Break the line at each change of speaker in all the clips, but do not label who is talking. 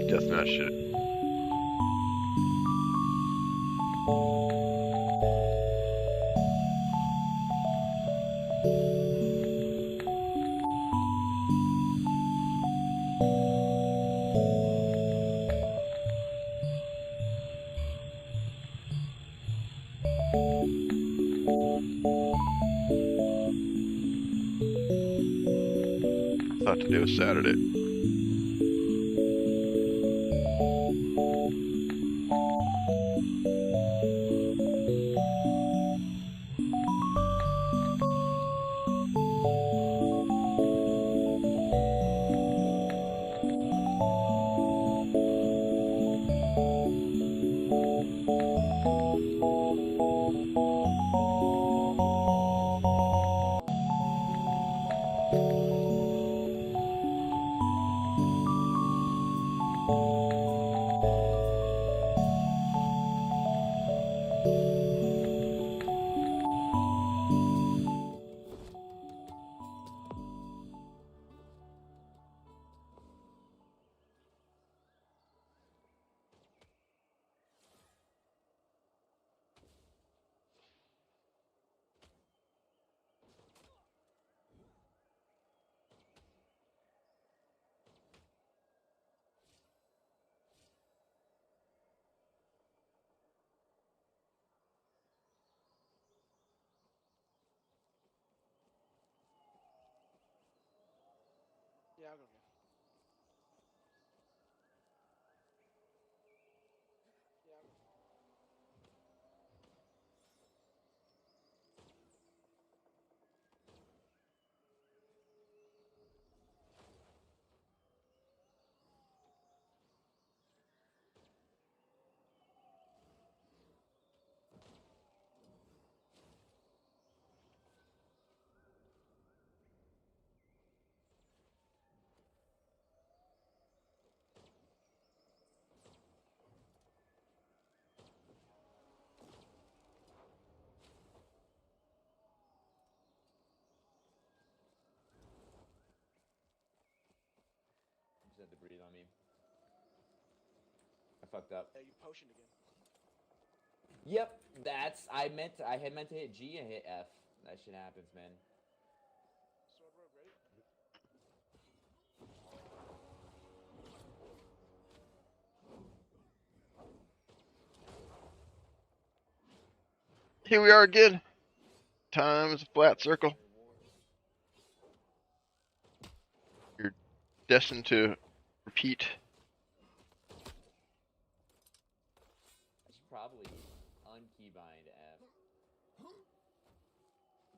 Deathmatch shit. Thought today was Saturday.
Yeah, I'll go get. Yeah, I'll go.
Just had to breathe on me. I fucked up.
Yeah, you potioned again.
Yep, I had meant to hit G and hit F. That shit happens, man.
Sword rogue, ready?
Here we are again. Time is a flat circle. You're destined to repeat.
I should probably unkeybind F.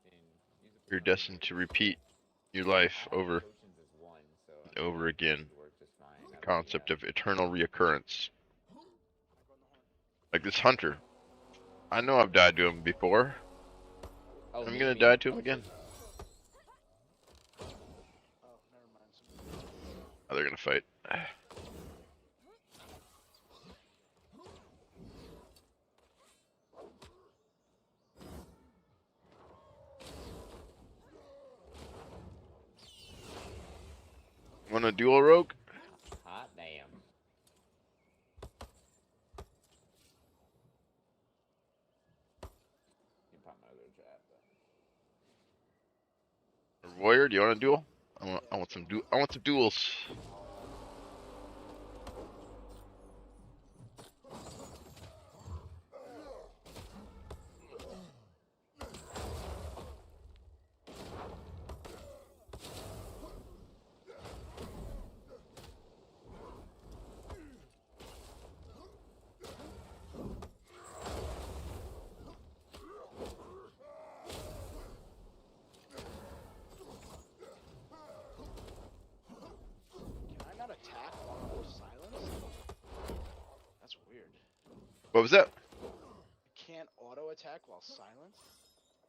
And use it for
You're
something
destined to
good.
repeat your
I
life
have
over
potions as one, so
and over again.
should work just fine.
The
Now that
concept of eternal reoccurrence.
I go on the horn.
Like this hunter. I know I've died to him before.
Oh,
I'm
me,
gonna
me.
die to him again.
Oh, never mind. Somebody...
Oh, they're gonna fight. Want a dual rogue?
Hot damn. You pop my other trap, but...
Or warrior? Do you want a duel? I want some duels. What was that?
You can't auto attack while silenced?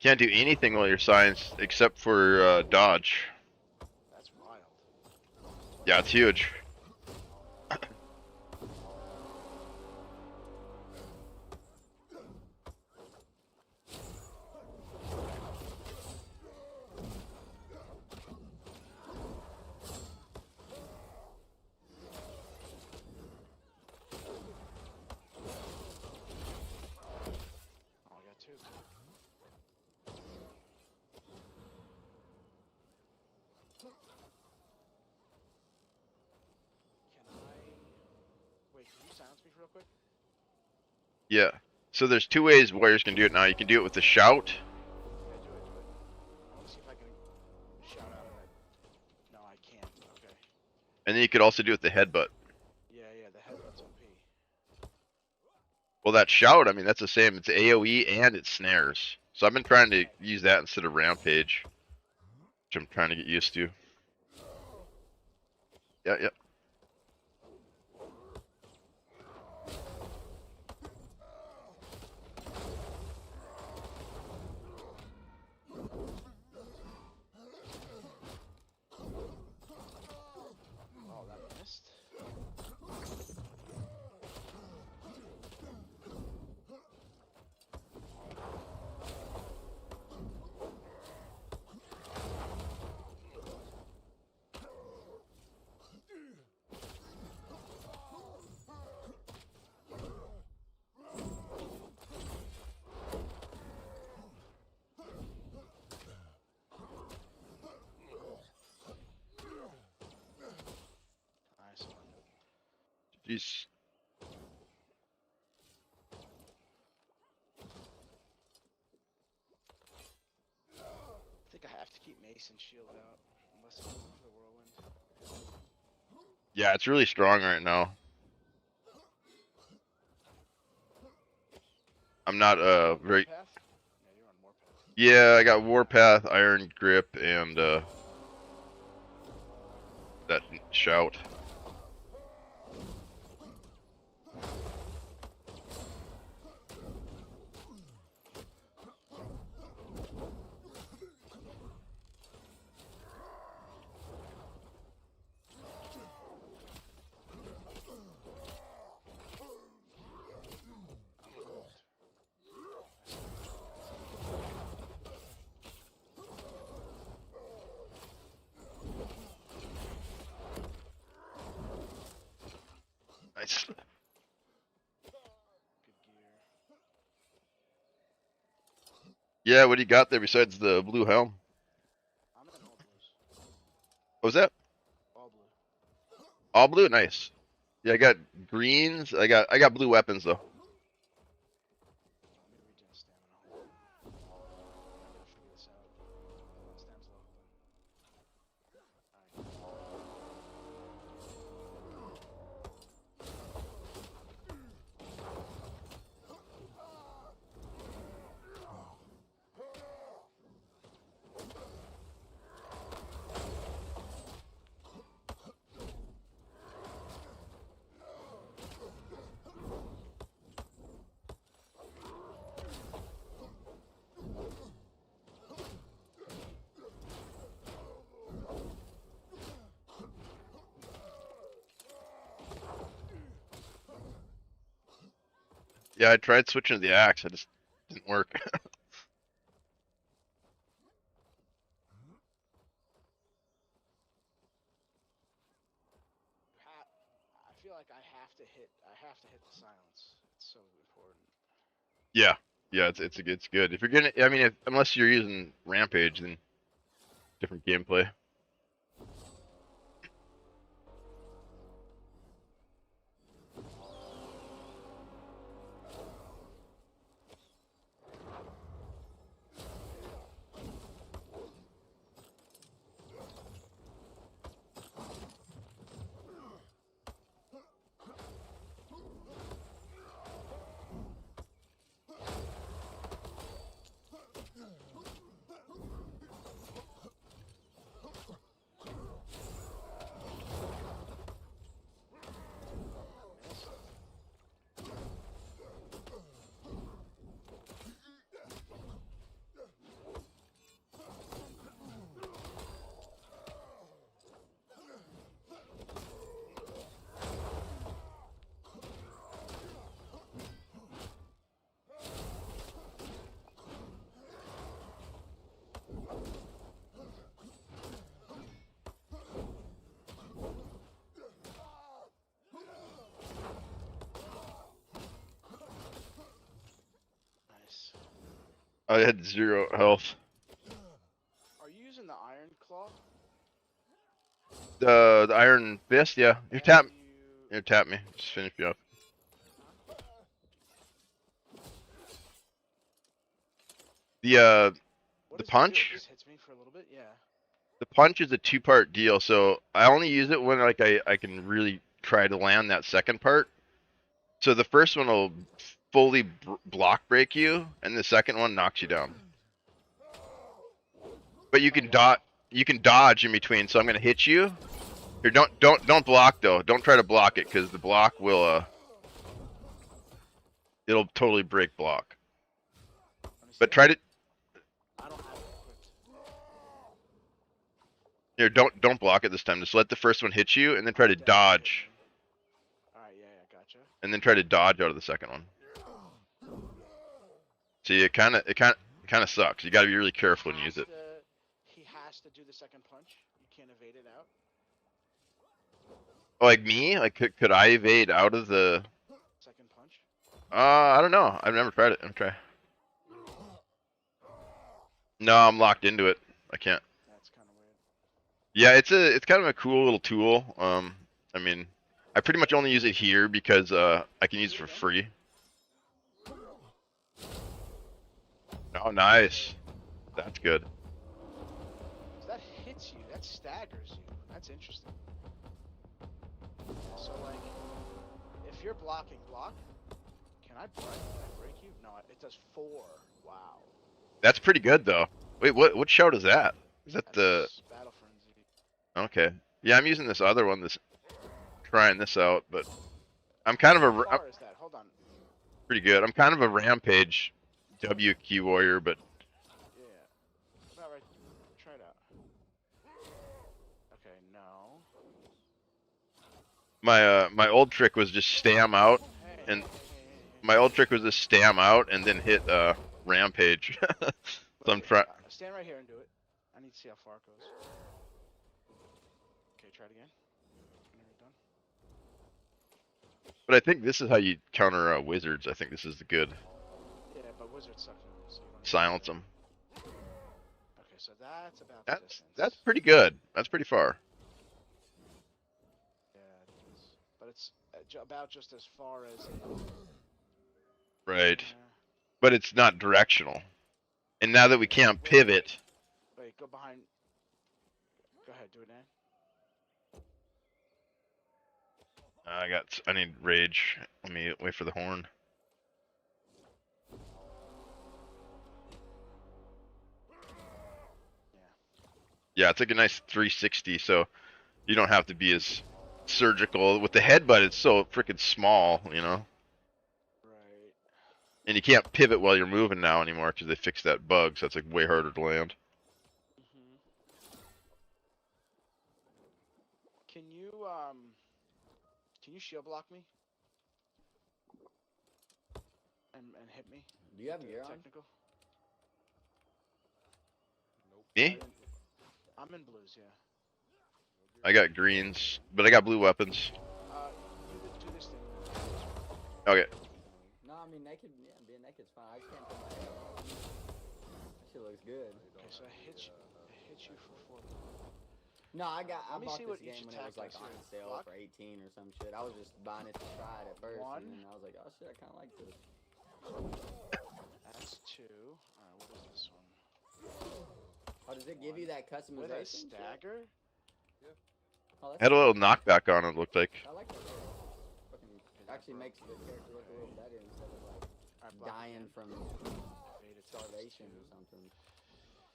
Can't do anything while you're silenced except for dodge.
That's wild.
Yeah, it's huge.
Oh, I got two. Can I... Wait, can you silence me real quick?
Yeah. So there's two ways warriors can do it now. You can do it with the shout.
Yeah, do it, do it. I want to see if I can shout out of that. No, I can't. Okay.
And then you could also do it with the headbutt.
Yeah, yeah, the headbutt's OP.
Well, that shout, I mean, that's the same. It's AoE and it snares. So I've been trying to use that instead of rampage, which I'm trying to get used to. Yeah, yeah.
Oh, that missed. Nice one.
Jeez.
I think I have to keep Mason shield out, unless I'm going for the whirlwind.
Yeah, it's really strong right now. I'm not very.
Warpath? Yeah, you're on Warpath.
Yeah, I got Warpath, Iron Grip, and that shout.
I'm cooked.
Nice.
Good gear.
Yeah, what do you got there besides the blue helm?
I'm in all blues.
What was that?
All blue.
All blue? Nice. Yeah, I got greens. I got blue weapons though.
Let me regen stamina. Hold on. I gotta figure this out. Hold on, stam's low. Hold on. Alright.
Yeah, I tried switching to the axe. I just didn't work.
I feel like I have to hit. I have to hit the silence. It's so important.
Yeah, yeah, it's good. If you're gonna, I mean, unless you're using rampage, then different gameplay. I had 0 health.
Are you using the iron claw?
The iron fist, yeah. You
And
tap.
you...
You tap me. Just finish me up. The
What
the
does it do? It
punch.
just hits me for a little bit? Yeah.
The punch is a 2-part deal, so I only use it when like I can really try to land that second part. So the first one will fully block break you, and the second one knocks you down. But you
Oh,
can
wow.
dodge in between. So I'm gonna hit you. Here, don't block though. Don't try to block it because the block will it'll totally break block.
Let me see
But
it.
try to
I don't have it equipped.
here. Don't block it this time. Just let the first one hit you, and then try to
Definitely hit
dodge,
me. Alright, yeah, gotcha.
and then try to dodge out of the second one. See, it kind of sucks. You got to be really careful and use it.
He has to do the second punch. You can't evade it out.
Oh, like me? Like could I evade out of the?
Second punch.
I don't know. I've never tried it. I'm try. No, I'm locked into it. I can't.
That's kind of weird.
Yeah, it's kind of a cool little tool. I mean, I pretty much only use it here because I can use it for free. Oh, nice. That's good.
So that hits you. That staggers you. That's interesting. So like, if you're blocking block, can I break you? No, it does 4. Wow.
That's pretty good though. Wait, what shout is that? Is that the?
That's Battle Frenzy.
Okay. Yeah, I'm using this other one. This trying this out, but I'm kind of
How
a I'm
far is that? Hold on.
pretty good. I'm kind of a rampage WQ warrior, but
Yeah. About right. Try it out. Okay, no.
my old trick was just stam out,
Hey,
and
hey.
my old trick was just stam out and then hit rampage. So I'm trying.
Stand right here and do it. I need to see how far it goes. Okay, try it again. When you're done.
But I think this is how you counter wizards. I think this is the good.
Yeah, but wizards suck. So you don't
Silence them.
Okay, so that's about the distance.
That's pretty good. That's pretty far.
Yeah, it is. But it's about just as far as.
Right. But it's not directional. And now that we can't pivot,
Wait, go behind. Go ahead, do it now.
I need rage. Let me wait for the horn. Yeah, it's like a nice 360, so you don't have to be as surgical. With the headbutt, it's so freaking small, you know?
Right.
And you can't pivot while you're moving now anymore because they fixed that bug, so it's like way harder to land.
Can you shield block me? And hit me?
Do you have gear on?
Technical?
Me?
I'm in blues, yeah.
I got greens, but I got blue weapons.
Do this thing.
Okay.
No, I mean naked. Yeah, being naked's fine. I just can't put my head on. That shit looks good.
Okay, so I hit you for 4.
No, I
Let me
bought
see
this
what each
game when it was
attack
like
does
on
here.
sale
Block?
for 18 or some shit. I was just buying it to try it at first,
1.
and then I was like, oh shit, I kind of like this.
That's 2. Alright, what is this one?
Oh, does it give you that
With a
customization?
stagger?
Oh, that's
Had a
cool.
little knockback on it, looked like.
I like that. Fucking actually makes the character look a little better instead of like
Alright, block
dying
again.
from
Evade it.
starvation or something.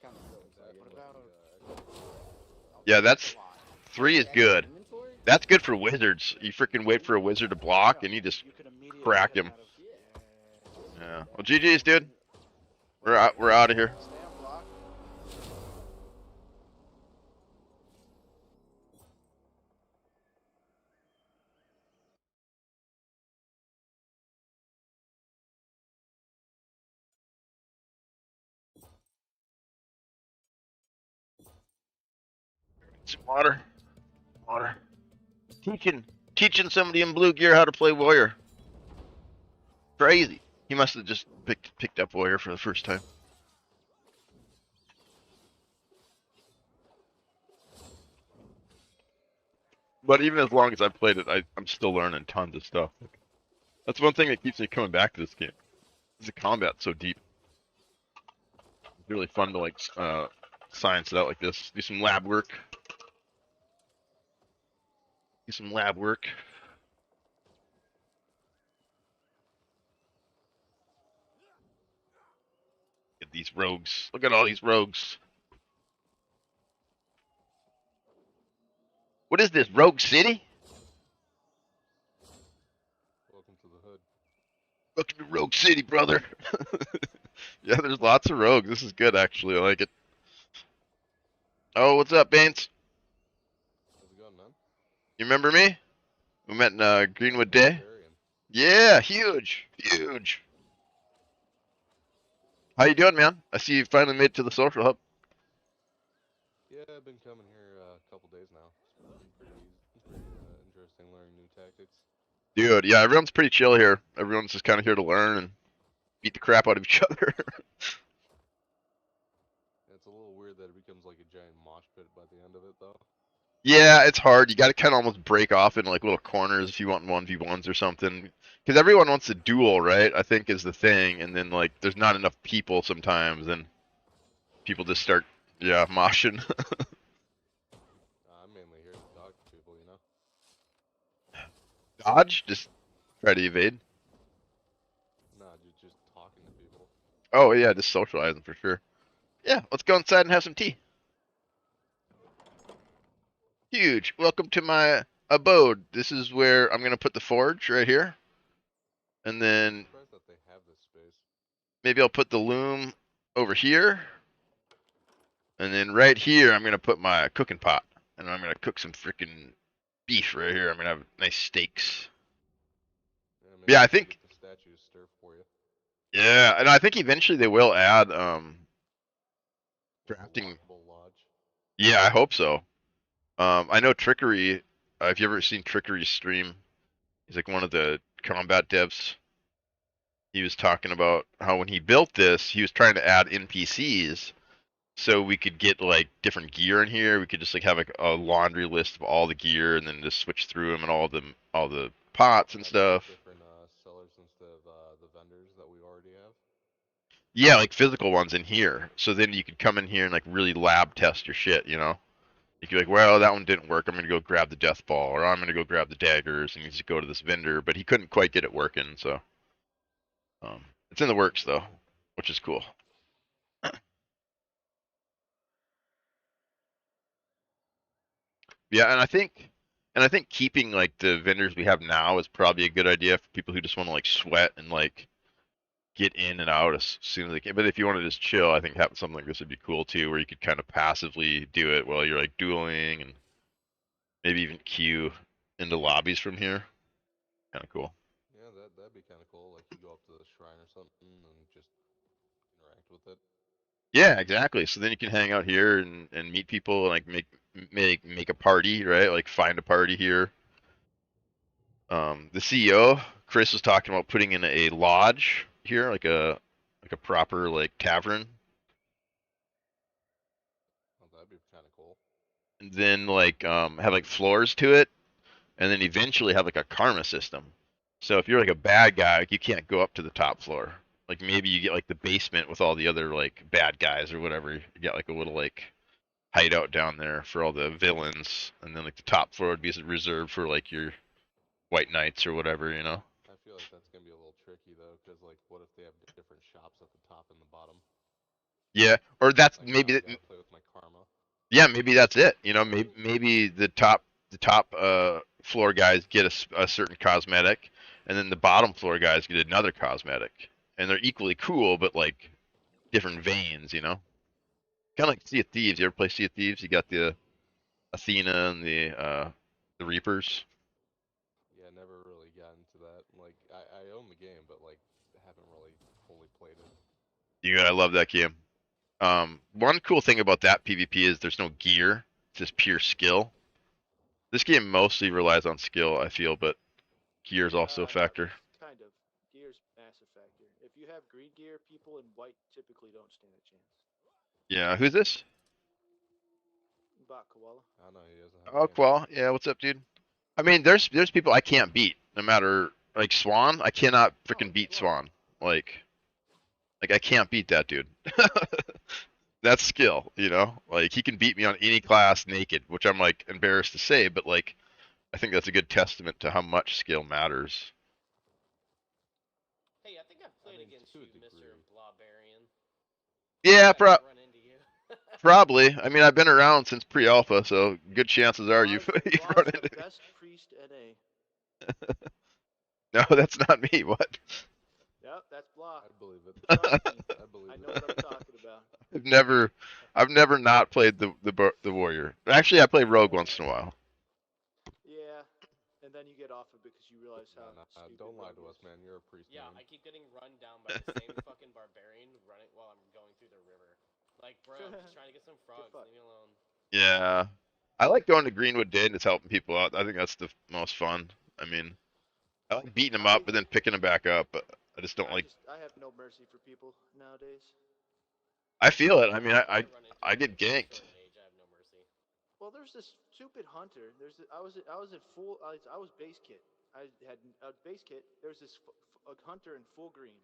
Kind of looks like
What
it.
about...
Yeah, that's... 3 is
Extra
good.
inventory?
That's good for wizards. You freaking wait for a wizard to block, and you just
You could immediately
crack
get
him.
out of-
Yeah. Well, GG's, dude. We're out of here.
Stay on block.
Some water. Water. Teaching somebody in blue gear how to play warrior. Crazy. He must have just picked up warrior for the first time. But even as long as I've played it, I'm still learning tons of stuff. That's one thing that keeps me coming back to this game. Is the combat so deep. It's really fun to like science it out like this. Do some lab work. Do some lab work. Get these rogues. Look at all these rogues. What is this, Rogue City?
Welcome to the hood.
Welcome to Rogue City, brother. Yeah, there's lots of rogues. This is good, actually. I like it. Oh, what's up, Baines?
How's it going, man?
You remember me? We met in Greenwood
Yeah,
Day.
Barbarian.
Yeah, huge, huge. How you doing, man? I see you finally made it to the social hub.
Yeah, I've been coming here a couple days now. It's been pretty interesting learning new tactics.
Dude, yeah, everyone's pretty chill here. Everyone's just kind of here to learn and beat the crap out of each other.
It's a little weird that it becomes like a giant mosh pit by the end of it, though.
Yeah, it's hard. You got to kind of almost break off in like little corners if you want 1v1s or something. Because everyone wants to duel, right? I think is the thing. And then like there's not enough people sometimes, and people just start, yeah, moshing.
I'm mainly here to talk to people, you know?
Dodge, just try to evade.
Nah, just talking to people.
Oh yeah, just socializing for sure. Yeah, let's go inside and have some tea. Huge. Welcome to my abode. This is where I'm gonna put the forge right here, and
I'm
then
surprised that they have this space.
maybe I'll put the loom over here, and then right here I'm gonna put my cooking pot, and I'm gonna cook some freaking beef right here. I'm gonna have nice steaks.
Yeah, maybe
Yeah, I
we can
think.
get the statue to stir for you.
Yeah, and I think eventually they will add
Like a
crafting.
walkable lodge.
Yeah, I hope so. I know Trickery. If you ever seen Trickery's stream, he's like one of the combat devs. He was talking about how when he built this, he was trying to add NPCs so we could get like different gear in here. We could just like have like a laundry list of all the gear and then just switch through them and all the pots and
Have like
stuff.
different sellers instead of the vendors that we already have.
Yeah, like physical ones in here. So then you could come in here and like really lab test your shit, you know? You could be like, well, that one didn't work. I'm gonna go grab the death ball, or I'm gonna go grab the daggers, and you just go to this vendor. But he couldn't quite get it working, so it's in the
That'd be
works
pretty
though,
cool.
which is cool. Yeah, and I think keeping like the vendors we have now is probably a good idea for people who just want to like sweat and like get in and out as soon as they can. But if you want to just chill, I think having something like this would be cool too, where you could kind of passively do it while you're like dueling and maybe even queue into lobbies from here. Kind of cool.
Yeah, that'd be kind of cool. Like you go up to the shrine or something and just interact with it.
Yeah, exactly. So then you can hang out here and meet people and like make a party, right? Like find a party here. The CEO, Chris, was talking about putting in a lodge here, like a proper like tavern,
Oh, that'd be kind of cool.
and then like have like floors to it, and then eventually have like a karma system. So if you're like a bad guy, like, you can't go up to the top floor. Like maybe you get like the basement with all the other like bad guys or whatever. You get like a little like hideout down there for all the villains, and then like the top floor would be reserved for like your white knights or whatever, you know.
I feel like that's gonna be a little tricky though, because like, what if they have different shops at the top and the bottom?
Yeah, or that's
Like now
maybe
I
that.
gotta play with my karma.
Yeah, maybe that's it. You know, maybe the top floor guys get a certain cosmetic, and then the bottom floor guys get another cosmetic, and they're equally cool, but like different veins. You know, kind of like Sea of Thieves. You ever play Sea of Thieves? You got the Athena and the Reapers.
Yeah, never really got into that. Like I own the game, but like haven't really fully played it.
You gotta love that game. One cool thing about that PvP is there's no gear; it's just pure skill. This game mostly relies on skill, I feel, but gear is also a
No,
factor.
kind of. Gear's massive factor. If you have green gear, people in white typically don't stand a chance.
Yeah, who's this?
Bot koala.
I don't know, he doesn't have a
Oh,
name.
Qual. Yeah, what's up, dude? I mean, there's people I can't beat, no matter like Swan. I cannot
Oh,
freaking beat
what?
Swan. Like I can't beat that dude. That's skill, you know. Like he can beat me on any class naked, which I'm like embarrassed to say, but like I think that's a good testament to how much skill matters.
Hey, I think I've played
mean,
against
to a
you, Mr.
degree.
Blawbarian.
Yeah,
I didn't run into you.
probably. I mean, I've been around since pre-alpha, so good chances are you've
Blah's,
you've run
Blah's the
into me.
best priest NA.
No, that's not me. What?
Yep, that's Blah.
I believe it.
Trust me,
I believe
I
it.
know what I'm talking about.
I've never, I've never not played the warrior. Actually, I play rogue once in a while.
Yeah, and then you get off of it because you realize how
Nah,
stupid
don't lie
Rogue
to us,
is.
man. You're a priest,
Yeah,
man.
I keep getting run down by the same fucking barbarian running while I'm going through the river. Like, bro, I'm just trying to get some frogs.
fucked.
Leave me alone.
Yeah, I like going to Greenwood Day and just helping people out. I think that's the most fun. I mean, I like beating them up, but then picking them back up. But I just don't like.
I have no mercy for people nowadays.
I feel it. I mean,
Whenever I run into
I
like
get
a priest
ganked.
or a mage, I have no mercy.
Well, there's this stupid hunter. I was at full. I was base kit. I had a base kit. There's this a hunter in full green.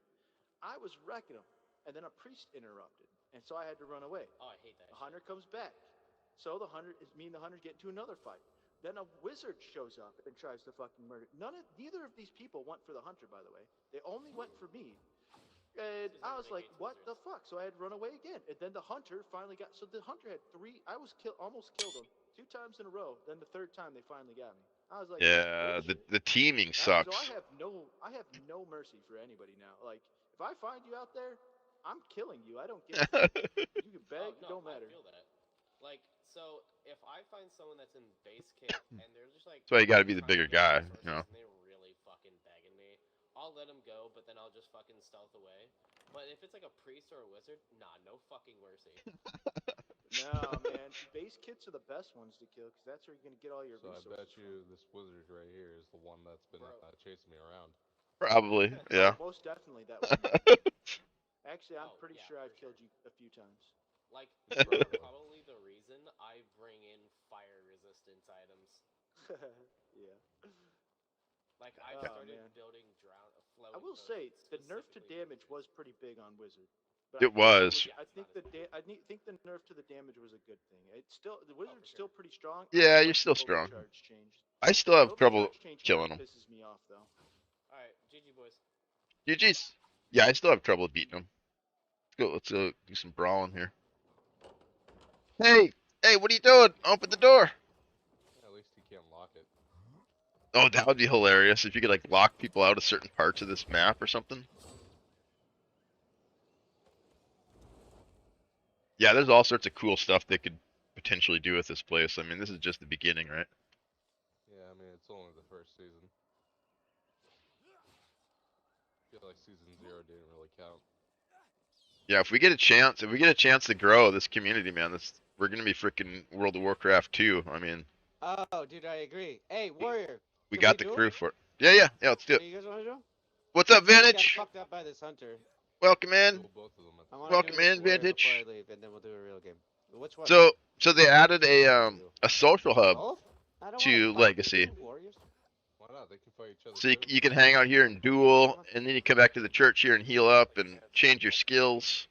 I was wrecking him, and then a priest interrupted, and so I had to run away.
Oh, I hate that
The
shit.
hunter comes back, so me and the hunter get into another fight. Then a wizard shows up and tries to fucking murder. Neither of these people went for the hunter, by the way. They only went for me. And I was like, "What the fuck?" So I had to run away again. And then the hunter finally got. So the hunter had three. I was almost killed him 2 times in a row. Then the third time they finally got me. I was like, "This is
Yeah,
bullshit."
the teaming
So
sucks.
I have no mercy for anybody now. Like if I find you out there, I'm killing you. I don't give a fuck. You can beg.
Oh
It
no,
don't matter.
I feel that. Like, so if I find someone that's in base kit and they're just like
That's why you got to be the
trying to
bigger
get
guy, you know.
resources and they're really fucking begging me, I'll let them go, but then I'll just fucking stealth away. But if it's like a priest or a wizard, nah, no fucking mercy.
No, man. Base kits are the best ones to kill because that's where you're gonna get all your
So I
resources
bet
from.
you this wizard right here is the one that's been
Bro.
chasing me around.
Probably,
Oh,
yeah.
most definitely that would be. Actually, I'm
Oh,
pretty
yeah,
sure
for
I've
sure.
killed you a few times.
Like,
He's
you are
probably one.
probably the reason I bring in fire resistance items.
Yeah.
Like, I've
Oh
started
man.
building
I
flowing
will say
potions
the nerf to
specifically for
damage
wizards.
was pretty big on Wizard, but
It was.
Yeah,
I
it's
think
not as big.
think the nerf to the damage was a good thing. It's still the
Oh, for
Wizard's
sure.
still pretty strong. I
Yeah,
don't
you're
like
still
the
strong.
overcharge change.
I still
The
have trouble
overcharge change kind
killing
of
them.
pisses me off though.
Alright, GG, boys.
GG's. Yeah, I still have trouble beating them. Let's go do some brawling here. Hey, hey, what are you doing? Open the door.
Yeah, at least he can't lock it.
Oh, that would be hilarious if you could like lock people out of certain parts of this map or something. Yeah, there's all sorts of cool stuff they could potentially do with this place. I mean, this is just the beginning, right?
Yeah, I mean, it's only the first season. I feel like season 0 didn't really count.
Yeah, if we get a chance to grow this community, man, we're gonna be freaking World of Warcraft 2. I mean,
Oh, dude, I agree. Hey, Warrior,
we
can we
got the
do
crew
it?
for it. Yeah, yeah, yeah. Let's do
What
it.
do you guys want to do?
What's up,
I just got
Vintage?
fucked up by this hunter.
Welcome in.
Duel both of them at
I
the
want
same
to do
Welcome
time.
this
in,
warrior before I
Vintage.
leave, and then we'll do a real game. Which one?
So they added
Which one do you wanna do?
a social hub
Both? I don't want
to
to fight
Legacy.
two warriors.
Why not? They can fight each other
So
too.
you can hang out here and duel, and then you come back to the church here and heal up and change your skills.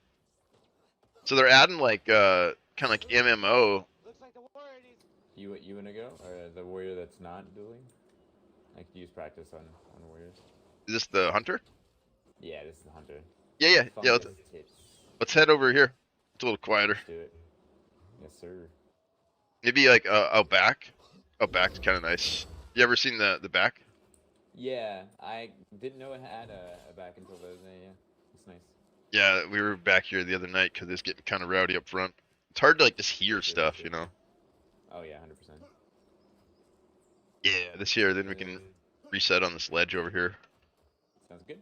So they're adding like kind of like MMO.
Looks like the warrior needs.
You wanna go, or the warrior that's not dueling? I could use practice on warriors.
Is this the hunter?
Yeah, this is the hunter.
Yeah, yeah, yeah.
Fungus tips.
Let's head over here. It's a little quieter.
Let's do it. Yes, sir.
Maybe like out back. Out back's kind of nice. You ever seen the back?
Yeah, I didn't know it had a back until the other day. Yeah, it's nice.
Yeah, we were back here the other night because it's getting kind of rowdy up front. It's hard to like just hear
For sure,
stuff,
for
you
sure.
know.
Oh yeah, 100%.
Yeah, this here, then we can reset on this ledge over here.
Sounds good.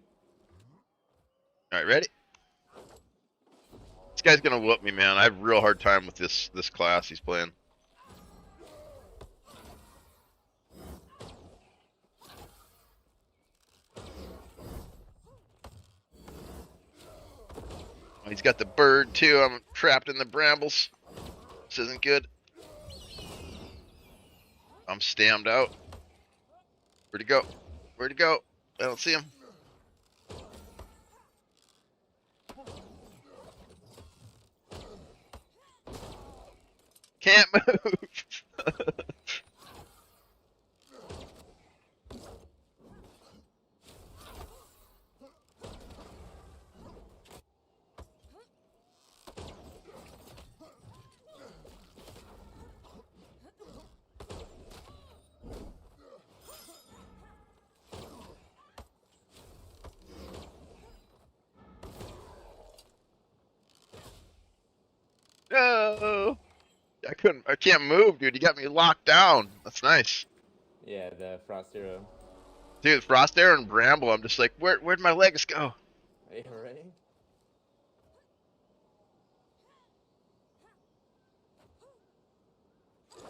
All right, ready? This guy's gonna whoop me, man. I have a real hard time with this class he's playing. Oh, he's got the bird too. I'm trapped in the brambles. This isn't good. I'm stammed out. Where'd he go? Where'd he go? I don't see him. Can't move. No. I can't move, dude. You got me locked down. That's nice.
Yeah, the Frost Arrow.
Dude, Frost Arrow and Bramble, I'm just like, where'd my legs go?
Yeah, right?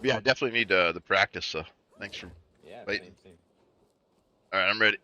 Yeah, I definitely need the practice, so thanks for
Yeah,
fighting.
same.
Alright, I'm ready.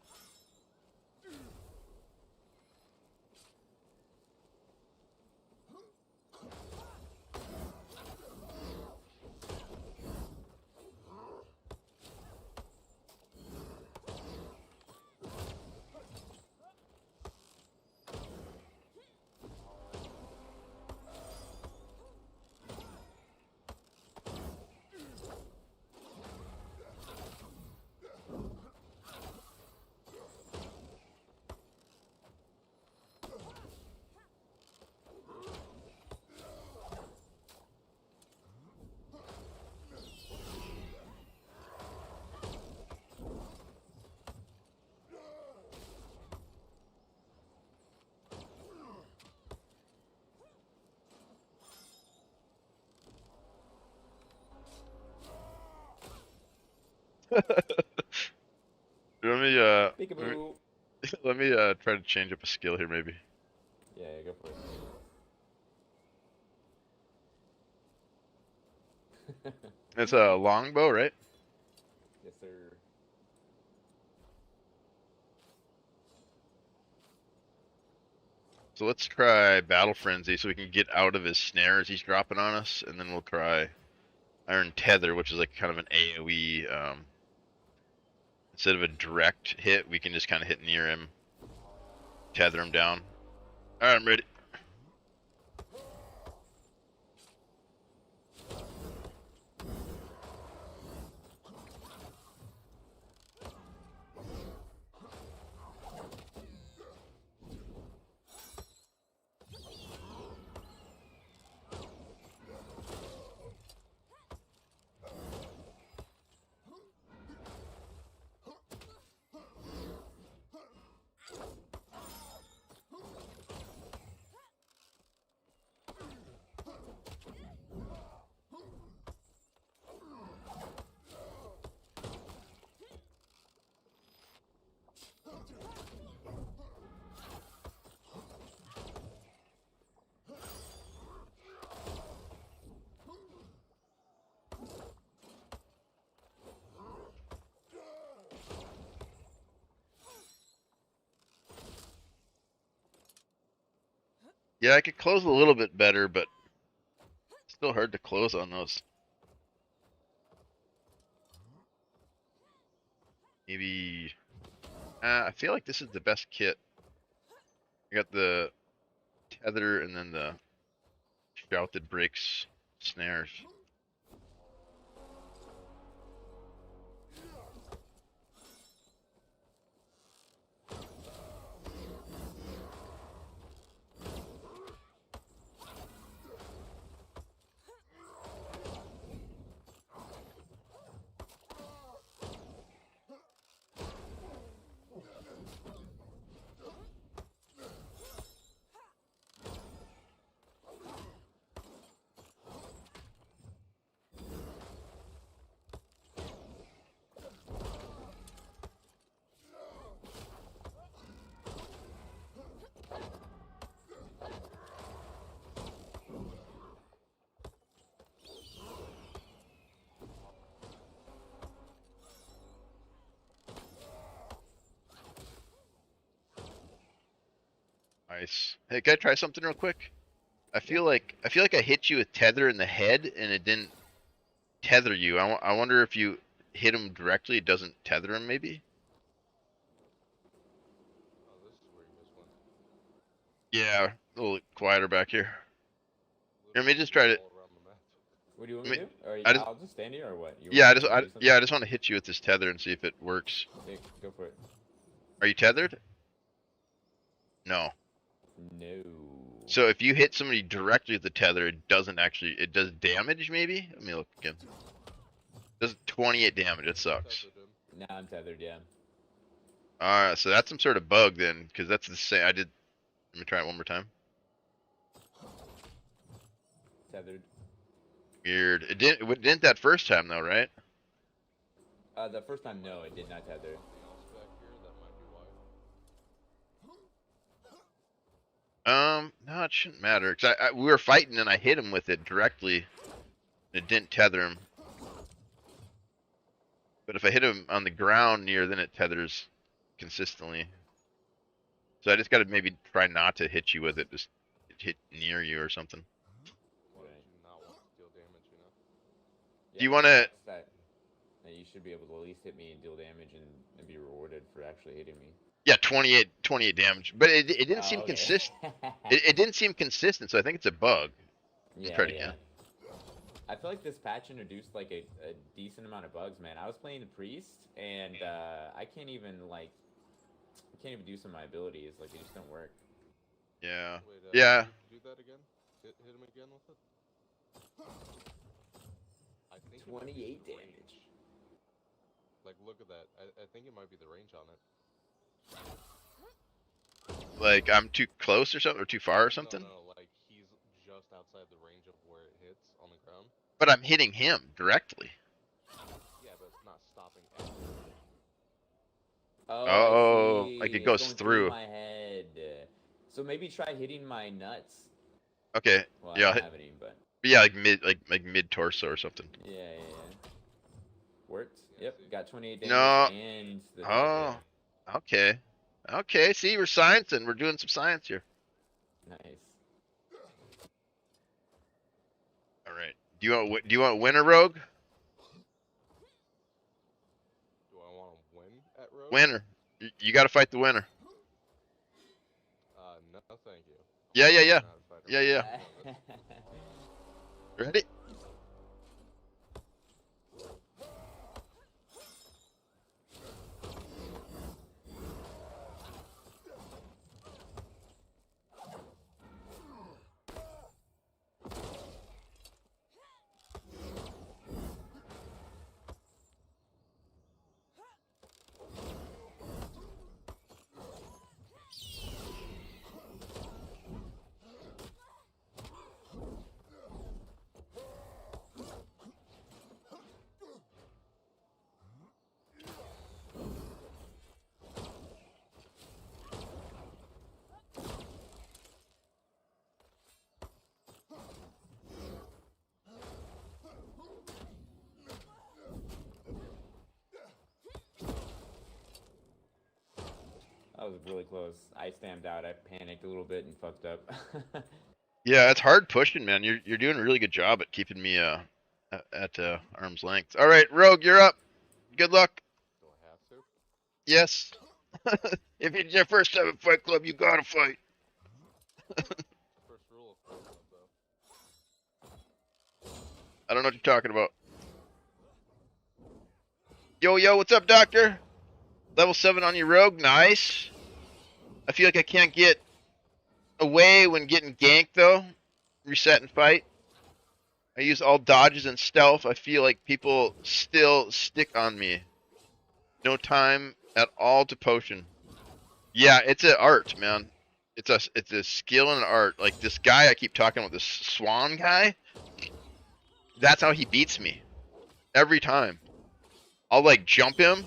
Let me
Peekaboo.
let me try to change up a skill here maybe.
Yeah, go for it.
It's a longbow, right?
Yes, sir.
So let's try Battle Frenzy so we can get out of his snares he's dropping on us, and then we'll try Iron Tether, which is like kind of an AoE. Instead of a direct hit, we can just kind of hit near him, tether him down. Alright, I'm ready. Yeah, I could close a little bit better, but still hard to close on those. Maybe... I feel like this is the best kit. I got the tether and then the shout that breaks snares. Nice. Hey, can I try something real quick? I feel like I hit you with tether in the head and it didn't tether you. I wonder if you hit him directly, it doesn't tether him maybe? Yeah, a little quieter back here. Let me
Literally
just try to.
all around the map.
What do you want
I
me
mean,
to do? Or
I just
I'll just stand here or what? You
yeah,
want to do
yeah,
something?
I just want to hit you with this tether and see if it works.
Yeah, go for it.
Are you tethered? No.
No.
So if you hit somebody directly with the tether, it doesn't actually. It does damage, maybe. Let me look again. It does 28 damage. It sucks.
Tethered him.
Now I'm tethered, yeah.
Alright, so that's some sort of bug then, because that's the same. I did. Let me try it one more time.
Tethered.
Weird. It didn't that first time though, right?
The first time, no, it did not tether.
Anything else back here? That might be why.
No, it shouldn't matter. Cause we were fighting and I hit him with it directly. And it didn't tether him. But if I hit him on the ground near, then it tethers consistently. So I just gotta maybe try not to hit you with it. Just hit near you or something.
Why
Right.
would you not want to deal damage, you know?
Do you wanna?
That you should be able to at least hit me and deal damage and be rewarded for actually hitting me.
Yeah, 28 damage. But it didn't seem
Oh, okay.
consistent. It didn't seem consistent, so I think it's a bug.
Yeah,
try it
yeah.
again.
I feel like this patch introduced like a decent amount of bugs, man. I was playing the priest, and I can't even do some of my abilities. Like they just don't work.
Yeah.
Wait,
Yeah.
do that again? Hit him again with it? I think it might be
28
the range.
damage.
Like, look at that. I think it might be the range on it.
Like I'm too close or something, or too far or something.
No, like he's just outside the range of where it hits on the ground.
But I'm hitting him directly.
Yeah, but it's not stopping at you.
Oh,
Oh,
I see.
like it
It's
goes
going
through.
my head. So maybe try hitting my nuts.
Okay.
Well,
Yeah.
I don't have any, but
Yeah, like mid torso or something.
yeah. Worked.
Yeah,
Yep,
see?
got 28 damage
No.
and the
Oh. Okay. Okay. See, we're sciencing. We're doing some science here.
Nice.
All right. Do you want winner rogue?
Do I want to win at Rogue?
Winner. You got to fight the winner.
No, thank you.
Yeah, yeah, yeah.
Not a fighter.
Yeah, yeah. Ready?
That was really close. I stamped out. I panicked a little bit and fucked up.
Yeah, it's hard pushing, man. You're doing a really good job at keeping me at arm's length. All right, Rogue, you're up. Good luck.
Do I have to?
Yes. If it's your first time at Fight Club, you gotta fight.
First rule of Fight Club, though.
I don't know what you're talking about. Yo, what's up, Doctor? Level 7 on your Rogue, nice. I feel like I can't get away when getting ganked, though. Reset and fight. I use all dodges and stealth. I feel like people still stick on me. No time at all to potion. Yeah, it's an art, man. It's a skill and an art. Like this guy I keep talking about, this Swan guy. That's how he beats me. Every time. I'll like jump him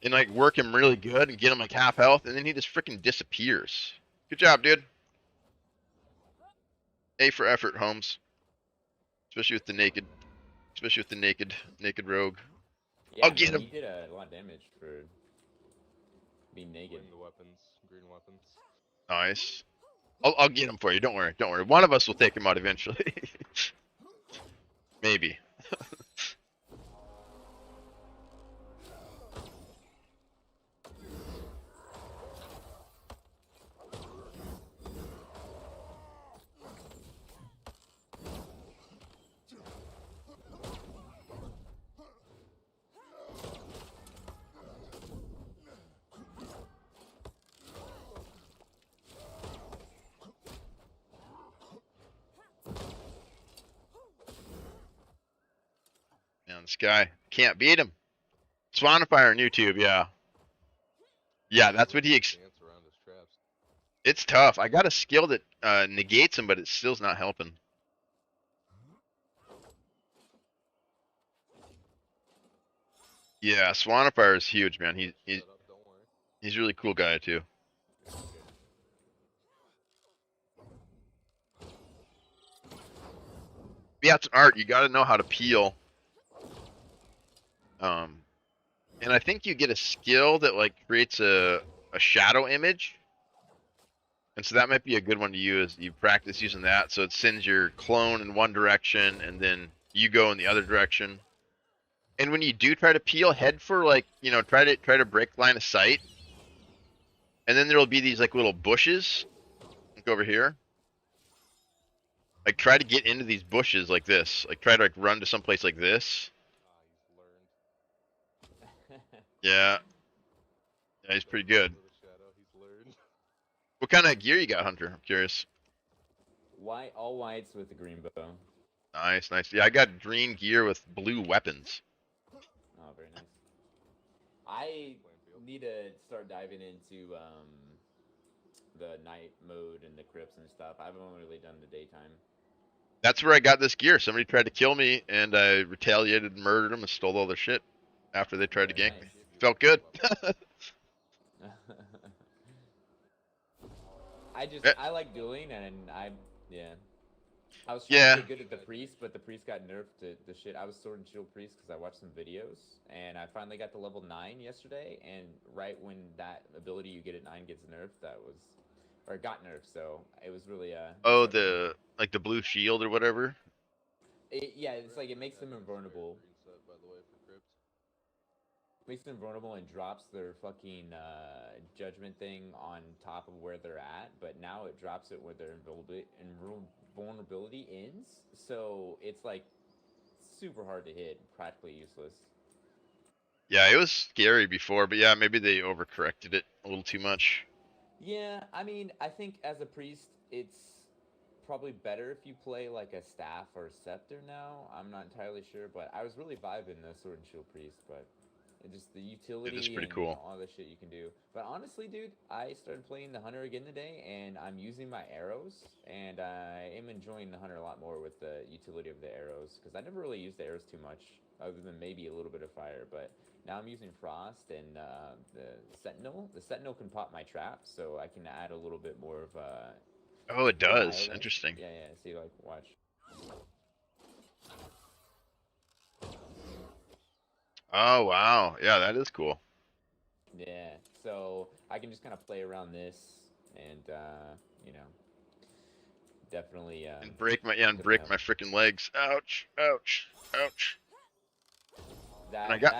and like work him really good and get him like half health, and then he just freaking disappears. Good job, dude. A for effort, Holmes. Especially with the naked rogue.
Yeah,
I'll get
man,
him.
he did a lot of damage for being naked.
Wing the weapons, green weapons.
Nice. I'll get him for you. Don't worry. Don't worry. One of us will take him out eventually. Maybe. This guy can't beat him. Swanifire on YouTube, yeah. Yeah,
He
that's what
likes
he.
to
Ex
dance around his traps.
it's tough. I got a skill that negates him, but it still's not helping. Yeah, Swanifire is huge, man.
Got you set up, don't worry.
He's a really cool guy too. Yeah, it's an art. You got to know how to peel. And I think you get a skill that like creates a shadow image, and so that might be a good one to use. You practice using that, so it sends your clone in one direction, and then you go in the other direction. And when you do try to peel, head for like try to break line of sight, and then there will be these like little bushes. Look over here. Like try to get into these bushes like this. Like try to like run to someplace like this.
He's learned.
Yeah, yeah, he's pretty good.
For the shadow, he's learned.
What kind of gear you got, Hunter? I'm curious.
White, all whites with a green bow.
Nice, nice. Yeah, I got green gear with blue weapons.
Oh, very nice. I
Playing field.
need to start diving into the night mode and the crypts and stuff. I haven't really done the daytime.
That's where I got this gear. Somebody tried to kill me, and I retaliated and murdered them and stole all their shit after they tried to
Very
gank me.
nice.
Give you
Felt
a
good.
weapon.
I
Eh,
I like dueling, and yeah. I was trying
Yeah.
to get good at the priest, but the priest got nerfed to the shit. I was sword and shield priest because I watched some videos, and I finally got to level 9 yesterday. And right when that ability you get at 9 gets nerfed, or it got nerfed. So it was really
Oh,
disheartening.
the blue shield or whatever.
Yeah, it's like it makes them
That is a very
invulnerable.
green set, by the way, for crypt.
Makes them vulnerable and drops their fucking judgment thing on top of where they're at, but now it drops it where their vulnerability ends. So it's like super hard to hit, practically useless.
Yeah, it was scary before, but yeah, maybe they overcorrected it a little too much.
Yeah, I mean, I think as a priest, it's probably better if you play like a staff or a scepter now. I'm not entirely sure, but I was really vibing the sword and shield priest, but and just the
It is
utility
pretty
and
cool.
all the shit you can do. But honestly, dude, I started playing the hunter again today, and I'm using my arrows, and I am enjoying the hunter a lot more with the utility of the arrows because I never really used the arrows too much, other than maybe a little bit of fire. But now I'm using frost and the sentinel. The sentinel can pop my traps, so I can add a little bit more of
Oh, it does.
violence.
Interesting.
Yeah, yeah. See, like, watch.
Oh, wow. Yeah, that is cool.
Yeah, so I can just kind of play around this, and you know, definitely
And break my
definitely help.
freaking legs. Ouch, ouch, ouch. And I
That
got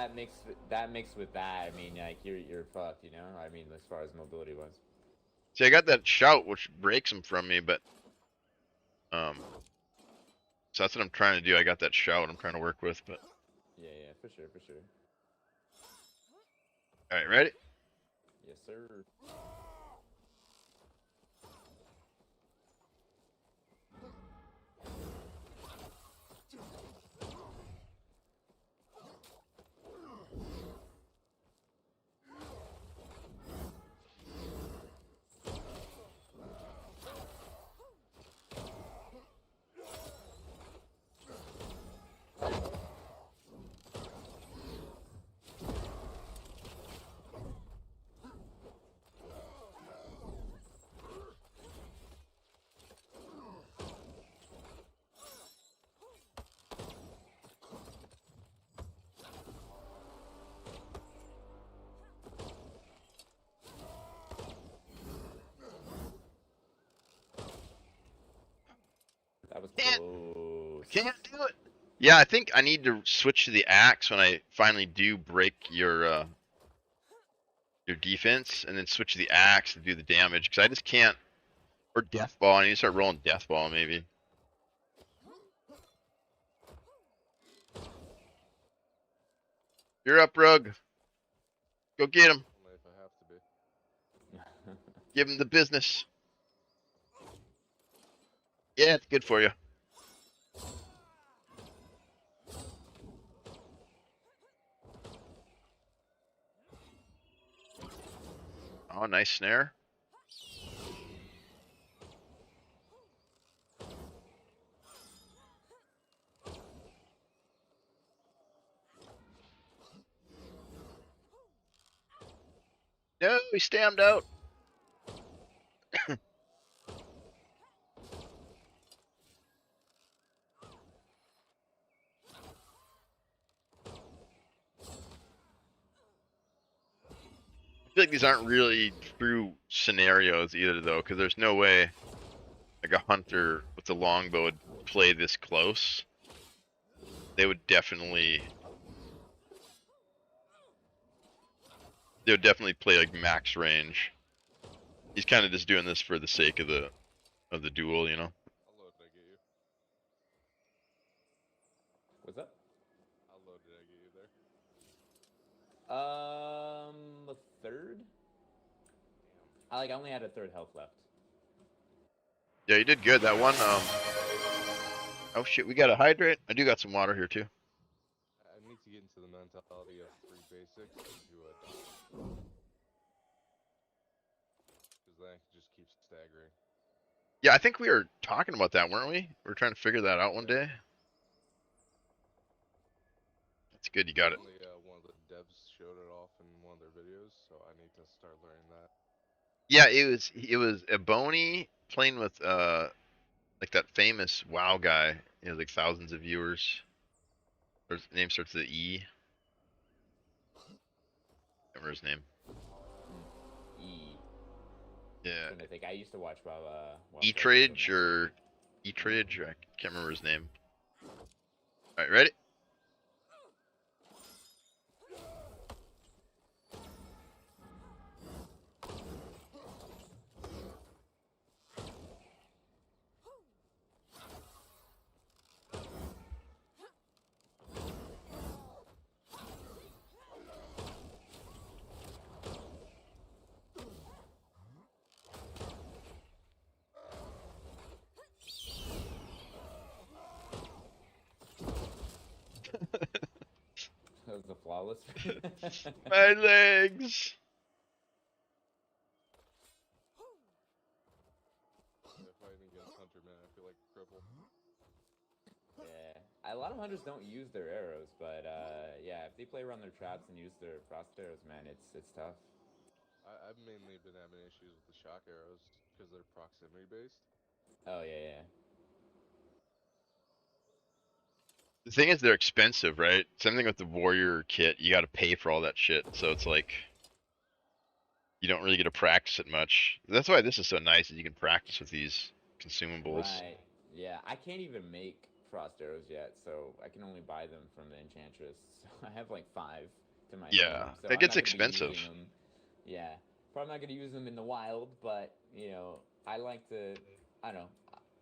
that mixed with that, I mean, like you're fucked, you know. I mean, as far as mobility was.
see, I got that shout which breaks them from me, but um, so that's what I'm trying to do. I got that shout I'm trying to work with, but
Yeah, yeah, for sure, for sure.
all right, ready?
Yes, sir. That was
Can't,
close.
can't do it. Yeah, I think I need to switch to the axe when I finally do break your defense, and then switch to the axe to do the damage because I just can't. Or death ball. I need to start rolling death ball maybe. You're up, Rug. Go get him.
Only if I have to be.
Give him the business. Yeah, it's good for you. Oh, nice snare. No, he stammed out. I feel like these aren't really true scenarios either, though, because there's no way like a hunter with a longbow would play this close. They would definitely play like max range. He's kind of just doing this for the sake of the duel, you know.
How low did I get you?
What's up?
How low did I get you there?
A third. I only had a third health left.
Yeah, you did good. That one. Oh shit, we got a hydrate. I do got some water here too.
I need to get into the mentality of 3 basics into a because then I can just keep staggering.
Yeah, I think we were talking about that, weren't we? We were trying to figure that out one day. That's good. You got it.
Apparently, one of the devs showed it off in one of their videos, so I need to start learning that.
Yeah, it was a Ebony playing with like that famous WoW guy. He has like thousands of viewers. His name starts with E. Can't remember his name.
E.
Yeah,
I think I used to watch while
E-Trade or E-Trade. I can't remember his name. All right, ready?
That was the flawless.
My legs.
Yeah, fighting against Hunter, man, I feel like a cripple.
Yeah, a lot of hunters don't use their arrows, but yeah, if they play around their traps and use their frost arrows, man, it's tough.
I've mainly been having issues with the shock arrows because they're proximity based.
Oh yeah,
The thing is, they're expensive, right? Same thing with the warrior kit. You got to pay for all that shit, so it's like you don't really get to practice it much. That's why this is so nice, is you can practice with these
yeah.
consumables.
Right. Yeah, I can't even make frost arrows yet, so I can only buy them from the enchantress. So I have like 5 to my name,
Yeah,
so
that
I'm
gets
not gonna be
expensive.
using them. Yeah, probably not gonna use them in the wild, but I like to. I don't know.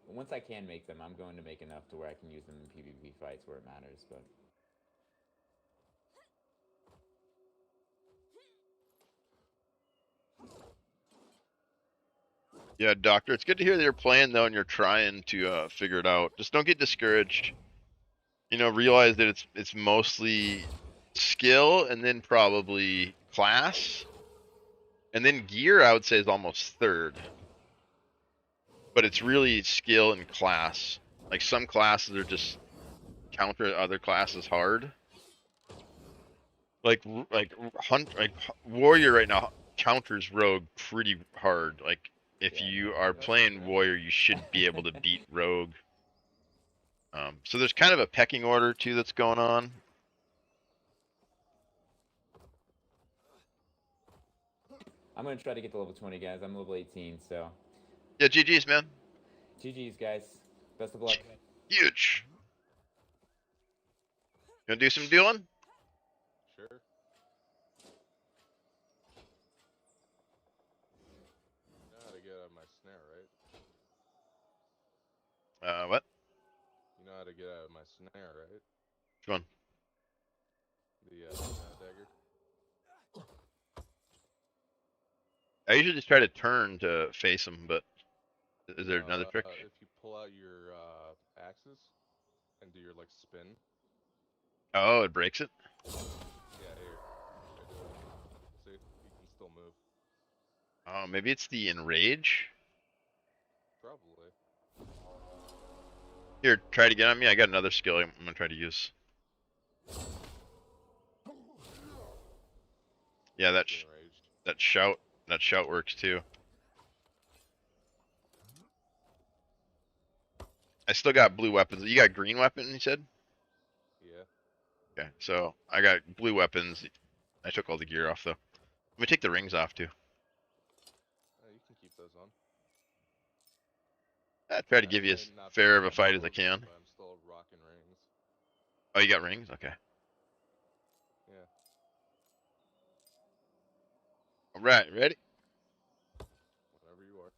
Once I can make them, I'm going to make enough to where I can use them in PvP fights where it matters. But
Yeah, Doctor, it's good to hear that you're playing though and you're trying to figure it out. Just don't get discouraged. You know, realize that it's mostly skill and then probably class. And then gear I would say is almost third. But it's really skill and class. Like some classes are just counter other classes hard. Like warrior right now counters rogue pretty hard. Like if
yeah, no,
you are
That's true,
playing
yeah.
warrior, you should be able to beat rogue. So there's kind of a pecking order too that's going on.
I'm gonna try to get to level 20, guys. I'm level 18, so
Yeah, GG's man.
GG's, guys. Best of luck.
Huge. Gonna do some dueling?
Sure. You know how to get out of my snare, right?
What?
You know how to get out of my snare, right?
Which one?
The dagger.
I usually just try to turn to face him, but is there another trick?
If you pull out your axes and do your like spin.
Oh, it breaks it?
Yeah, here. Try doing it. See, you can still move.
Oh, maybe it's the enrage.
Probably.
Here, try to get on me. I got another skill I'm gonna try to use. Yeah,
It's the enraged.
that shout works too. I still got blue weapons. You got green weapon, you said?
Yeah.
Okay, so I got blue weapons. I took all the gear off though. Let me take the rings off too.
You can keep those on.
I try to
I
give you
might
as
not be
fair of a
that
fight as I
OG,
can.
but I'm still rocking rings.
Oh, you got rings? Okay.
Yeah.
All right, ready?
Whenever you are.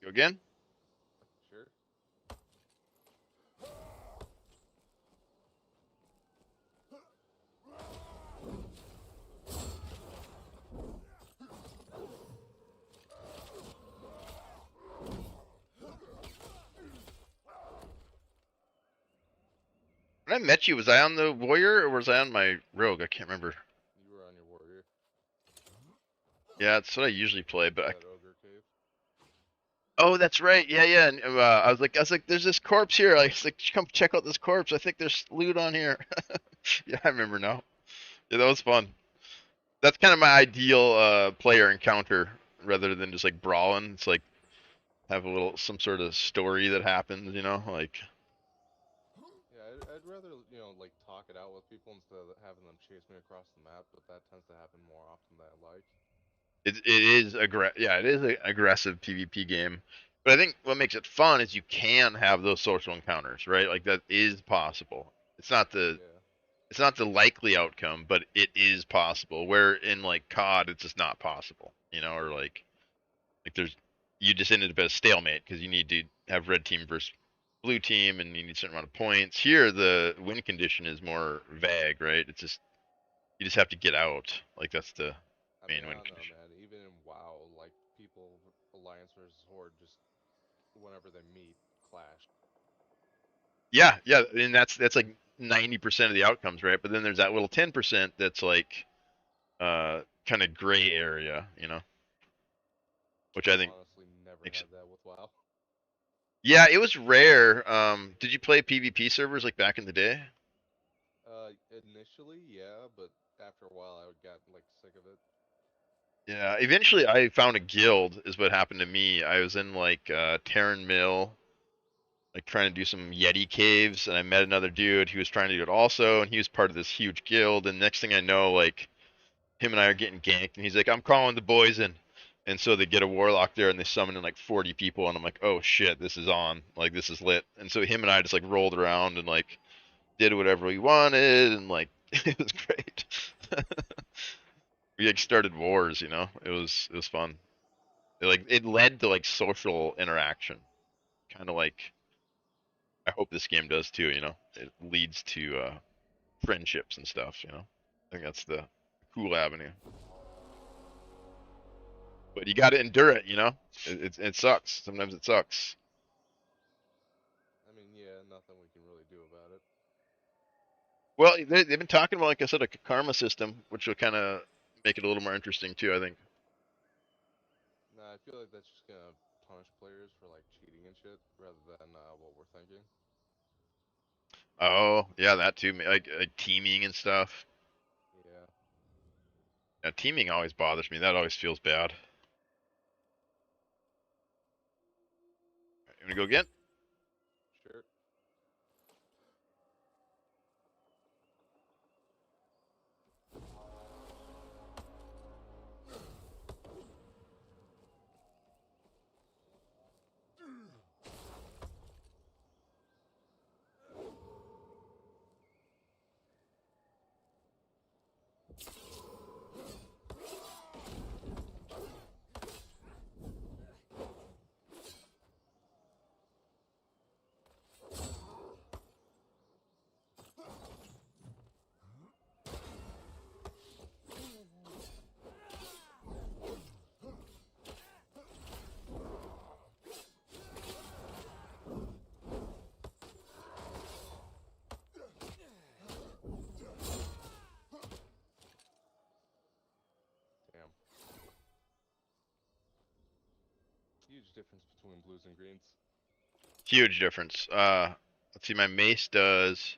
Go again?
Sure.
When I met you, was I on the warrior or was I on my rogue? I can't remember.
You were on your warrior.
Yeah, that's what I usually play, but
That ogre cave.
oh, that's right. Yeah, yeah. And, I was like, there's this corpse here. I was like, come check out this corpse. I think there's loot on here. Yeah, I remember now. Yeah, that was fun. That's kind of my ideal player encounter rather than just like brawling. It's like have a little some sort of story that happens, you know, like
Yeah, I'd rather, like talk it out with people instead of having them chase me across the map, but that tends to happen more often than I like.
it is an aggressive PvP game. But I think what makes it fun is you can have those social encounters, right? Like that is possible.
Yeah.
It's not the likely outcome, but it is possible. Where in like COD, it's just not possible, you know, or like there's you just ended up at a stalemate because you need to have red team versus blue team, and you need a certain amount of points. Here, the win condition is more vague, right? It's just you just have to get out. Like that's the
I mean,
main
I
win
don't know,
condition.
man. Even in WoW, like people, Alliance versus Horde, just whenever they meet, clash.
Yeah, yeah, and that's like 90% of the outcomes, right? But then there's that little 10% that's like kind of gray area, you know, which I
I've
think
honestly never
makes it.
had that with WoW.
Yeah, it was rare. Did you play PvP servers like back in the day?
Initially, yeah, but after a while, I got like sick of it.
Yeah, eventually I found a guild is what happened to me. I was in like Terran Mill, like trying to do some Yeti caves, and I met another dude who was trying to do it also, and he was part of this huge guild. And next thing I know, like him and I are getting ganked, and he's like, "I'm calling the boys in." And so they get a warlock there, and they summon in like 40 people, and I'm like, "Oh shit, this is on! Like this is lit." And so him and I just like rolled around and like did whatever we wanted, and like it was great. We like started wars, you know. It was fun. It led to like social interaction, kind of like I hope this game does too. You know, it leads to friendships and stuff. You know, I think that's the cool avenue. But you got to endure it. You know, it sucks. Sometimes it sucks.
I mean, yeah, nothing we can really do about it.
Well, they've been talking about, like I said, a karma system, which will kind of make it a little more interesting too. I think.
Nah, I feel like that's just gonna punish players for like cheating and shit, rather than what we're thinking.
Oh, yeah, that too. Like teaming and stuff.
Yeah,
Yeah, teaming always bothers me. That always feels bad. You wanna go again?
sure. huge difference between blues and greens.
Huge difference. Let's see. My mace does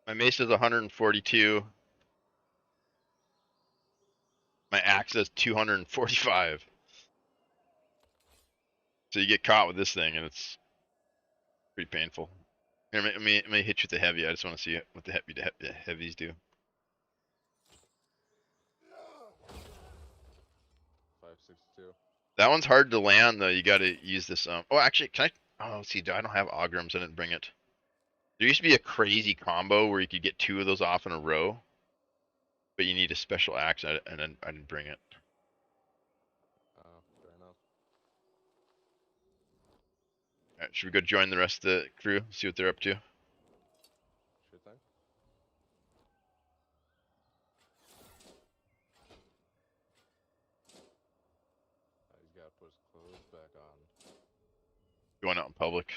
142. My axe does 245. So you get caught with this thing, and it's pretty painful. Here, let me hit you with the heavy. I just want to see what the heavies do.
562.
That one's hard to land though. You got to use this. Oh, actually, can I? Oh, let's see. I don't have Ograms. I didn't bring it. There used to be a crazy combo where you could get 2 of those off in a row, but you need a special axe, and I didn't bring it.
Oh, fair enough.
All right, should we go join the rest of the crew? See what they're up to.
Sure thing. He's got to put his clothes back on.
Going out in public.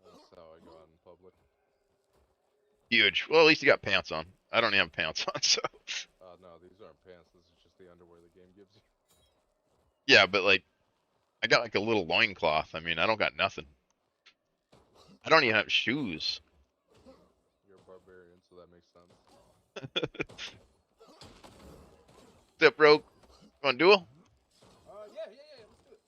That's how I go out in public.
Huge. Well, at least you got pants on. I don't even have pants on, so.
No, these aren't pants. This is just the underwear the game gives you.
Yeah, but like, I got like a little loincloth. I mean, I don't got nothing. I don't even have shoes.
You're a barbarian, so that makes sense.
What's up, Rogue? Want to duel?
Yeah, let's do it.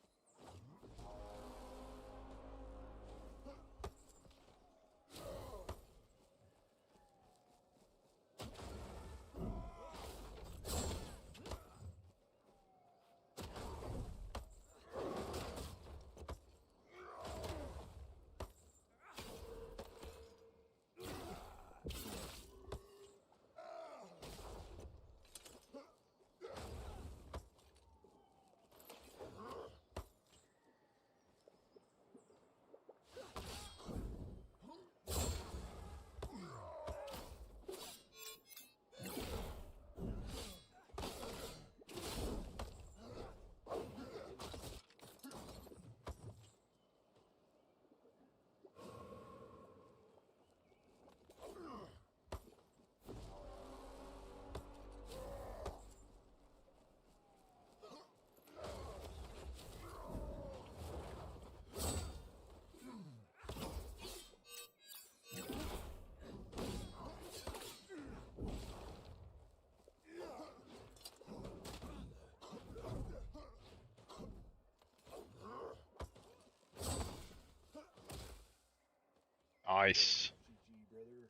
Nice.
GG, brother.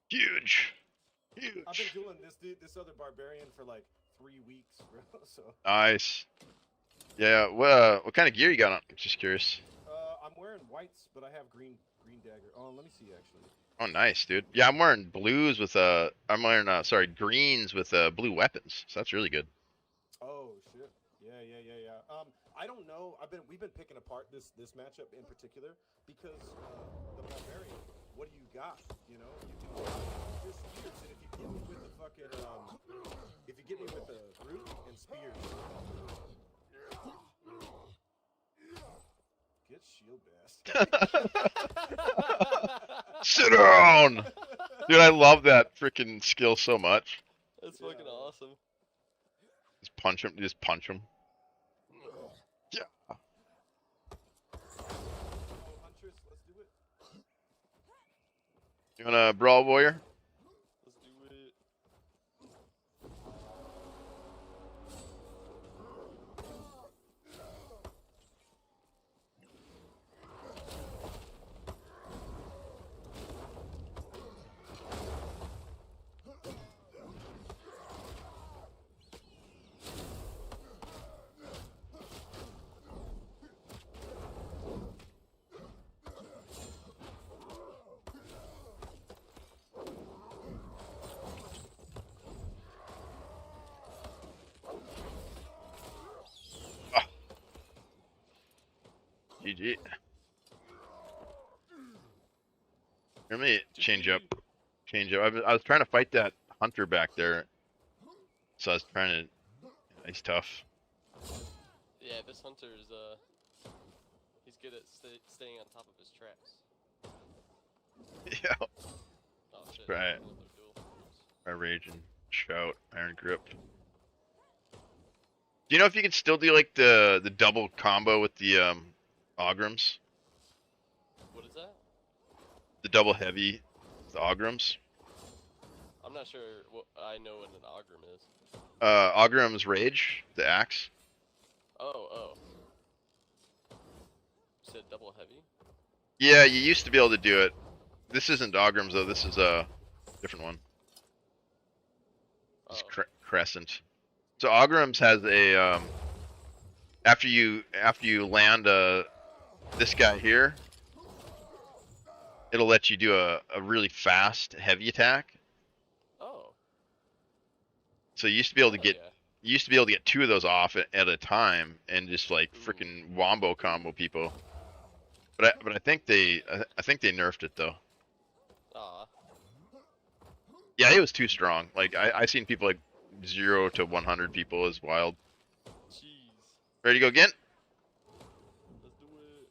Huge.
I've been
Huge.
doing this other barbarian for like 3 weeks, bro. So
Nice. Yeah, what kind of gear you got on? Just curious.
I'm wearing whites, but I have green dagger. Oh, let me see actually.
Oh, nice, dude. Yeah, I'm wearing blues with I'm wearing sorry, greens with blue weapons. So that's really good.
Oh shit. Yeah. I don't know. We've been picking apart this matchup in particular because the barbarian. What do you got? You know, you can just spears, and if you get me with the fucking if you get me with the root and spears, get shield bast.
Sit down, dude. I love that freaking skill so much.
That's fucking awesome.
Just punch him. Just punch him. Yeah.
Oh, Huntress, let's do it.
You wanna brawl, warrior?
Let's do it.
GG. Let me change up. I was trying to fight that hunter back there, so I was trying to. He's tough.
Yeah, this hunter is he's good at staying on top of his traps.
Yeah.
Oh shit.
Right.
Another duel. Oops.
I rage and shout. Iron grip. Do you know if you can still do like the double combo with the Ograms?
What is that?
The double heavy with Ograms?
I'm not sure what I know what an Ogram is.
Ogram's Rage, the axe.
Oh. You said double heavy?
Yeah, you used to be able to do it. This isn't Ograms though. This is a different one. This is
Oh.
Crescent. So Ograms has a after you land this guy here, it'll let you do a really fast heavy attack.
Oh.
So you used to be able to
Hell
get
yeah.
you used to be able to get 2 of those off at a time and just like
Ooh.
freaking wombo combo people. But I think I think they nerfed it though.
Aw.
Yeah, it was too strong. Like I seen people like 0 to 100 people is wild.
Jeez.
Ready to go again?
Let's do it.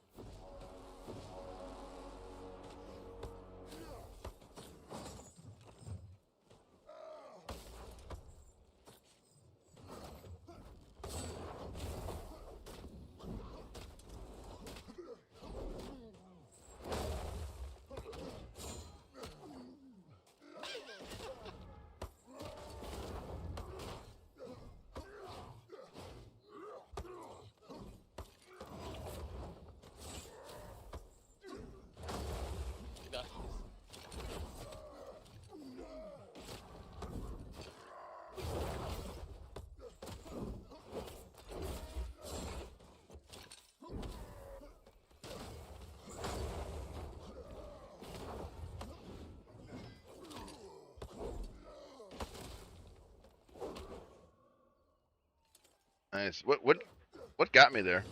Nice.
Nice. What got me there?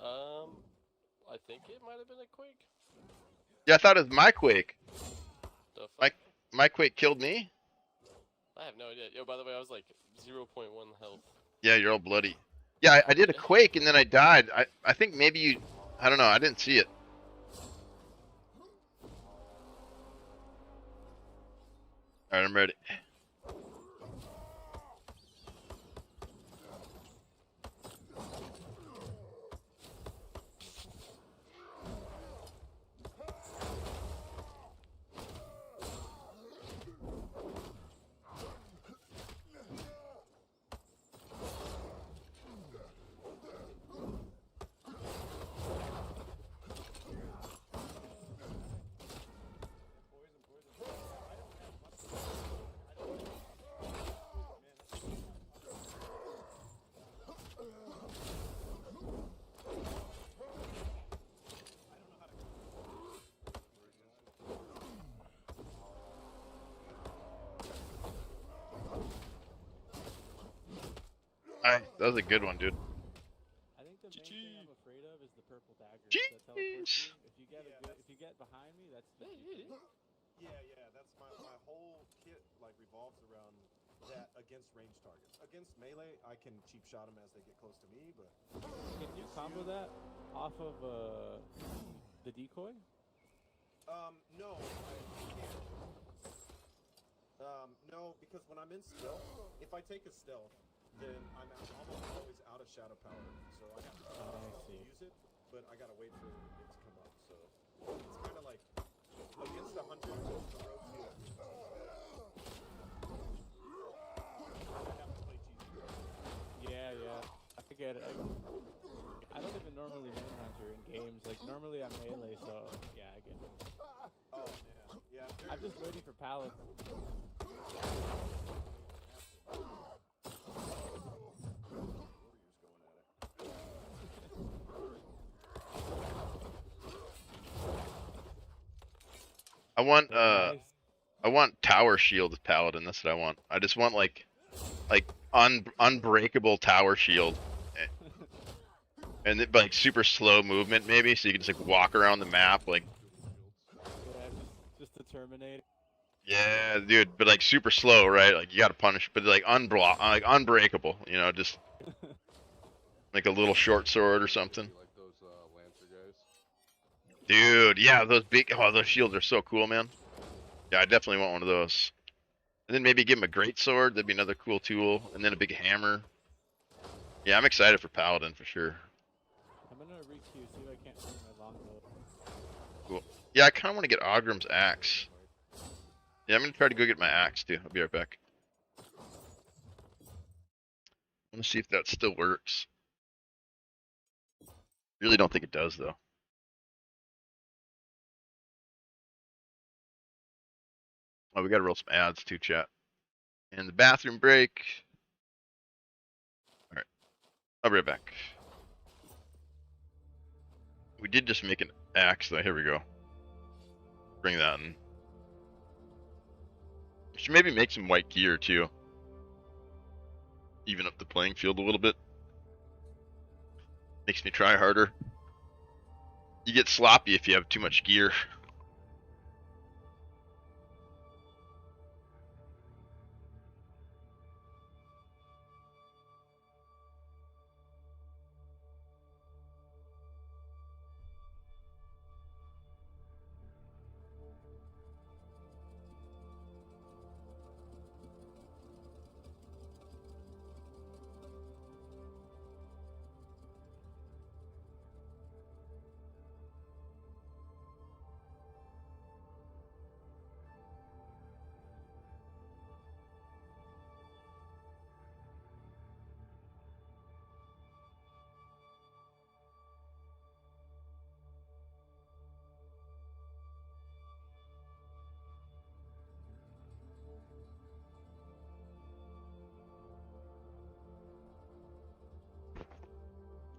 I think it might have been a quake.
Yeah, I thought it was my Quake.
The
My
fuck?
my Quake killed me.
I have no idea. Yo, by the way, I was like 0.1 health.
Yeah, you're all bloody. Yeah, I did a Quake and then I died. I think maybe you. I don't know. I didn't see it. All right, I'm ready. Alright, that was a good one, dude.
I think the main thing I'm afraid of is the purple daggers that teleport
Jeez.
you. If you get behind me, that's the
Yeah, that's my whole kit like revolves around that against ranged targets. Against melee, I can cheap shot them as they get close to me, but
Can you combo that off of the decoy?
no, I can't. No, because when I'm in stealth, if I take a stealth, then I'm almost always out of shadow power. So I have to use it, but I gotta wait for it to come up. So it's kind of like against the hunter, the road to I have to play cheesy.
Yeah. I get it. I don't even normally main hunter in games. Like normally I'm melee, so yeah, I get it.
Oh man, yeah.
I'm just waiting for pallets.
I want
Nice.
I want tower shield with paladin. That's what I want. I just want like unbreakable tower shield, and it, like super slow movement maybe, so you can just like walk around the map like.
Yeah, just to terminate.
Yeah, dude, but like super slow, right? Like you gotta punish, but like like unbreakable. You know, just like a little short sword or something.
Like those lancer guys.
Dude, yeah, those shields are so cool, man. Yeah, I definitely want one of those. And then maybe give him a great sword. That'd be another cool tool. And then a big hammer. Yeah, I'm excited for Paladin for sure.
I'm gonna re-queue, see if I can't find my longbow.
Cool. Yeah, I kind of want to get Ogrim's axe. Yeah, I'm gonna try to go get my axe too. I'll be right back. I want to see if that still works. Really don't think it does though. Oh, we gotta roll some ads too, chat. And the bathroom break. All right, I'll be right back. We did just make an axe though. Here we go. Bring that in. We should maybe make some white gear too. Even up the playing field a little bit. Makes me try harder. You get sloppy if you have too much gear.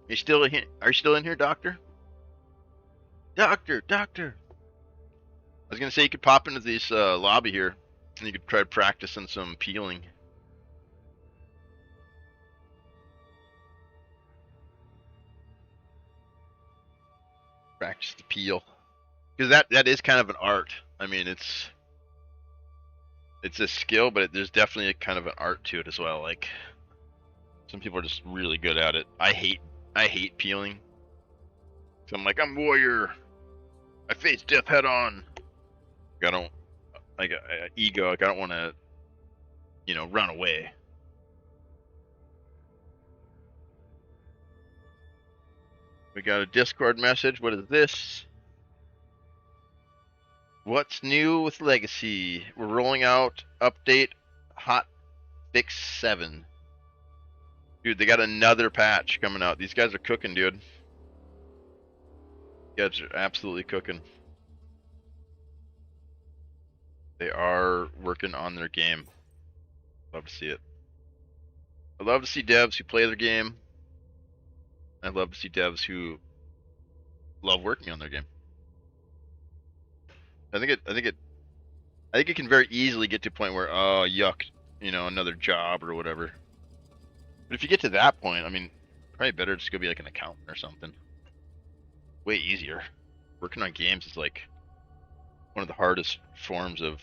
You still in? Are you still in here, Doctor? Doctor. I was gonna say you could pop into this lobby here, and you could try practicing some peeling. Practice the peel, because that is kind of an art. I mean, it's a skill, but there's definitely a kind of an art to it as well. Like some people are just really good at it. I hate peeling. So I'm like, I'm warrior. I face death head on. I don't like ego. Like I don't want to, run away. We got a Discord message. What is this? What's new with Legacy? We're rolling out update hot fix 7. Dude, they got another patch coming out. These guys are cooking, dude. You guys are absolutely cooking. They are working on their game. Love to see it. I love to see devs who play their game. I love to see devs who love working on their game. I think it can very easily get to a point where, oh yuck, another job or whatever. But if you get to that point, I mean, probably better just go be like an accountant or something. Way easier. Working on games is like one of the hardest forms of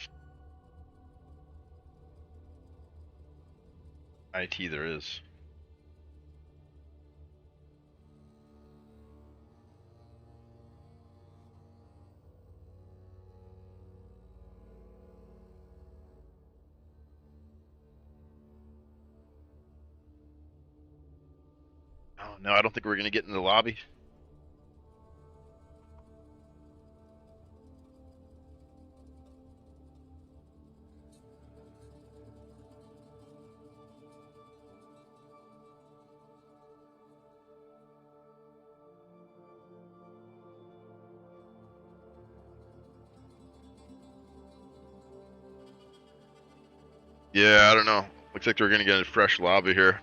IT there is. Oh no, I don't think we're gonna get in the lobby. Yeah, I don't know. Looks like we're gonna get a fresh lobby here.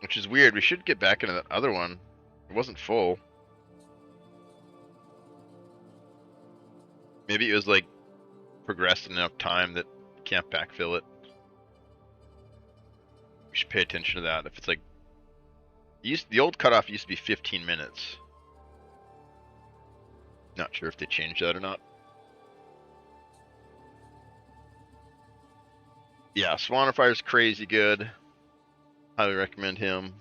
Which is weird. We should get back into that other one. It wasn't full. Maybe it was like progressed enough time that you can't backfill it. We should pay attention to that. If it's like the old cutoff used to be 15 minutes. Not sure if they changed that or not. Yeah, Swannifire's crazy good. Highly recommend him.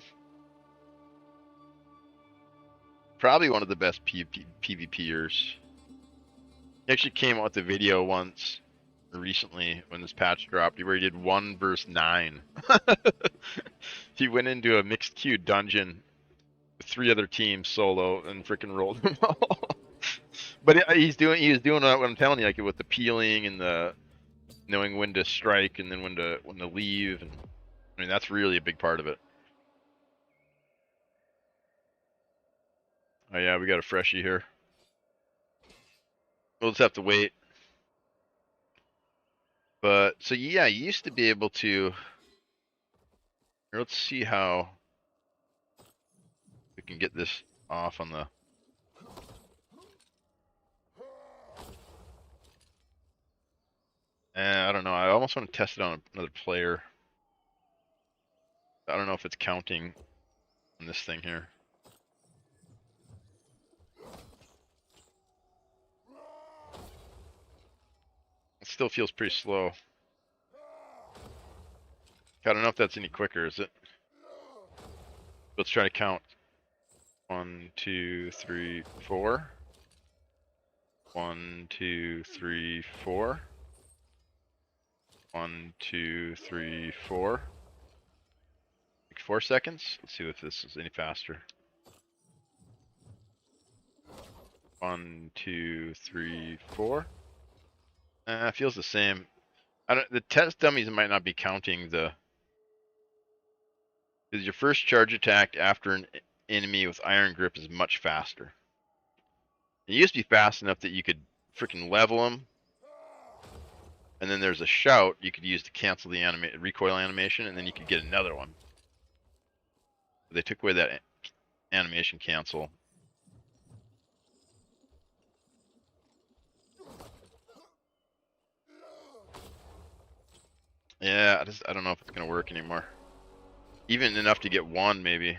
Probably one of the best PvPers. He actually came out with a video once recently when this patch dropped, where he did 1 versus 9. He went into a mixed queue dungeon with 3 other teams solo and freaking rolled them all. But he was doing what I'm telling you, like with the peeling and the knowing when to strike and then when to leave, and I mean that's really a big part of it. Oh yeah, we got a freshie here. We'll just have to wait. But so yeah, you used to be able to. Let's see how we can get this off on the. I don't know. I almost want to test it on another player. I don't know if it's counting on this thing here. It still feels pretty slow. I don't know if that's any quicker, is it? Let's try to count. 1, 2, 3, 4. 1, 2, 3, 4. 1, 2, 3, 4. Like 4 seconds. Let's see if this is any faster. 1, 2, 3, 4. It feels the same. The test dummies might not be counting the. Because your first charge attack after an enemy with iron grip is much faster. It used to be fast enough that you could freaking level them, and then there's a shout you could use to cancel the recoil animation, and then you could get another one. But they took away that animation cancel. Yeah, I don't know if it's gonna work anymore. Even enough to get 1, maybe.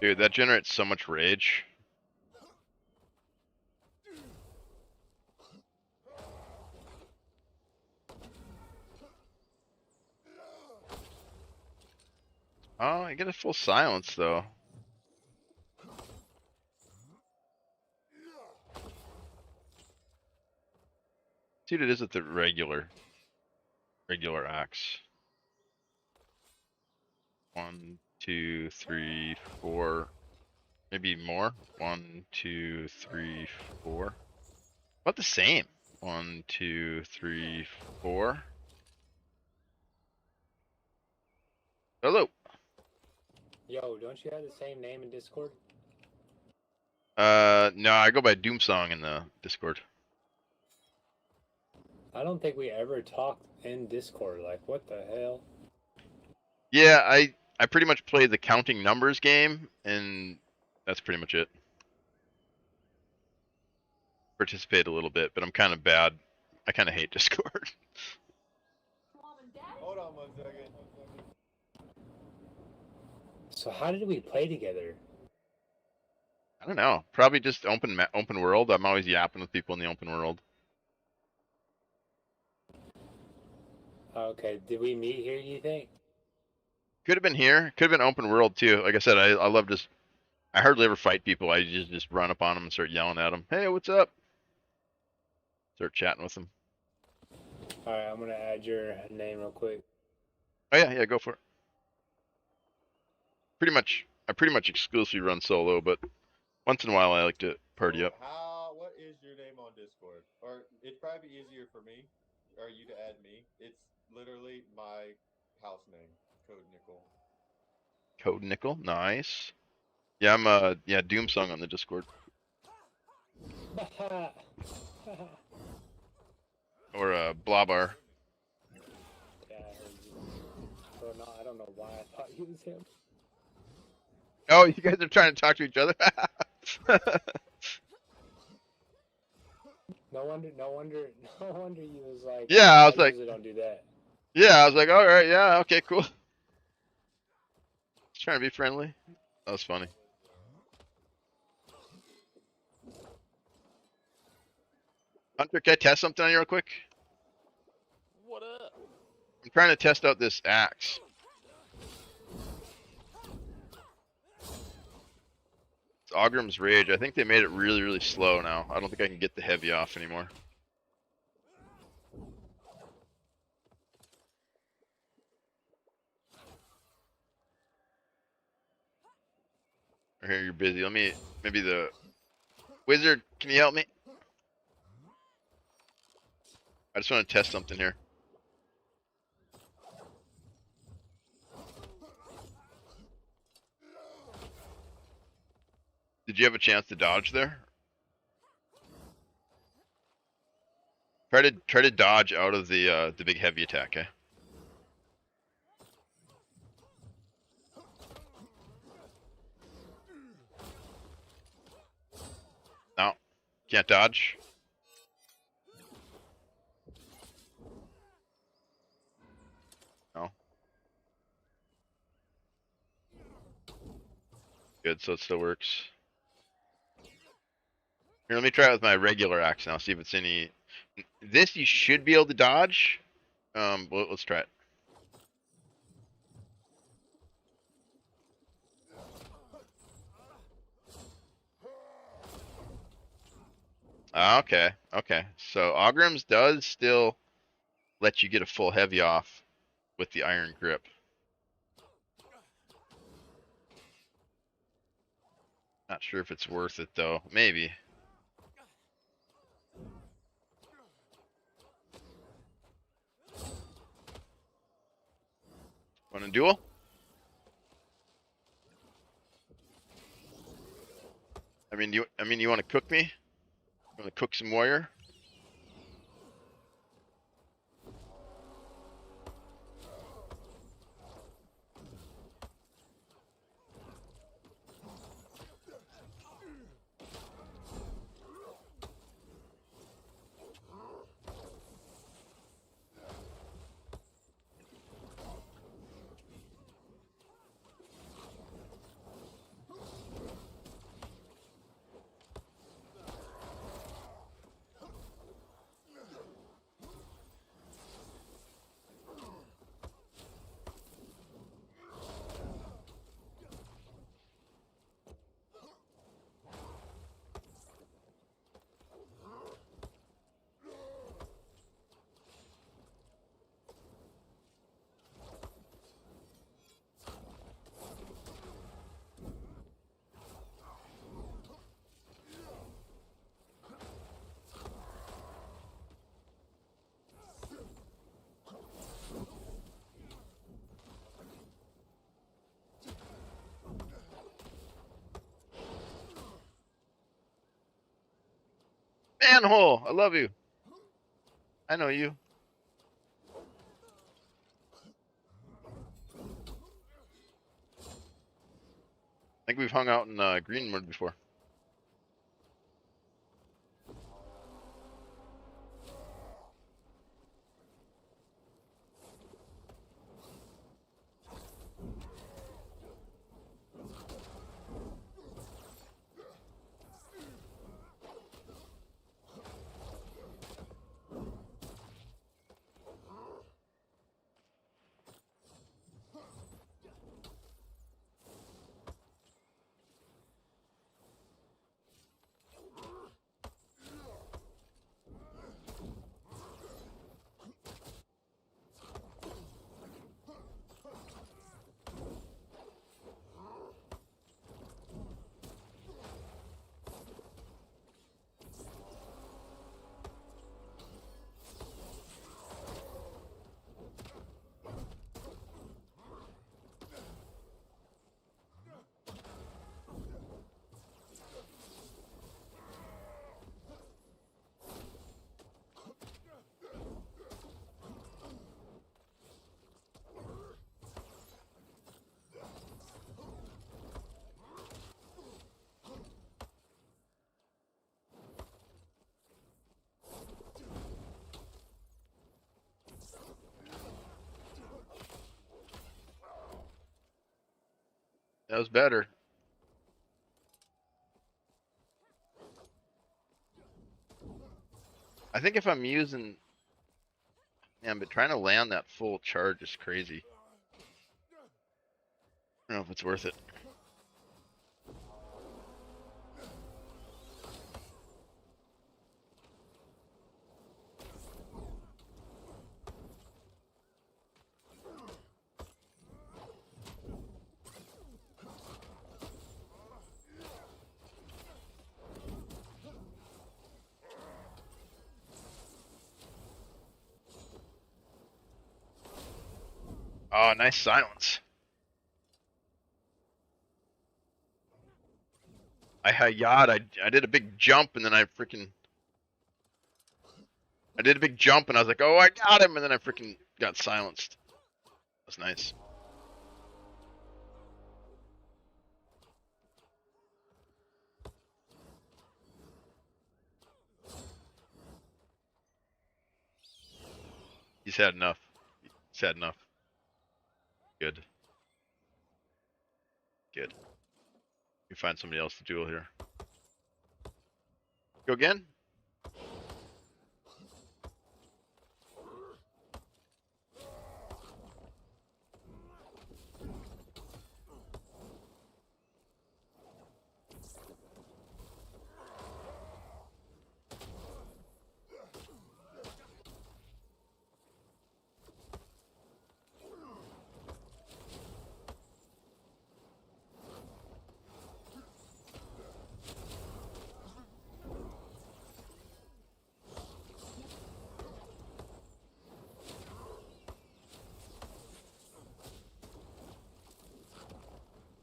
Dude, that generates so much rage. Oh, I get a full silence though. See what it is with the regular axe. 1, 2, 3, 4. Maybe more. 1, 2, 3, 4. About the same. 1, 2, 3, 4. Hello.
Yo, don't you have the same name in Discord?
No, I go by Doomsong in the Discord.
I don't think we ever talked in Discord. Like, what the hell?
Yeah, I pretty much play the counting numbers game, and that's pretty much it. Participate a little bit, but I'm kind of bad. I kind of hate Discord.
Hold on 1 second.
So how did we play together?
I don't know. Probably just open world. I'm always yapping with people in the open world.
Okay, did we meet here, you think?
Could have been here. Could have been open world too. Like I said, I love just. I hardly ever fight people. I just run up on them and start yelling at them. Hey, what's up? Start chatting with them.
Alright, I'm gonna add your name real quick.
Oh yeah, go for it. I pretty much exclusively run solo, but once in a while I like to party up.
What is your name on Discord? Or it'd probably be easier for me, or you to add me. It's literally my house name, Code Nickel.
Code Nickel, nice. Yeah, I'm Doomsong on the Discord. Or Blabar.
Yeah, I heard you. I don't know why I thought you was him.
Oh, you guys are trying to talk to each other?
No wonder you was like,
Yeah, I was
I
like,
usually don't do that.
yeah, I was like, all right, yeah, okay, cool. Just trying to be friendly. That was funny. Hunter, can I test something on you real quick?
What up?
I'm trying to test out this axe. It's Ogrim's Rage. I think they made it really, really slow now. I don't think I can get the heavy off anymore. Or here, you're busy. Let me, maybe the wizard, can you help me? I just want to test something here. Did you have a chance to dodge there? Try to dodge out of the big heavy attack, eh? No, can't dodge. No. Good, so it still works. Here, let me try it with my regular axe now. See if it's any. This you should be able to dodge. Well, let's try it. Okay, okay. So Ogrim's does still let you get a full heavy off with the iron grip. Not sure if it's worth it though. Maybe. Want a duel? I mean, you want to cook me? You want to cook some warrior? Manhole! I love you. I know you. I think we've hung out in Greenwood before. That was better. I think if I'm using, man, but trying to land that full charge is crazy. I don't know if it's worth it. Oh, nice silence. I hayat. I did a big jump and then I did a big jump and I was like, oh, I got him, and then I freaking got silenced. That's nice. He's had enough. He's had enough. Good. Good. You find somebody else to duel here. Go again?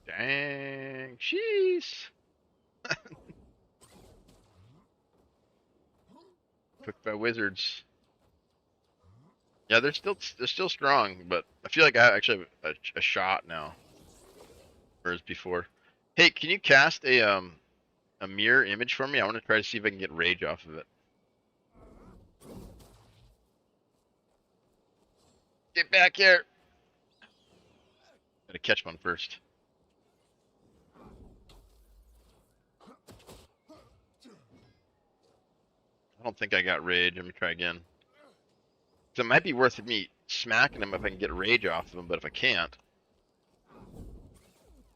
Dang. Jeez. Cooked by wizards. Yeah, they're still strong, but I feel like I actually have a shot now. Whereas before. Hey, can you cast a mirror image for me? I want to try to see if I can get rage off of it. Get back here! Gotta catch one first. I don't think I got rage. Let me try again. So it might be worth me smacking him if I can get rage off of him, but if I can't.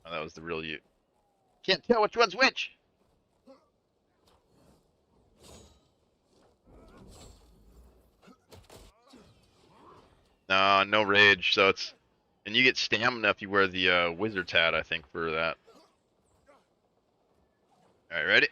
Oh, that was the real you. Can't tell which one's which! No, no rage, so it's... And you get stamina if you wear the wizard's hat, I think, for that. Alright, ready?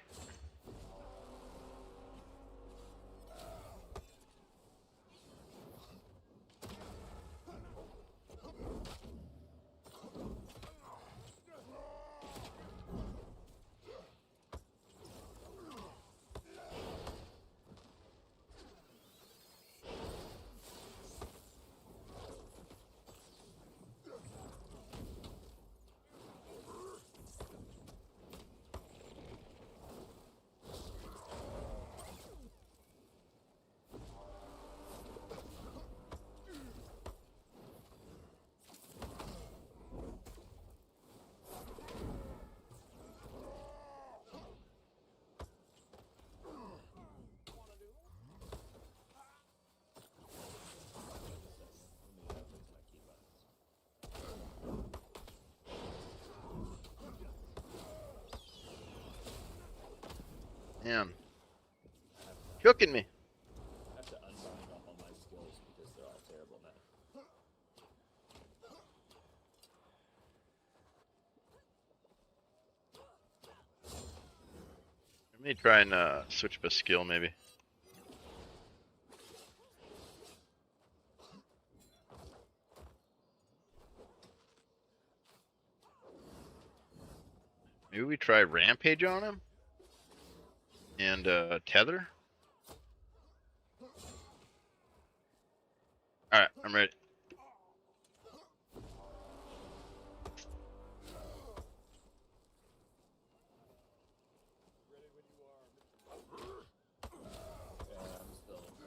Man. Cooking me.
I have to unbind off all my skills because they're all terrible now.
Let me try and switch up a skill, maybe. Maybe we try Rampage on him? And Tether? Alright, I'm ready.
I'm still ready.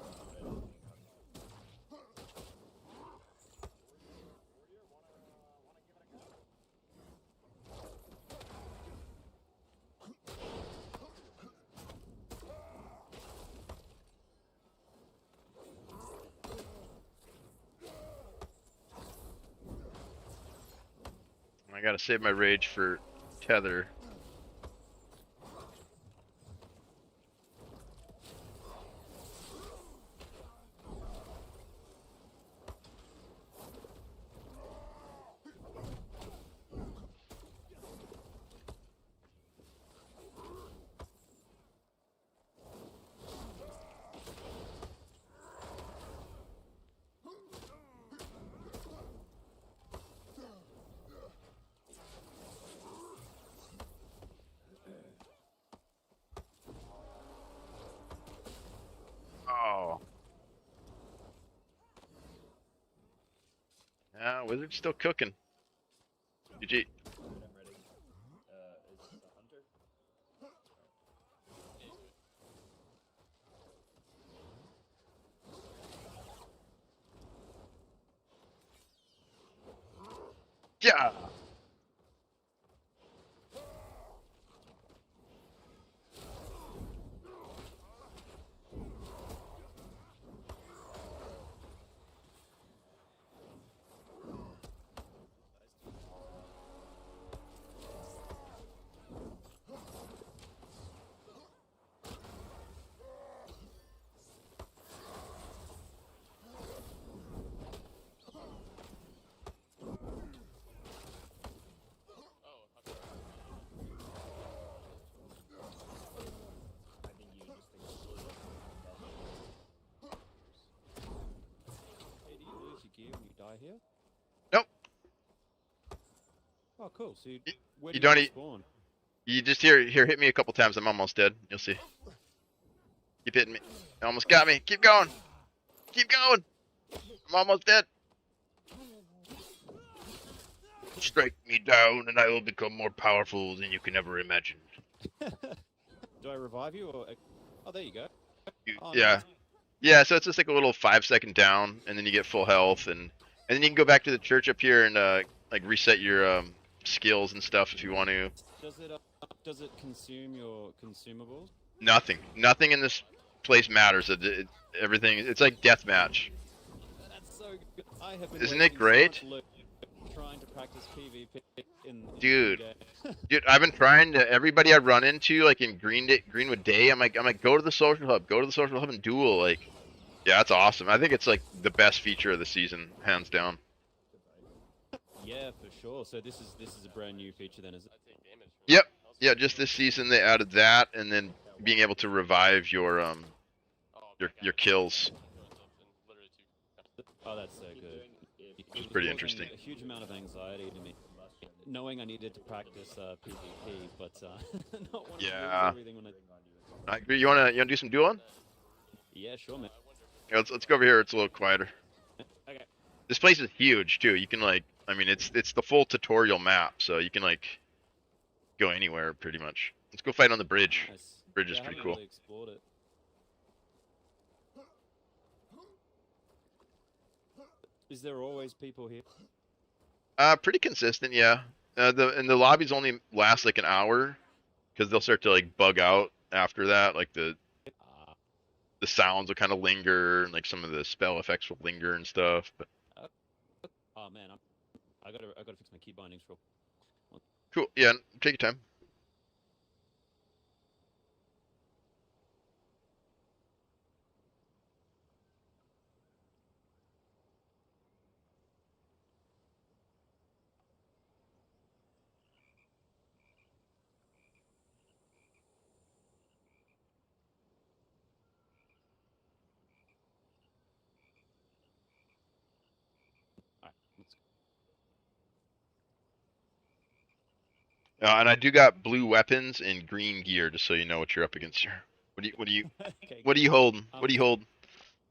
gotta save my rage for tether. Oh. Wizard's still cooking. GG.
I'm ready. Is this a hunter?
Yeah.
I think you just exploded.
Hey, do you lose your gear when you die here?
Nope.
Oh, cool. So where
You
do you
don't eat.
respawn?
You just here hit me a couple times. I'm almost dead. You'll see. Keep hitting me. You almost got me. Keep going. Keep going. I'm almost dead. Strike me down, and I will become more powerful than you can ever imagine.
Do I revive you or? Oh, there you go. Oh,
Yeah.
nice.
Yeah, so it's just like a little 5-second down, and then you get full health, and then you can go back to the church up here and like reset your skills and stuff if you want to.
Does it consume your consumables?
Nothing in this place matters. Everything. It's like deathmatch.
That's so good. I have been
Isn't it
wasting so
great?
much loot trying to practice PvP in
Dude.
game.
Dude, I've been trying to. Everybody I run into, like in Greenwood Day, I'm like, go to the social hub and duel. Like, yeah, that's awesome. I think it's like the best feature of the season, hands down.
Yeah, for sure. So this is a brand new feature then, is it?
I take damage from
Yep.
that.
Yeah, just this season they added that, and then being able to revive your
Oh, okay,
your
got it.
kills.
Literally
Oh, that's so good.
It
It was
Pretty
causing
interesting.
a huge amount of anxiety to me, knowing I needed to practice PvP, but not wanting to
Yeah.
lose everything when I.
I agree. You wanna do some dueling?
Yeah, sure, man.
Yeah, let's go over here. It's a little quieter.
Okay.
This place is huge too. You can like, I mean, it's the full tutorial map, so you can like go anywhere pretty much. Let's go fight on the bridge.
Nice.
Bridge is
Yeah, I
pretty
haven't
cool.
really explored it. Is there always people here?
Pretty consistent, yeah. The lobbies only last like an hour because they'll start to like bug out after that. Like
Uh,
the sounds will kind of linger, and like some of the spell effects will linger and stuff. But
oh man, I gotta fix my key bindings real.
cool, yeah. Take your time.
Alright, let's
And I do got blue weapons and green gear, just so you know what you're up against here.
okay,
What are you holding? What are you holding?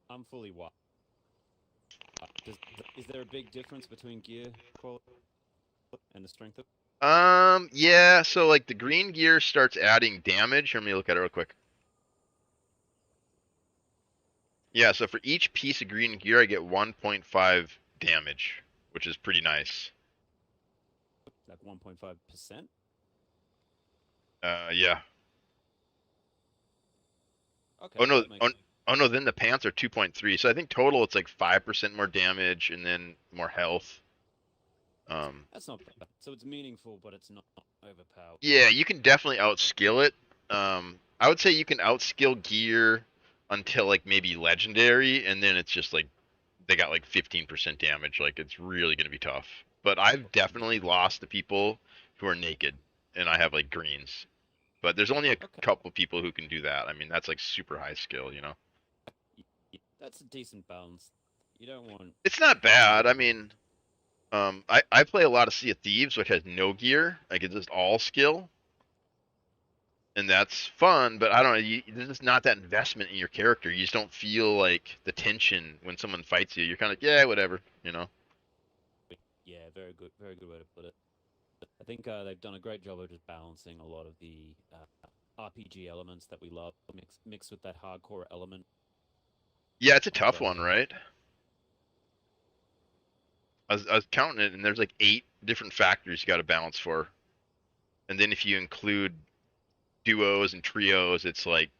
I'm fully white. Is there a big difference between gear quality and the strength of?
Yeah. So like the green gear starts adding damage. Let me look at it real quick. Yeah. So for each piece of green gear, I get 1.5 damage, which is pretty nice.
Like 1.5%?
Yeah.
Okay,
Oh no.
that makes
Oh no. Then the pants are 2.3. So I think total it's like 5% more damage and then more health.
That's not bad. So it's meaningful, but it's not overpowered.
Yeah, you can definitely outskill it. I would say you can outskill gear until like maybe legendary, and then it's just like they got like 15% damage. Like it's really gonna be tough. But I've definitely lost to people who are naked, and I have like greens. But there's only a
Okay.
couple people who can do that. I mean, that's like super high skill, you know.
That's a decent balance. You don't want.
It's not bad. I mean, I play a lot of Sea of Thieves, which has no gear. Like it's just all skill, and that's fun. But I don't know. There's just not that investment in your character. You just don't feel like the tension when someone fights you. You're kind of like, yeah, whatever, you know.
Yeah, very good way to put it. I think they've done a great job of just balancing a lot of the RPG elements that we love, mixed with that hardcore element.
Yeah, it's a
And
tough one, right? I was counting it, and there's like 8 different factors you got to balance for, and then if you include duos and trios, it's like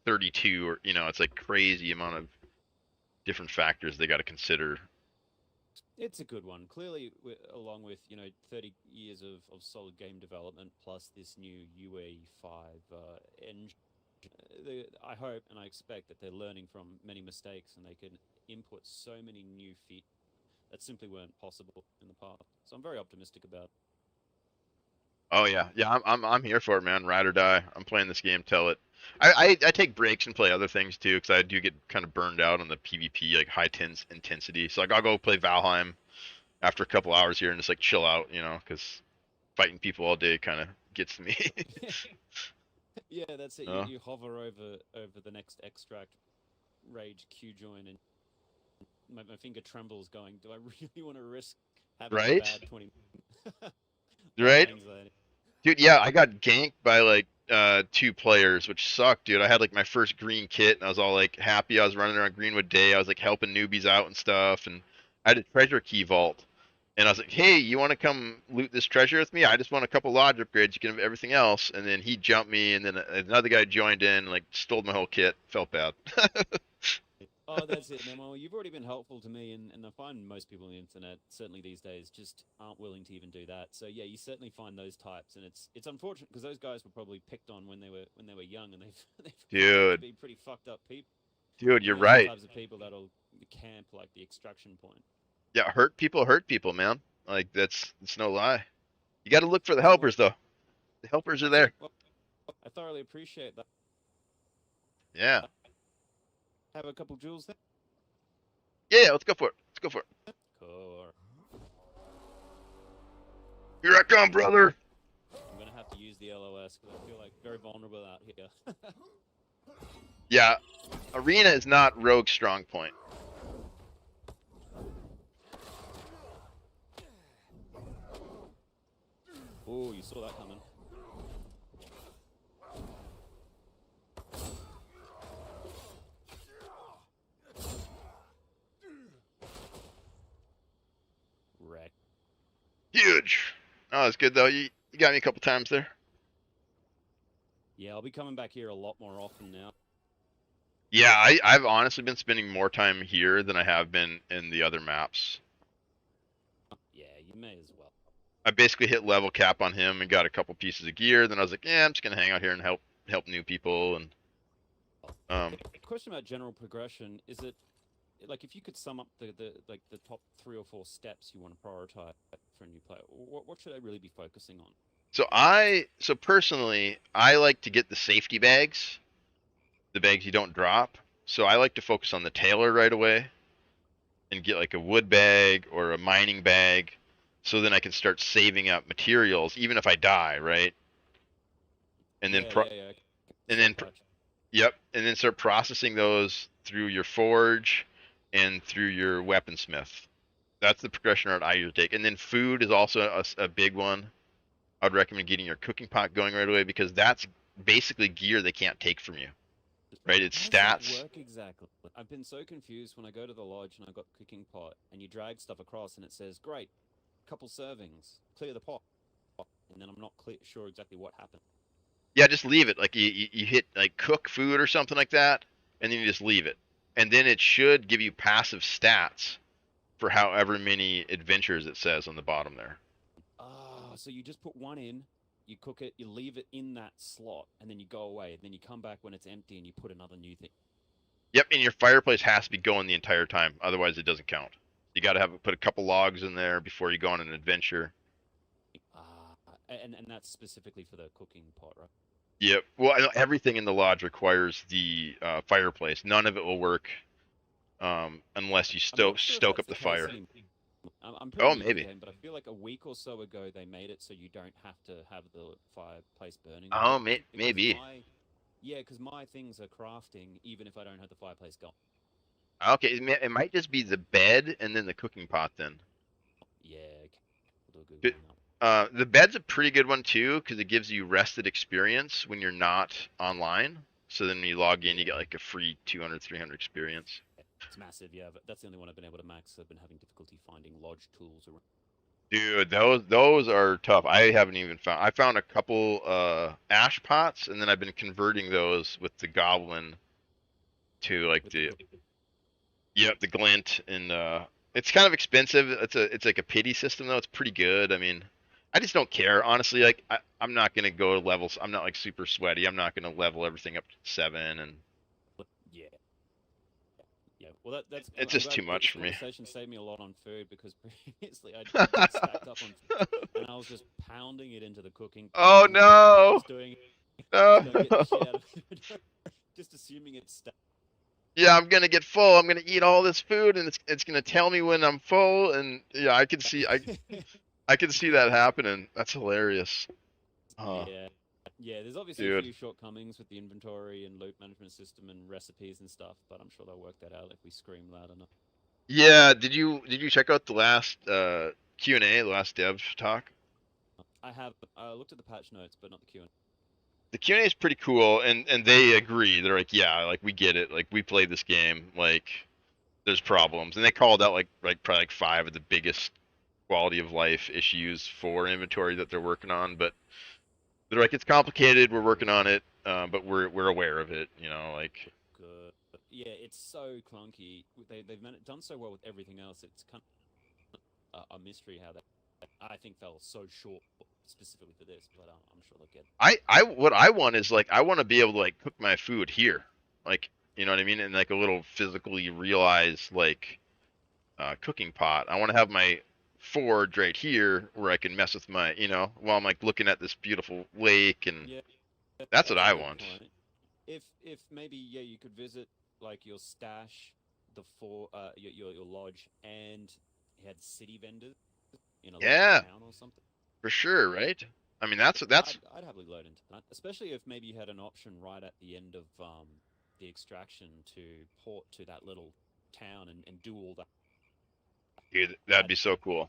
32, or it's like crazy amount of different factors they got to consider.
it's a good one. Clearly, along with 30 years of solid game development plus this new UE5 engine, I hope and I expect that they're learning from many mistakes and they can input so many new features that simply weren't possible in the past. So I'm very optimistic about.
Oh yeah, yeah, I'm here for it, man. Ride or die. I'm playing this game till it. I take breaks and play other things too, because I do get kind of burned out on the PvP, like high intensity. So like I'll go play Valheim after a couple hours here and just like chill out, because fighting people all day kind of gets to me.
Yeah, that's it.
uh,
You hover over the next extract, rage Q join, and my finger trembles, going, "Do I really want to risk having a
right,
bad 20?" Lots of
right.
anxiety.
Dude, yeah, I got ganked by like 2 players, which sucked, dude. I had like my first green kit and I was all like happy. I was running around Greenwood Day. I was like helping newbies out and stuff, and I had a treasure key vault. And I was like, "Hey, you want to come loot this treasure with me? I just want a couple lodge upgrades. You can have everything else." And then he jumped me, and then another guy joined in, like stole my whole kit. Felt bad.
Oh, that's it, man. Well, you've already been helpful to me, and I find most people on the internet, certainly these days, just aren't willing to even do that. So yeah, you certainly find those types, and it's unfortunate because those guys were probably picked on when they were young, and they've grown up to
Dude,
be pretty fucked up people.
dude,
And
you're
those are the
right.
types of people that'll camp like the extraction point.
Yeah, hurt people, man. Like it's no lie. You got to look for the
That's it. Well,
helpers though. The helpers are
that's it.
there.
Well, I thoroughly appreciate that.
Yeah.
Have a couple jewels there.
Yeah, let's go for it. Let's go for it.
Cool.
Here I come, brother.
I'm gonna have to use the LOS because I feel like very vulnerable out here.
Yeah, arena is not rogue strong point.
Oh, you saw that coming. Wreck.
Huge. Oh, that's good though. You got me a couple times there.
Yeah, I'll be coming back here a lot more often now.
Yeah, I've honestly been spending more time here than I have been in the other maps.
Yeah, you may as well.
I basically hit level cap on him and got a couple pieces of gear. Then I was like, yeah, I'm just gonna hang out here and help new people. And
Question about general progression: is it like if you could sum up the top 3 or 4 steps you want to prioritize for a new player? What should I really be focusing on?
so personally, I like to get the safety bags, the bags you don't drop. So I like to focus on the tailor right away and get like a wood bag or a mining bag, so then I can start saving up materials even if I die, right? And then
Yeah.
and then yep, and then start processing those through your forge and through your weaponsmith. That's the progression route I usually take. And then food is also a big one. I'd recommend getting your cooking pot going right away because that's basically gear they can't take from you, right? It's
How does that
stats.
work exactly? I've been so confused when I go to the lodge and I got cooking pot and you drag stuff across and it says, "Great, couple servings, clear the pot," and then I'm not sure exactly what happened.
Yeah, just leave it. Like you hit like cook food or something like that, and then you just leave it. And then it should give you passive stats for however many adventures it says on the bottom there.
So you just put one in, you cook it, you leave it in that slot, and then you go away, and then you come back when it's empty and you put another new thing.
Yep, and your fireplace has to be going the entire time, otherwise it doesn't count. You got to have put a couple logs in there before you go on an adventure.
And that's specifically for the cooking pot, right?
Yep. Well, I know everything in the lodge requires the fireplace. None of it will work unless you
I'm not sure if
stoke
that's
up the
the case
fire.
anymore. I'm pretty
Oh,
new to the
maybe.
game, but I feel like a week or so ago they made it so you don't have to have the fireplace burning.
Oh,
Because
maybe.
because my things are crafting even if I don't have the fireplace going.
Okay, it might just be the bed and then the cooking pot then.
Yeah, okay. We'll do a Google on that.
The bed's a pretty good one too because it gives you rested experience when you're not online. So then when you log in, you get like a free 200, 300 experience.
It's massive, yeah, but that's the only one I've been able to max. I've been having difficulty finding lodge tools around.
Dude, those are tough. I haven't even found. I found a couple ash pots, and then I've been converting those with the goblin to like the glint, and it's kind of expensive. It's like a pity system though. It's pretty good. I mean, I just don't care honestly. Like I'm not gonna go to levels. I'm not like super sweaty. I'm not gonna level everything up to 7, and
Yeah. Yeah, well, that's
it's
I'm
just
glad
too much
this
for me.
conversation saved me a lot on food because previously I'd been stacked up on food and I was just pounding it into the cooking pot.
Oh no!
Just doing
No!
just going get the shit out of it. Just assuming it's stacked.
Yeah, I'm gonna get full. I'm gonna eat all this food, and it's gonna tell me when I'm full. And yeah, I can see I can see that happening. That's hilarious.
Yeah. Yeah, there's obviously a
Dude.
few shortcomings with the inventory and loot management system and recipes and stuff, but I'm sure they'll work that out if we scream loud enough.
Yeah, did you check out the last Q&A, the last dev talk?
I have looked at the patch notes, but not the Q&A.
The Q&A is pretty cool, and they agree. They're like, yeah, like we get it. Like we played this game. Like there's problems, and they called out like probably like 5 of the biggest quality of life issues for inventory that they're working on. But they're like, it's complicated. We're working on it, but we're aware of it. You know, like.
Good. Yeah, it's so clunky. They've done so well with everything else. It's kind of a mystery how that I think fell so short specifically for this, but I'm sure they'll get it.
What I want is like I want to be able to like cook my food here, like you know what I mean, and like a little physically realized like cooking pot. I want to have my forge right here where I can mess with my while I'm like looking at this beautiful lake, and
Yeah,
that's what
a
I
good
want.
point. If maybe you could visit like your stash, your lodge, and you had city vendors in a little
Yeah,
town or something.
for sure, right? I mean that's
I'd happily load into that, especially if maybe you had an option right at the end of the extraction to port to that little town and do all that.
dude, that'd be so cool.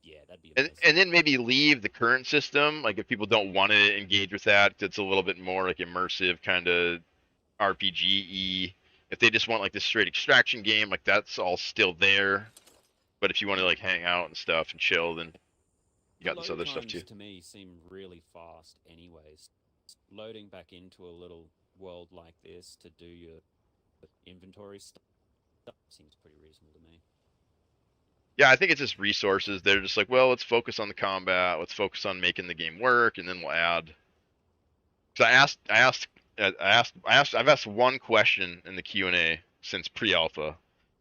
Yeah, that'd be
And,
amazing.
and then maybe leave the current system, like if people don't want to engage with that, it's a little bit more like immersive kind of RPG-y. If they just want like this straight extraction game, like that's all still there. But if you want to like hang out and stuff and chill, then you
The
got this
load
other stuff
times
too.
to me seem really fast, anyways. Loading back into a little world like this to do your inventory stuff seems pretty reasonable to me.
Yeah, I think it's just resources. They're just like, well, let's focus on the combat. Let's focus on making the game work, and then we'll add. So I've asked one question in the Q&A since pre-alpha,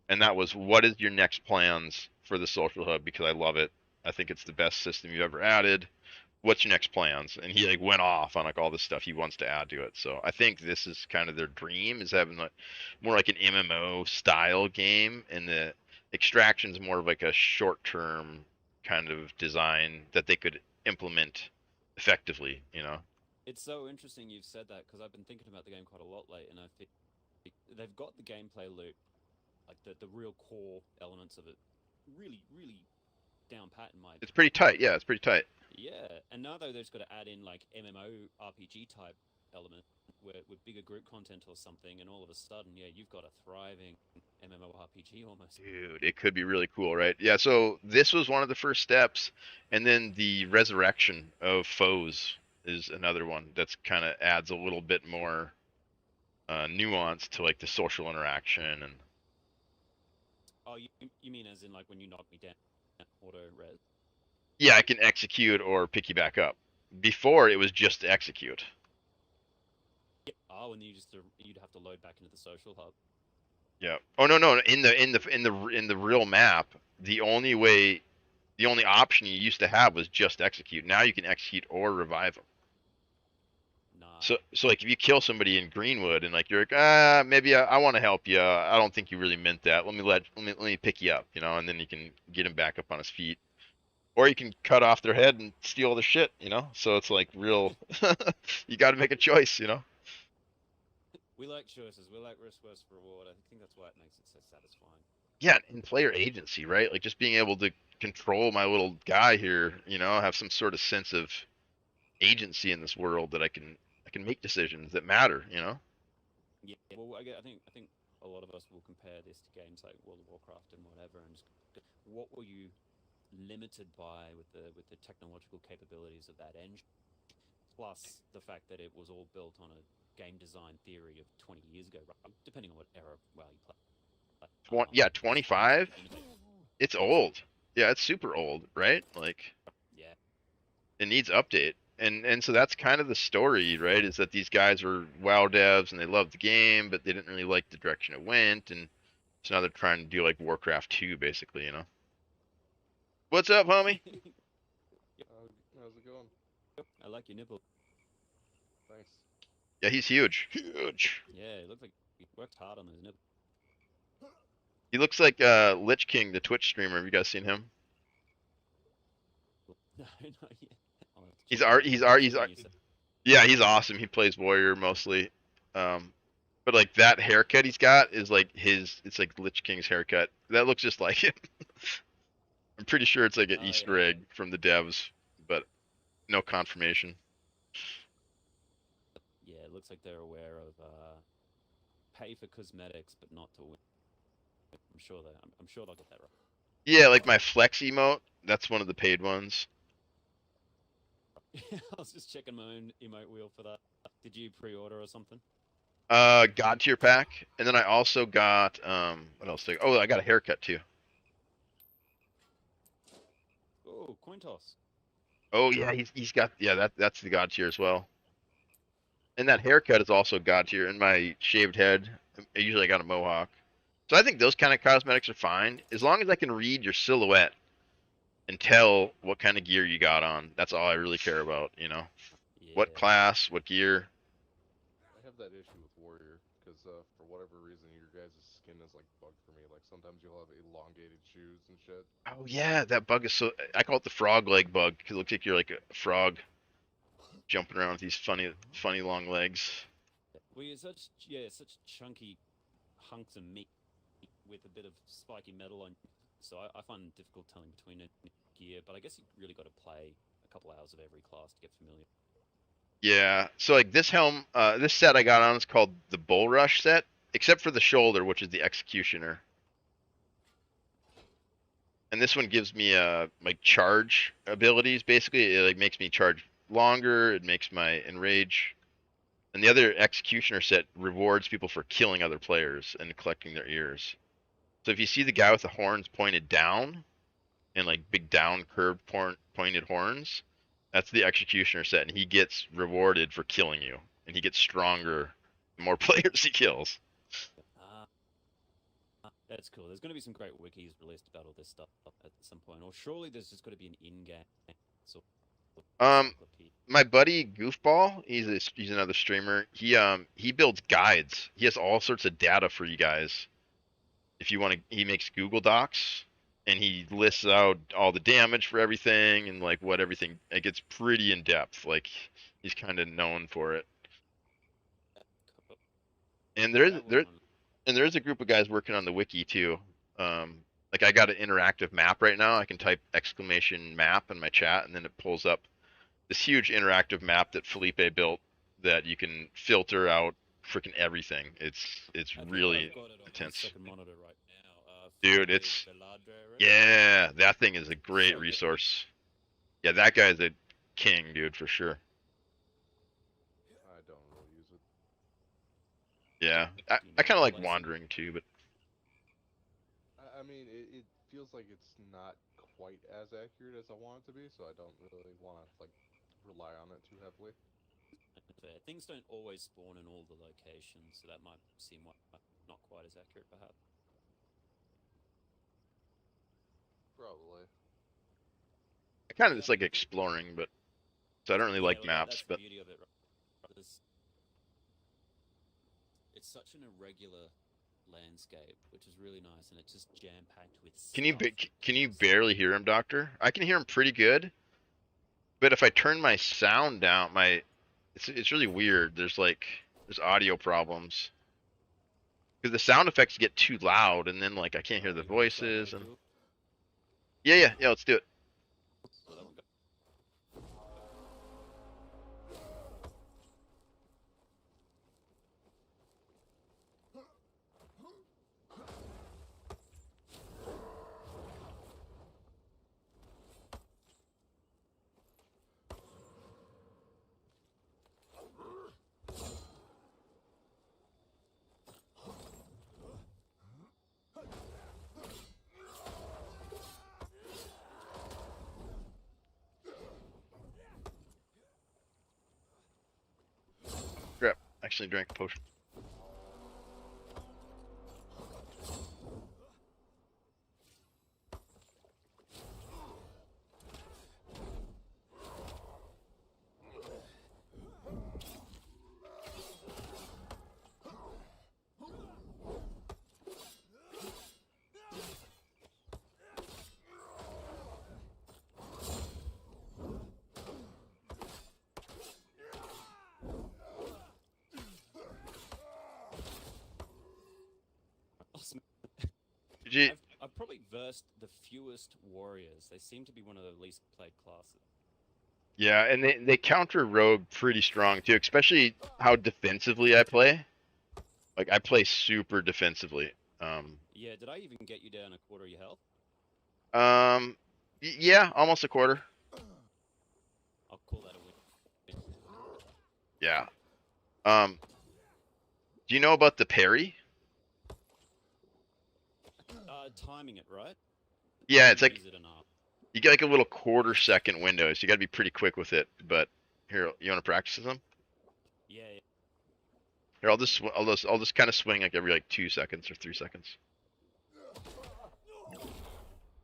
and that was, what is your next plans for the social hub? Because I love it. I think it's the best system you've ever added. What's your next plans? And he like went off on like all the stuff he wants to add to it. So I think this is kind of their dream, is having like more like an MMO style game, and the extraction's more of like a short term kind of design that they could implement effectively, you know.
It's so interesting you've said that because I've been thinking about the game quite a lot lately, and I think they've got the gameplay loop, like the real core elements of it, really, really down pat in my opinion.
It's pretty tight. Yeah, it's pretty tight.
Yeah, and now though they've just got to add in like MMO RPG type element with bigger group content or something, and all of a sudden, yeah, you've got a thriving MMORPG almost.
Dude, it could be really cool, right? Yeah, so this was one of the first steps, and then the resurrection of foes is another one that's kind of adds a little bit more nuance to like the social interaction. And
Oh, you mean as in like when you knock me down, auto res?
Yeah, I can execute or pick you back up. Before it was just to execute.
Yep. Oh, and you'd have to load back into the social hub.
Yeah. Oh no. In the real map, the only way, the only option you used to have was just execute. Now you can execute or revive them.
Nah.
So like if you kill somebody in Greenwood and like you're like maybe I want to help you. I don't think you really meant that. Let me pick you up, and then you can get him back up on his feet. Or you can cut off their head and steal the shit. So it's like real. You got to make a choice.
We like choices. We like risk versus reward. I think that's why it makes it so satisfying.
Yeah, and player agency, right? Like just being able to control my little guy here, have some sort of sense of agency in this world that I can make decisions that matter.
Yeah. Well, I think a lot of us will compare this to games like World of Warcraft and whatever, and just what were you limited by with the technological capabilities of that engine, plus the fact that it was all built on a game design theory of 20 years ago, right? Depending on what era WoW you play.
Yeah,
It's hard to
25.
imitate.
It's old. Yeah, it's super old, right? Like
Yeah.
it needs update. And so that's kind of the story, right? Is that these guys were WoW devs and they loved the game, but they didn't really like the direction it went, and so now they're trying to do like Warcraft 2, basically. What's up, homie?
How's it going?
I like your nipple.
Thanks.
Yeah, he's huge. Huge.
Yeah, it looks like he worked hard on those nipples.
He looks like Lich King, the Twitch streamer. Have you guys seen him?
No, no, yeah. I'll have to
He's
check him
art.
out.
He's
I'm
art. He's
assuming
art.
you said.
Yeah, he's awesome. He plays warrior mostly. But like that haircut he's got is like his. It's like Lich King's haircut. That looks just like him. I'm pretty sure it's like an
Oh
Easter
yeah,
egg from the devs, but no confirmation.
yeah. It looks like they're aware of pay for cosmetics, but not to win. I'm sure they'll get that right.
Yeah, like my flex emote. That's one of the paid ones.
I was just checking my own emote wheel for that. Did you pre-order or something?
God tier pack, and then I also got what else? Oh, I got a haircut too.
Oh, coin toss.
Oh yeah, he's got that's the God tier as well. And that haircut is also God tier. And my shaved head, I got a mohawk. So I think those kind of cosmetics are fine as long as I can read your silhouette and tell what kind of gear you got on. That's all I really care about. What
Yeah.
class, what gear.
I have that issue with Warrior because for whatever reason your guys' skin is like bugged for me. Like sometimes you'll have elongated shoes and shit.
Oh yeah, that bug is so. I call it the frog leg bug because it looks like you're like a frog jumping around with these funny long legs.
Well, you're such chunky hunks of meat with a bit of spiky metal on. So I find it difficult telling between a gear, but I guess you really got to play a couple hours of every class to get familiar.
Yeah. So like this set I got on is called the Bull Rush set, except for the shoulder, which is the Executioner. And this one gives me like charge abilities. Basically, it like makes me charge longer. It makes my enrage. And the other Executioner set rewards people for killing other players and collecting their ears. So if you see the guy with the horns pointed down and like big down curved pointed horns, that's the Executioner set, and he gets rewarded for killing you, and he gets stronger the more players he kills.
That's cool. There's going to be some great wikis released about all this stuff at some point, or surely there's just got to be an in-game sort of encyclopedia.
My buddy Goofball, he's another streamer. He builds guides. He has all sorts of data for you guys. If you want to, he makes Google Docs and he lists out all the damage for everything and like what everything. It gets pretty in depth. Like he's kind of known for it. And there's a group of guys working on the wiki too. Like I got an interactive map right now. I can type exclamation map in my chat and then it pulls up this huge interactive map that Felipe built that you can filter out freaking everything. It's really intense.
Second monitor right now.
Dude, yeah, that thing is a great
So good.
resource. Yeah, that guy's a king, dude, for sure.
I don't really use it.
Yeah, I kind of like wandering too, but
I mean, feels like it's not quite as accurate as I want it to be, so I don't really want to like rely on it too heavily.
Fair. Things don't always spawn in all the locations, so that might seem not quite as accurate, perhaps.
Probably.
I kind of
Yeah,
just like exploring, but so I don't really like
well,
maps.
that's the
But
beauty of it. Right? It's such an irregular landscape, which is really nice, and it's just jam packed with
can you
stuff.
can you barely hear him, Doctor? I can hear him pretty good, but if I turn my sound down, it's really weird. There's audio problems because the sound effects get too loud, and then like I can't hear the
You want to try
voices. And
Overkill?
yeah, let's do it.
So that one go.
Crap! Actually drank a potion.
Awesome.
Did you?
I've probably versed the fewest warriors. They seem to be one of the least played classes.
Yeah, and they counter rogue pretty strong too, especially how defensively I play. Like I play super defensively.
Yeah, did I even get you down a quarter of your health?
Yeah, almost a quarter.
I'll call that a win.
Yeah. Do you know about the parry?
Timing it, right?
Yeah, it's like
Use it enough.
you get like a little quarter-second window, so you got to be pretty quick with it. But here, you want to practice them?
Yeah.
Here, I'll just kind of swing like every like 2 seconds or 3 seconds.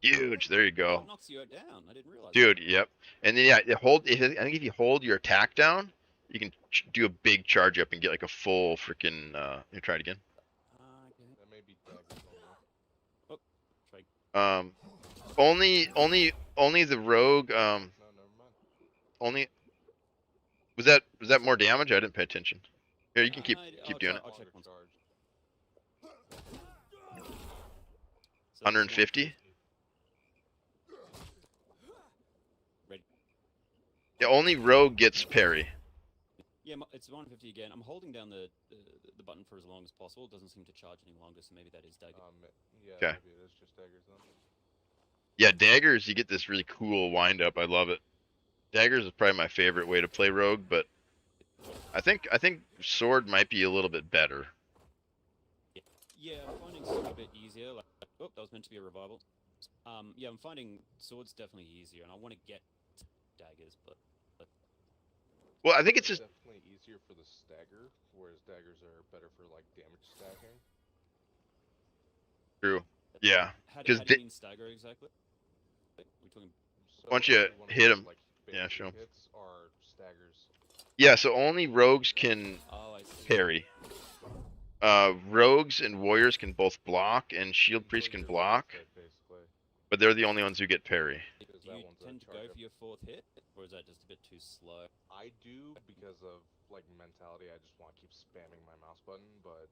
Huge. There you
Oh,
go.
it knocks you down. I didn't realize.
Dude, yep. And then yeah, I think if you hold your attack down, you can do a big charge up and get like a full freaking. You try it again.
Okay.
That may be daggers
Oh, try.
Um, only the rogue.
No, never mind.
Only was that more damage? I didn't pay attention. Here, you can keep doing it.
I'll check once.
Charge.
So
150.
Ready.
Yeah, only rogue gets parry.
Yeah, it's 150 again. I'm holding down the button for as long as possible. It doesn't seem to charge any longer, so maybe that is dagger.
Yeah,
Okay.
maybe it is just daggers then.
Yeah, daggers, you get this really cool wind up. I love it. Daggers is probably my favorite way to play rogue, but I think sword might be a little bit better.
Yeah, I'm finding sword a bit easier. Like, oh, that was meant to be a revival. Yeah, I'm finding swords definitely easier, and I want to get daggers, but
Well, I think it's just
definitely easier for the stagger, whereas daggers are better for like damage stacking.
true. Yeah,
how do
because
you mean stagger exactly? We're talking.
So
Once you
one of
hit
the,
'em-
like,
yeah,
basic
show 'em.
hits are staggers.
yeah, so only rogues can
Oh, I see.
parry. Rogues and warriors can both block, and shield priests can block,
Basically.
but they're the only ones who get parry.
Because
Do
that
you
one's a
tend to go
charge up.
for your fourth hit, or is that just a bit too slow?
I do because of like mentality. I just want to keep spamming my mouse button, but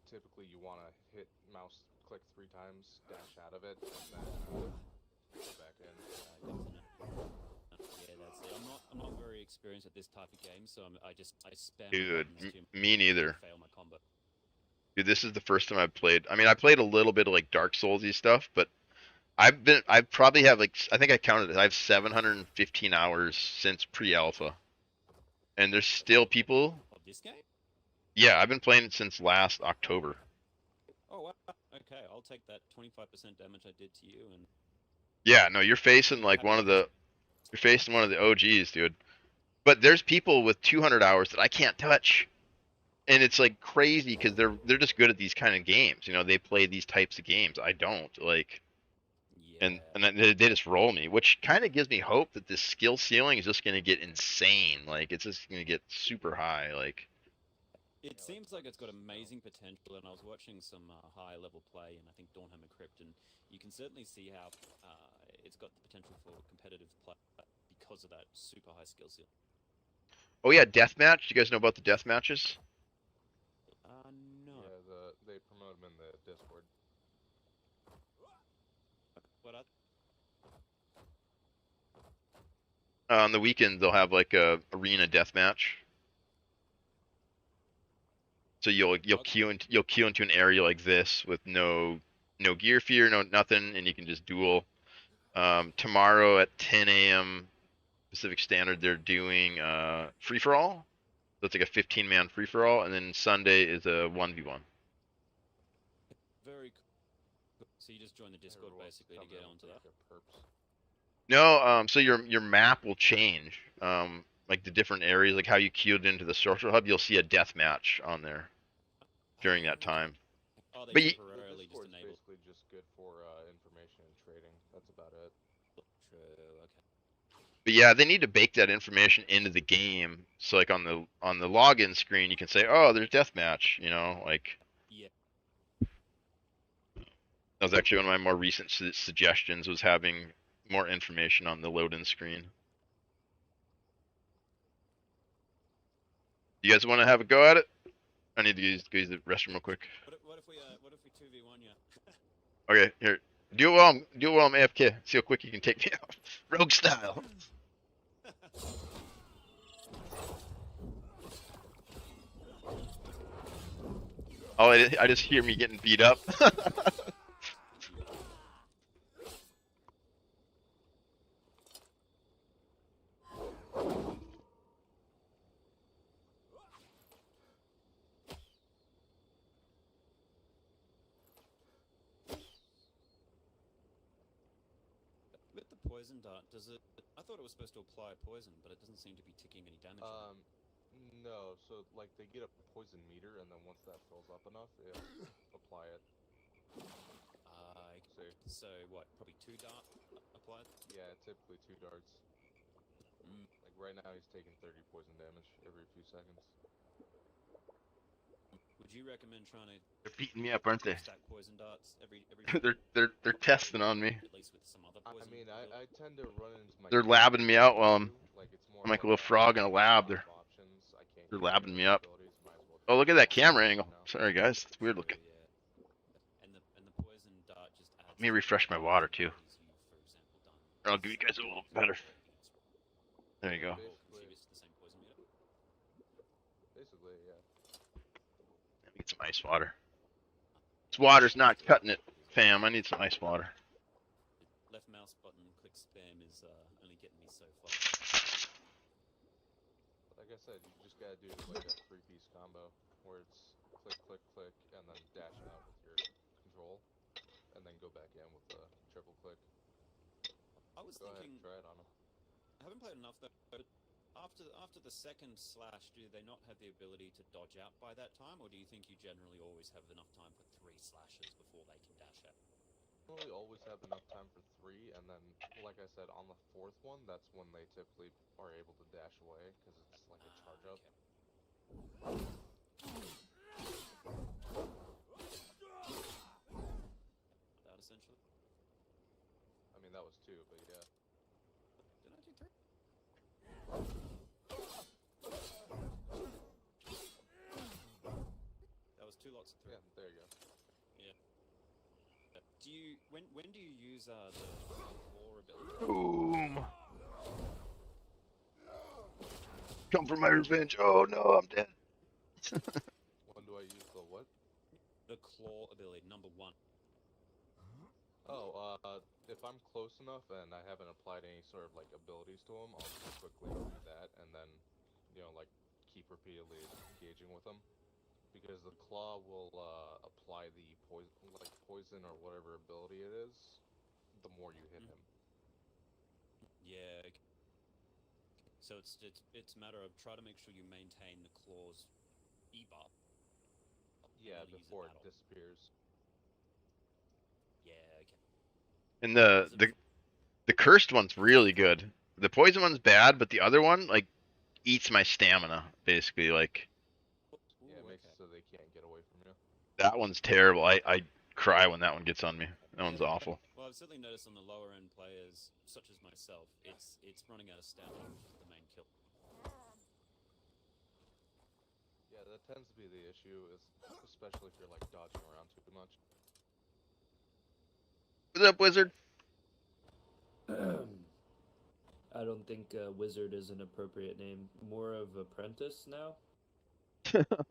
typically you want to hit mouse click 3 times, dash out of it, and then go back in.
Yeah, that's it. I'm not very experienced at this type of game, so I spam
Dude,
buttons too much
me neither.
to fail my combo.
Dude, this is the first time I've played. I mean, I played a little bit of like Dark Soulsy stuff, but I probably have like, I think I counted it. I have 715 hours since pre-alpha, and there's still people.
Of this game?
Yeah, I've been playing it since last October.
Oh wow. Okay, I'll take that 25% damage I did to you, and
Yeah, no, you're facing like
happy to.
you're facing one of the OGs, dude. But there's people with 200 hours that I can't touch, and it's like crazy because they're just good at these kind of games. You know, they play these types of games. I don't like, and
Yeah.
and they just roll me, which kind of gives me hope that this skill ceiling is just gonna get insane. Like it's just gonna get super high. Like
It seems like it's got amazing potential, and I was watching some high level play, and I think Dawnhammer Crypt, and you can certainly see how it's got the potential for competitive play because of that super high skill ceiling.
oh yeah, deathmatch. Do you guys know about the death matches?
No.
Yeah, they promote them in the Discord.
What I
On the weekend they'll have like a arena deathmatch. So you'll queue into an area like this with no gear fear, no nothing, and you can just duel. Tomorrow at 10 a.m. Pacific Standard, they're doing free for all. So it's like a 15-man free for all, and then Sunday is a 1v1.
very cool. So you just join the Discord
Everyone's
basically to
coming
get
in
onto
with,
that.
like, a perps.
No, so your map will change. Like the different areas, like how you queued into the social hub, you'll see a death match on there during that time.
Oh, they
But
The
temporarily just
Discord's
enable.
basically just good for information and trading. That's about it.
True. Okay.
But yeah, they need to bake that information into the game. So like on the login screen, you can say, "Oh, there's deathmatch." You know, like
Yeah.
that was actually one of my more recent suggestions was having more information on the load-in screen. You guys want to have a go at it? I need to use the restroom real quick.
What if we 2v1 you?
Okay, here. Do it while I'm AFK. See how quick you can take me out. Rogue style. Oh, I just hear me getting beat up.
With the poison dart, does it? I thought it was supposed to apply poison, but it doesn't seem to be ticking any damage.
No, so like they get a poison meter, and then once that fills up enough, it'll apply it.
So what? Probably 2 dart applied.
Yeah, typically 2 darts. Like right now, he's taking 30 poison damage every few seconds.
Would you recommend trying to
They're beating me up, aren't they?
stack poison darts every?
They're testing on me.
At least with some other poison.
I mean, I tend to run into my.
They're labbing me out while I'm
like it's more
like a little frog in a lab.
options. I can't
They're
use
labbing me
any
up.
abilities, might as well
Oh,
try
look at
it
that
out,
camera angle.
you know?
Sorry, guys. It's weird looking.
Yeah. And the poison dart just adds.
Let me refresh my water too.
abilities you've, for example, done.
I'll give you guys a little better. There you go.
Basically,
The same poison meter.
basically, yeah.
Let me get some ice water. This water's not cutting it, fam. I need some ice water.
Left mouse button click spam is only getting me so far.
Like I said, you just gotta do like a 3-piece combo where it's click, click, click, and then dash out with your control, and then go back in with the triple click.
I was
Go
thinking.
ahead, try it on him.
I haven't played enough though. But after the second slash, do they not have the ability to dodge out by that time, or do you think you generally always have enough time for 3 slashes before they can dash out?
Really always have enough time for 3, and then, like I said, on the 4th one, that's when they typically are able to dash away, because it's like a charge up.
Okay. That essentially.
I mean, that was 2, but yeah.
Did I do 3? That was 2 lots of 3.
Yeah, there you go.
Yeah. Do you when do you use the claw ability?
Boom. Come for my revenge. Oh no, I'm dead.
When do I use the what?
The claw ability, number 1.
Oh, if I'm close enough and I haven't applied any sort of like abilities to him, I'll just quickly do that and then, you know, like keep repeatedly engaging with him. Because the claw will apply the poison or whatever ability it is, the more you hit him.
Yeah. Okay. So it's a matter of try to make sure you maintain the claw's debuff.
Yeah,
Only use
before it
battle.
disappears.
Yeah. Okay.
And
Is it
the cursed one's really good. The poison one's bad, but the other one like eats my stamina basically. Like
Yeah, it makes
okay.
it so they can't get away from you.
that one's terrible. I cry when that one gets on me. That one's awful.
Well, I've certainly noticed on the lower end players, such as myself, it's running out of stamina, which is the main kill.
Yeah, that tends to be the issue, especially if you're like dodging around too much.
What's up, Wizard?
I don't think wizard is an appropriate name. More of apprentice now.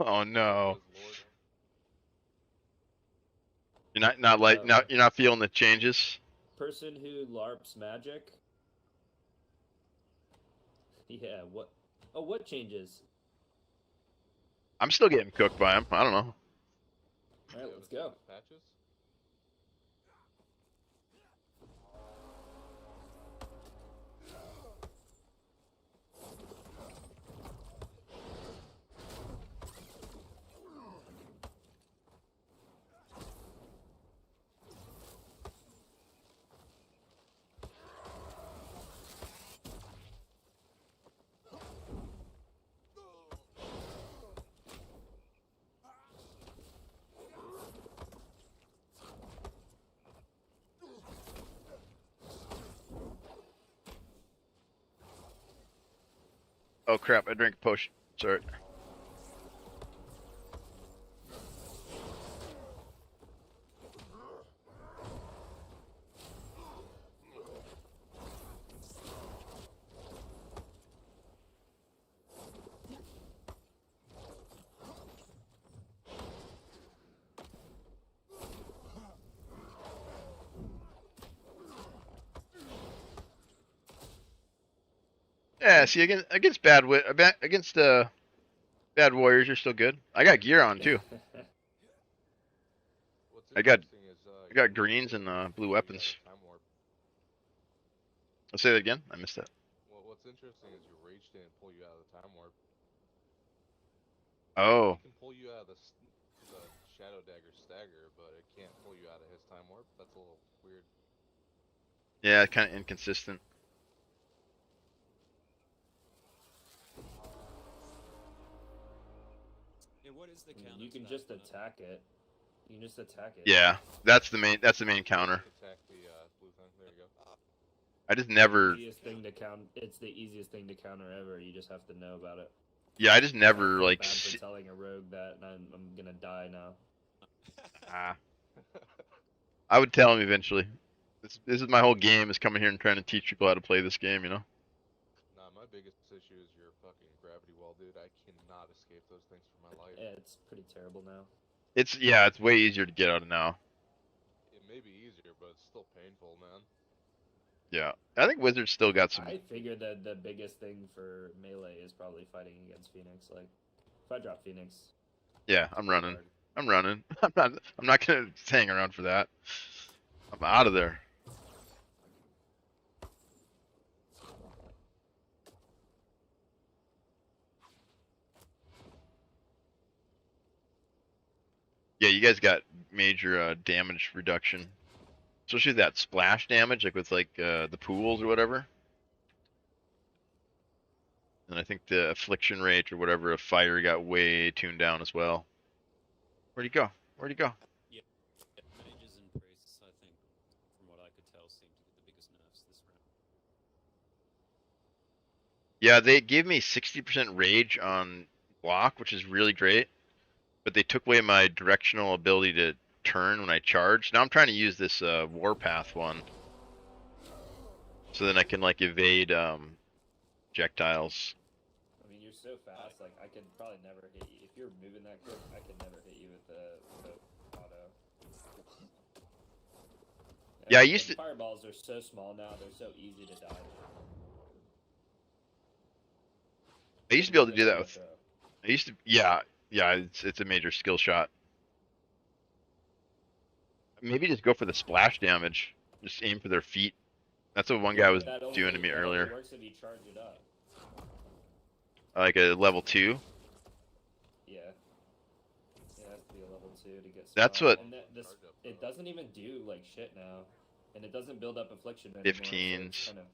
Oh no.
Lord.
You're not like not you're not feeling the changes.
Person who larps magic. Yeah. What? Oh, what changes?
I'm still getting cooked by him. I don't know.
All right, let's go.
Patches?
Oh crap! I drank a potion. Sorry. Yeah, see against bad warriors, you're still good. I got gear on too.
What's
I got
interesting is
I got greens and blue weapons.
Time warp.
I'll say that again. I missed that.
Well, what's interesting is your rage didn't pull you out of the time warp.
Oh.
It can pull you out of the Shadow Dagger stagger, but it can't pull you out of his time warp. That's a little weird.
Yeah, kind of inconsistent.
Yeah, what is the counter?
You can just attack it. You can just attack it.
Yeah, that's the main counter.
Attack the blue thing. There you go.
I just never.
Easiest thing to count. It's the easiest thing to counter ever. You just have to know about it.
Yeah, I just never like.
Bad for telling a rogue that I'm gonna die now.
I would tell him eventually. This is my whole game, is coming here and trying to teach people how to play this game, you know?
Nah, my biggest issue is your fucking gravity wall, dude. I cannot escape those things for my life.
Yeah, it's pretty terrible now.
It's way easier to get out of now.
It may be easier, but it's still painful, man.
Yeah, I think Wizards still got some.
I figured that the biggest thing for melee is probably fighting against Phoenix. Like, if I drop Phoenix.
Yeah, I'm running. I'm running. I'm not gonna hang around for that. I'm out of there. Yeah, you guys got major damage reduction, especially that splash damage, like with the pools or whatever. And I think the affliction rate or whatever of fire got way tuned down as well. Where'd he go? Where'd he go?
Yeah, mages and priests, I think, from what I could tell, seem to get the biggest nerfs this round.
Yeah, they gave me 60% rage on block, which is really great. But they took away my directional ability to turn when I charge. Now I'm trying to use this warpath one, so then I can like evade projectiles.
I mean, you're so fast. Like, I could probably never hit you if you're moving that quick. I could never hit you with the auto.
Yeah, I used to.
Fireballs are so small now; they're so easy to dodge.
I used to be able to do that with. I used to. Yeah, yeah, it's a major skill shot. Maybe just go for the splash damage. Just aim for their feet. That's what one guy was
That
doing to me
only
earlier.
works if you charge it up.
Like a level 2.
Yeah. It has to be a level 2 to get
That's
spot.
what
And it doesn't even do like shit now. And it doesn't build up affliction anymore. So it's
15s.
kind of,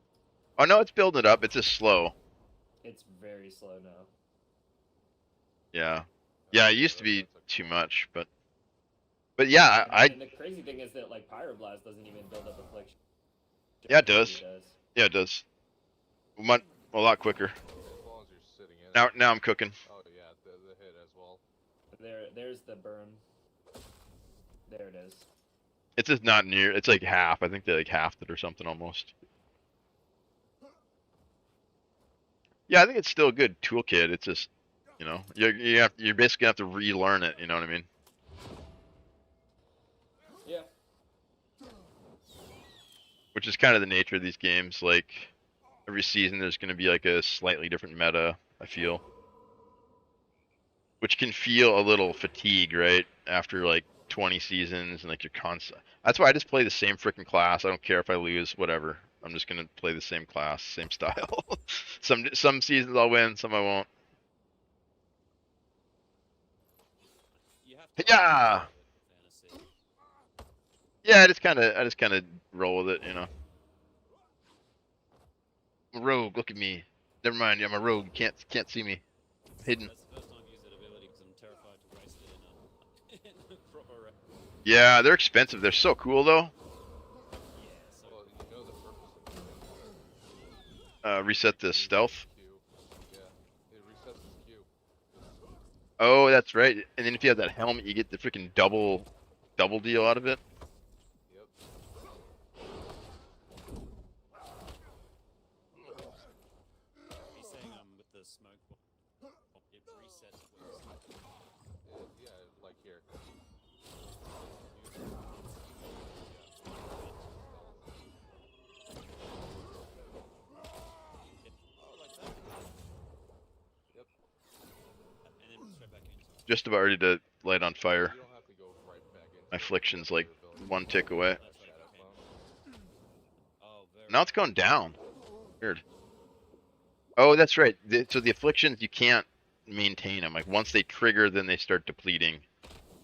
Oh no, it's building it up. It's just slow.
it's very slow now.
Yeah. Yeah, it used to be too much, but yeah,
And the crazy thing is that like Pyroblast doesn't even build up affliction.
yeah, it does. Yeah, it does. A lot quicker.
As long as you're sitting in it.
Now I'm cooking.
Oh yeah, the hit as well.
There's the burn. There it is.
It's just not near. It's like half. I think they like halved it or something almost. Yeah, I think it's still a good toolkit. It's just, you know, you're basically gonna have to relearn it. You know what I mean?
Yeah.
Which is kind of the nature of these games. Like every season, there's gonna be like a slightly different meta. I feel, which can feel a little fatigue, right? After like 20 seasons and like you're constant. That's why I just play the same freaking class. I don't care if I lose, whatever. I'm just gonna play the same class, same style. Some seasons I'll win, some I won't.
You have to
Yeah.
fantasy.
Yeah, I just kind of roll with it, you know. I'm a rogue, look at me. Never mind, I'm a rogue. You can't see me. Hidden.
That's the first time I've used that ability because I'm terrified to waste it in a proper round.
Yeah, they're expensive. They're so cool though.
Yeah, so
Well, you know the purpose of it.
Reset the stealth.
Q. Yeah, it resets his Q.
Oh, that's right. And then if you have that helmet, you get the freaking double deal out of it.
Yep.
he's saying with the smoke bomb, it resets where
Yeah, like here.
oh, like that.
Yep.
And then straight back into it.
Just about ready to light on fire.
You don't have to go right back into
My
it.
affliction's
You
like
have the ability
one
to
tick away.
That's right,
shadow
okay.
clone.
Oh, very
Now it's going down. Weird. Oh, that's right. So the afflictions, you can't maintain them. Like once they trigger, then they start depleting,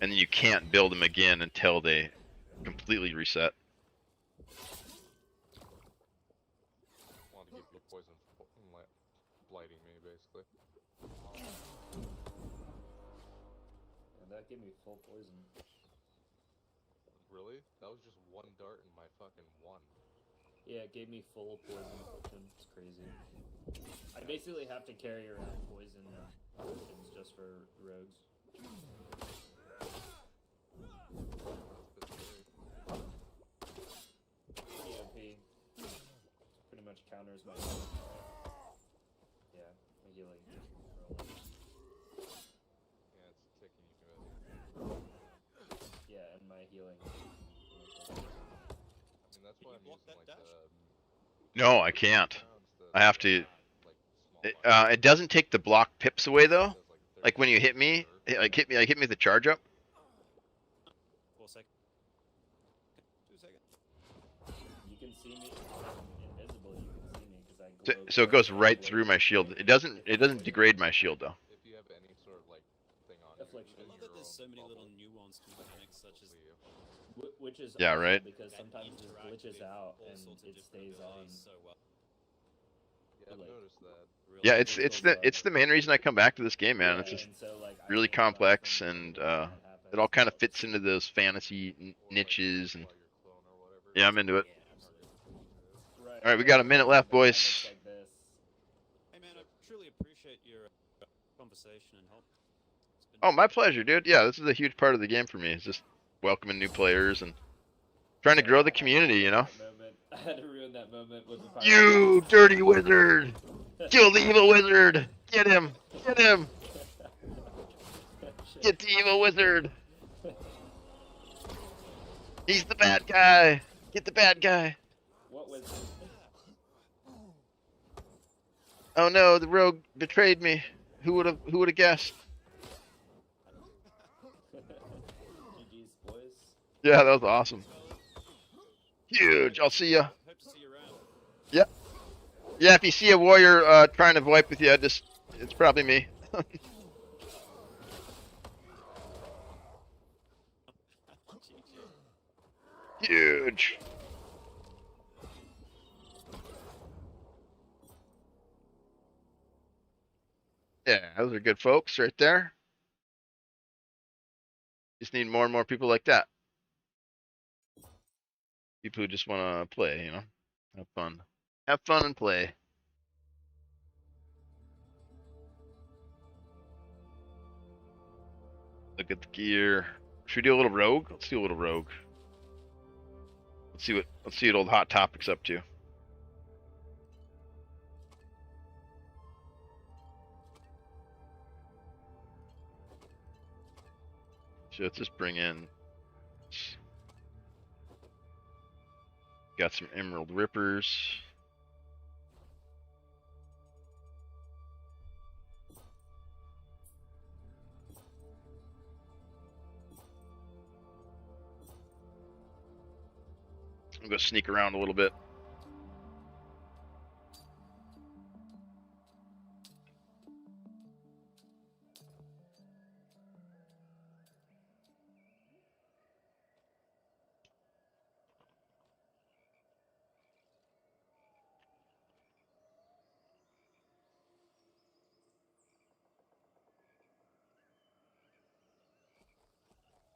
and then you can't build them again until they completely reset.
Wanted to keep the poison from blighting me, basically.
And that gave me full poison.
Really? That was just one dart in my fucking one.
Yeah, it gave me full poison affliction. It's crazy. I basically have to carry around poison potions just for rogues. POP. Pretty much counters my healing. Yeah, my healing.
Yeah, it's ticking you can.
Yeah, and my healing.
I mean, that's why I'm
block
using
that
like the
No, I can't.
rounds,
I have to.
like small
It doesn't take the block pips away though.
does,
Like when you hit me, hit me with the charge up.
4 seconds. 2 seconds.
You can see me invisible. You can see me because I
So,
glow.
so it goes right through my shield. It doesn't degrade my shield though.
if you have any sort of like thing on you,
Affliction.
I
in
love that
your
there's so
own
many little
bubble,
nuanced mechanics such as
Which is
Yeah,
awesome
right.
because
that
sometimes it
interact
glitches
with
out
all
and
sorts of
it
different
stays on.
abilities so well.
Yeah, I've
Like-
noticed that.
Really
Yeah,
cool.
it's the main reason I come back to this game, man.
Yeah,
It's just
and so, like, I
really
can't dodge
complex
from
and
when that happens.
it all kind of fits into those fantasy niches and
While your clone or whatever.
yeah, I'm into it.
Yeah, absolutely.
Right,
All right, we got a minute left,
mechanics
boys.
like this.
Hey man, I truly appreciate your conversation and help. It's been
Oh, my pleasure, dude. Yeah, this is a huge part of the game for me. It's just welcoming new players and trying to grow the community, you know.
I had to ruin that moment with the
You dirty wizard! Kill the evil wizard! Get him! Get him! Get the evil wizard! He's the bad guy! Get the bad guy!
What was
Oh no, the rogue betrayed me. Who would have guessed?
GG's, boys.
Yeah, that was awesome. Huge. I'll see ya.
Hope to see you around.
Yeah. Yeah, if you see a warrior trying to wipe with you, it's probably me. Huge. Yeah, those are good folks right there. Just need more and more people like that. People who just want to play, you know, have fun. Have fun and play. Look at the gear. Should we do a little rogue? Let's do a little rogue. Let's see what old Hot Topic's up to. So let's just bring in. Got some Emerald Rippers. I'm gonna sneak around a little bit.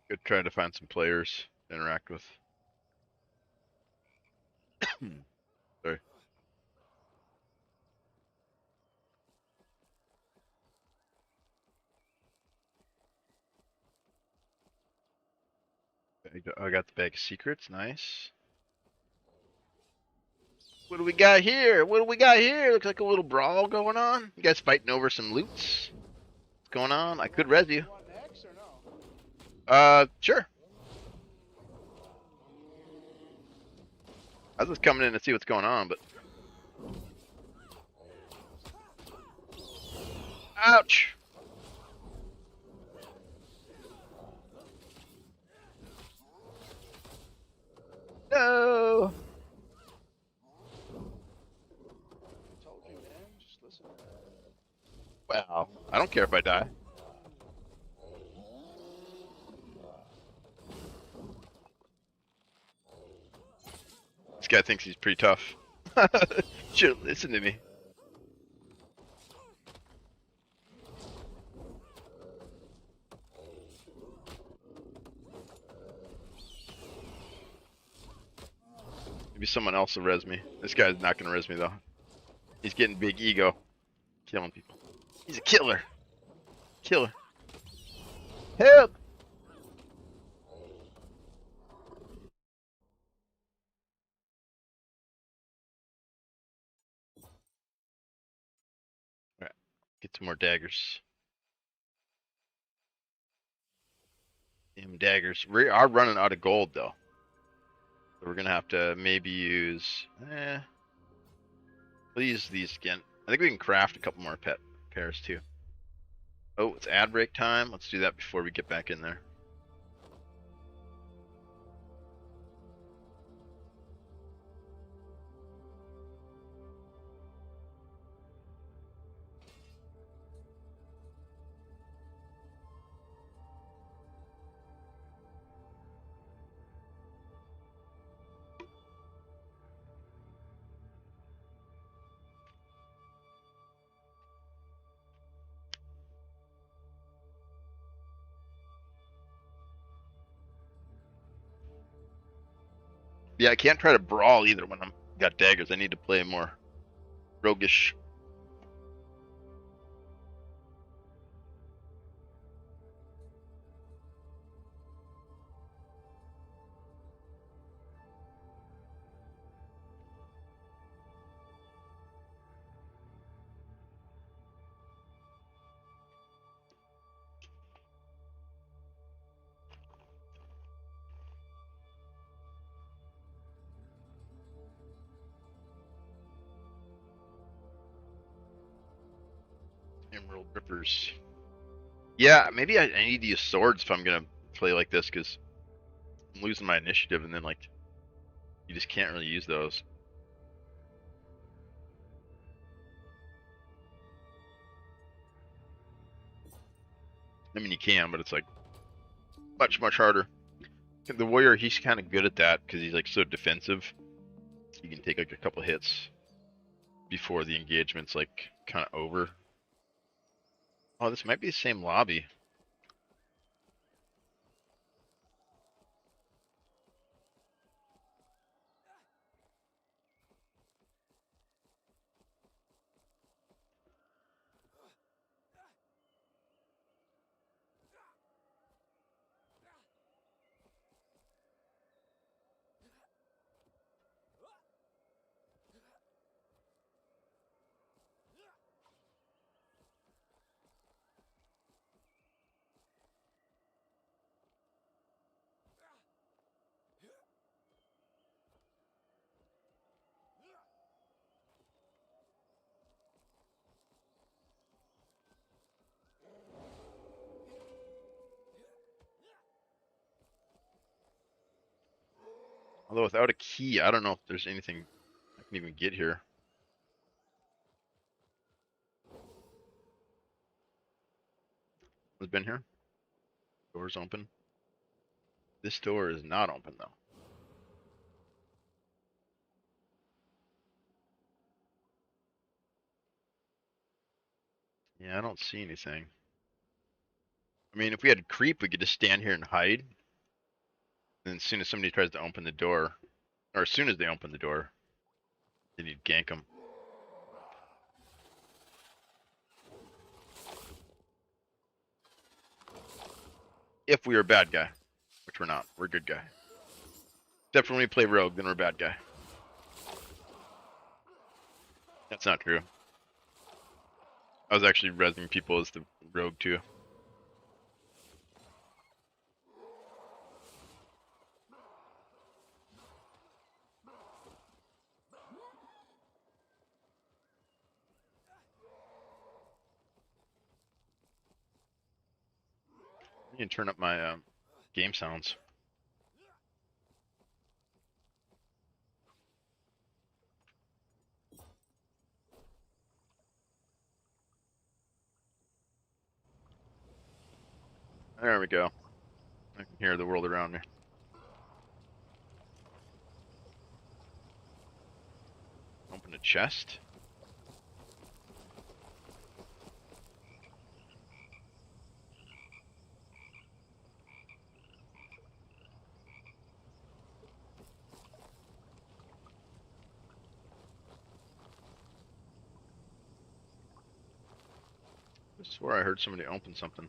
Good try to find some players to interact with. Sorry. I got the bag of secrets. Nice. What do we got here? What do we got here? Looks like a little brawl going on. You guys fighting over some loots? What's going on? I could res you.
You want X or no?
Sure. I was just coming in to see what's going on, but. Ouch! No!
Told you, man. Just listen.
Well, I don't care if I die. This guy thinks he's pretty tough. Should listen to me. Maybe someone else will res me. This guy's not gonna res me though. He's getting big ego. Killing people. He's a killer. Killer. Help! Alright. Get some more daggers. Damn daggers. We are running out of gold though. So we're gonna have to maybe use we'll use these again. I think we can craft a couple more pairs too. Oh, it's ad break time. Let's do that before we get back in there. Yeah, I can't try to brawl either when I'm got daggers. I need to play more roguish. Emerald Rippers. Yeah, maybe I need to use swords if I'm gonna play like this, because I'm losing my initiative, and then like you just can't really use those. I mean, you can, but it's like much harder. The warrior, he's kind of good at that because he's like so defensive. He can take like a couple hits before the engagement's like kind of over. Oh, this might be the same lobby. Although without a key, I don't know if there's anything I can even get here. Has been here? Door's open. This door is not open though. Yeah, I don't see anything. I mean, if we had creep, we could just stand here and hide. And as soon as somebody tries to open the door, or as soon as they open the door, then you'd gank them. If we were a bad guy, which we're not. We're a good guy. Except for when we play rogue, then we're a bad guy. That's not true. I was actually resing people as the rogue too. I can turn up my game sounds. There we go. I can hear the world around me. Open a chest. I swear I heard somebody open something.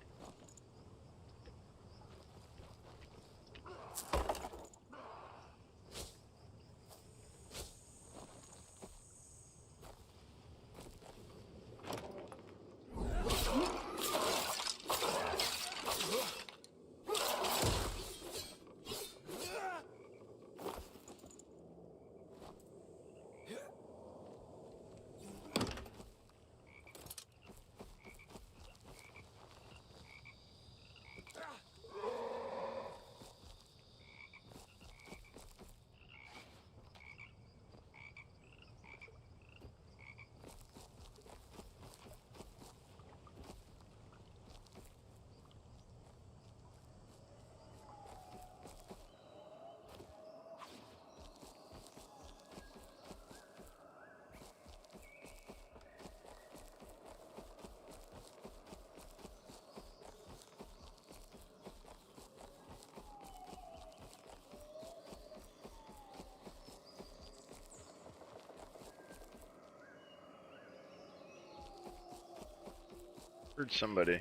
Heard somebody.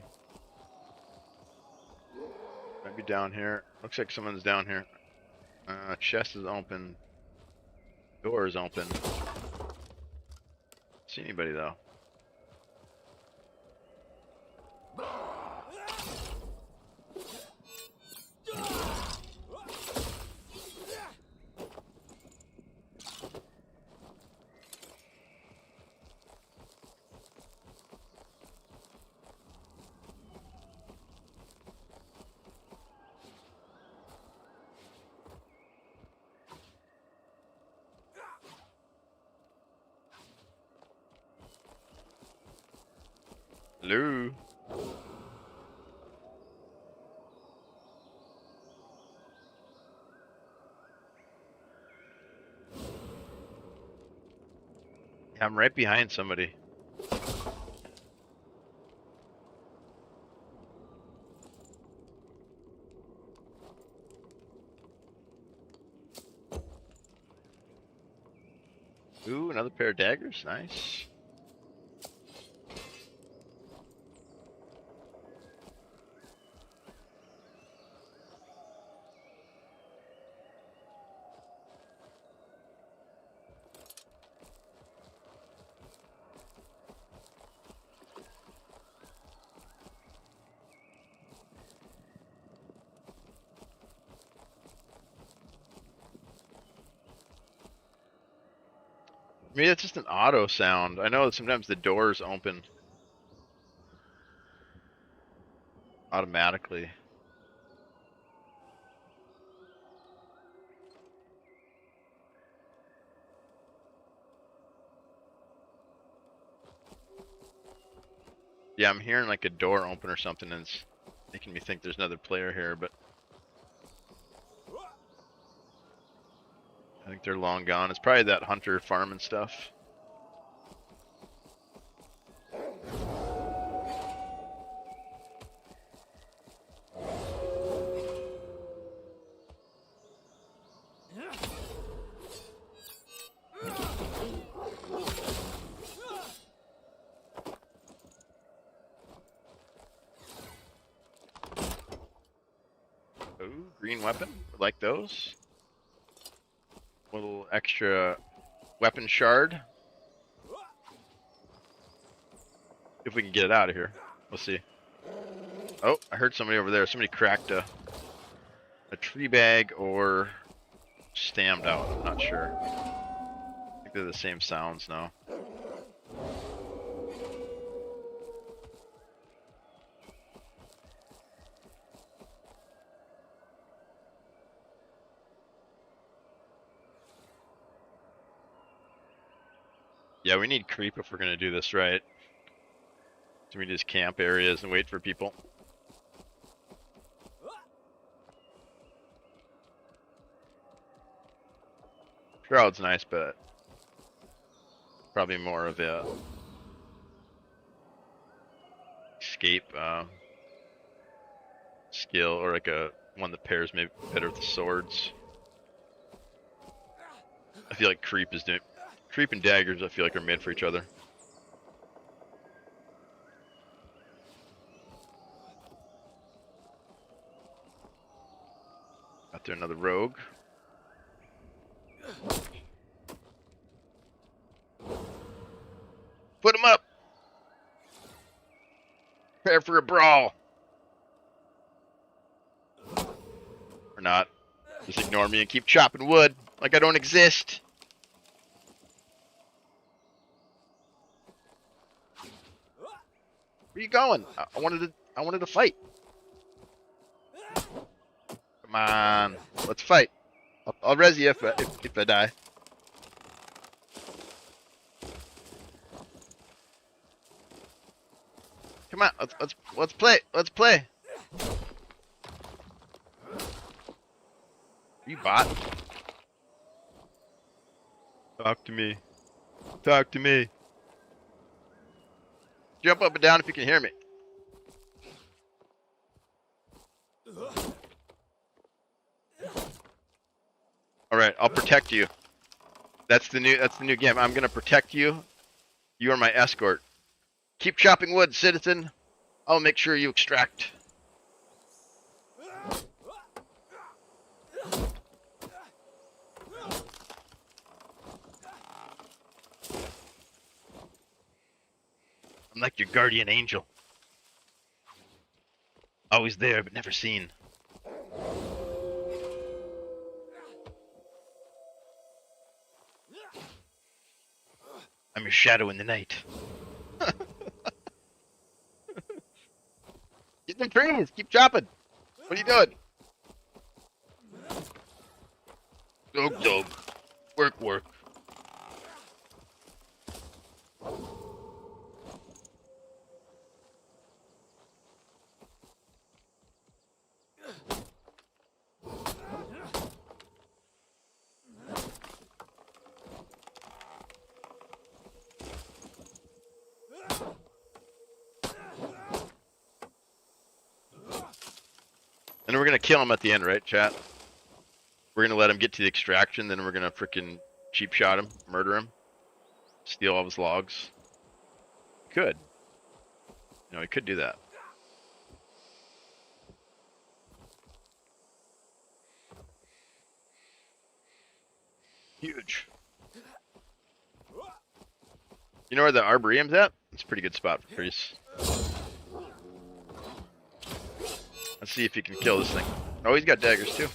Maybe down here. Looks like someone's down here. Chest is open. Door is open. See anybody though? Hello. Yeah, I'm right behind somebody. Ooh, another pair of daggers. Nice. Maybe that's just an auto sound. I know that sometimes the doors open automatically. Yeah, I'm hearing like a door open or something, and it's making me think there's another player here, but I think they're long gone. It's probably that hunter farming stuff. Ooh, green weapon. Like those. Little extra weapon shard. If we can get it out of here. We'll see. Oh, I heard somebody over there. Somebody cracked a tree bag or stammed out. I'm not sure. I think they're the same sounds now. Yeah, we need creep if we're gonna do this right. So we just camp areas and wait for people. Shroud's nice, but probably more of a escape skill, or like a one that pairs maybe better with the swords. I feel like creep and daggers. I feel like are made for each other. Got there another rogue. Put him up. Prepare for a brawl. Or not. Just ignore me and keep chopping wood like I don't exist. Where you going? I wanted to fight. Come on, let's fight. I'll res you if I die. Come on, let's play. Let's play. You bot. Talk to me. Talk to me. Jump up and down if you can hear me. All right, I'll protect you. That's the new game. I'm gonna protect you. You are my escort. Keep chopping wood, citizen. I'll make sure you extract. I'm like your guardian angel. Always there, but never seen. I'm your shadow in the night. Get them trees. Keep chopping. What are you doing? Dog, dog. Work, work. And we're gonna kill him at the end, right, chat? We're gonna let him get to the extraction, then we're gonna freaking cheap shot him, murder him, steal all his logs. Could. You know, we could do that. Huge. You know where the Arboretum's at? It's a pretty good spot for priests. Let's see if he can kill this thing. Oh, he's got daggers too.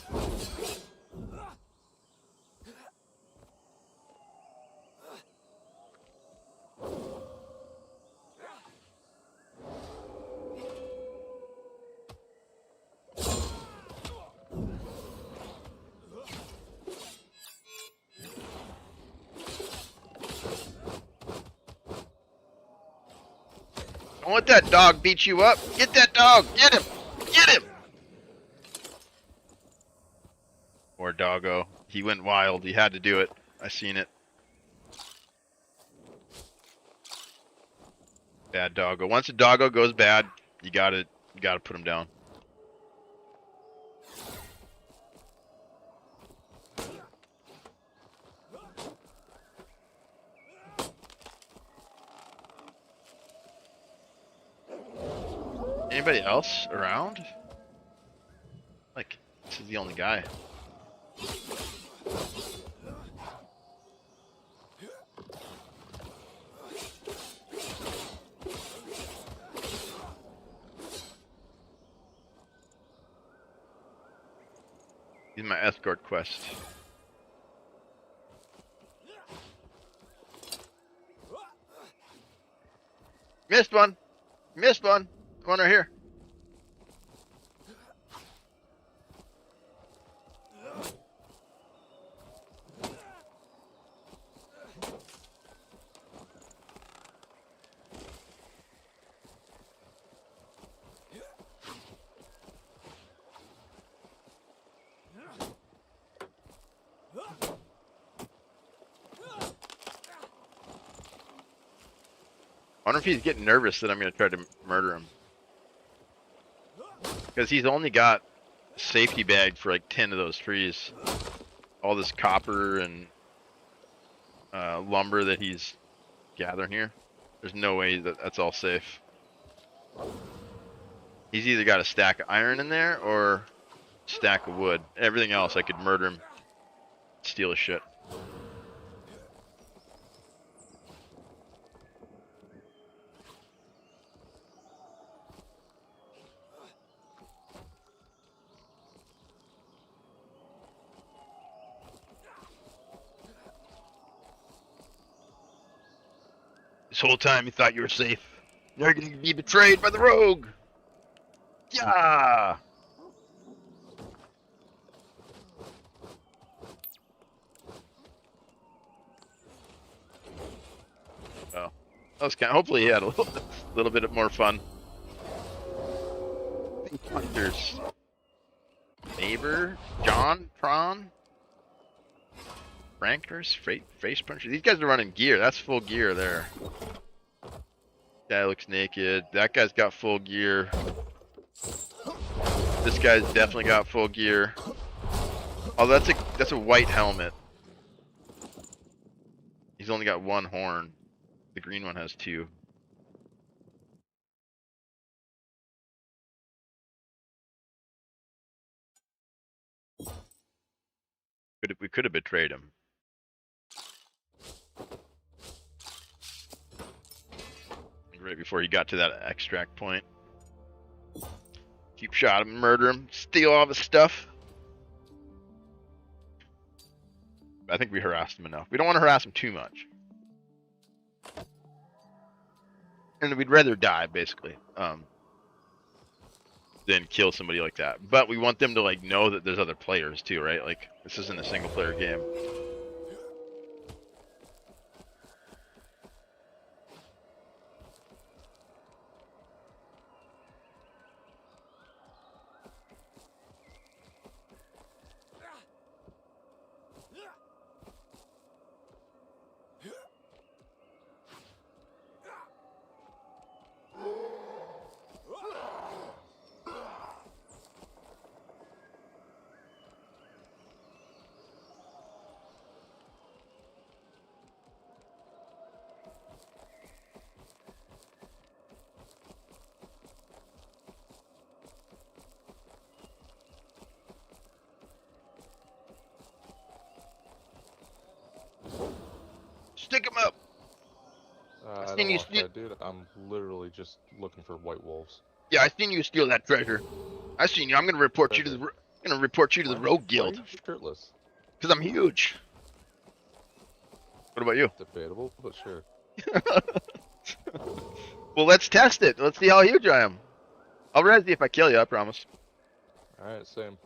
Don't let that dog beat you up. Get that dog. Get him. Get him. Poor doggo. He went wild. He had to do it. I seen it. Bad doggo. Once a doggo goes bad, you gotta put him down. Anybody else around? Like, this is the only guy. He's my escort quest. Missed one. Missed one. One right here. I wonder if he's getting nervous that I'm going to try to murder him. Because he's only got safety bagged for like 10 of those trees. All this copper and lumber that he's gathering here. There's no way that that's all safe. He's either got a stack of iron in there or a stack of wood. Everything else I could murder him, steal his shit. This whole time you thought you were safe. You're gonna be betrayed by the rogue! Yeah! Oh. That was kind of, hopefully he had a little bit more fun. Hunters. Neighbor, John, Prawn, Frankers, Face Puncher. These guys are running gear. That's full gear there. Guy looks naked. That guy's got full gear. This guy's definitely got full gear. Oh, that's a white helmet. He's only got one horn. The green one has two. We could have betrayed him. Right before he got to that extract point. Keep shot him, murder him, steal all of his stuff. I think we harassed him enough. We don't want to harass him too much. And we'd rather die, basically, than kill somebody like that. But we want them to, like, know that there's other players, too, right? Like, this isn't a single-player game. Stick him up. I
I
seen
don't
you
want to
steal.
fight, dude. I'm literally just looking for white wolves.
Yeah, I seen you steal that treasure. I seen you. I'm gonna report you to the.
Treasure.
I'm gonna report you to
Why
the
are you,
Rogue
why are
Guild.
you shirtless?
Cause I'm huge. What about you?
Debatable, but sure.
Well, let's test it. Let's see how huge I am. I'll res you if I kill you. I promise.
Alright, same.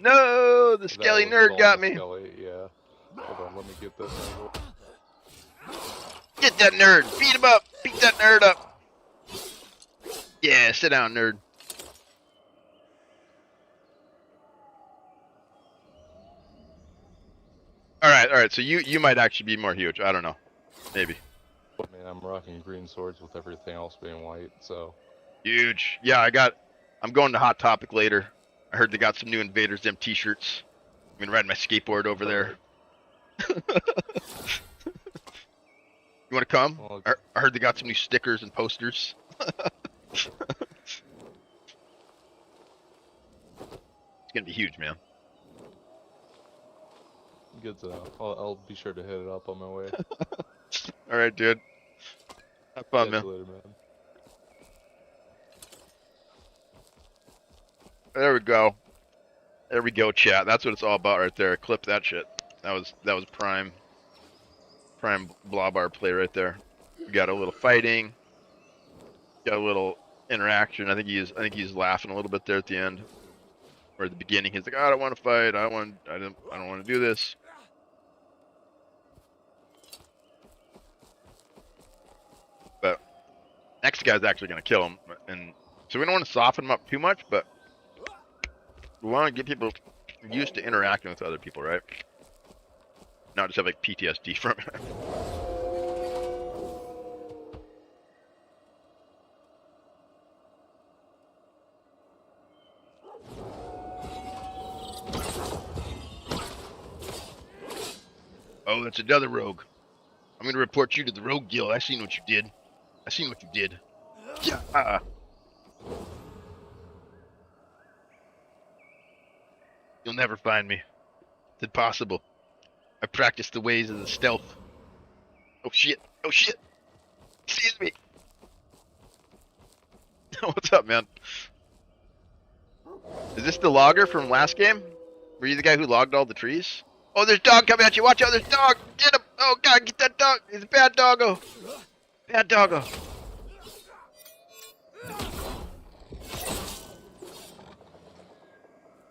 No, the
That
skelly
was
nerd
all
got
the
me.
Skelly, yeah. Hold on, let me get this angle.
Get that nerd. Beat him up. Beat that nerd up. Yeah, sit down, nerd. All right. So you might actually be more huge. I don't know. Maybe.
I mean, I'm rocking green swords with everything else being white, so.
Huge. Yeah, I'm going to Hot Topic later. I heard they got some new Invaders Zim t-shirts. I'm gonna ride my skateboard over there. You want to come?
Well,
I heard they got some new stickers and posters. It's gonna be huge, man.
good to know. I'll be sure to hit it up on my way.
All right, dude. Have fun,
Catch
man.
you later, man.
There we go. There we go, chat. That's what it's all about right there. Clip that shit. That was prime Blobbar play right there. We got a little fighting. Got a little interaction. I think he's laughing a little bit there at the end. Or at the beginning, he's like, oh, I don't want to fight. I don't want to do this. But next guy's actually gonna kill him, and so we don't want to soften him up too much, but we want to get people used to interacting with other people, right? Not just have like PTSD from it. Oh, that's another rogue. I'm gonna report you to the Rogue Guild. I seen what you did. I seen what you did. Yeah. You'll never find me. It's impossible. I practiced the ways of the stealth. Oh shit. Oh shit. Excuse me. What's up, man? Is this the logger from last game? Were you the guy who logged all the trees? Oh, there's dog coming at you. Watch out, there's dog. Get him. Oh god, get that dog. He's a bad doggo. Bad doggo.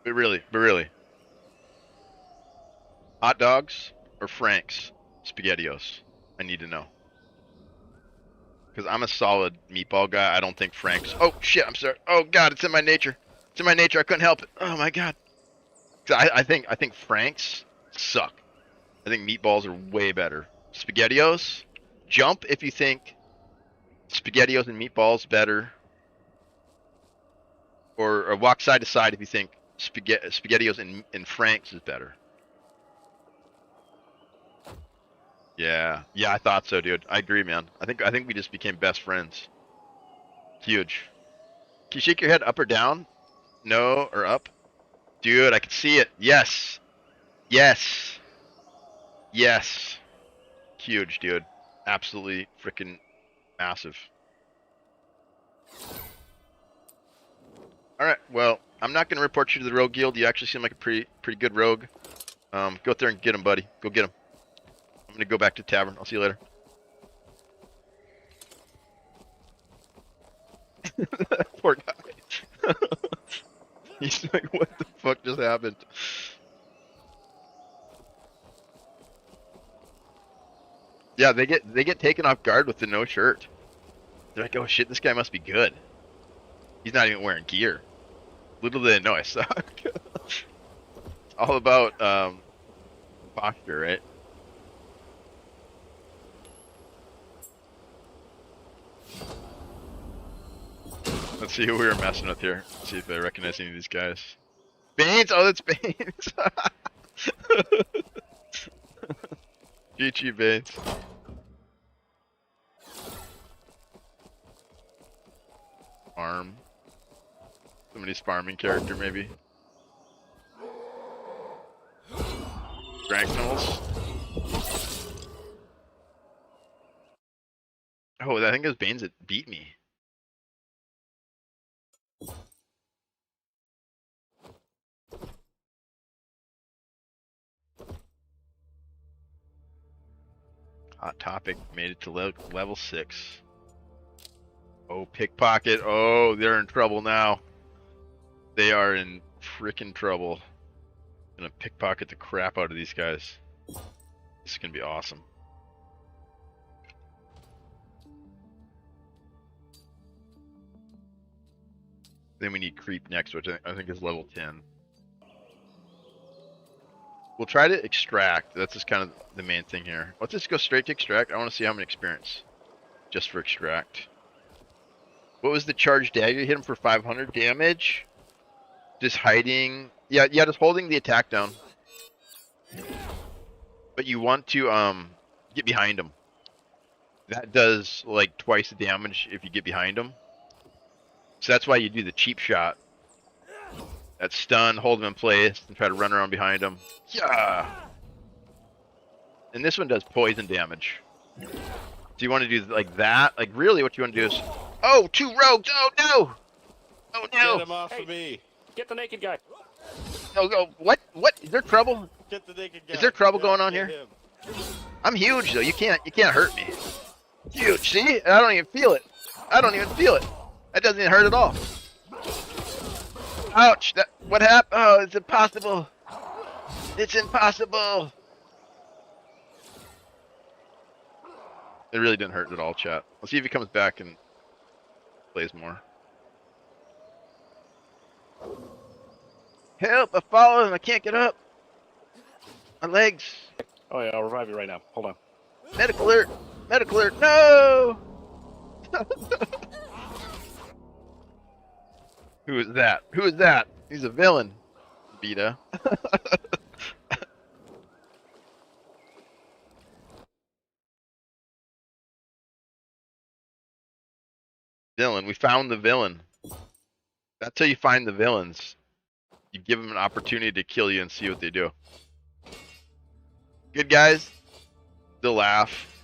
But really. Hot dogs or Frank's SpaghettiOs? I need to know. Because I'm a solid meatball guy. I don't think Frank's. Oh shit! I'm sorry. Oh god, it's in my nature. It's in my nature. I couldn't help it. Oh my god. I think Frank's suck. I think meatballs are way better. SpaghettiOs, jump if you think SpaghettiOs and meatballs better, or walk side to side if you think SpaghettiOs and Frank's is better. Yeah, I thought so, dude. I agree, man. I think we just became best friends. Huge. Can you shake your head up or down? No, or up? Dude, I can see it. Yes. Yes. Yes. Huge, dude. Absolutely freaking massive. Alright, well, I'm not going to report you to the Rogue Guild. You actually seem like a pretty good rogue. Go out there and get him, buddy. Go get him. I'm going to go back to the tavern. I'll see you later. Poor guy. He's like, what the fuck just happened? Yeah, they get taken off guard with the no shirt. They're like, oh shit, this guy must be good. He's not even wearing gear. Little did they know I suck. It's all about posture, right? Let's see who we were messing with here. Let's see if I recognize any of these guys. Baines! Oh, that's Baines! GG Baines. Farm. Somebody's farming character, maybe. Dragnol's. Oh, I think it was Baines that beat me. Hot topic made it to level 6. Oh, pickpocket. Oh, they're in trouble now. They are in freaking trouble. Gonna pickpocket the crap out of these guys. This is gonna be awesome. Then we need creep next, which I think is level 10. We'll try to extract. That's just kind of the main thing here. Let's just go straight to extract. I want to see how many experience just for extract. What was the charge dagger? Hit him for 500 damage. Just hiding. Yeah, just holding the attack down. But you want to get behind him. That does like twice the damage if you get behind him. So that's why you do the cheap shot. That stun, hold him in place, and try to run around behind him. Yeah. And this one does poison damage. So you want to do like that. Like really, what you want to do is, oh, 2 rogues. Oh no. Oh no.
Get him off of me.
Get the naked guy.
Oh, what? What? Is there trouble?
Get the naked guy.
Is there trouble
Yeah,
going on
get
here?
him.
I'm huge though. You can't hurt me. Huge. See? I don't even feel it. I don't even feel it. That doesn't even hurt at all. Ouch! What happened? Oh, it's impossible. It's impossible. It really didn't hurt at all, chat. Let's see if he comes back and plays more. Help! I fallen. I can't get up. My legs.
Oh yeah, I'll revive you right now. Hold on.
Medical alert! Medical alert! No! Who is that? Who is that? He's a villain. Vita. Villain. We found the villain. That's how you find the villains. You give them an opportunity to kill you and see what they do. Good guys. They'll laugh.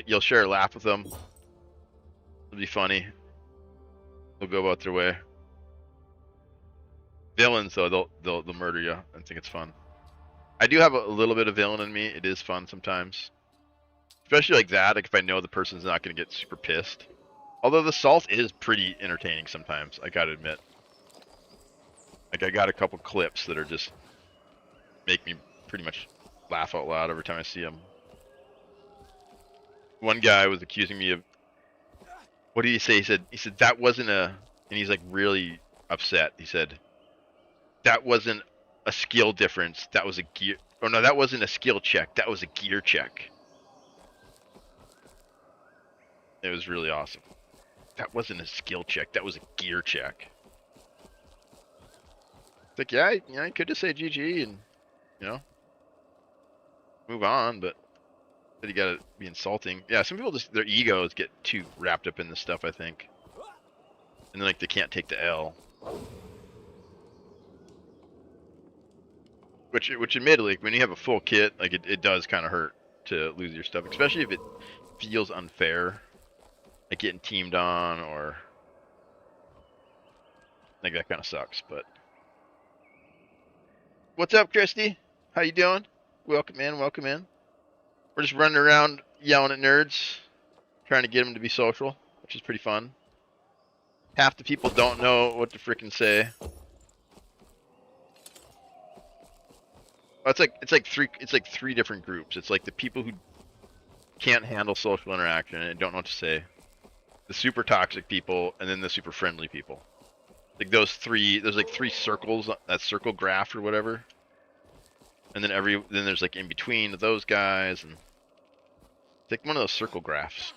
You'll share a laugh with them. It'll be funny. They'll go about their way. Villains, though, they'll murder you. I think it's fun. I do have a little bit of villain in me. It is fun sometimes, especially like that. Like if I know the person's not going to get super pissed. Although the salt is pretty entertaining sometimes, I gotta admit. Like I got a couple clips that are just make me pretty much laugh out loud every time I see them. One guy was accusing me of, what did he say? He said that wasn't a, and he's like really upset. He said that wasn't a skill difference. That was a gear. Oh no, that wasn't a skill check. That was a gear check. It was really awesome. That wasn't a skill check. That was a gear check. It's like, yeah, I could just say GG and, move on, but you gotta be insulting. Yeah, some people just, their egos get too wrapped up in this stuff, I think. And then, like, they can't take the L. Which admittedly, when you have a full kit, like, it does kind of hurt to lose your stuff, especially if it feels unfair. Like getting teamed on, or like that kind of sucks. But what's up, Christy? How you doing? Welcome in, welcome in. We're just running around yelling at nerds, trying to get them to be social, which is pretty fun. Half the people don't know what to frickin' say. Well, it's like three different groups. It's like the people who can't handle social interaction and don't know what to say. The super toxic people, and then the super friendly people. Like there's like 3 circles, that circle graph or whatever. And then then there's like in between those guys, and take one of those circle graphs.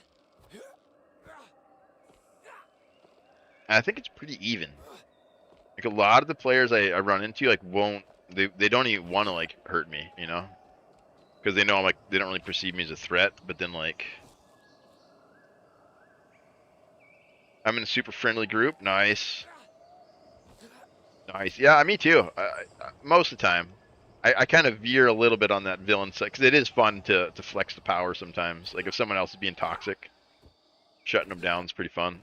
I think it's pretty even. Like a lot of the players I run into like won't they don't even want to like hurt me, you know, because they know I'm like they don't really perceive me as a threat. But then like I'm in a super friendly group. Nice, nice. Yeah, me too. Most of the time, I kind of veer a little bit on that villain side because it is fun to flex the power sometimes. Like if someone else is being toxic, shutting them down is pretty fun.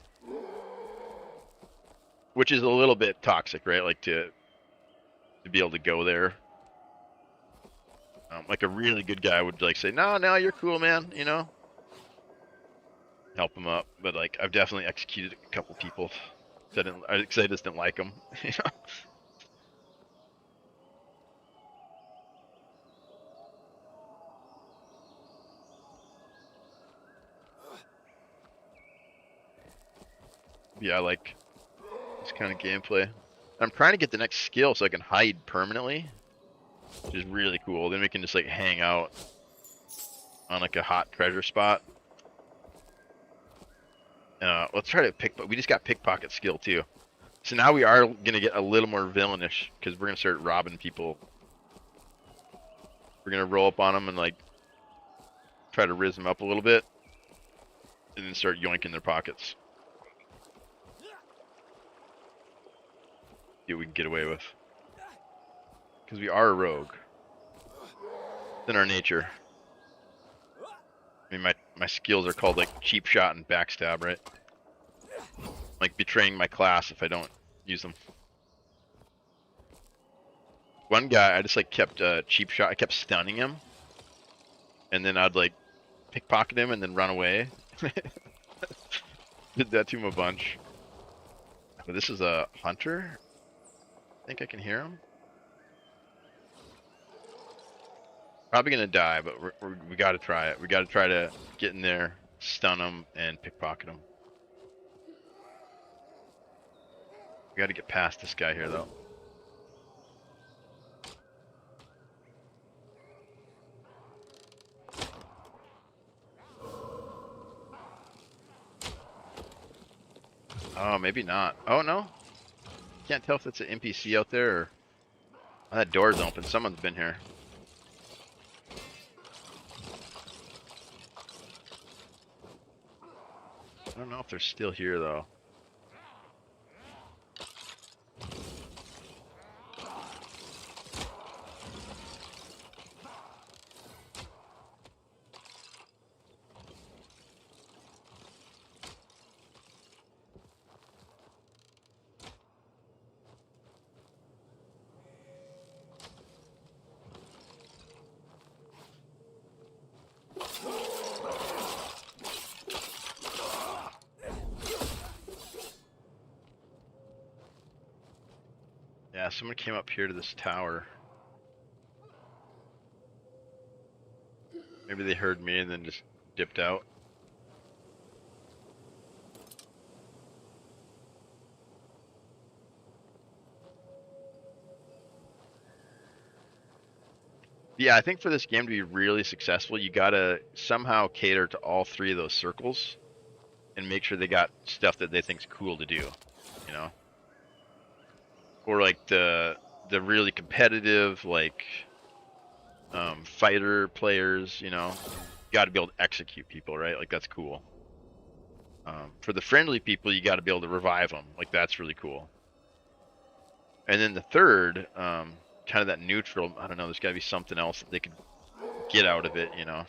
Which is a little bit toxic, right? Like to be able to go there. Like a really good guy would like say, "No, you're cool, man," you know, help him up. But like, I've definitely executed a couple people because I just didn't like them, you know. Yeah, I like this kind of gameplay. I'm trying to get the next skill so I can hide permanently, which is really cool. Then we can just like hang out on like a hot treasure spot. Let's try to we just got pickpocket skill too. So now we are gonna get a little more villainish because we're gonna start robbing people. We're gonna roll up on them and like try to rizz them up a little bit, and then start yoinking their pockets. See what we can get away with. Because we are a rogue. It's in our nature. I mean, my skills are called like cheap shot and backstab, right? Like betraying my class if I don't use them. One guy, I just like kept cheap shot. I kept stunning him, and then I'd like pickpocket him and then run away. Did that to him a bunch. But this is a hunter. I think I can hear him. Probably gonna die, but we gotta try it. We gotta try to get in there, stun him, and pickpocket him. We gotta get past this guy here, though. Oh, maybe not. Oh, no. Can't tell if it's an NPC out there or... Oh, that door's open. Someone's been here. I don't know if they're still here, though. Yeah, someone came up here to this tower. Maybe they heard me and then just dipped out. Yeah, I think for this game to be really successful, you gotta somehow cater to all three of those circles and make sure they got stuff that they think's cool to do, you know? Or like the really competitive, like fighter players, you know, you got to be able to execute people, right? Like that's cool. For the friendly people, you got to be able to revive them. Like that's really cool. And then the third, kind of that neutral. I don't know. There's got to be something else that they could get out of it, you know.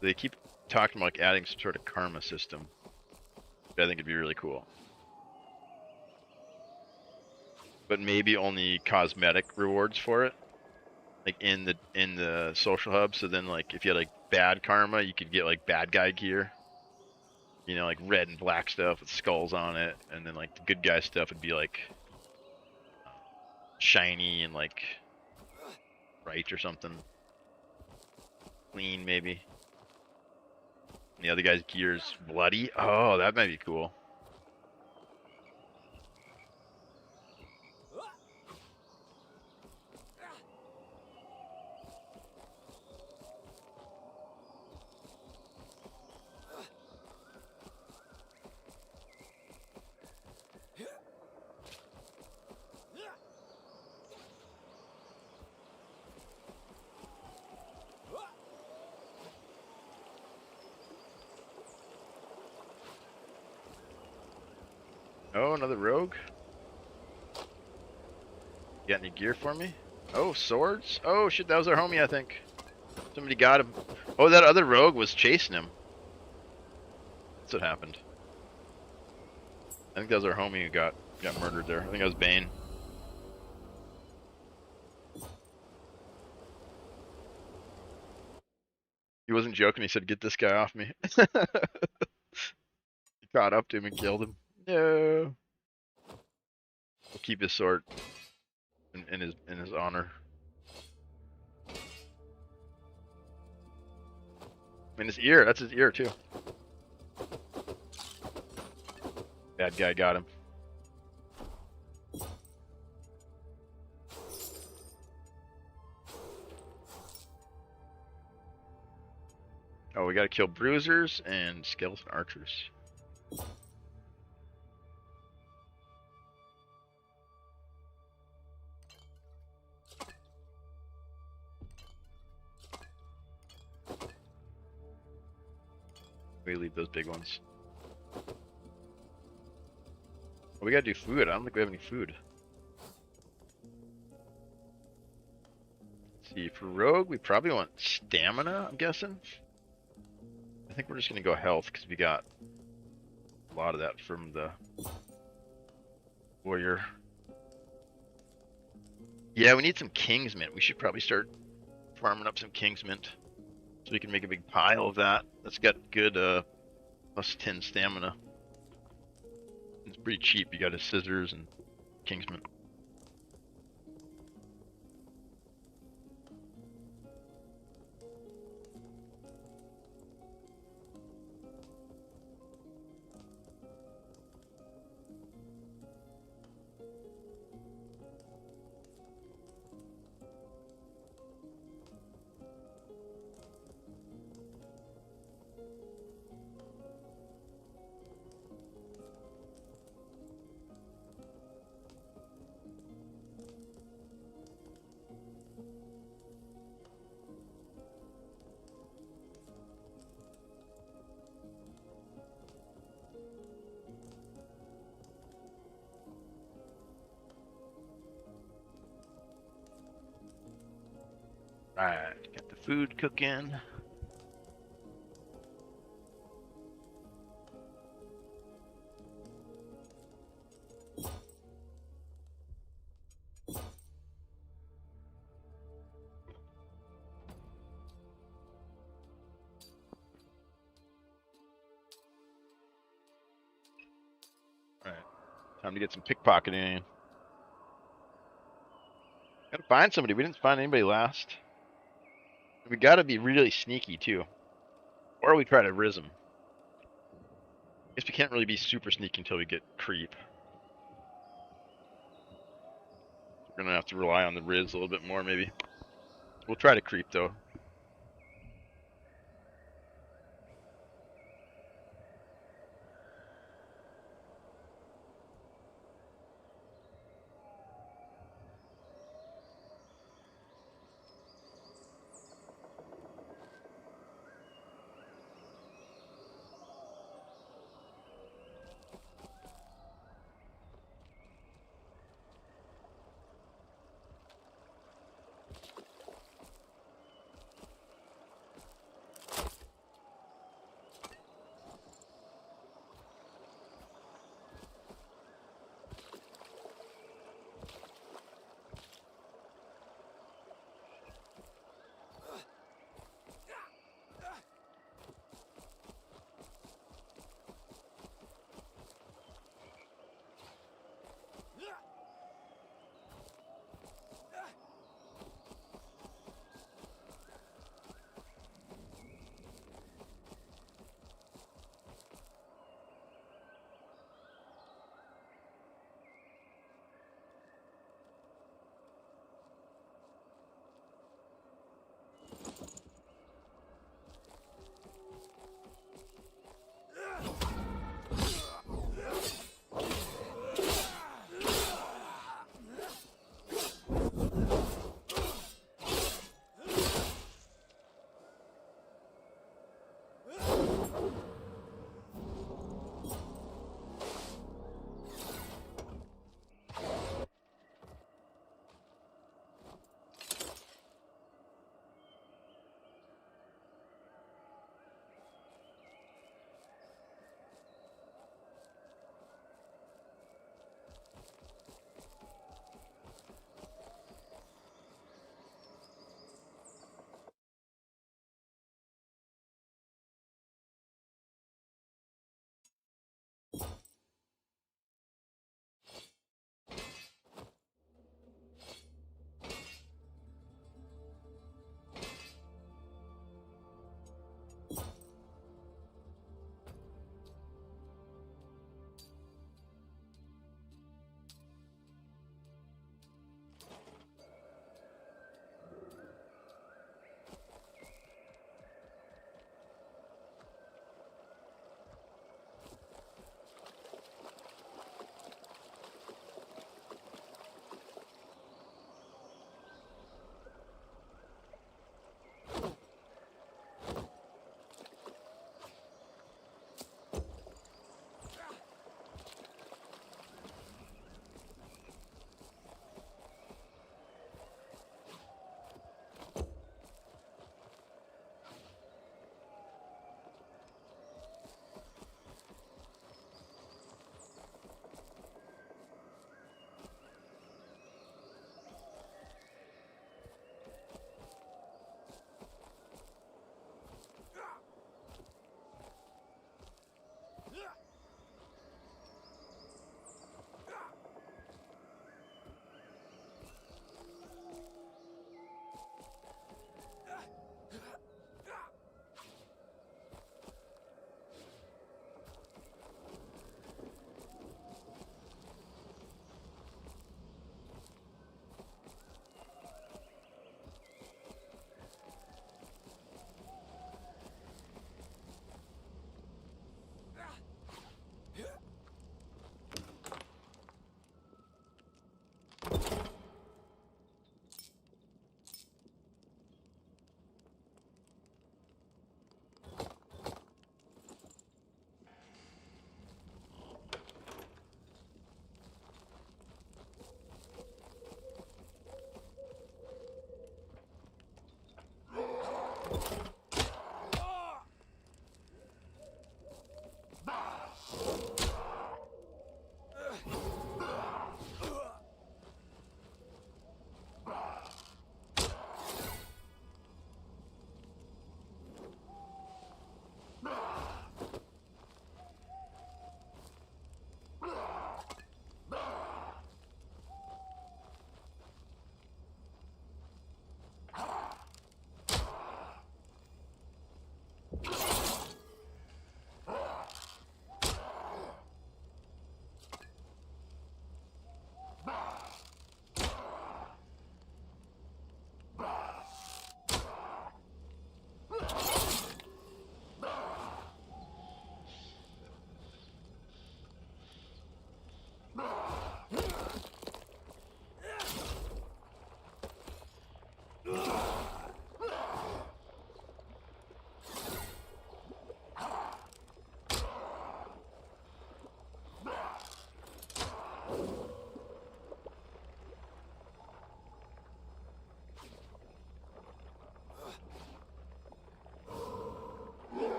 They keep talking about like adding some sort of karma system. I think it'd be really cool. But maybe only cosmetic rewards for it, like in the social hub. So then, like, if you had like bad karma, you could get like bad guy gear. You know, like red and black stuff with skulls on it, and then like the good guy stuff would be like shiny and like bright or something. clean, maybe. And the other guy's gear's bloody. Oh, that might be cool. Oh, another rogue. Got any gear for me? Oh, swords? Oh shit, that was our homie, I think. Somebody got him. Oh, that other rogue was chasing him. That's what happened. I think that was our homie who got murdered there. I think that was Bane. He wasn't joking. He said, "Get this guy off me." He caught up to him and killed him. No. We'll keep his sword in his honor. In his ear. That's his ear too. Bad guy got him. Oh, we gotta kill bruisers and skeleton archers. We leave those big ones. Well, we gotta do food. I don't think we have any food. Let's see, for rogue, we probably want stamina, I'm guessing. I think we're just gonna go health because we got a lot of that from the warrior. Yeah, we need some king's mint. We should probably start farming up some king's mint so we can make a big pile of that. That's got good plus 10 stamina. It's pretty cheap. You got his scissors and king's mint. Alright, got the food cooking. Alright, time to get some pickpocketing. Gotta find somebody. We didn't find anybody last. We gotta be really sneaky too. Or we try to riz them. Guess we can't really be super sneaky until we get creep. We're gonna have to rely on the riz a little bit more maybe. We'll try to creep though.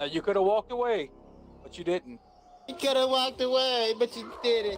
Now you could have walked away, but you didn't.
You could have walked away, but you didn't.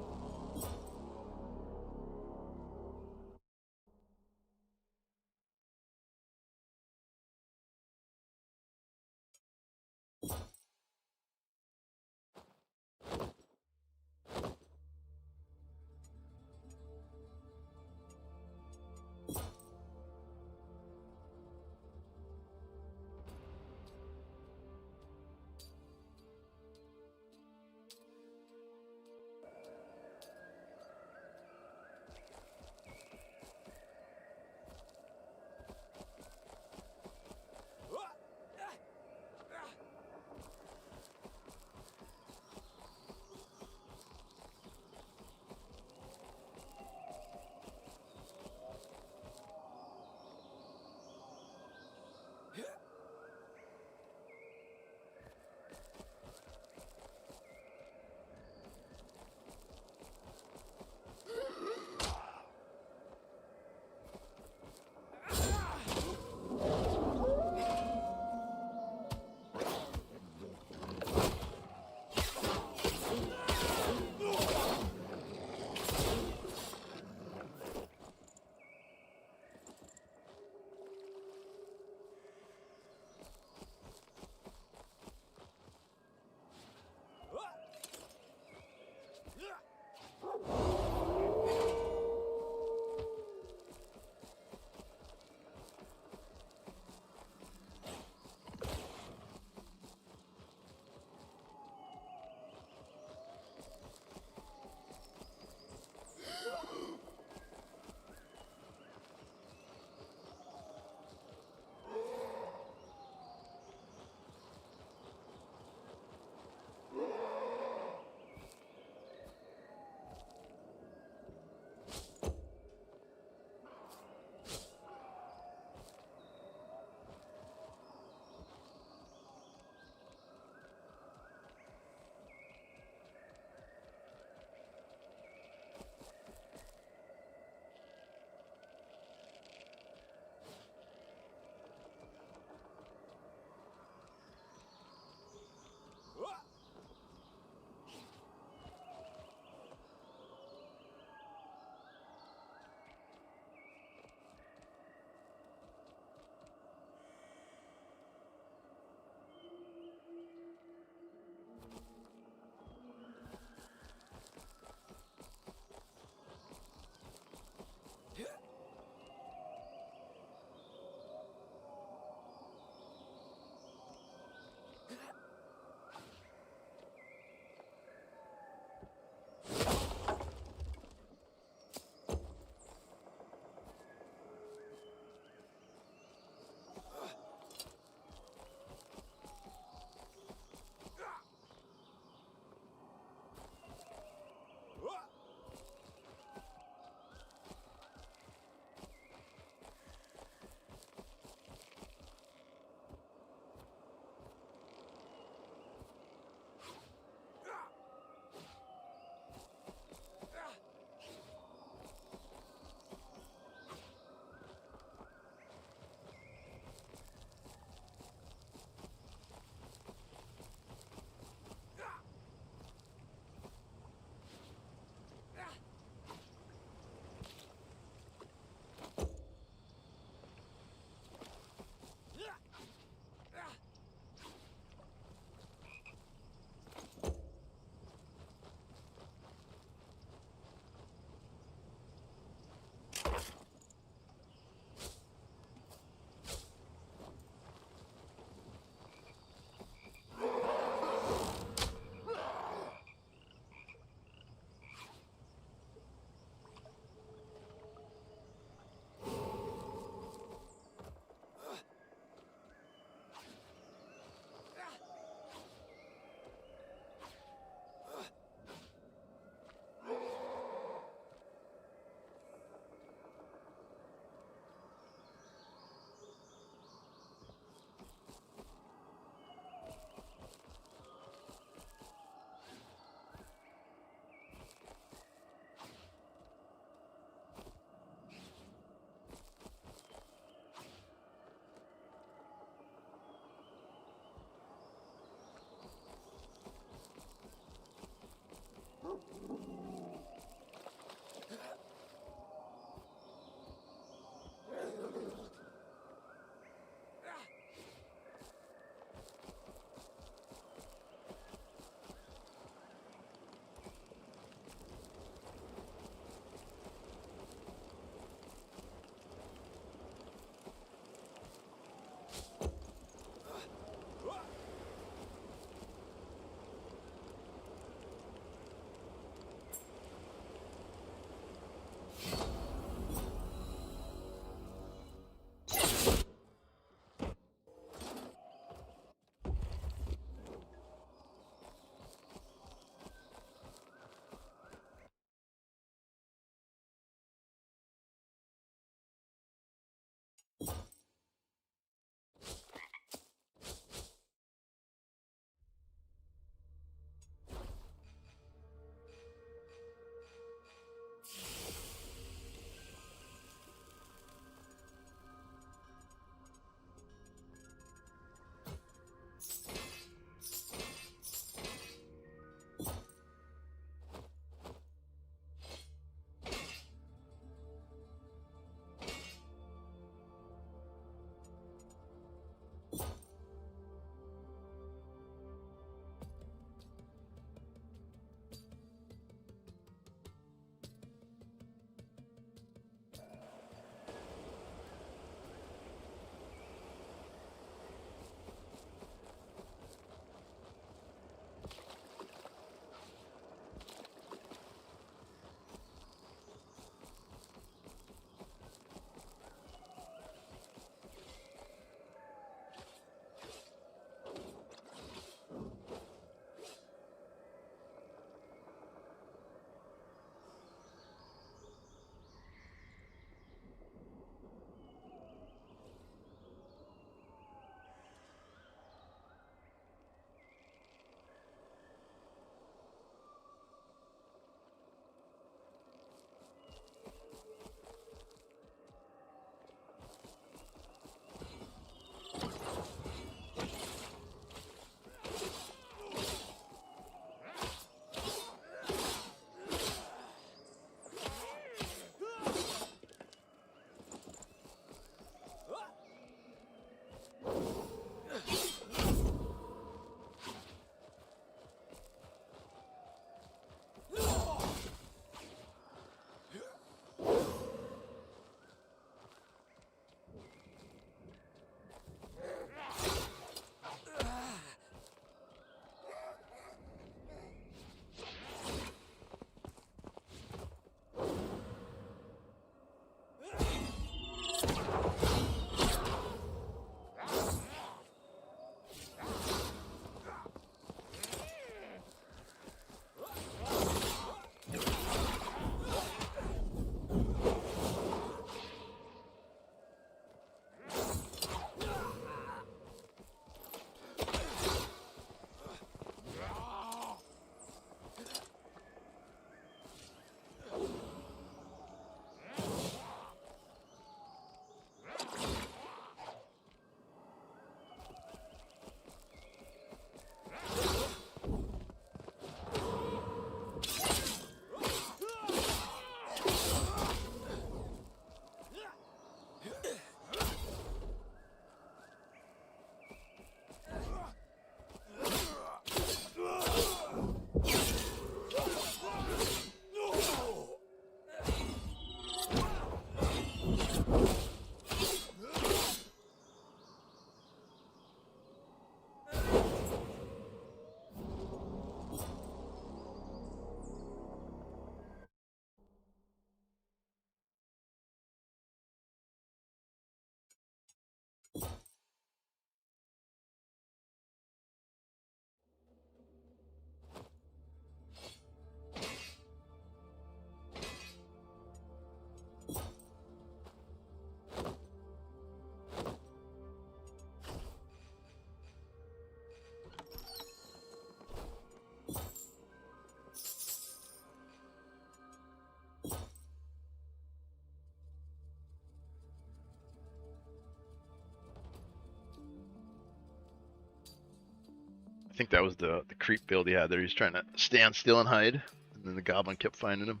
I think that was the creep build he had there. He's trying to stand still and hide, and then the goblin kept finding him.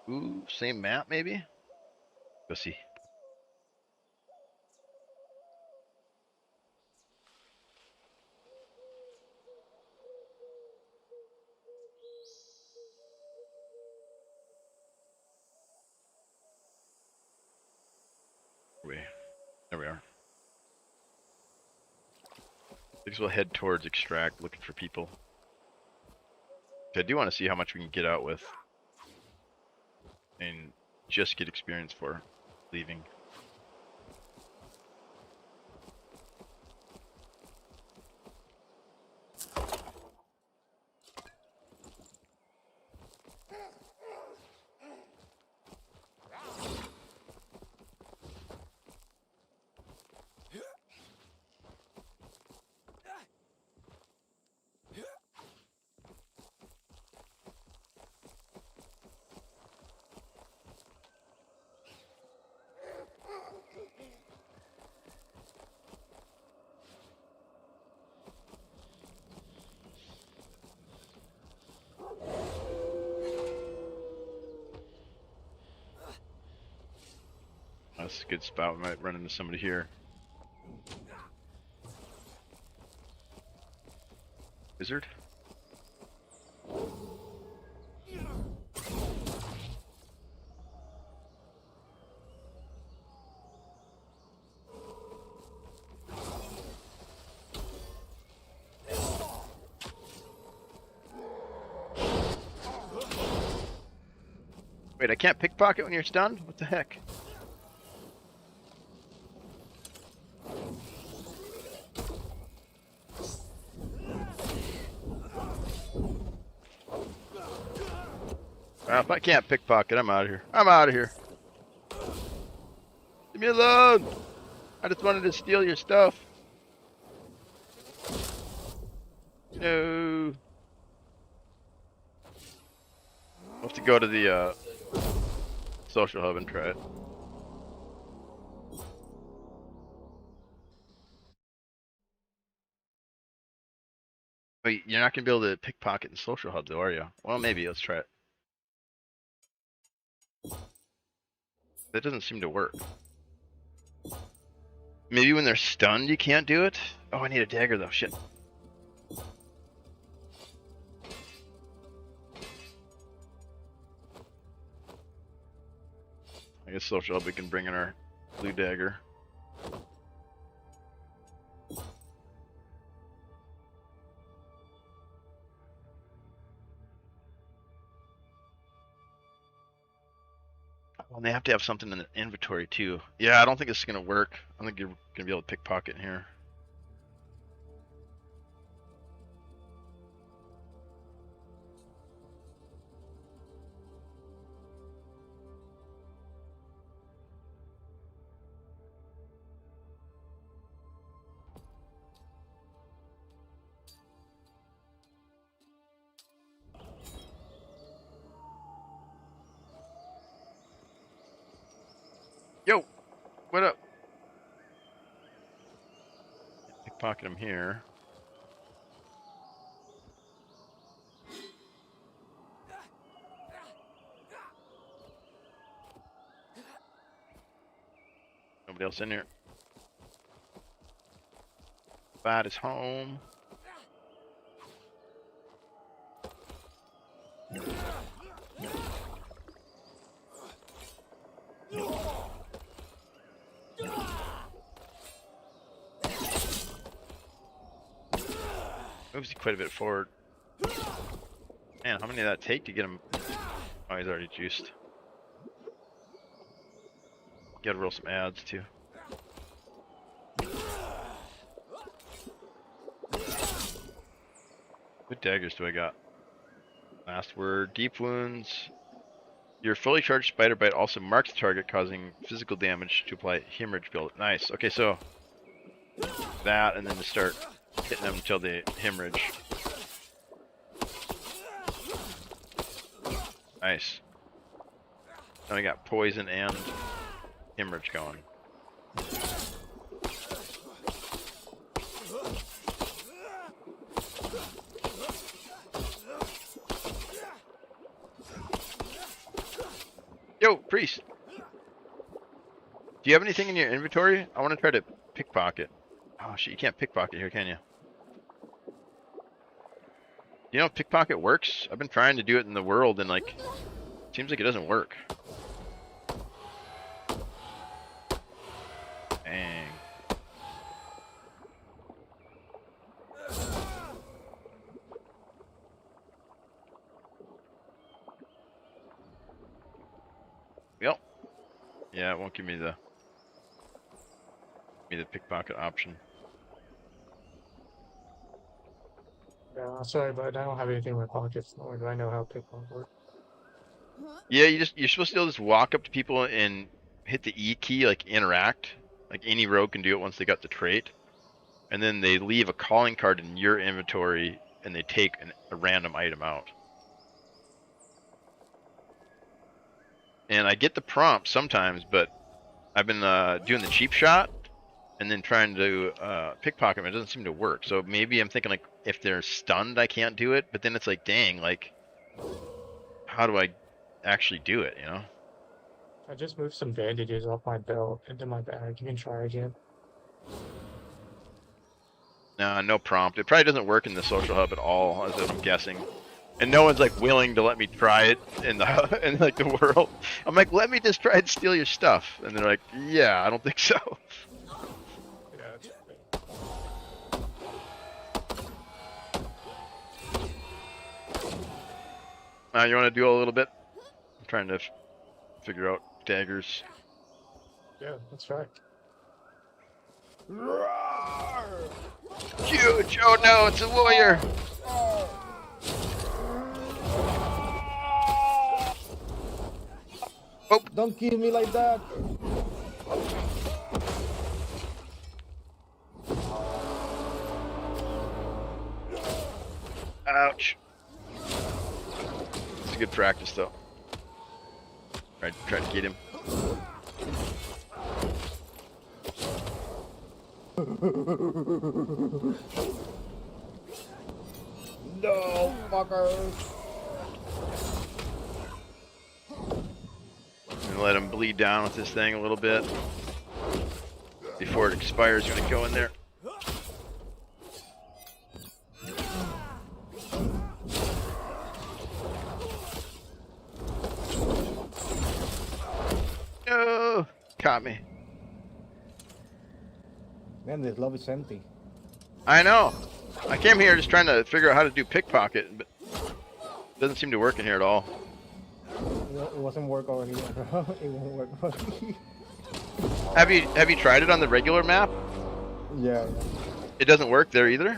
Ooh, same map maybe? Go see. There we are. I guess we'll head towards extract, looking for people. I do want to see how much we can get out with, and just get experience for leaving. That's a good spot. We might run into somebody here. Wizard? Wait, I can't pickpocket when you're stunned? What the heck? Well, if I can't pickpocket, I'm out of here. I'm out of here. Leave me alone! I just wanted to steal your stuff. No. We'll have to go to the social hub and try it. Wait, you're not gonna be able to pickpocket in social hub though, are you? Well, maybe. Let's try it. That doesn't seem to work. Maybe when they're stunned you can't do it? Oh, I need a dagger though. Shit. I guess social hub we can bring in our blue dagger. Well, they have to have something in the inventory too. Yeah, I don't think this is gonna work. I don't think you're gonna be able to pickpocket in here. Yo, what up? Pickpocket him here. Nobody else in here. Fight is home. Moves quite a bit forward. Man, how many did that take to get him? Oh, he's already juiced. Gotta roll some ads too. What daggers do I got? Last word, deep wounds. Your fully charged spider bite also marks the target, causing physical damage to apply hemorrhage build. Nice. Okay, so that, and then to start hitting them until they hemorrhage. Nice. Now we got poison and hemorrhage going. Yo, priest. Do you have anything in your inventory? I want to try to pickpocket. Oh shit, you can't pickpocket here, can you? You know if pickpocket works? I've been trying to do it in the world and like, seems like it doesn't work. Dang. Yep. Yeah, it won't give me the pickpocket option.
Yeah, sorry, but I don't have anything in my pockets, nor do I know how pickpocket works.
Yeah, you're supposed to just walk up to people and hit the E key, like interact. Like any rogue can do it once they got the trait. And then they leave a calling card in your inventory and they take a random item out. And I get the prompt sometimes, but I've been doing the cheap shot and then trying to pickpocket them. It doesn't seem to work. So maybe I'm thinking like if they're stunned, I can't do it. But then it's like, dang, like how do I actually do it? You know?
I just moved some bandages off my belt into my bag. You can try again.
No, no prompt. It probably doesn't work in the social hub at all, as I'm guessing. And no one's like willing to let me try it in the in like the world. I'm like, let me just try and steal your stuff, and they're like, yeah, I don't think so.
Yeah, it's
You want to do a little bit? I'm trying to figure out daggers.
yeah, let's try.
Huge! Oh no, it's a warrior!
Oh, don't kill me like that.
Ouch. It's a good practice though. Right, try to get him.
No, fuckers.
And let him bleed down with this thing a little bit. Before it expires, you're gonna go in there. No! Caught me.
Man, this love is empty.
I know. I came here just trying to figure out how to do pickpocket, but it doesn't seem to work in here at all.
It wasn't work already, bro. It won't work already.
Have you tried it on the regular map?
Yeah.
It doesn't work there either?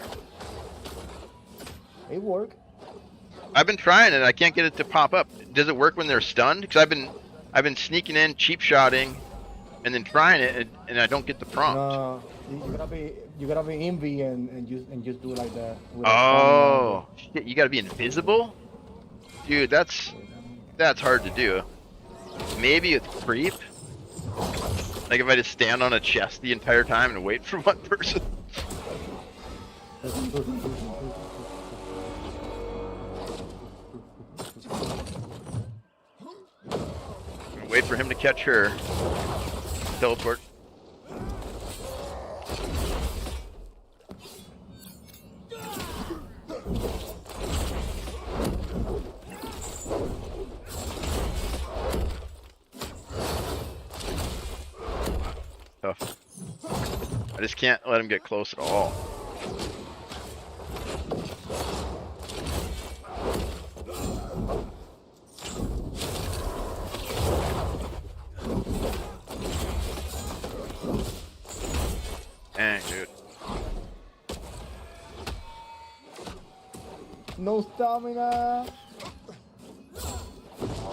It work.
I've been trying it, I can't get it to pop up. Does it work when they're stunned? Because I've been sneaking in, cheap shotting, and then trying it, and I don't get the prompt.
No, you gotta be envy and just do like that.
Oh shit! You gotta be invisible, dude. That's hard to do. Maybe with creep. Like if I just stand on a chest the entire time and wait for one person. Wait for him to catch her. Teleport. Tough. I just can't let him get close at all. Dang, dude.
No stamina.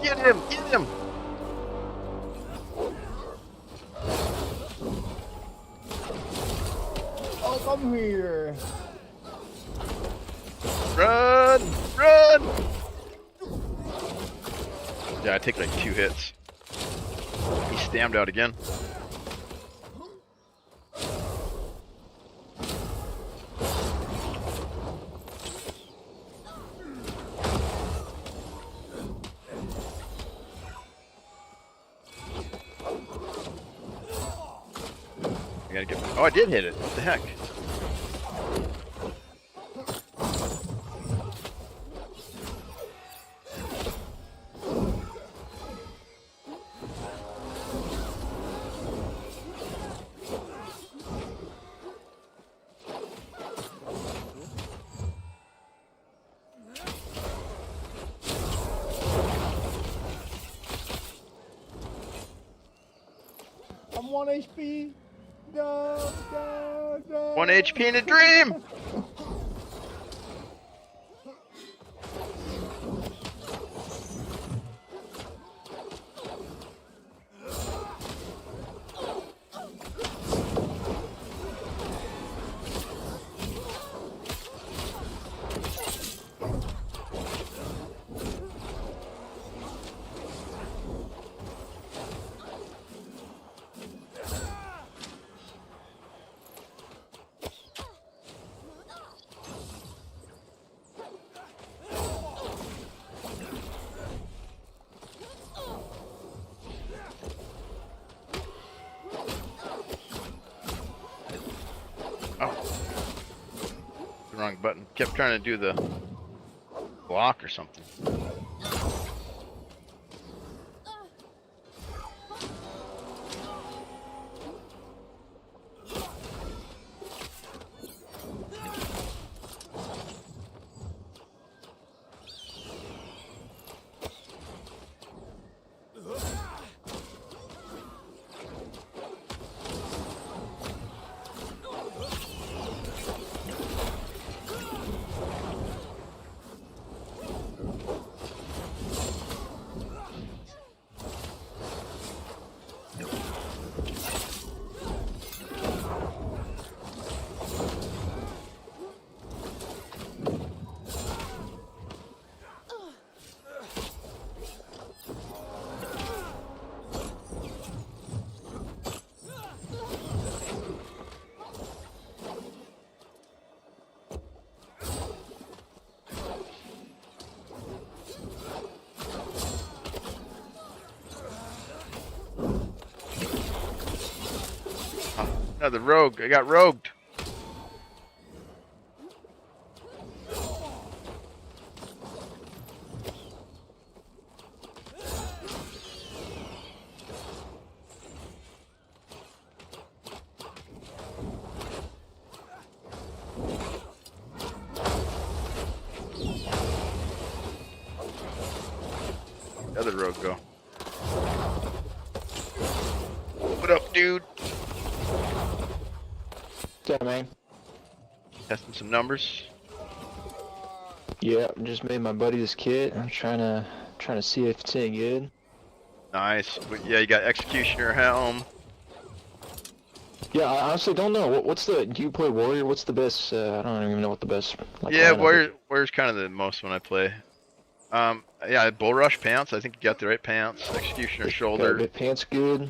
Get him! Get him!
Oh, come here.
Run! Run! Yeah, I take like 2 hits. He stammed out again. gotta get. Oh, I did hit it. What the heck?
I'm 1 HP. No, no, no.
1 HP in a dream. Oh, the wrong button. Kept trying to do the block or something. Another rogue. I got rogued. Other rogue go. What up, dude?
Yeah, man.
Testing some numbers.
Yeah, just made my buddy this kit. I'm trying to see if it's any good.
Nice. Yeah, you got Executioner Helm.
Yeah, I honestly don't know. What's the? Do you play Warrior? What's the best? I don't even know what the best. Like,
Yeah,
lineup is.
Warrior's kind of the most when I play. Yeah, Bull Rush pants. I think you got the right pants. Executioner shoulder.
The pants good.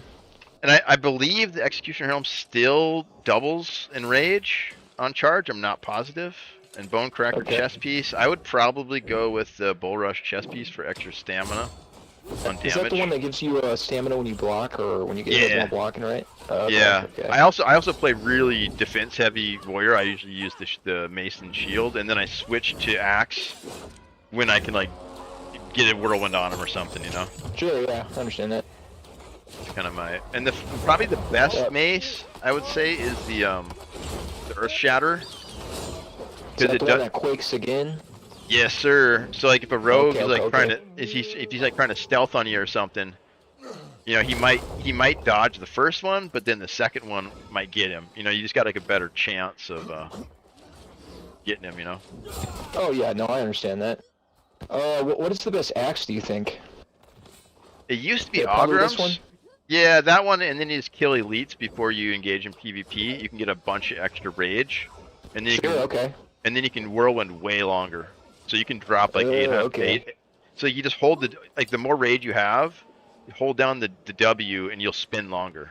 And I believe the Executioner Helm still doubles in rage on charge. I'm not positive. And Bone Cracker chest piece. I would probably go with the Bull Rush chest piece for extra stamina on damage.
Is that the one that gives you stamina when you block or when you get hit while blocking, right? Okay,
yeah.
Okay.
I also play really defense heavy warrior. I usually use the mace and shield, and then I switch to axe when I can like get a whirlwind on him or something, you know.
Sure, yeah, I understand that.
It's kind of my probably the best mace I would say is the Earth Shatter.
Is that the one that quakes again?
Yes, sir. So like if a rogue is like trying to if he's like trying to stealth on you or something, you know, he might dodge the first one, but then the second one might get him. You know, you just got like a better chance of getting him, you know.
Oh yeah, no, I understand that. What is the best axe, do you think?
It used to be
probably this
Ograms.
one?
Yeah, that one, and then you just kill elites before you engage in PvP. You can get a bunch of extra rage, and then and then you can whirlwind way longer. So you can drop like 800. So you just hold the more rage you have, you hold down the W, and you'll spin longer.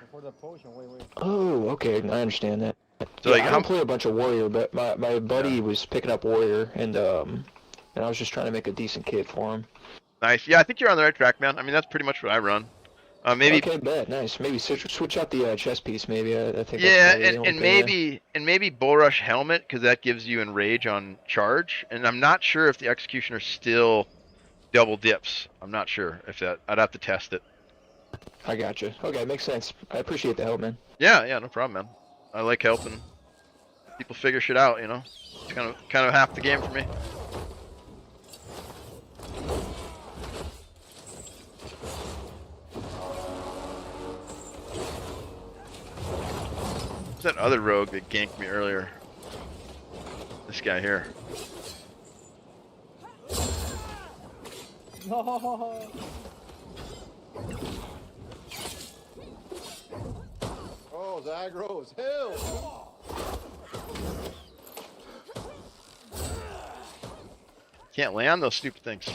Oh, okay, I understand that.
So
Yeah,
like
I don't play a bunch of Warrior, but my buddy was picking up Warrior, and I was just trying to make a decent kit for him.
Nice. Yeah, I think you're on the right track, man. I mean, that's pretty much what I run. Maybe.
Okay, bet. Nice. Maybe switch out the chest piece. Maybe I think that's
Yeah,
probably the only
and
thing. Yeah.
maybe Bull Rush Helmet, because that gives you enrage on charge. And I'm not sure if the Executioner still double dips. I'm not sure if that. I'd have to test it.
I gotcha. Okay, makes sense. I appreciate the help, man.
Yeah, no problem, man. I like helping people figure shit out. You know, it's kind of half the game for me. Who's that other rogue that ganked me earlier? This guy here.
No.
Oh, Zagro is hell.
Can't land those stupid things.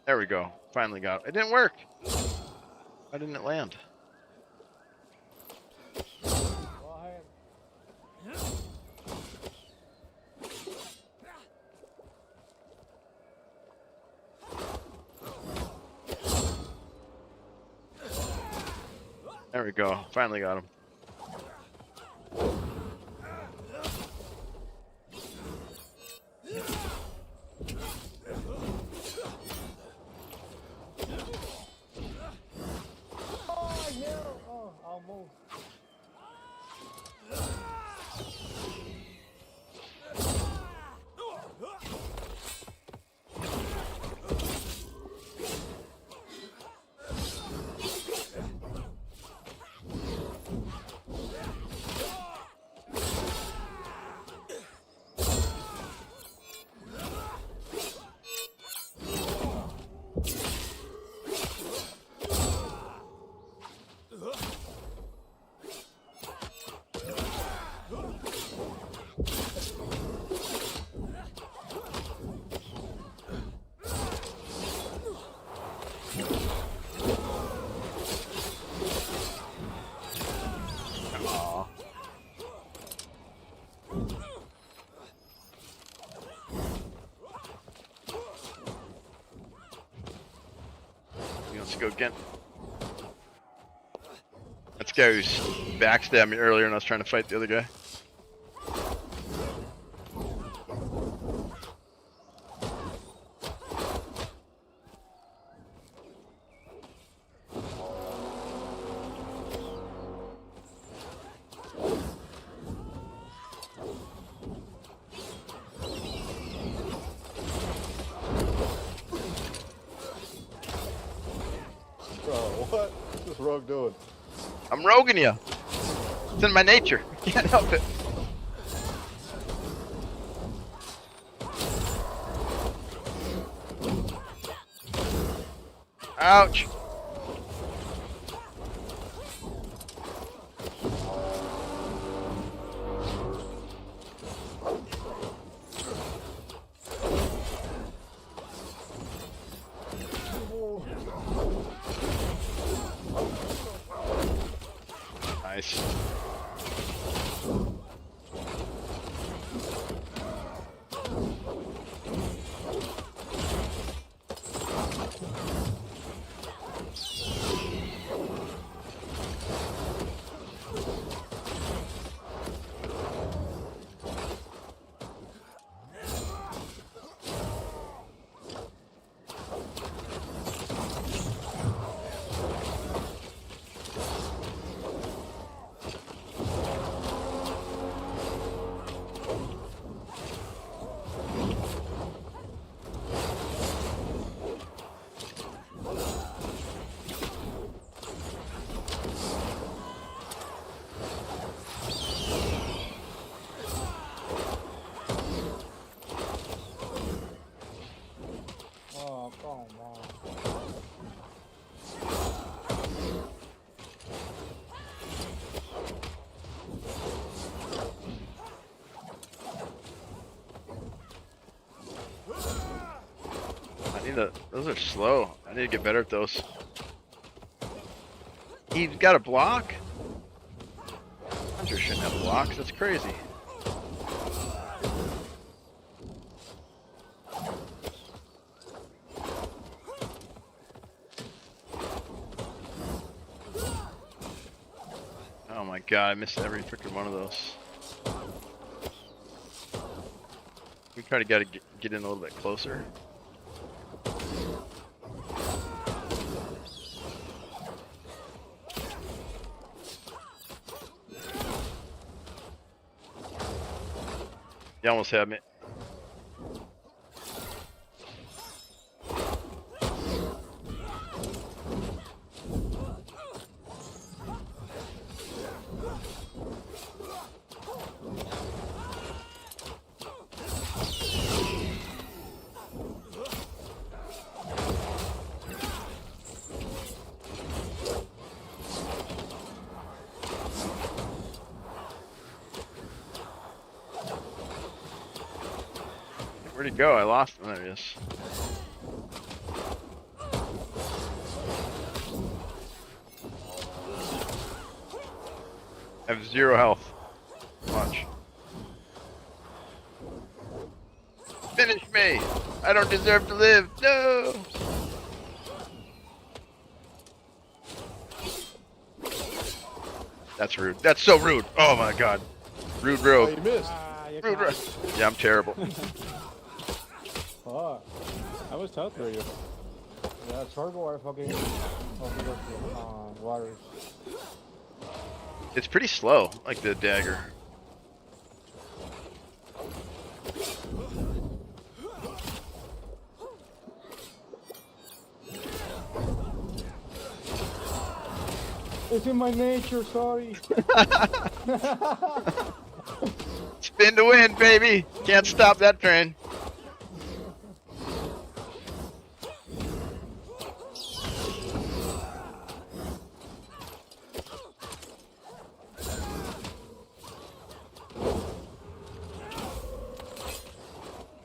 There we go. Finally got it. It didn't work. Why didn't it land? There we go. Finally got him.
Oh, hell. Oh, almost. Let's go again. That's the guy who's backstabbed me earlier and I was trying to fight the other guy.
Bro, what is this rogue doing?
I'm roguing you. It's in my nature. Can't help it. Ouch. Nice.
Oh, come on.
I need to. Those are slow. I need to get better at those. He's got a block? Hunter shouldn't have blocks. That's crazy. god, I missed every freaking one of those. We kind of got to get in a little bit closer. You almost had me. Where'd he go? I lost him. There he is. I have 0 health. Watch. Finish me! I don't deserve to live! No! That's rude. That's so rude! Oh my god. Rude rogue.
Oh, you missed.
Rude rogue. Yeah, I'm terrible.
Fuck.
I was tough for you.
Yeah, turbo or fucking waters.
It's pretty slow, like the dagger.
It's in my nature, sorry.
Spin to win, baby! Can't stop that train.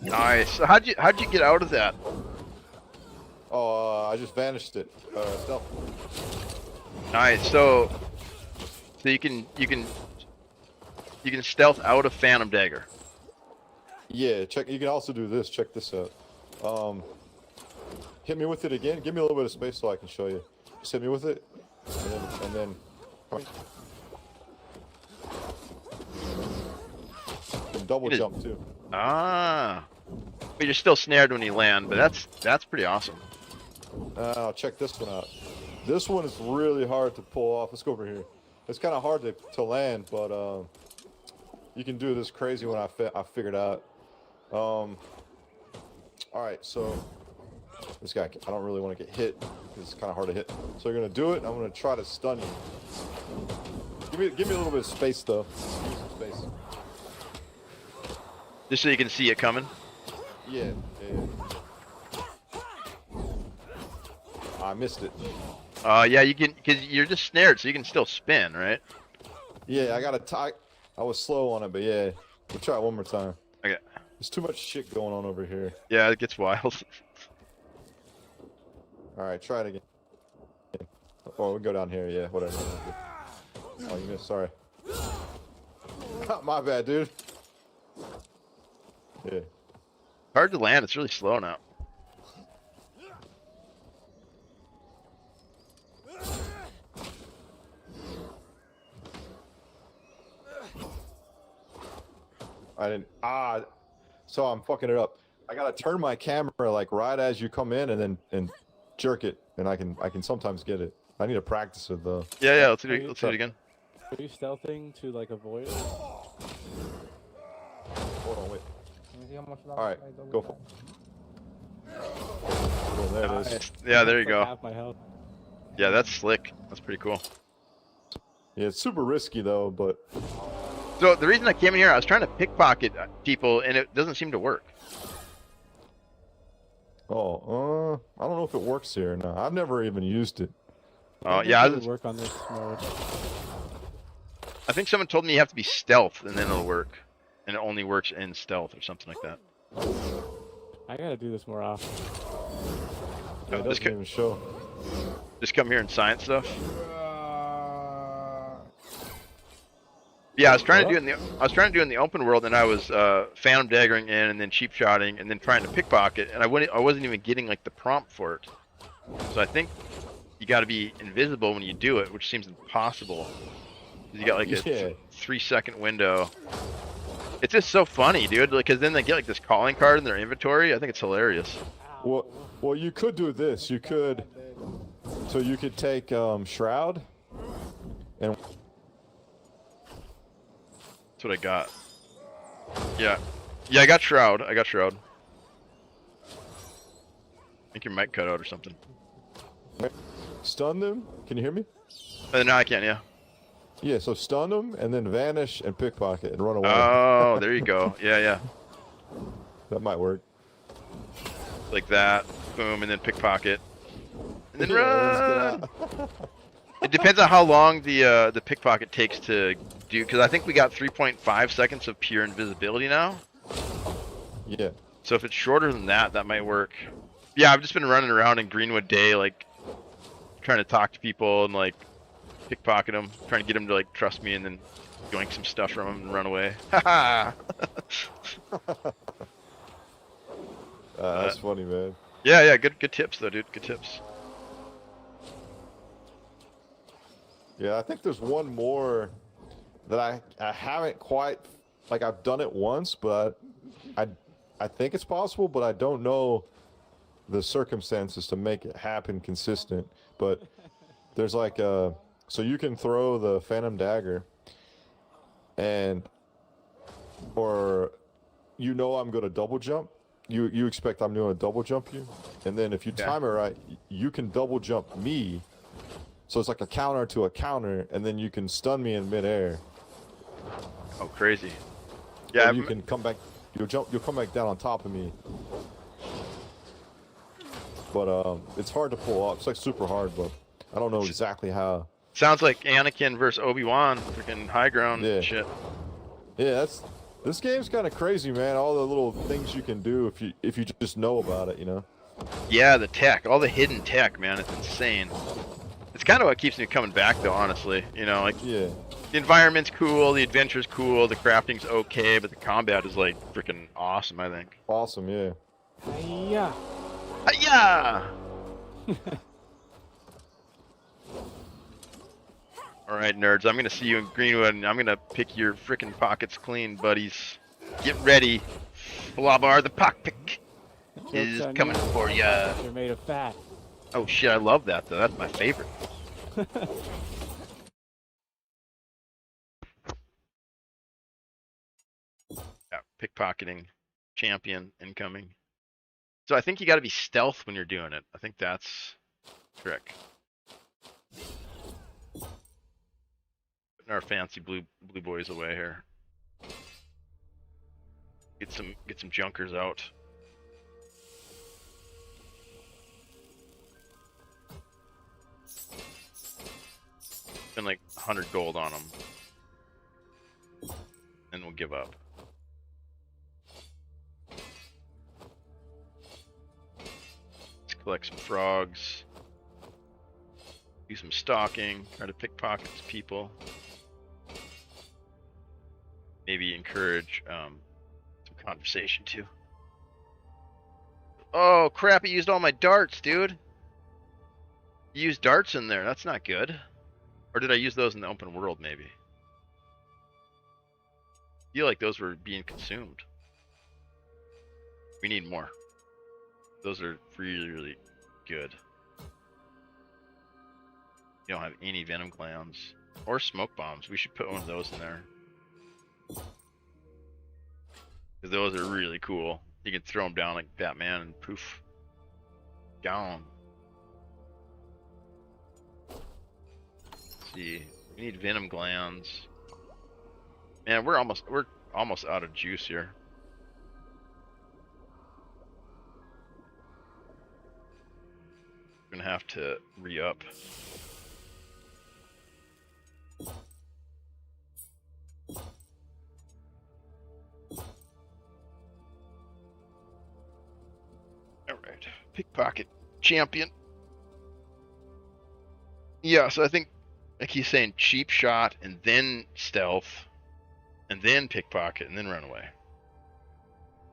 Nice. So how'd you get out of that?
Oh, I just vanished it. Stealth.
Nice. So you can stealth out of Phantom Dagger.
Yeah, check. You can also do this. Check this out. Hit me with it again. Give me a little bit of space so I can show you. Just hit me with it, and then and double jump too.
Ah. But you're still snared when you land, but that's pretty awesome.
Check this one out. This one is really hard to pull off. Let's go over here. It's kind of hard to land, but you can do this crazy one I figured out. All right, so this guy, I don't really want to get hit because it's kind of hard to hit. So you're gonna do it. I'm gonna try to stun you. Give me a little bit of space though. Give me some space.
Just so you can see it coming.
Yeah. I missed it.
Yeah, you can, because you're just snared, so you can still spin, right?
Yeah, I got a tie. I was slow on it, but yeah. We'll try it one more time.
Okay.
There's too much shit going on over here.
Yeah, it gets wild.
Alright, try it again. Oh, we'll go down here, yeah, whatever. Oh, you missed, sorry. My bad, dude. Yeah.
Hard to land, it's really slow now.
I didn't. So I'm fucking it up. I gotta turn my camera like right as you come in, and then jerk it, and I can sometimes get it. I need to practice it though.
Yeah, let's do it again.
Are you stealthing to like avoid it?
Hold on, wait. All right, go for it. Oh, there it is.
Yeah, there you go.
Half my health.
Yeah, that's slick. That's pretty cool.
Yeah, it's super risky though, but.
So the reason I came in here, I was trying to pickpocket people, and it doesn't seem to work.
Oh, I don't know if it works here. No, I've never even used it.
Oh, yeah.
It work on this mode.
I think someone told me you have to be stealth, and then it'll work, and it only works in stealth or something like that.
I gotta do this more often.
Yeah, it doesn't even show.
Just come here and science stuff. Yeah, I was trying to do it in the open world, and I was phantom daggering in, and then cheap shotting, and then trying to pickpocket, and I wasn't even getting like the prompt for it. So I think you got to be invisible when you do it, which seems impossible. You got like a
Yeah.
3-second window. It's just so funny, dude. Because then they get like this calling card in their inventory. I think it's hilarious.
Well, you could do this. You could, so you could take Shroud, and
That's what I got. Yeah, I got Shroud. I think your mic cut out or something.
stun them. Can you hear me?
No, I can't. Yeah.
Yeah. So stun them, and then vanish and pickpocket and run away.
Oh, there you go. Yeah.
That might work.
Like that. Boom, and then pickpocket. And then
Yeah,
run.
let's get out.
It depends on how long the pickpocket takes to do. Because I think we got 3.5 seconds of pure invisibility now.
Yeah.
So if it's shorter than that, that might work. Yeah, I've just been running around in Greenwood Day, like trying to talk to people and like pickpocket them, trying to get them to like trust me, and then yoink some stuff from them and run away. Haha.
That's funny, man.
Yeah. Good tips though, dude. Good tips.
Yeah, I think there's one more that I haven't quite, like, I've done it once, but I think it's possible, but I don't know the circumstances to make it happen consistent. But there's like so you can throw the Phantom Dagger, and or I'm gonna double jump. You expect I'm gonna double jump you, and then if you time it right, you can double jump me. So it's like a counter to a counter, and then you can stun me in midair.
Oh, crazy. Yeah.
Or you can come back. You'll come back down on top of me. But it's hard to pull off. It's like super hard, but I don't know exactly how.
Sounds like Anakin versus Obi-Wan, freaking high ground shit.
Yeah, this game's kind of crazy, man. All the little things you can do if you just know about it, you know.
Yeah, the tech, all the hidden tech, man, it's insane. It's kind of what keeps me coming back, though, honestly. You know, like the environment's cool, the adventure's cool, the crafting's okay, but the combat is like freaking awesome. I think.
Awesome, yeah.
Yeah.
Yeah. All right, nerds. I'm gonna see you in Greenwood, and I'm gonna pick your freaking pockets clean, buddies. Get ready. Blabbar the pockpick is coming for ya.
You're made of fat.
Oh shit, I love that though. That's my favorite. Yeah, pickpocketing champion incoming. So I think you got to be stealth when you're doing it. I think that's the trick. Putting our fancy blue boys away here. Get some junkers out. Spend like 100 gold on them, and we'll give up. Let's collect some frogs. Do some stalking. Try to pickpocket people. Maybe encourage some conversation too. Oh crap! I used all my darts, dude. You used darts in there. That's not good. Or did I use those in the open world, maybe? I feel like those were being consumed. We need more. Those are really, really good. You don't have any venom glands. Or smoke bombs. We should put one of those in there. Because those are really cool. You can throw them down like Batman and poof. Gone. See, we need venom glands. Man, we're almost out of juice here. We're gonna have to re-up. Alright, pickpocket champion. Yeah, so I think like he's saying cheap shot and then stealth and then pickpocket and then run away.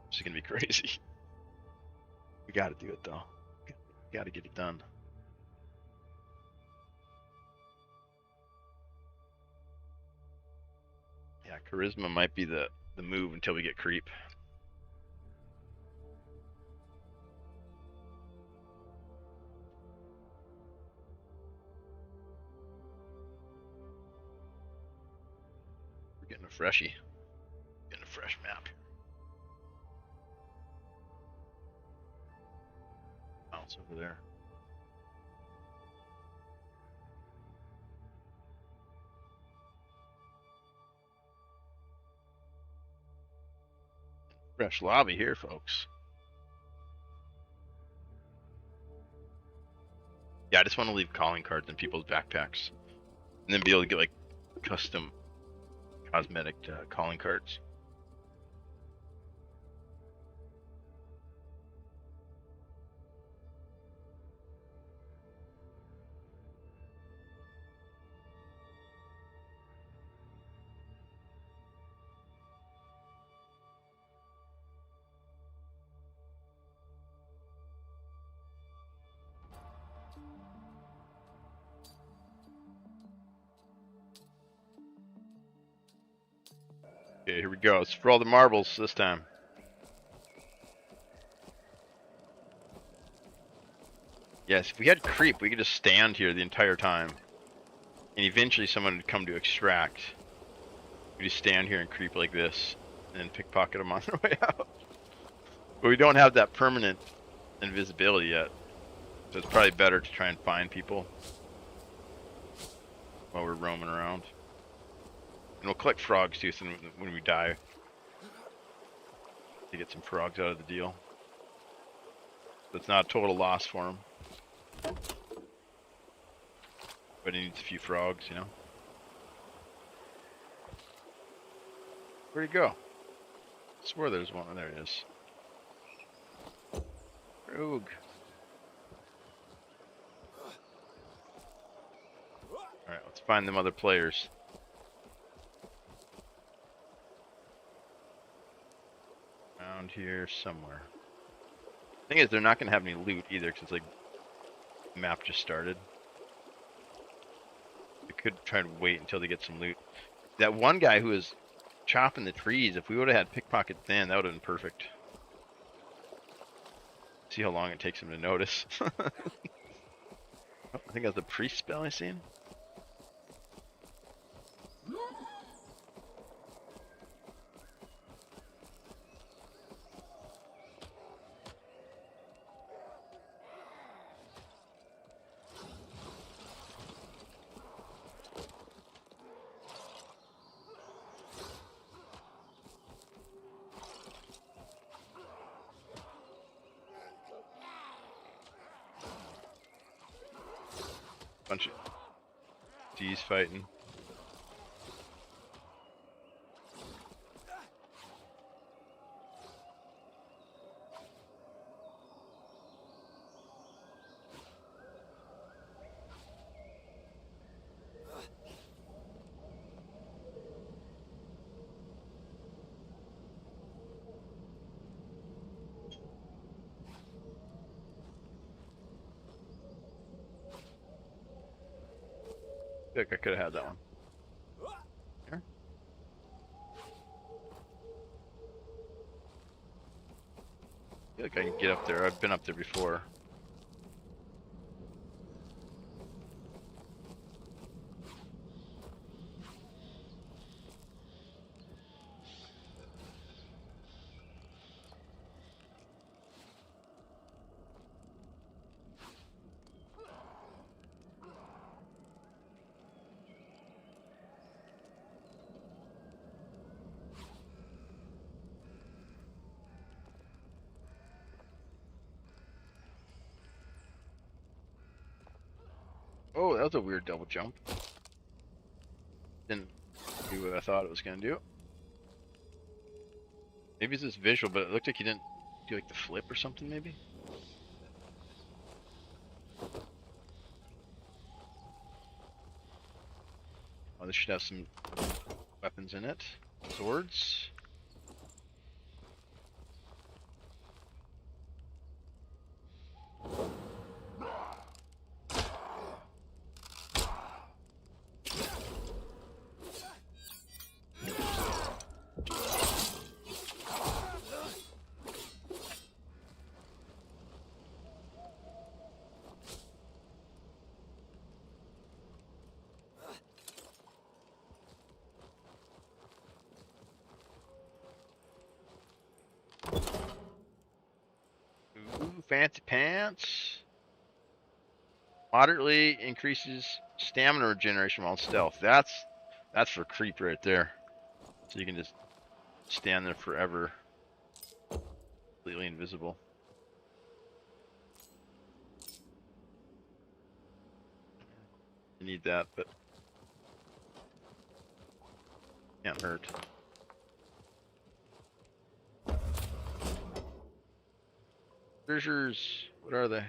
This is gonna be crazy. We gotta do it though. We gotta get it done. Charisma might be the move until we get creep. We're getting a freshie. Getting a fresh map. Bounce over there. Fresh lobby here, folks. Yeah, I just want to leave calling cards in people's backpacks. And then be able to get like custom cosmetic calling cards. Okay, here we go. It's for all the marbles this time. Yes, if we had creep, we could just stand here the entire time. And eventually someone would come to extract. We just stand here and creep like this, and then pickpocket them on their way out. But we don't have that permanent invisibility yet. So it's probably better to try and find people while we're roaming around. And we'll collect frogs too, so when we die, to get some frogs out of the deal. So it's not a total loss for him. But he needs a few frogs, you know? Where'd he go? I swear there's one. Oh, there he is. Rogue. Alright, let's find them other players. Around here somewhere. Thing is, they're not going to have any loot either, because it's like the map just started. We could try to wait until they get some loot. That one guy who was chopping the trees, if we would have had pickpocket then, that would have been perfect. See how long it takes him to notice. Oh, I think that's the priest spell I seen. Bunch of D's fighting. I think I could have had that one. Here. I feel like I can get up there. I've been up there before. Oh, that was a weird double jump. Didn't do what I thought it was gonna do. Maybe it's just visual, but it looked like he didn't do like the flip or something, maybe? Oh, this should have some weapons in it. Swords. fancy pants. Moderately increases stamina regeneration while stealth. That's for creep right there. So you can just stand there forever, completely invisible. You need that, but can't hurt. Treasures, what are they?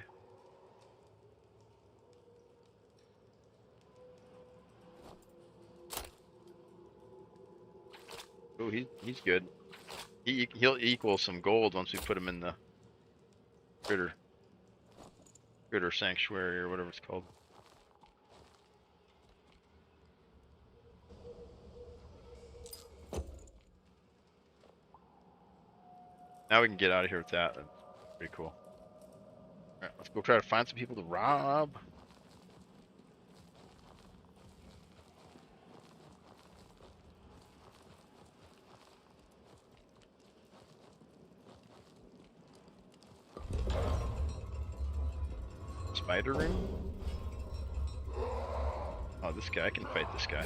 Oh, he's good. He'll equal some gold once we put him in the critter sanctuary or whatever it's called. Now we can get out of here with that. That's pretty cool. Alright, let's go try to find some people to rob. Spider room? Oh, this guy, I can fight this guy.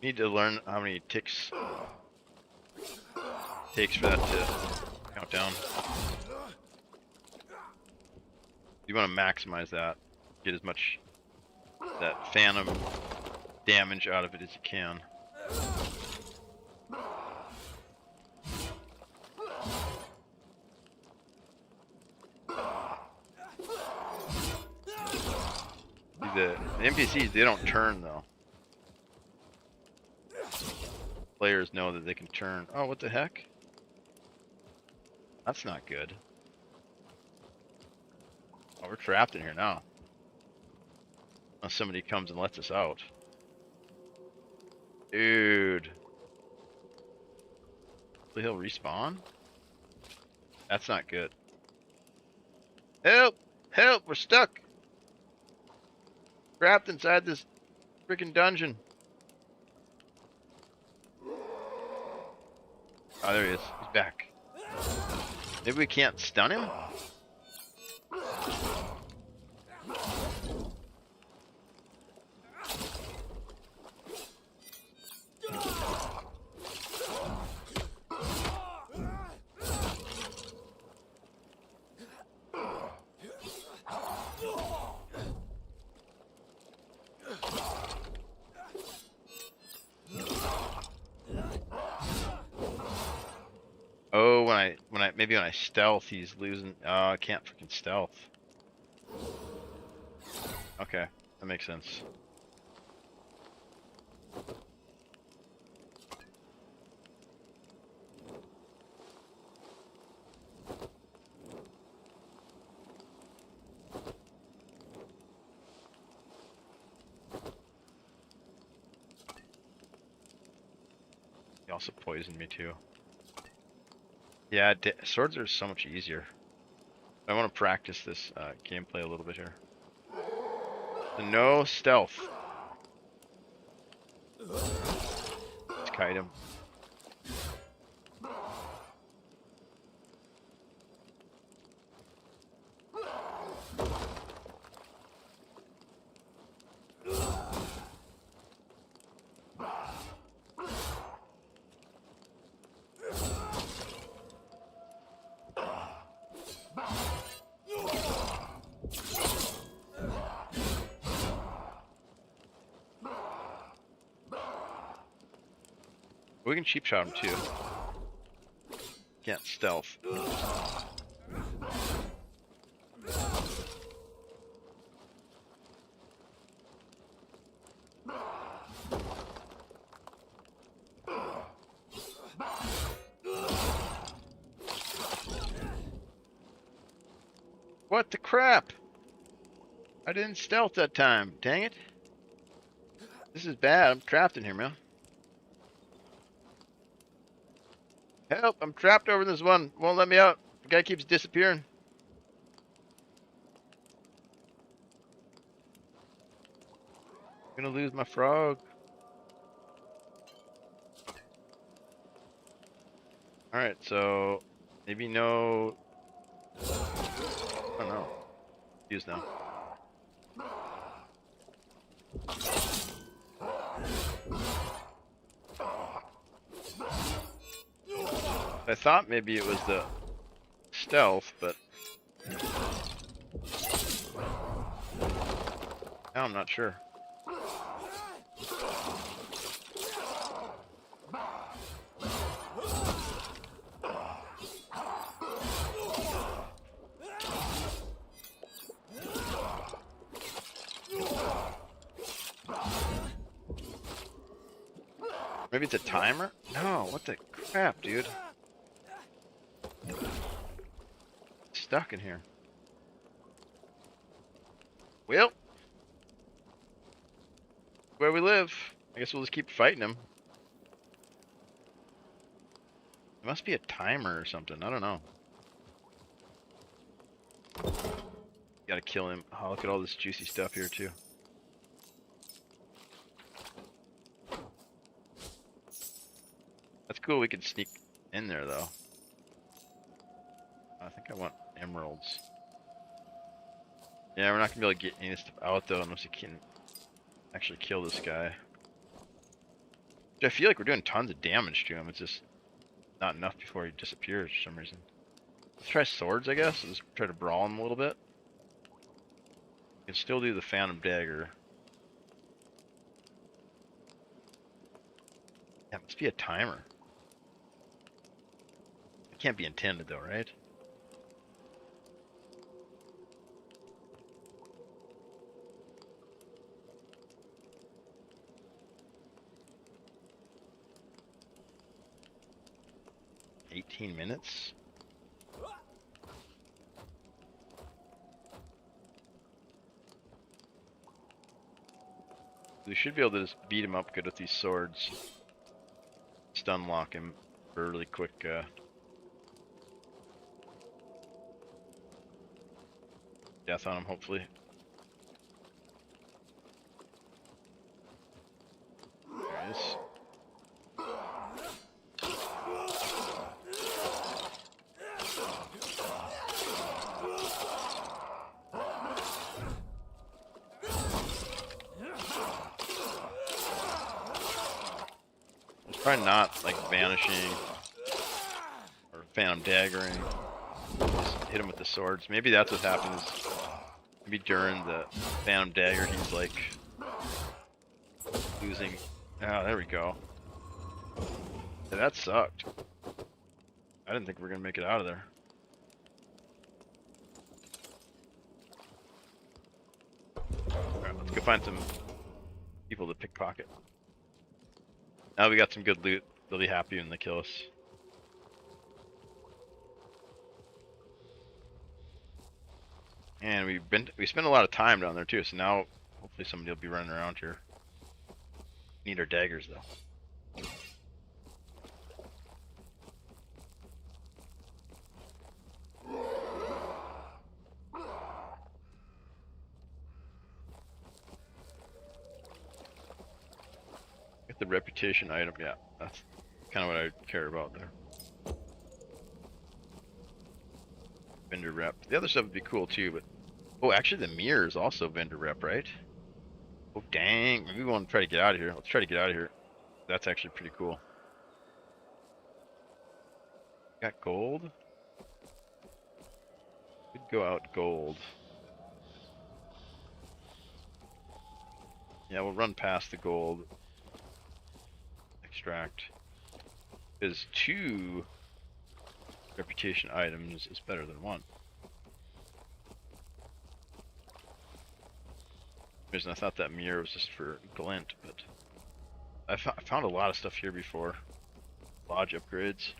Need to learn how many ticks takes for that to count down. You want to maximize that. Get as much that phantom damage out of it as you can. The NPCs, they don't turn though. Players know that they can turn. Oh, what the heck? That's not good. Oh, we're trapped in here now. Unless somebody comes and lets us out. Dude. He'll respawn? That's not good. Help! Help! We're stuck! Trapped inside this freaking dungeon. Oh, there he is. He's back. Maybe we can't stun him? Oh, maybe when I stealth, he's losing. Oh, I can't freaking stealth. Okay, that makes sense. He also poisoned me too. Yeah, swords are so much easier. I want to practice this gameplay a little bit here. So no stealth. Let's kite him. We can cheap shot him too. Can't stealth. What the crap? I didn't stealth that time. Dang it. This is bad. I'm trapped in here, man. Help! I'm trapped over this one. Won't let me out. The guy keeps disappearing. I'm gonna lose my frog. Alright, so maybe no. I don't know. Use now. I thought maybe it was the stealth, but now I'm not sure. Maybe it's a timer? No, what the crap, dude? Stuck in here. Well, where we live. I guess we'll just keep fighting him. It must be a timer or something. I don't know. Gotta kill him. Oh, look at all this juicy stuff here, too. That's cool. We can sneak in there, though. I think I want emeralds. Yeah, we're not gonna be able to get any of this stuff out, though, unless we can actually kill this guy. Which I feel like we're doing tons of damage to him. It's just not enough before he disappears for some reason. Let's try swords, I guess. Let's try to brawl him a little bit. We can still do the Phantom Dagger. Yeah, it must be a timer. It can't be intended, though, right? $18. We should be able to just beat him up good with these swords. Stun lock him for a really quick death on him, hopefully. There he is. Try not like vanishing or Phantom Daggering. Just hit him with the swords. Maybe that's what happens. Maybe during the Phantom Dagger he's like losing. Oh, there we go. Yeah, that sucked. I didn't think we were gonna make it out of there. Alright, let's go find some people to pickpocket. Now we got some good loot. They'll be happy when they kill us. And we spent a lot of time down there too, so now hopefully somebody will be running around here. Need our daggers though. Get the reputation item, yeah. That's kind of what I care about there. Vendor rep. The other stuff would be cool too, but oh, actually the mirror is also vendor rep, right? Oh dang, maybe we want to try to get out of here. Let's try to get out of here. That's actually pretty cool. Got gold? Could go out gold. Yeah, we'll run past the gold. Extract. Because 2 reputation items is better than 1. Reason I thought that mirror was just for glint, but I found a lot of stuff here before. Lodge upgrades.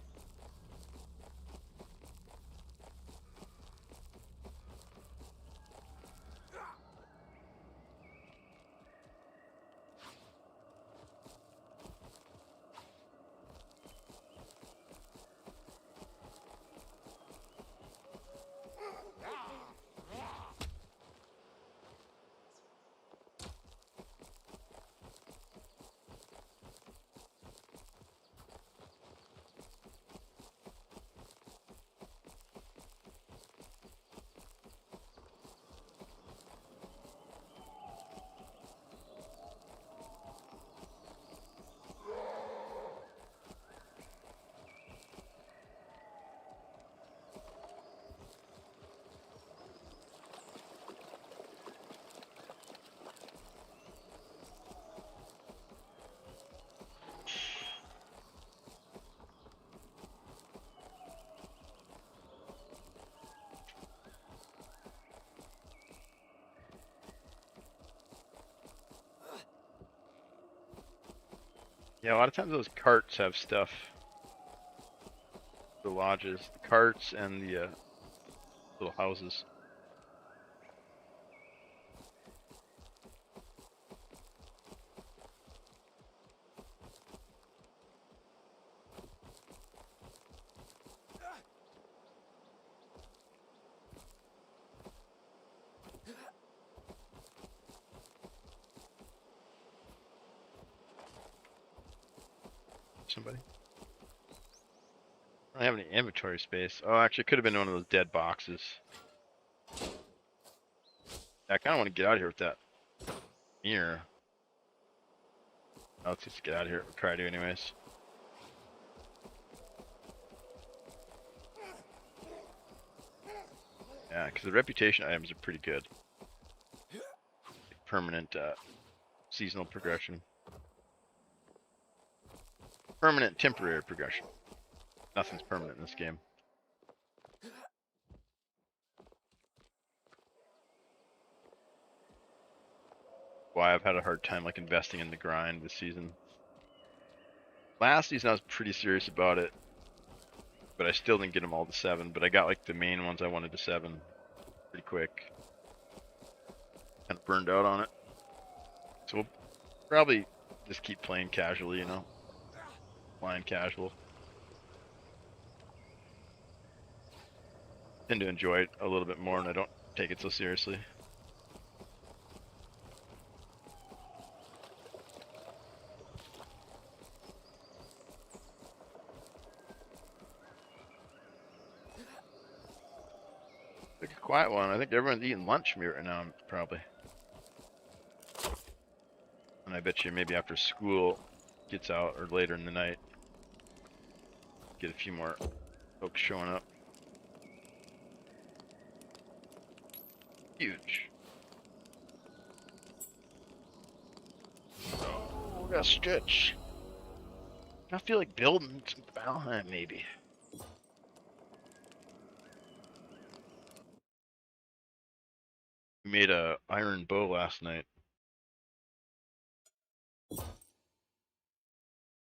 Yeah, a lot of times those carts have stuff. The lodges, the carts, and the little houses. Somebody. I don't have any inventory space. Oh, actually, it could have been one of those dead boxes. I kind of want to get out of here with that mirror. Oh, let's just get out of here. We'll try to anyways. Yeah, because the reputation items are pretty good. Permanent seasonal progression. Permanent temporary progression. Nothing's permanent in this game. Why I've had a hard time like investing in the grind this season. Last season I was pretty serious about it, but I still didn't get them all to 7. But I got like the main ones I wanted to 7 pretty quick. Kind of burned out on it, so we'll probably just keep playing casually, you know, playing casual. Tend to enjoy it a little bit more, and I don't take it so seriously. Like a quiet one. I think everyone's eating lunch right now, probably. And I bet you maybe after school gets out or later in the night, get a few more folks showing up. Huge. Oh, we got a stitch. I feel like building some Valheim, maybe. We made a iron bow last night.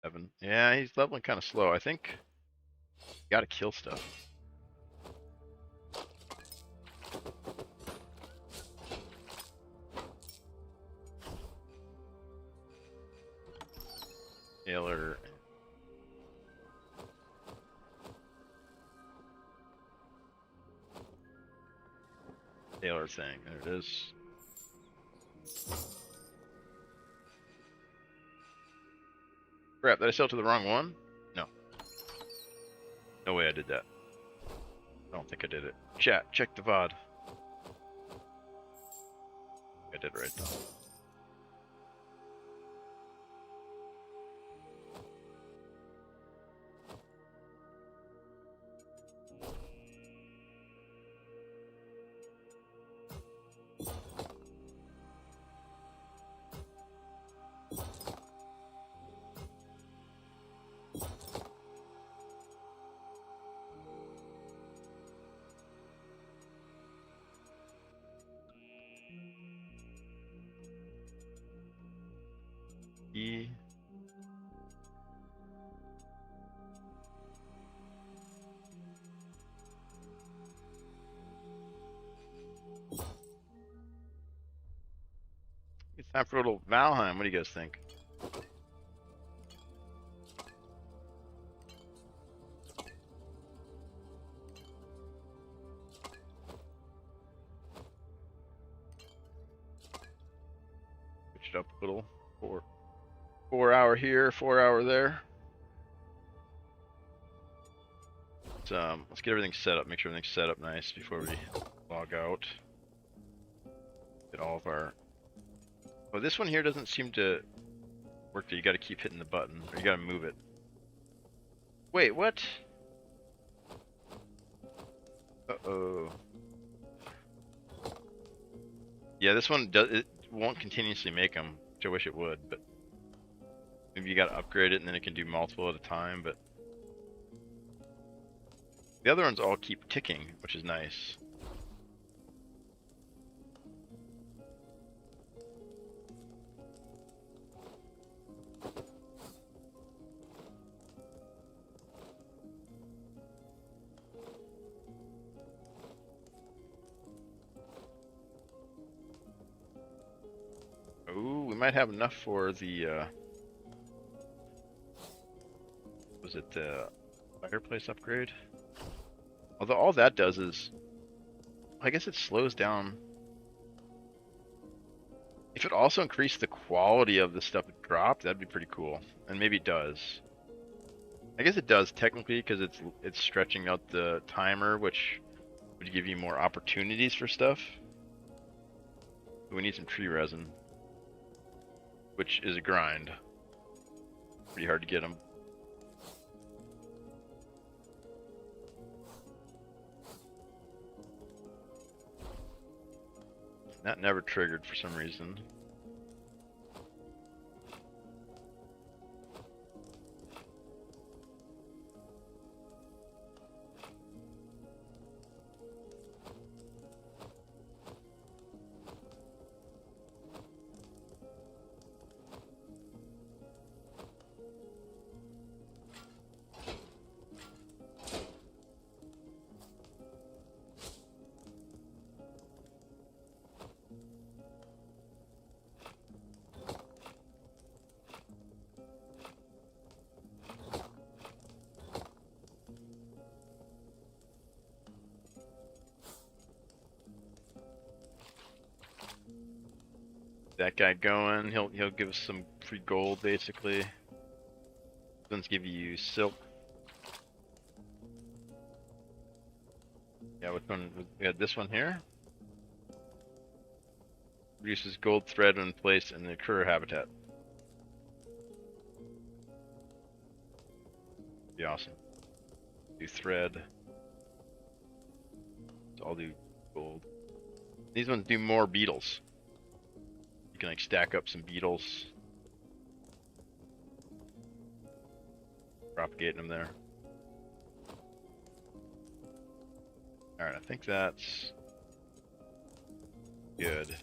7. Yeah, he's leveling kind of slow. I think you gotta kill stuff. Taylor. Taylor thing. There it is. Crap, did I sell to the wrong one? No. No way I did that. I don't think I did it. Chat, check the VOD. I did it right though. E. It's time for a little Valheim. What do you guys think? Switch it up a little. 4 hour here, 4 hour there. Let's get everything set up. Make sure everything's set up nice before we log out. Get all of our. Oh, this one here doesn't seem to work. You got to keep hitting the button, or you got to move it. Wait, what? Uh-oh. Yeah, this one does. It won't continuously make them, which I wish it would, but maybe you got to upgrade it and then it can do multiple at a time. But the other ones all keep ticking, which is nice. might have enough for the, was it the fireplace upgrade? Although all that does is, I guess it slows down. If it also increased the quality of the stuff it dropped, that'd be pretty cool. And maybe it does. I guess it does technically because it's stretching out the timer, which would give you more opportunities for stuff. But we need some tree resin, which is a grind. Pretty hard to get them. That never triggered for some reason. That guy going, he'll give us some free gold basically. One's give you silk. Yeah, which one? We had this one here. Reduces gold thread when placed in the critter habitat. Be awesome. Do thread. So I'll do gold. These ones do more beetles. You can like stack up some beetles. Propagating them there. Alright, I think that's good.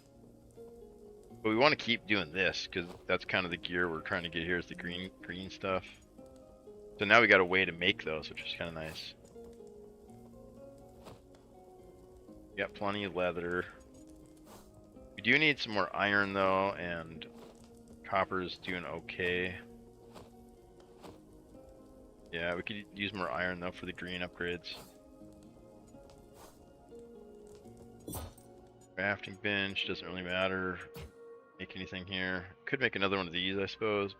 But we want to keep doing this, because that's kind of the gear we're trying to get here is the green stuff. So now we got a way to make those, which is kind of nice. We got plenty of leather. We do need some more iron though, and copper's doing okay. Yeah, we could use more iron though for the green upgrades. Crafting bench doesn't really matter. Make anything here. Could make another one of these, I suppose.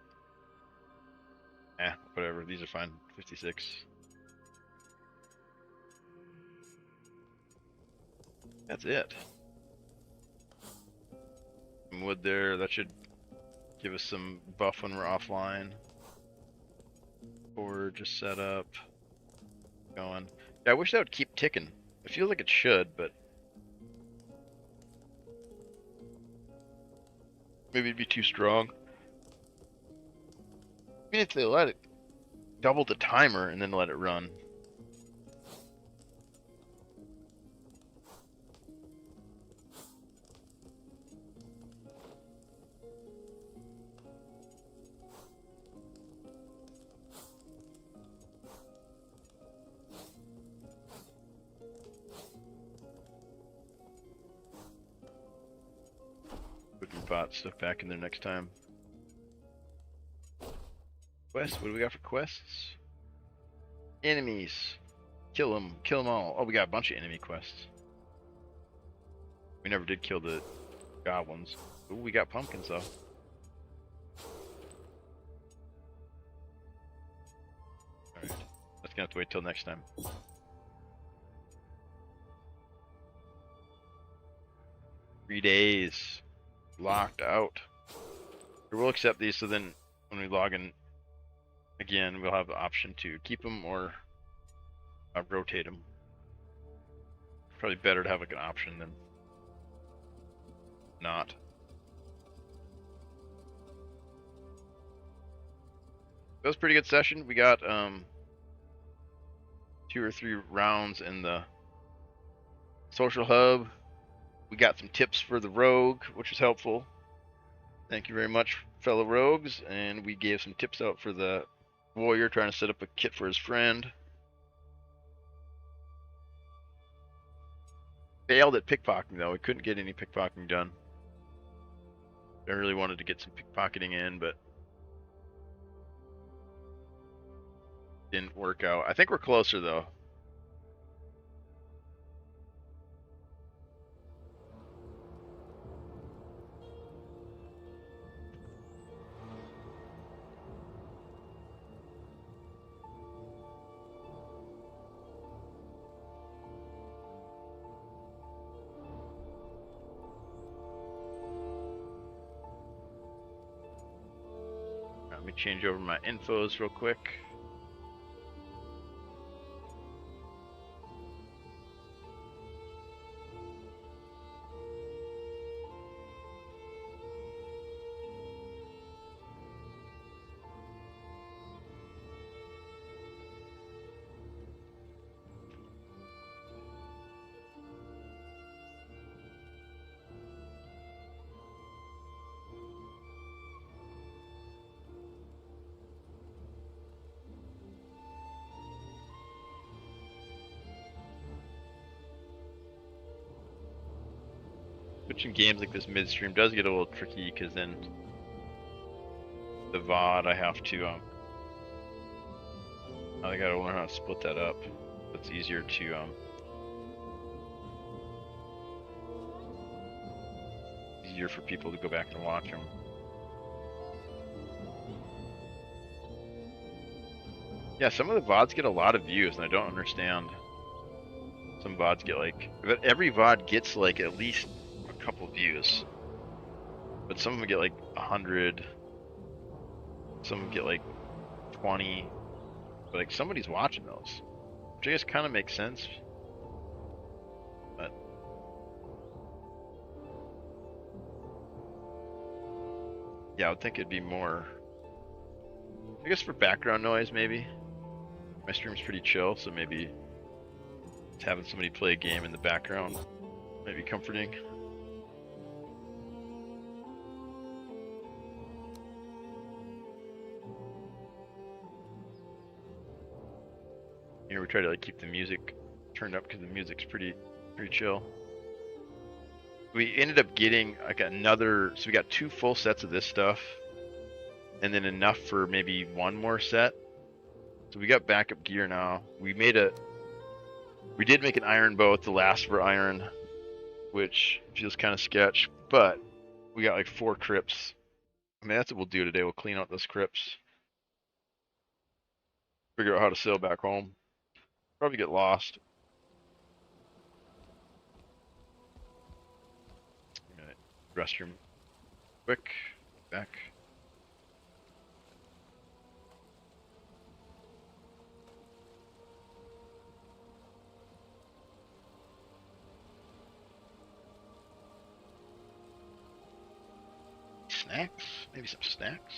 Whatever. These are fine. 56. That's it. Some wood there. That should give us some buff when we're offline. Or just set up. Going. Yeah, I wish that would keep ticking. It feels like it should, but maybe it'd be too strong. Even if they let it double the timer and then let it run. Put your bot stuff back in there next time. Quests? What do we got for quests? Enemies. Kill them all. Oh, we got a bunch of enemy quests. We never did kill the goblins. Ooh, we got pumpkins though. Alright. That's gonna have to wait till next time. 3 days. Locked out. We'll accept these so then when we log in again, we'll have the option to keep them or rotate them. Probably better to have like an option than not. That was a pretty good session. We got 2 or 3 rounds in the social hub. We got some tips for the rogue, which was helpful. Thank you very much, fellow rogues. And we gave some tips out for the warrior trying to set up a kit for his friend. Failed at pickpocketing though. We couldn't get any pickpocketing done. I really wanted to get some pickpocketing in, but didn't work out. I think we're closer though. Let me change over my infos real quick. Switching games like this midstream does get a little tricky because then the VOD I have to I gotta learn how to split that up. It's easier to easier for people to go back and watch them. Yeah, some of the VODs get a lot of views, and I don't understand. Some VODs get like, but every VOD gets like at least a couple views, but some of them get like 100. Some of them get like 20. But like somebody's watching those, which I guess kind of makes sense. But yeah, I would think it'd be more. I guess for background noise, maybe. My stream's pretty chill, so maybe just having somebody play a game in the background might be comforting. Here we try to like keep the music turned up because the music's pretty chill. We ended up getting like another, so we got 2 full sets of this stuff, and then enough for maybe 1 more set. So we got backup gear now. We did make an iron bow at the last for iron, which feels kind of sketch, but we got like 4 crypts. I mean, that's what we'll do today. We'll clean out those crypts. Figure out how to sail back home. Probably get lost. Restroom quick. Back. Snacks? Maybe some snacks?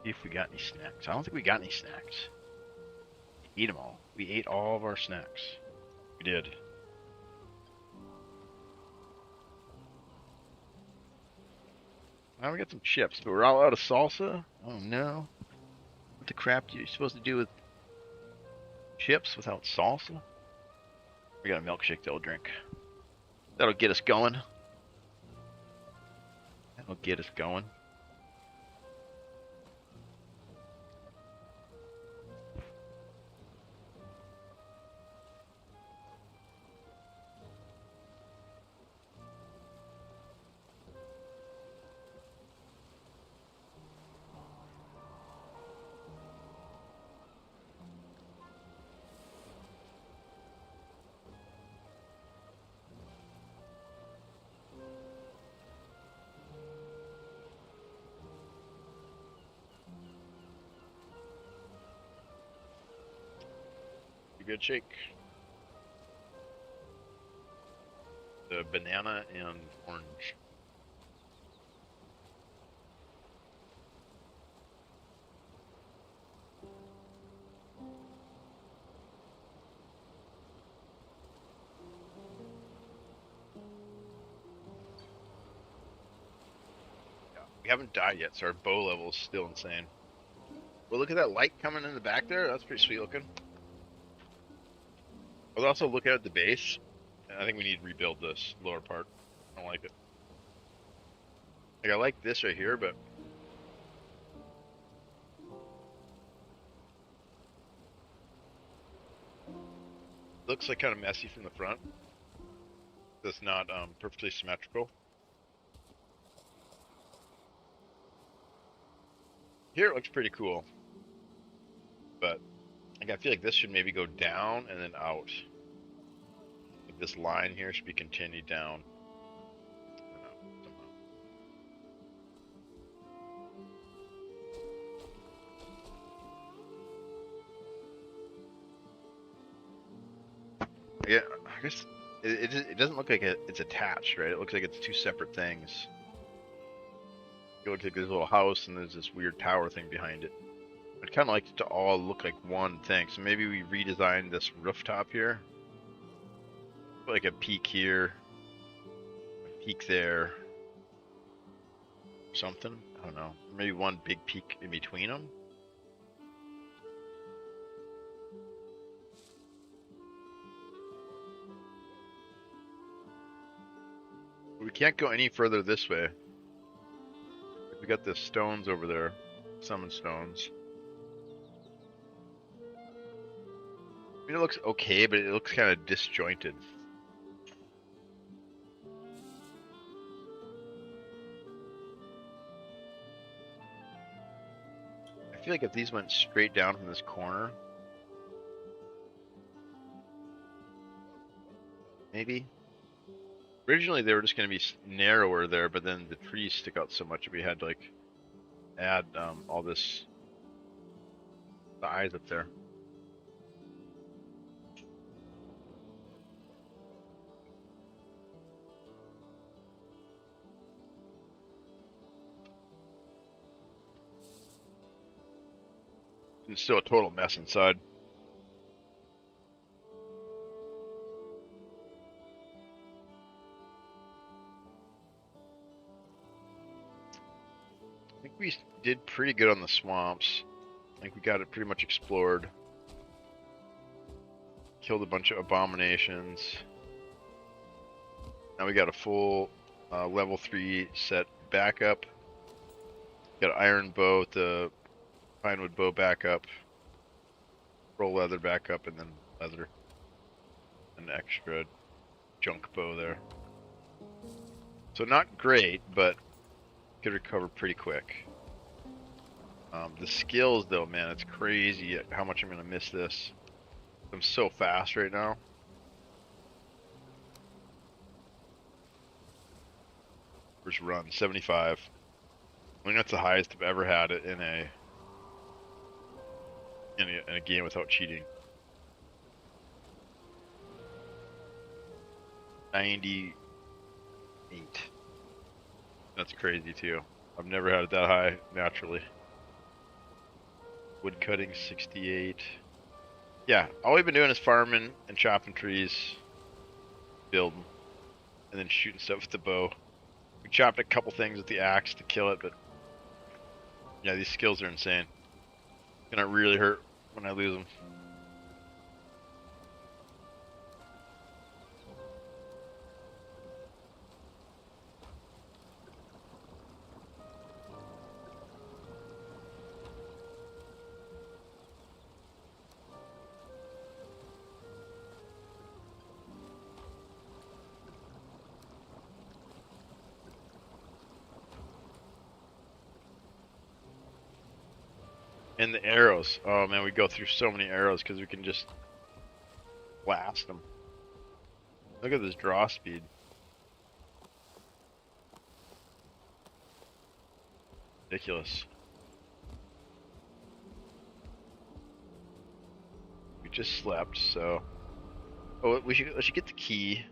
See if we got any snacks. I don't think we got any snacks. We ate them all. We ate all of our snacks. We did. Now we got some chips, but we're all out of salsa? Oh no. What the crap are you supposed to do with chips without salsa? We got a milkshake that'll drink. That'll get us going. That'll get us going. good shake. The banana and orange. Yeah, we haven't died yet, so our bow level is still insane. Well, look at that light coming in the back there. That's pretty sweet looking. I was also looking at the base, and I think we need to rebuild this lower part. I don't like it. Like, I like this right here, but it looks like kind of messy from the front. That's not perfectly symmetrical. Here it looks pretty cool, but like I feel like this should maybe go down and then out. Like this line here should be continued down. I don't know, somehow. Yeah, I guess it doesn't look like it's attached, right? It looks like it's two separate things. It looks like there's a little house and there's this weird tower thing behind it. I'd kind of like it to all look like one thing. So maybe we redesign this rooftop here. Put like a peak here, a peak there, something. I don't know. Maybe one big peak in between them. We can't go any further this way. We got the stones over there, summon stones. I mean, it looks okay, but it looks kind of disjointed. I feel like if these went straight down from this corner, maybe. Originally, they were just going to be narrower there, but then the trees stick out so much that we had to like add all this, the eyes up there. It's still a total mess inside. I think we did pretty good on the swamps. I think we got it pretty much explored. Killed a bunch of abominations. Now we got a full level 3 set backup. Got an iron bow with the pinewood bow backup. Roll leather backup, and then leather. An extra junk bow there. So not great, but could recover pretty quick. The skills though, man, it's crazy how much I'm gonna miss this. I'm so fast right now. First run, 75. I think that's the highest I've ever had it in a game without cheating. 98. That's crazy too. I've never had it that high naturally. Wood cutting 68. Yeah, all we've been doing is farming and chopping trees, building, and then shooting stuff with the bow. We chopped a couple things with the axe to kill it, but yeah, these skills are insane. It's gonna really hurt when I lose them. And the arrows. Oh man, we go through so many arrows because we can just blast them. Look at this draw speed. Ridiculous. We just slept, so. Oh, we should get the key.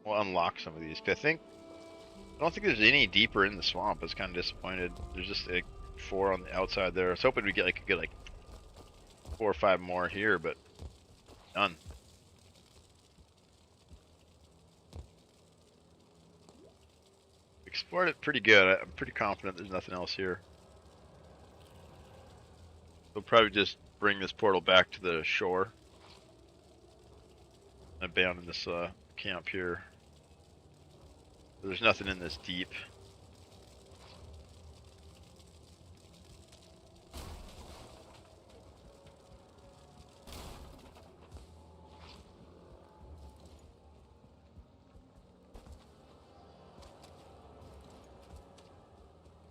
We'll unlock some of these. 'Cause I don't think there's any deeper in the swamp. I was kind of disappointed. There's just like 4 on the outside there. I was hoping we get like 4 or 5 more here, but none. Explored it pretty good. I'm pretty confident there's nothing else here. We'll probably just bring this portal back to the shore. And abandon this camp here. There's nothing in this deep.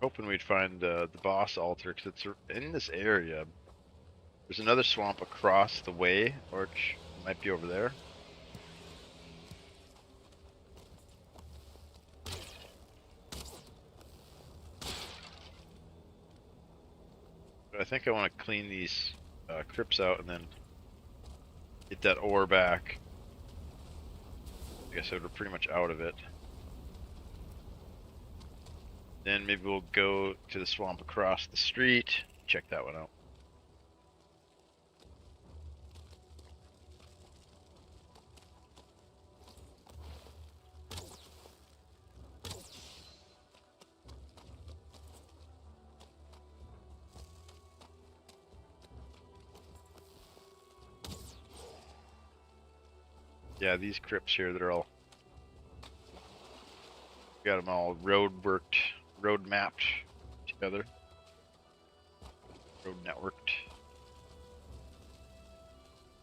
Hoping we'd find the boss altar, because it's in this area. There's another swamp across the way, or it might be over there. But I think I want to clean these crypts out and then get that ore back. I guess we're pretty much out of it. Then maybe we'll go to the swamp across the street. Check that one out. Yeah, these crypts here, they're all got them all road mapped together, road networked.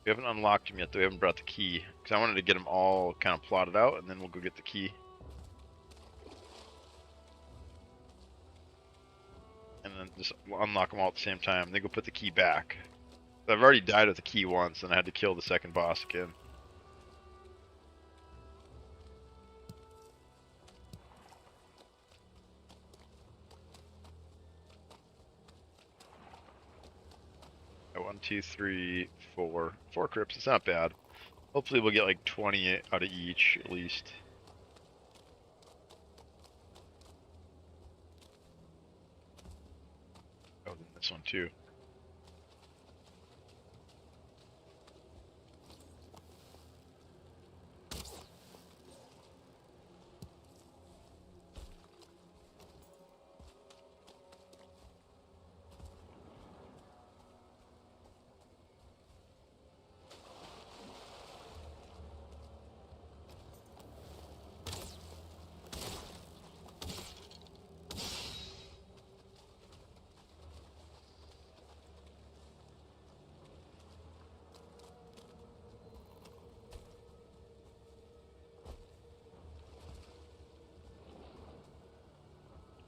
We haven't unlocked them yet, though. We haven't brought the key, because I wanted to get them all kind of plotted out, and then we'll go get the key. And then just unlock them all at the same time, then go put the key back. So I've already died with the key once, and I had to kill the second boss again. One, two, three, four. 4 crypts, it's not bad. Hopefully we'll get like 20 out of each, at least. Oh, then this one too.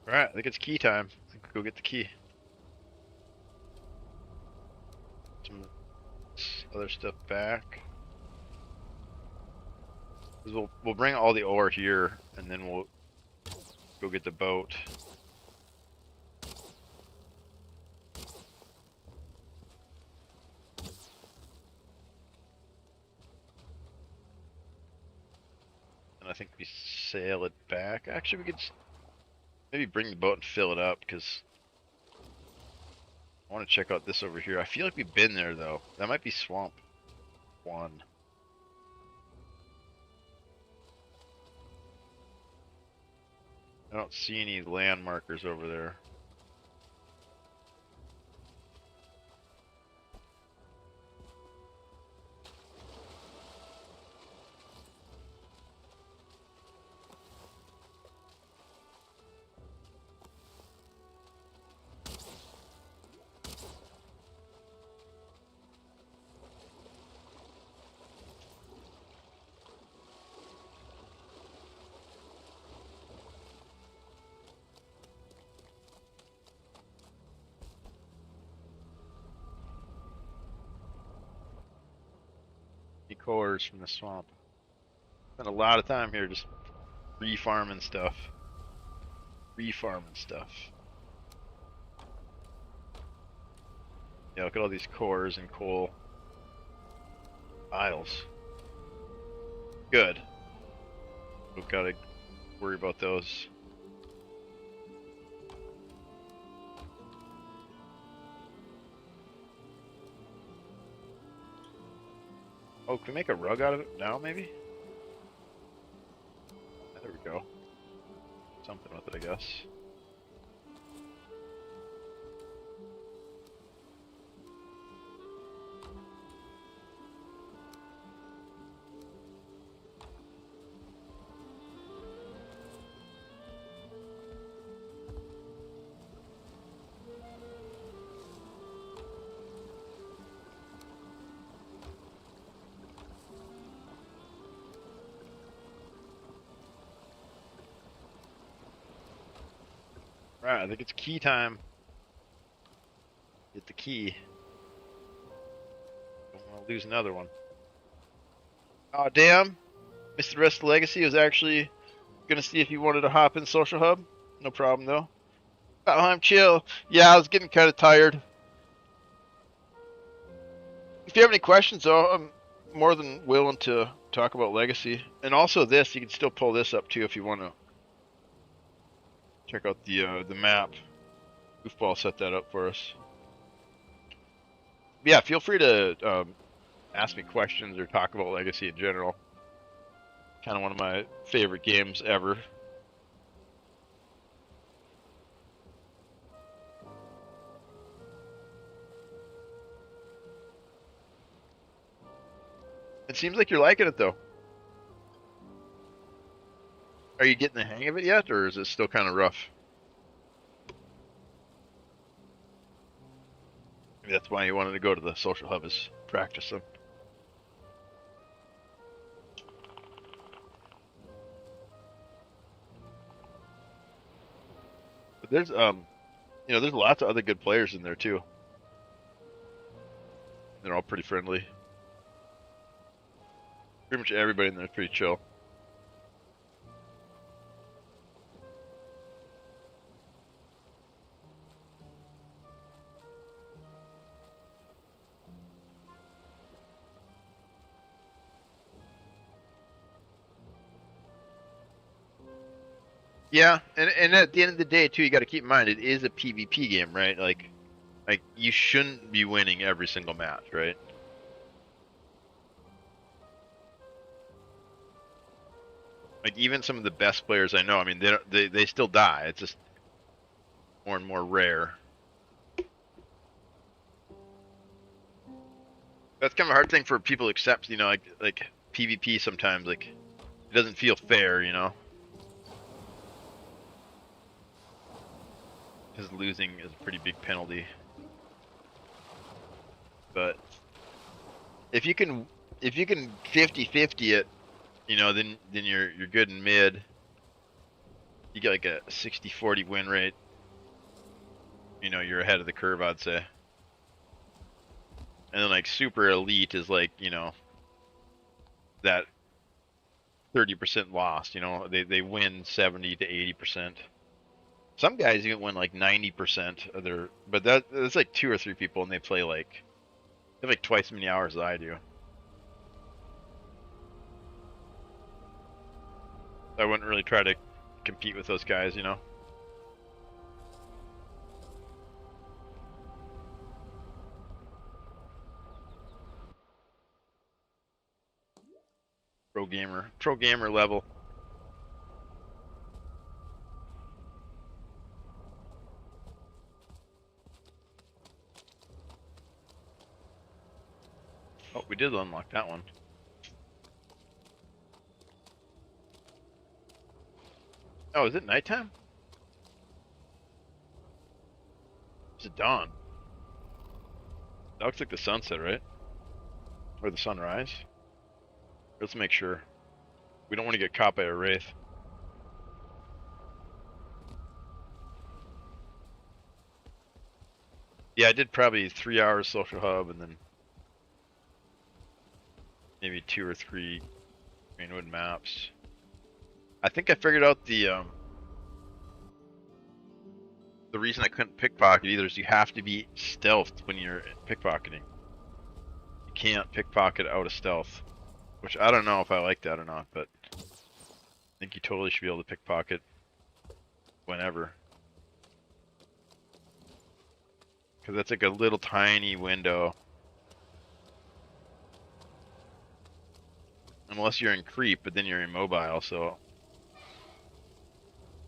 Alright, I think it's key time. I think we'll go get the key. Some other stuff back. We'll bring all the ore here, and then we'll go get the boat. And I think we sail it back. Actually, we could maybe bring the boat and fill it up, because I want to check out this over here. I feel like we've been there, though. That might be Swamp 1. I don't see any land markers over there. Cores from the swamp. Spent a lot of time here just refarming stuff. Yeah, look at all these cores and coal. Isles. Good. We've got to worry about those. Oh, can we make a rug out of it now, maybe? There we go. Something with it, I guess. Right, I think it's key time. Get the key. Don't want to lose another one. Oh, damn. Missed the rest of the legacy. I was actually gonna see if you wanted to hop in Social Hub. No problem, though. Valheim, chill. Yeah, I was getting kind of tired. If you have any questions, though, I'm more than willing to talk about legacy. And also this, you can still pull this up, too, if you want to check out the map. Goofball set that up for us. Yeah, feel free to ask me questions or talk about legacy in general. Kind of one of my favorite games ever. It seems like you're liking it, though. Are you getting the hang of it yet, or is it still kind of rough? Maybe that's why you wanted to go to the Social Hub, is practice them. But there's there's lots of other good players in there too. They're all pretty friendly. Pretty much everybody in there is pretty chill. Yeah, and at the end of the day too, you got to keep in mind it is a PvP game, right? Like you shouldn't be winning every single match, right? Like even some of the best players I know, I mean they still die. It's just more and more rare. That's kind of a hard thing for people to accept, like PvP sometimes, like it doesn't feel fair, because losing is a pretty big penalty. But if you can 50-50 it, then you're good in mid. You get like a 60-40 win rate. You're ahead of the curve, I'd say. And then like super elite is like, that 30% lost, they win 70 to 80%. Some guys even win like 90% of their, but that's like 2 or 3 people, and they play they have like twice as many hours as I do. I wouldn't really try to compete with those guys, Pro gamer level. Oh, we did unlock that one. Oh, is it nighttime? Is it dawn? That looks like the sunset, right? Or the sunrise? Let's make sure. We don't want to get caught by a wraith. Yeah, I did probably 3 hours Social Hub and then maybe 2 or 3 Greenwood maps. I think I figured out the reason I couldn't pickpocket either is you have to be stealthed when you're pickpocketing. You can't pickpocket out of stealth, which I don't know if I like that or not, but I think you totally should be able to pickpocket whenever. Because that's like a little tiny window. Unless you're in creep, but then you're immobile, so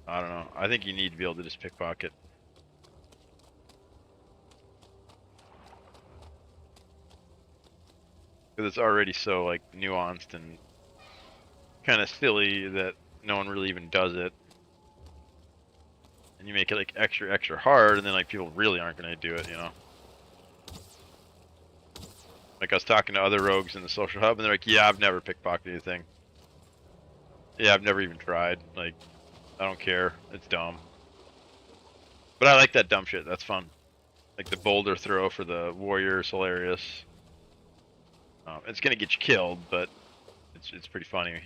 I don't know. I think you need to be able to just pickpocket. Because it's already so like nuanced and kind of silly that no one really even does it. And you make it like extra hard, and then like people really aren't gonna do it, you know? Like I was talking to other rogues in the social hub, and they're like, "Yeah, I've never pickpocketed anything. Yeah, I've never even tried. Like, I don't care. It's dumb." But I like that dumb shit. That's fun. Like the boulder throw for the warrior is hilarious. It's gonna get you killed, but it's pretty funny.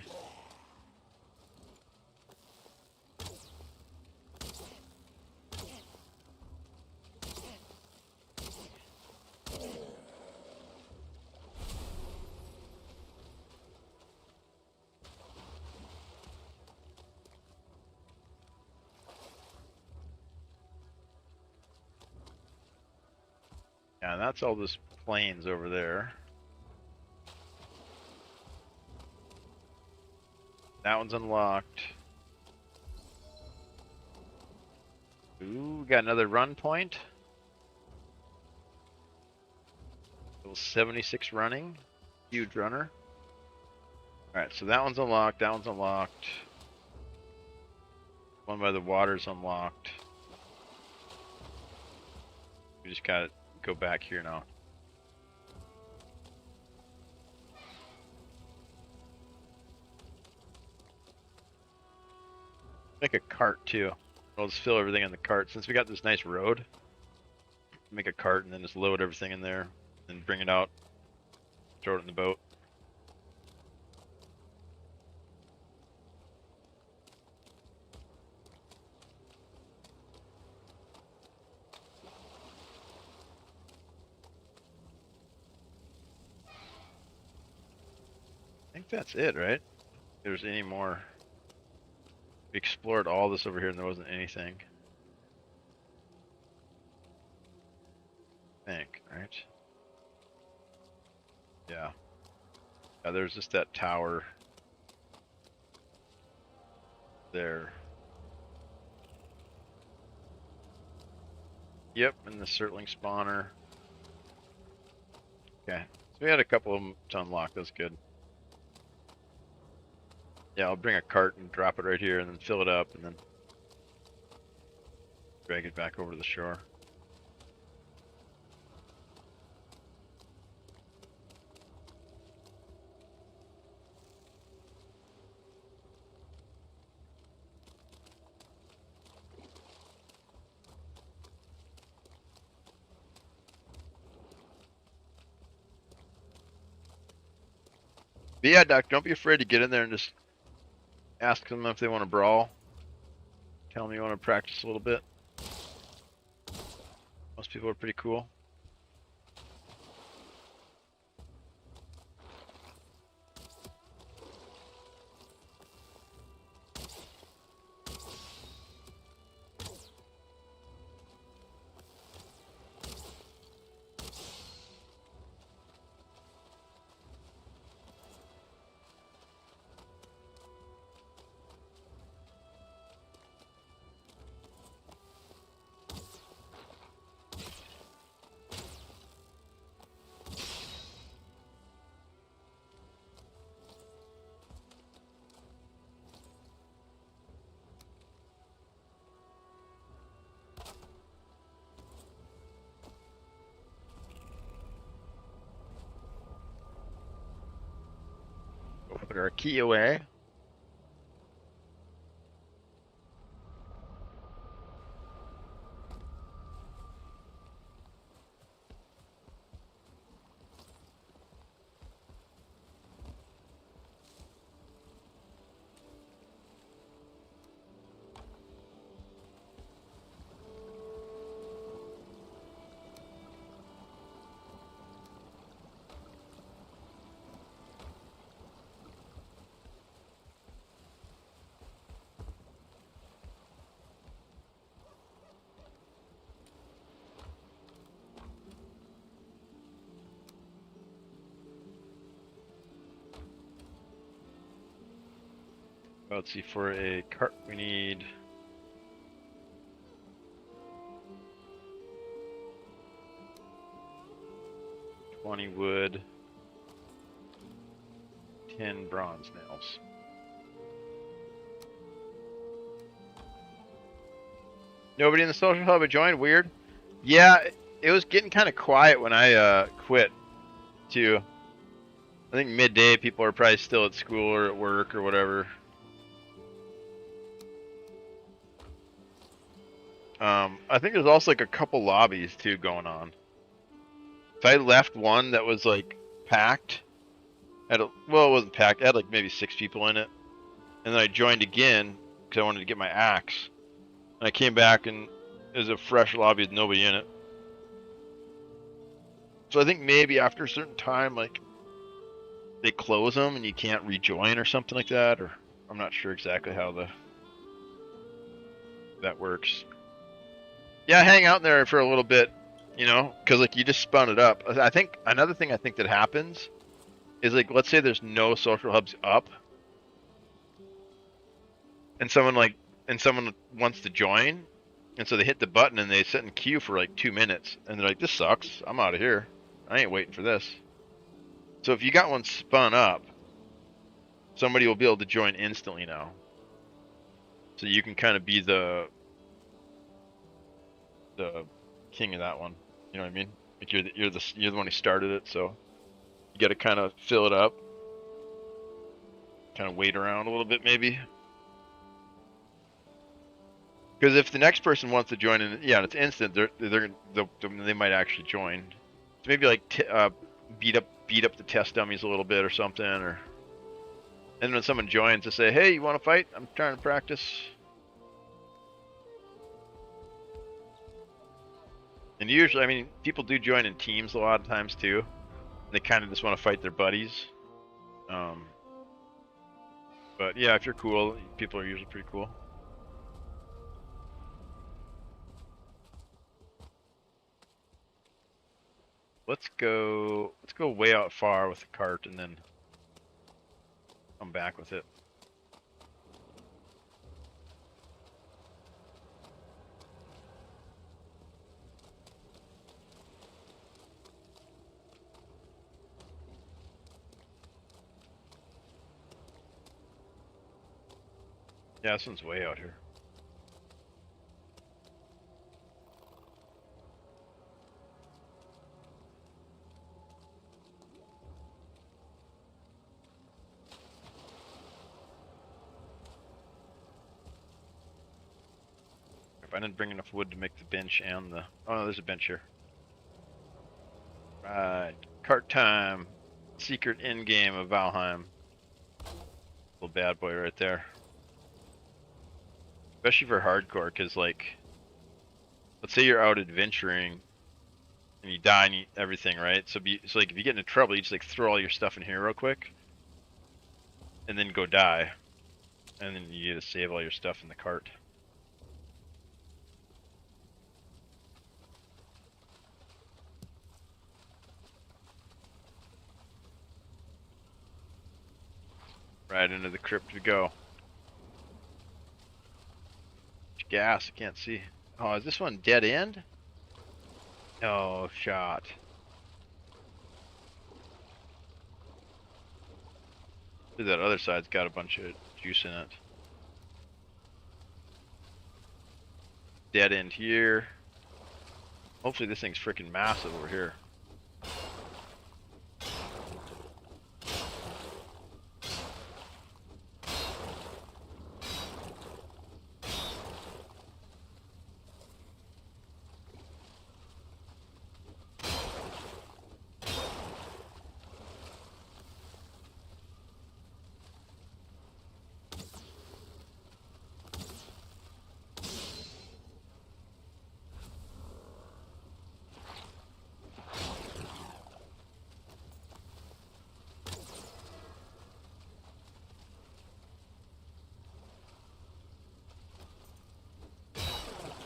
Yeah, and that's all this plains over there. That one's unlocked. Ooh, we got another run point. Level 76 running. Huge runner. Alright, so that one's unlocked, that one's unlocked. One by the water's unlocked. We just gotta go back here now. Make a cart too. We'll just fill everything in the cart. Since we got this nice road, make a cart and then just load everything in there and bring it out. Throw it in the boat. I think that's it, right? If there's any more. We explored all this over here and there wasn't anything. I think, right? Yeah. Yeah, there's just that tower there. Yep, and the Surtling spawner. Okay, so we had a couple of them to unlock. That's good. Yeah, I'll bring a cart and drop it right here and then fill it up and then drag it back over to the shore. But yeah, Doc, don't be afraid to get in there and just ask them if they want to brawl. Tell them you want to practice a little bit. Most people are pretty cool. Go put our key away. Let's see, for a cart we need 20 wood, 10 bronze nails. Nobody in the social hub had joined? Weird. Yeah, it was getting kind of quiet when I quit, too. I think midday people are probably still at school or at work or whatever. I think there's also like a couple lobbies too going on. So I left one that was like packed. Well, it wasn't packed. It had like maybe 6 people in it. And then I joined again because I wanted to get my axe. And I came back and there's a fresh lobby with nobody in it. So I think maybe after a certain time, like they close them and you can't rejoin or something like that. Or I'm not sure exactly how that works. Yeah, hang out there for a little bit, you know, because like you just spun it up. I think another thing I think that happens is like, let's say there's no social hubs up, and someone wants to join, and so they hit the button and they sit in queue for like 2 minutes, and they're like, this sucks, I'm out of here, I ain't waiting for this. So if you got one spun up, somebody will be able to join instantly now. So you can kind of be the king of that one. You know what I mean? Like you're the one who started it, so you got to kind of fill it up, kind of wait around a little bit maybe. Because if the next person wants to join, and it's instant, they might actually join. So maybe like beat up the test dummies a little bit or something, or and when someone joins, to say, hey, you want to fight? I'm trying to practice. And usually, I mean, people do join in teams a lot of times too. They kind of just want to fight their buddies. But yeah, if you're cool, people are usually pretty cool. Let's go way out far with the cart and then come back with it. Yeah, this one's way out here. If I didn't bring enough wood to make the bench and the... Oh no, there's a bench here. Right, cart time. Secret end game of Valheim. Little bad boy right there. Especially for hardcore, because like, let's say you're out adventuring and you die and everything, right? So like if you get into trouble, you just like throw all your stuff in here real quick, and then go die, and then you get to save all your stuff in the cart. Right into the crypt we go. Gas, I can't see. Oh, is this one dead end? Oh, shot. That other side's got a bunch of juice in it. Dead end here. Hopefully this thing's freaking massive over here.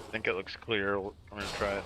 I think it looks clear. I'm gonna try it.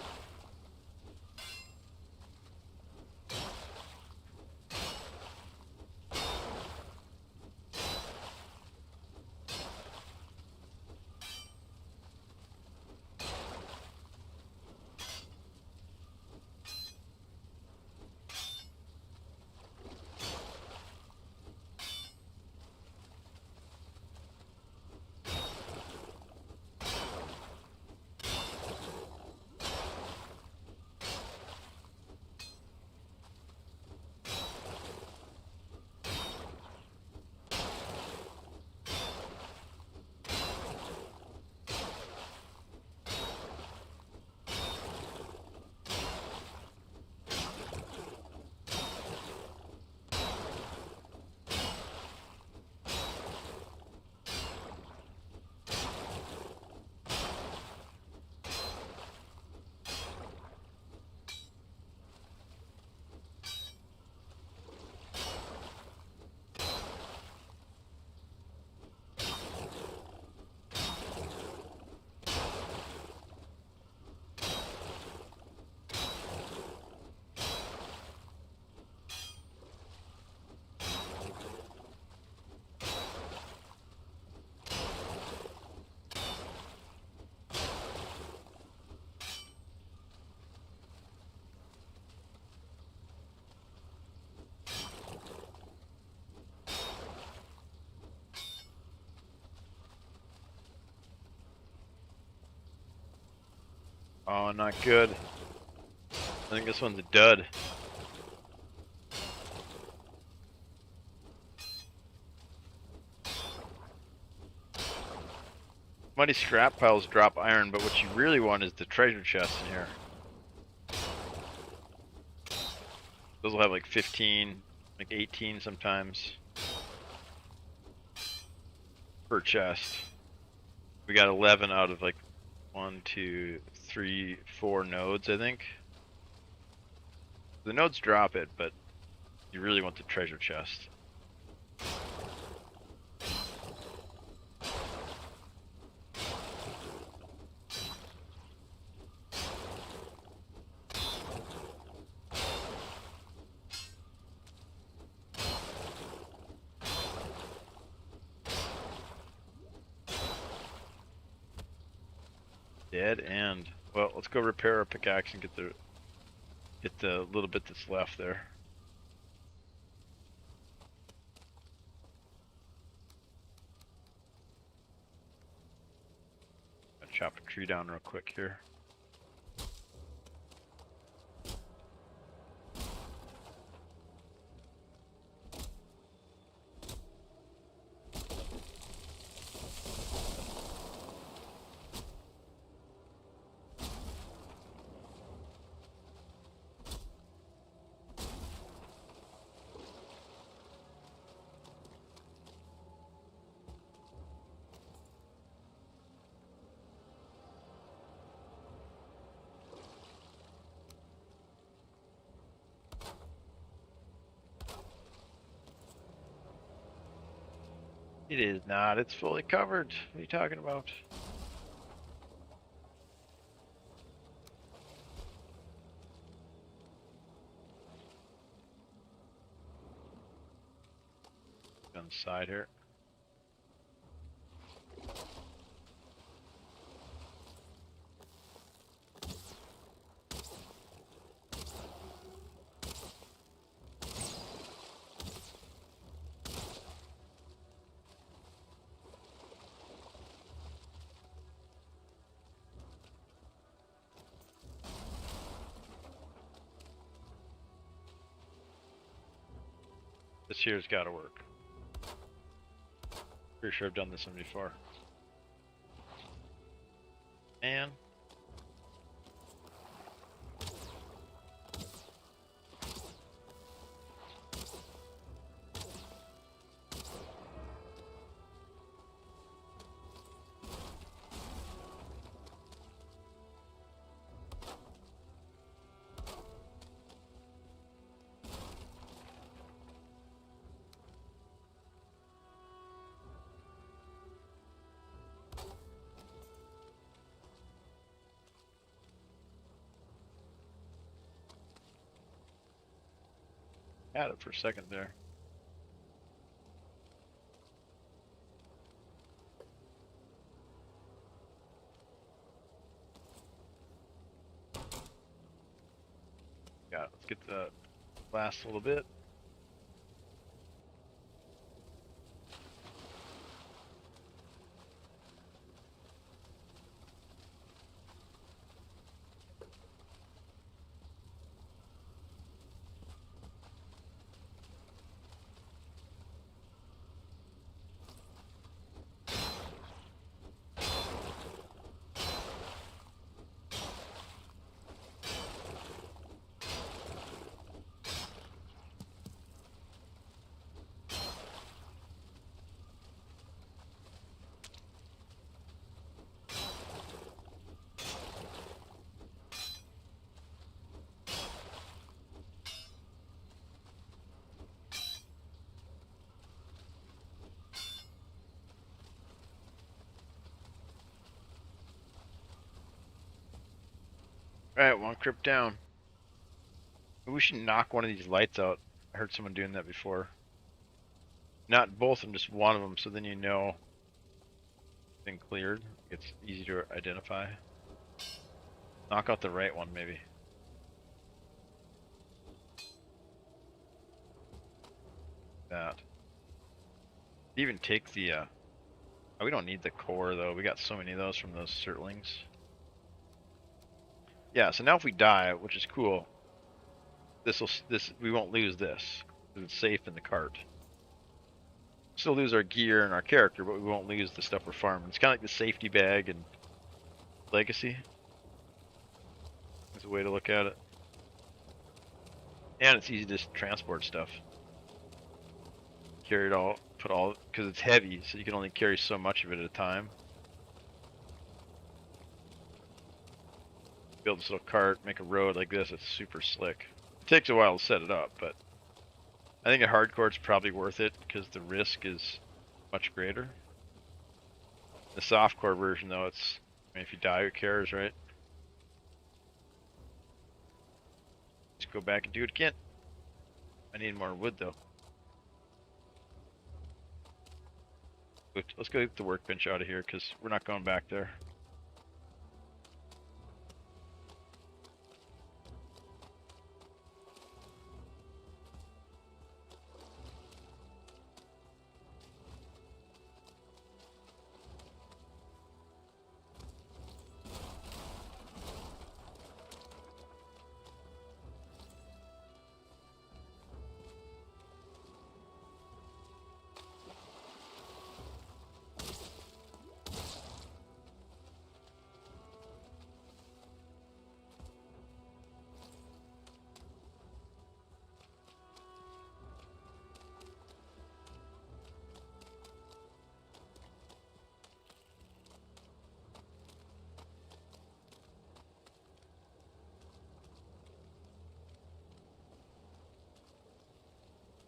Oh, not good. I think this one's a dud. Muddy scrap piles drop iron, but what you really want is the treasure chest in here. Those will have like 15, like 18 sometimes per chest. We got 11 out of like 1, 2, 3, 4 nodes, I think. The nodes drop it, but you really want the treasure chest. Dead end. Well, let's go repair our pickaxe and get the little bit that's left there. I'll chop a tree down real quick here. It is not. It's fully covered. What are you talking about? On the side here. This here's got to work. Pretty sure I've done this one before. And had it for a second there. Got it. Let's get the last little bit. Alright, one crypt down. We should knock one of these lights out. I heard someone doing that before. Not both of them, just one of them, so then you know it's been cleared. It's easy to identify. Knock out the right one, maybe. That. Even take the, oh, we don't need the core, though. We got so many of those from those Surtlings. Yeah, so now if we die, which is cool, this we won't lose this because it's safe in the cart. Still lose our gear and our character, but we won't lose the stuff we're farming. It's kind of like the safety bag and Legacy. Is a way to look at it. And it's easy to just transport stuff. Carry it all, put all, because it's heavy, so you can only carry so much of it at a time. Build this little cart, make a road like this, it's super slick. It takes a while to set it up, but I think a hardcore is probably worth it because the risk is much greater. The softcore version though, it's, I mean, if you die, who cares, right? Just go back and do it again. I need more wood though. Let's go get the workbench out of here because we're not going back there.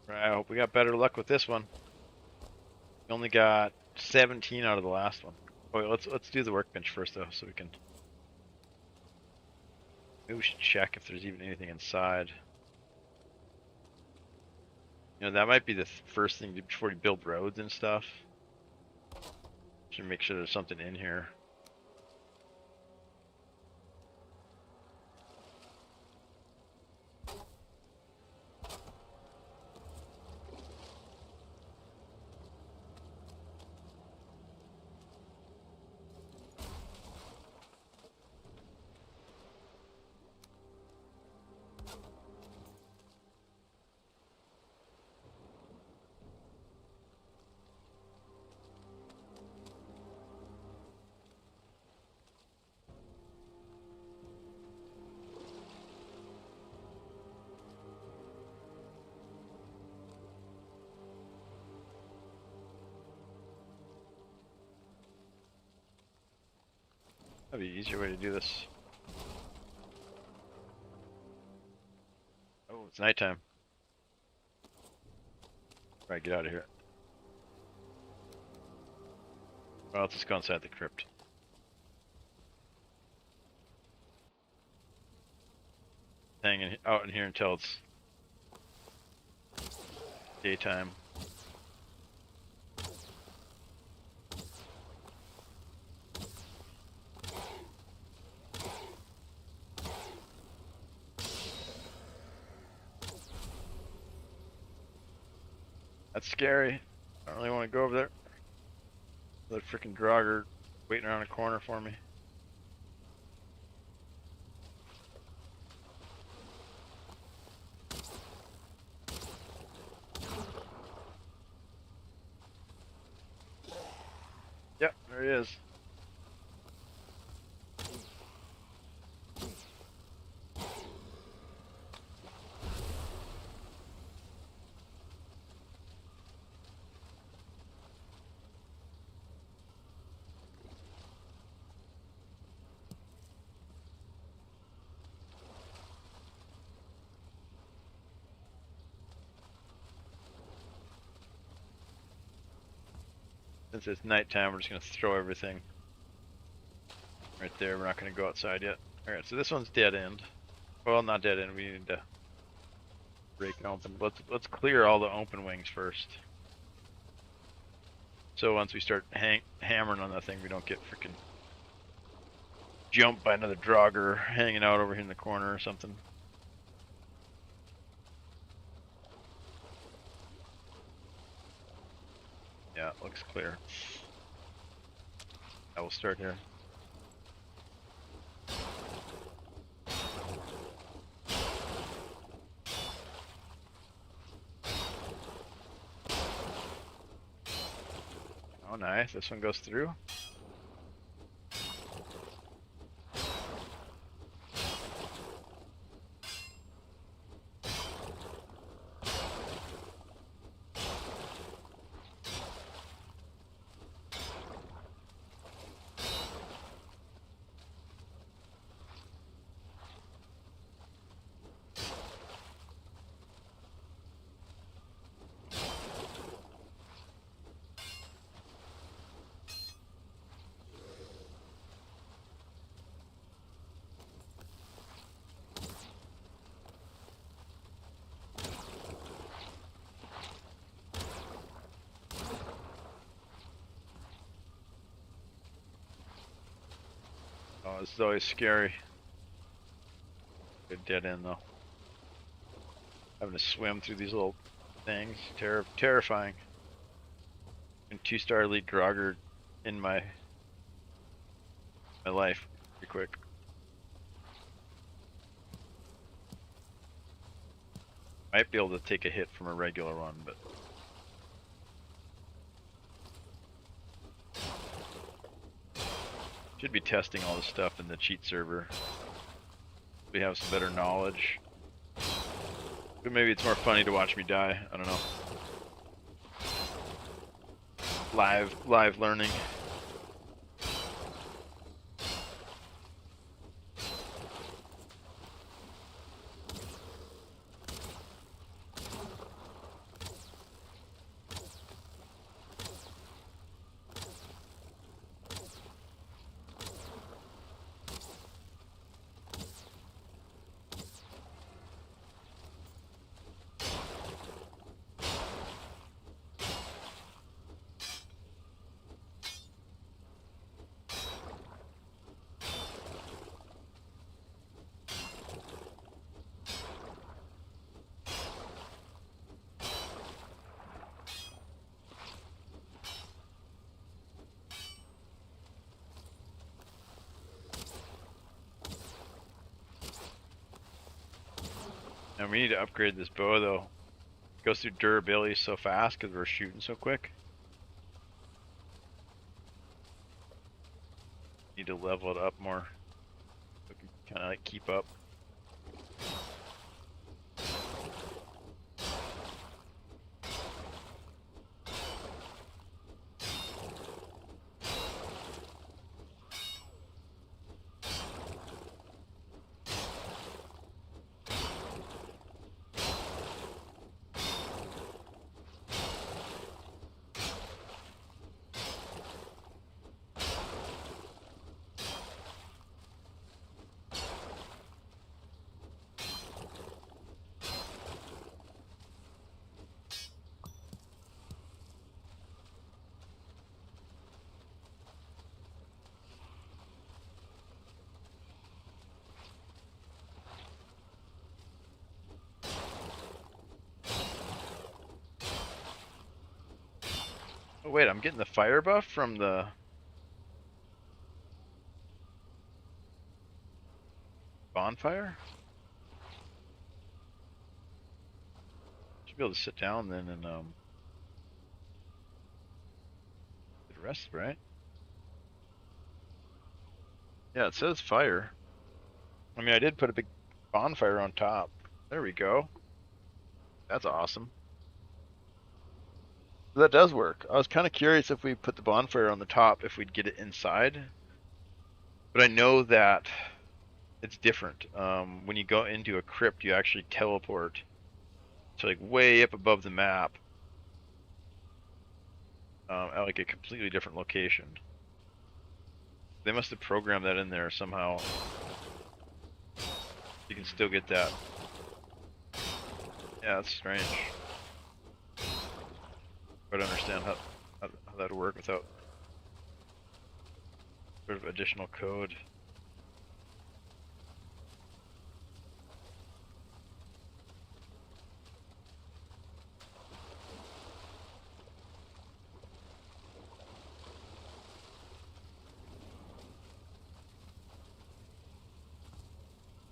I hope we got better luck with this one. We only got 17 out of the last one. Oh, wait, let's do the workbench first though, so we can. Maybe we should check if there's even anything inside. You know, that might be the first thing before you build roads and stuff. Should make sure there's something in here. That'd be an easier way to do this. Oh, it's nighttime. Alright, get out of here. Well, let's just go inside the crypt. Hanging out in here until it's daytime. That's scary. I don't really want to go over there. The freaking Draugr waiting around a corner for me. Yep, there he is. Since it's nighttime, we're just going to throw everything right there. We're not going to go outside yet. Alright, so this one's dead end. Well, not dead end. We need to break it open. Let's clear all the open wings first. So once we start hammering on that thing, we don't get freaking jumped by another Draugr hanging out over here in the corner or something. Yeah, it looks clear. I will start here. Oh, nice. This one goes through. Oh, this is always scary. Good dead end though. Having to swim through these little things, terrifying. And 2-star elite Grogger in my life, pretty quick. Might be able to take a hit from a regular one, but should be testing all this stuff in the cheat server. We have some better knowledge. But maybe it's more funny to watch me die. I don't know. Live learning. And we need to upgrade this bow though. It goes through durability so fast because we're shooting so quick. Need to level it up more. So we can kind of like keep up. Oh wait, I'm getting the fire buff from the bonfire? Should be able to sit down then and get rest, right? Yeah, it says fire. I mean, I did put a big bonfire on top. There we go. That's awesome. That does work. I was kind of curious if we put the bonfire on the top, if we'd get it inside. But I know that it's different. When you go into a crypt, you actually teleport to like way up above the map, at like a completely different location. They must have programmed that in there somehow. You can still get that. Yeah, that's strange. I don't understand how that would work without sort of additional code.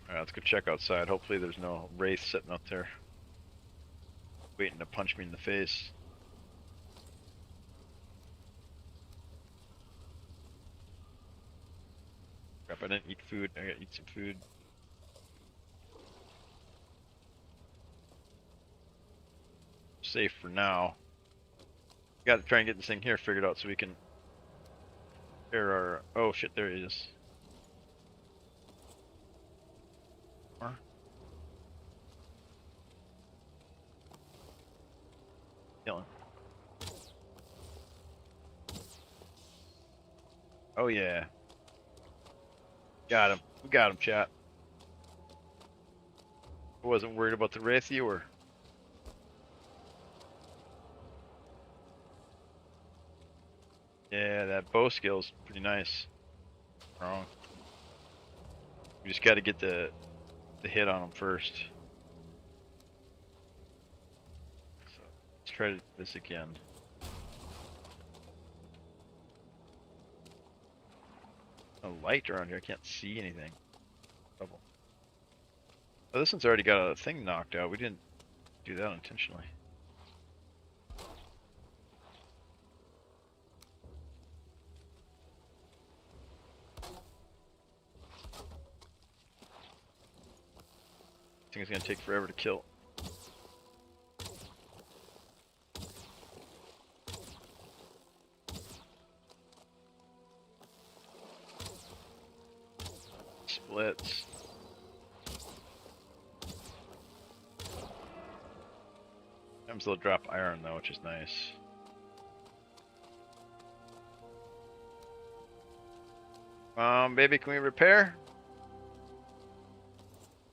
Alright, let's go check outside. Hopefully there's no wraith sitting out there waiting to punch me in the face. I didn't eat food. I gotta eat some food. Safe for now. Got to try and get this thing here figured out so we can air our. Oh shit! There he is. Kill him. Oh yeah. Got him. We got him, chat. I wasn't worried about the Wraithy or. Yeah, that bow skill's pretty nice. Wrong. We just got to get the hit on him first. So let's try this again. A light around here. I can't see anything. Trouble. Oh, this one's already got a thing knocked out. We didn't do that intentionally. I think it's gonna take forever to kill. Splits. Sometimes they'll drop iron though, which is nice. Baby, can we repair?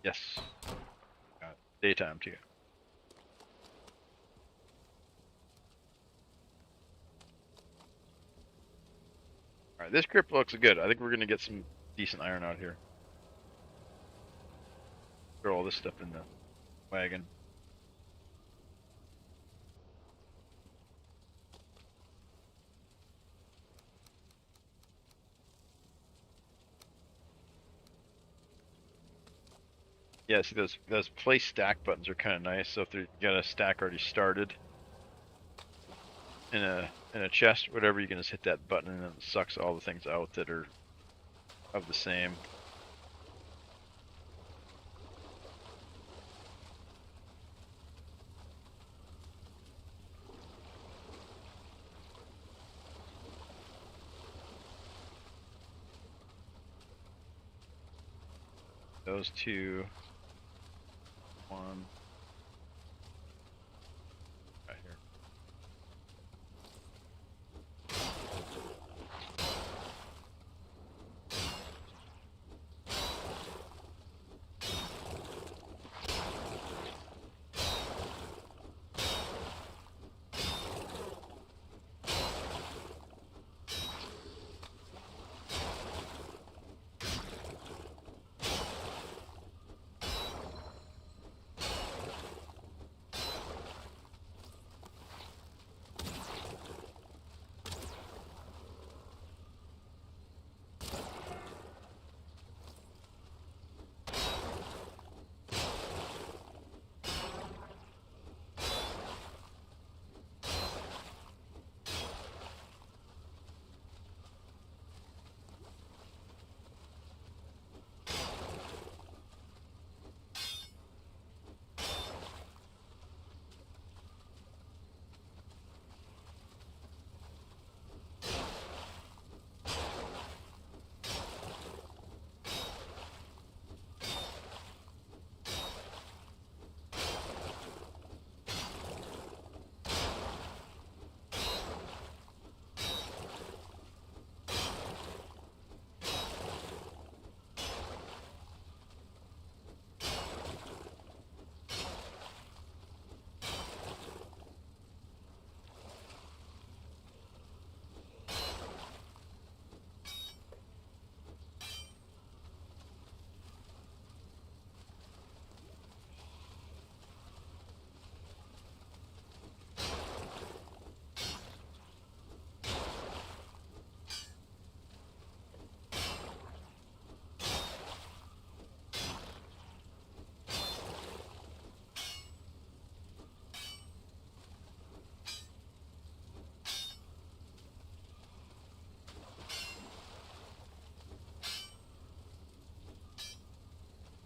Yes. Got daytime too. Alright, this crypt looks good. I think we're gonna get some decent iron out here. Throw all this stuff in the wagon. Yeah, see those place stack buttons are kind of nice. So if you got a stack already started in a chest or whatever, you can just hit that button and it sucks all the things out that are of the same. Those two. One. Right here.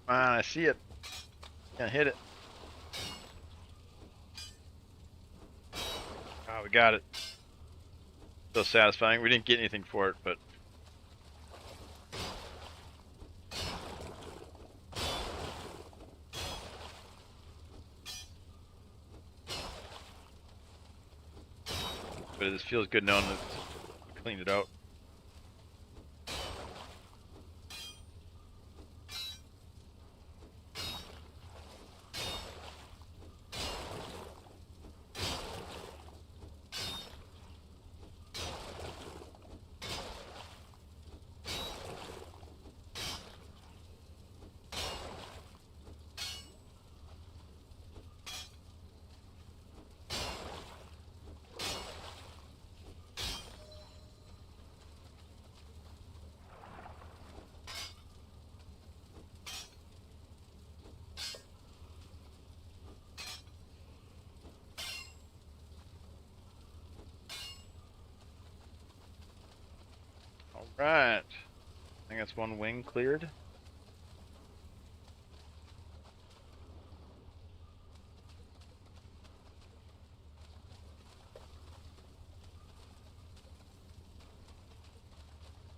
Come on, I see it. Can't hit it. Oh, we got it. So satisfying. We didn't get anything for it, but it feels good knowing that we cleaned it out. All right. I think that's one wing cleared.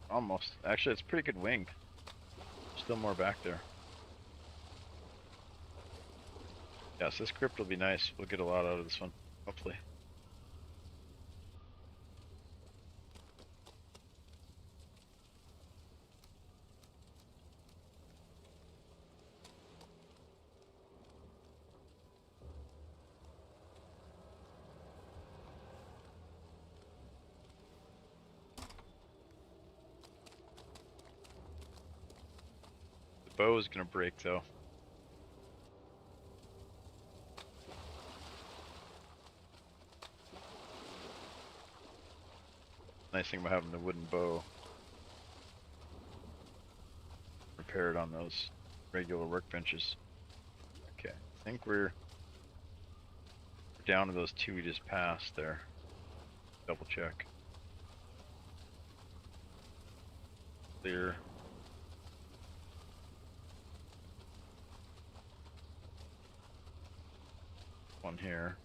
Almost. Actually, it's a pretty good wing. Still more back there. Yes, this crypt will be nice. We'll get a lot out of this one, hopefully. The bow is gonna break though. Nice thing about having the wooden bow. Repaired on those regular workbenches. Okay, I think we're down to those two we just passed there. Double check. Clear. One here.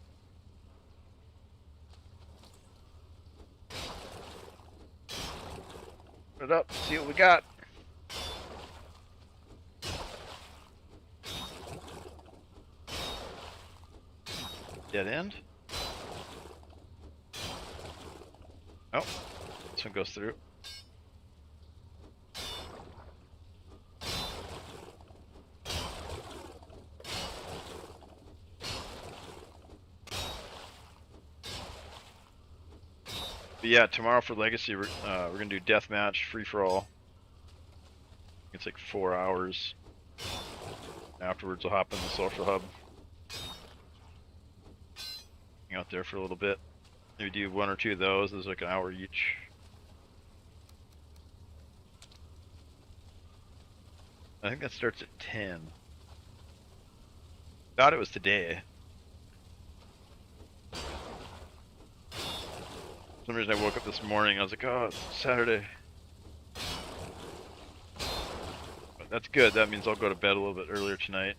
Put it up, see what we got. Dead end. Oh, this one goes through. But yeah, tomorrow for Legacy, we're gonna do deathmatch, free for all. It's like 4 hours. Afterwards, we'll hop in the social hub. Hang out there for a little bit. Maybe do one or two of those. There's like an hour each. I think that starts at 10. Thought it was today. For some reason I woke up this morning, I was like, oh, it's Saturday. But that's good, that means I'll go to bed a little bit earlier tonight.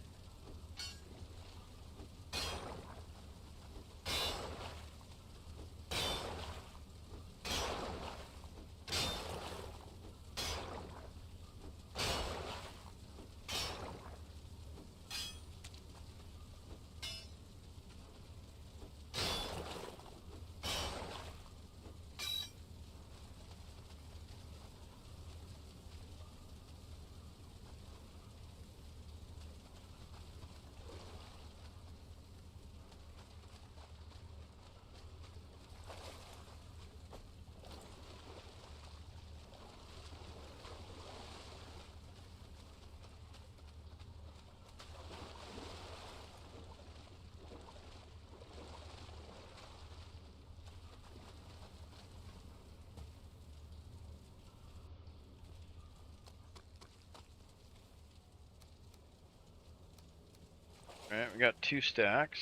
Alright, we got 2 stacks.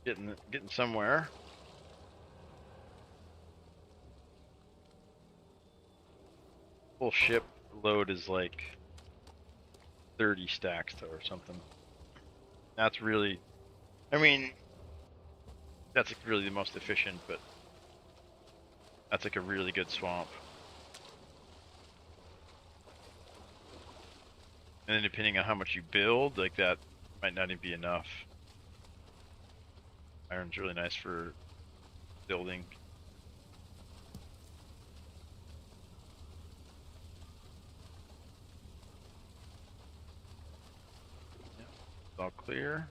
Getting somewhere. Full ship load is like 30 stacks though, or something. That's really, I mean, that's like really the most efficient, but that's like a really good swamp. And then depending on how much you build, like that might not even be enough. Iron's really nice for building. Yeah, it's all clear.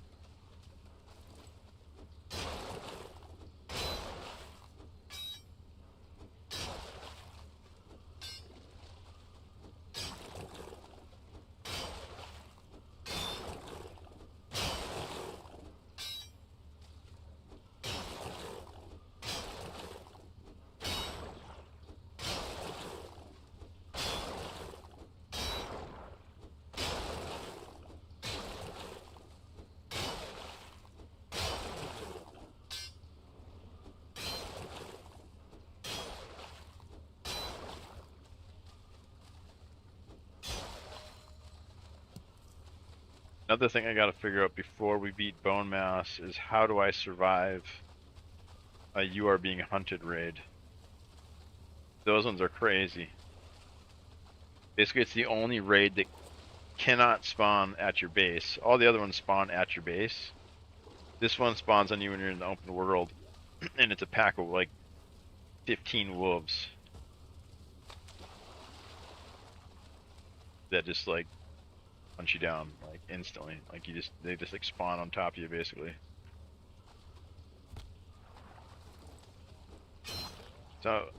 Another thing I gotta figure out before we beat Bone Mass is how do I survive a You Are Being Hunted raid. Those ones are crazy. Basically, it's the only raid that cannot spawn at your base. All the other ones spawn at your base. This one spawns on you when you're in the open world, and it's a pack of like 15 wolves that just like punch you down like instantly. Like they just like spawn on top of you basically. So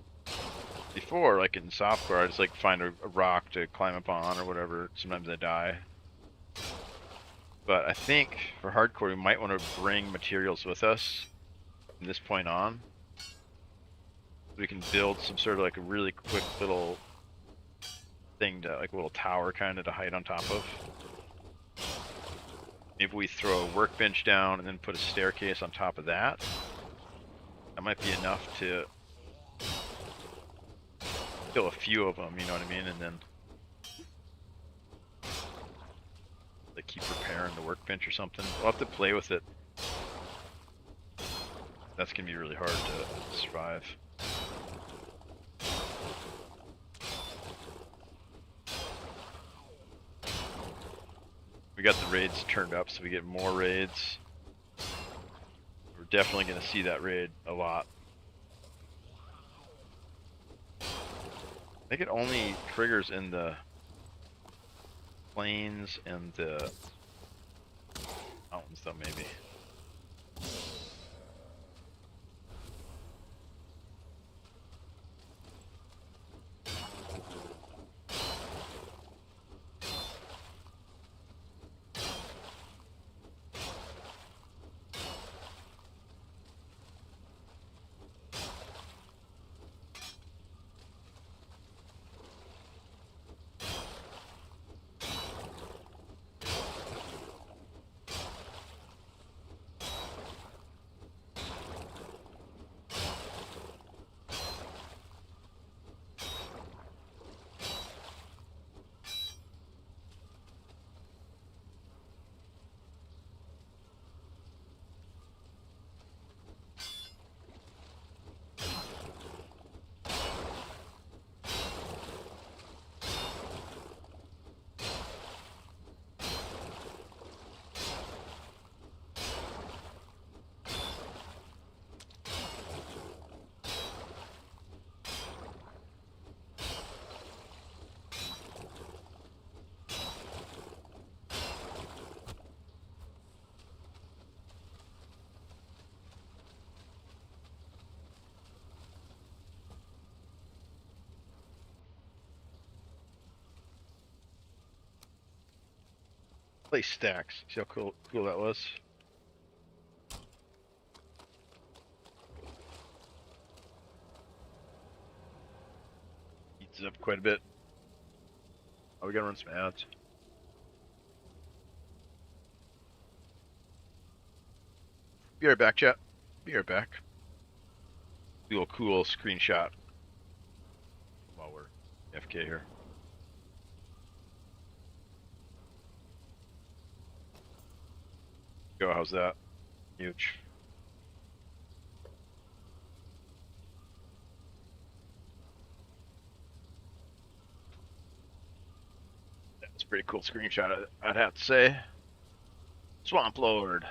before, like in softcore, I just like find a rock to climb up on or whatever. Sometimes I die. But I think for hardcore, we might want to bring materials with us from this point on. We can build some sort of like a really quick little thing to, like a little tower kind of to hide on top of. Maybe we throw a workbench down and then put a staircase on top of that. That might be enough to kill a few of them, you know what I mean? And then like keep repairing the workbench or something. We'll have to play with it. That's gonna be really hard to survive. We got the raids turned up, so we get more raids. We're definitely gonna see that raid a lot. I think it only triggers in the plains and the mountains though, maybe. Play stacks. See how cool that was. Eats up quite a bit. Oh, we gotta run some ads. Be right back, chat. Be right back. Do a cool screenshot while we're FK here. Go, how's that? Huge. That's a pretty cool screenshot, I'd have to say. Swamp Lord.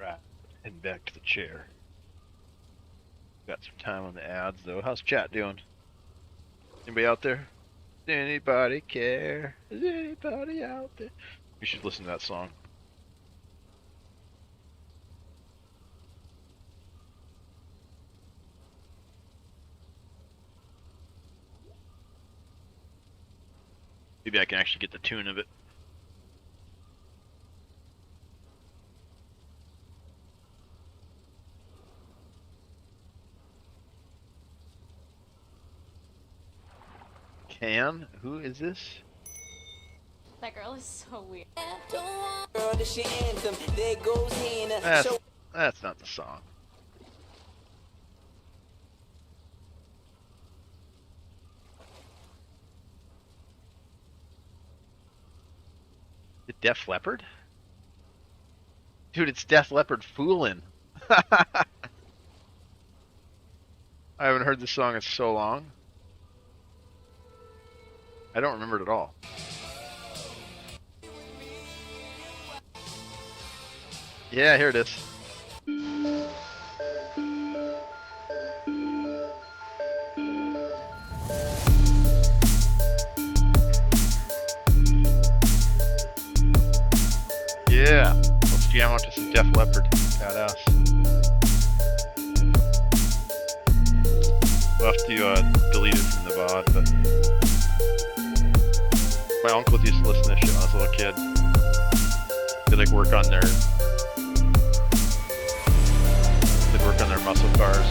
Right. Heading back to the chair. Got some time on the ads though. How's chat doing? Anybody out there? Does anybody care? Is anybody out there? You should listen to that song. Maybe I can actually get the tune of it. Can? Who is this?
That girl is so weird.
That's not the song. The Def Leppard? Dude, it's Def Leppard Foolin'. I haven't heard this song in so long. I don't remember it at all. Yeah, here it is. Yeah, let's jam out to some Def Leppard. Badass. We'll have to delete it from the VOD, but my uncle used to listen to this shit when I was a little kid. They'd like work on their muscle cars.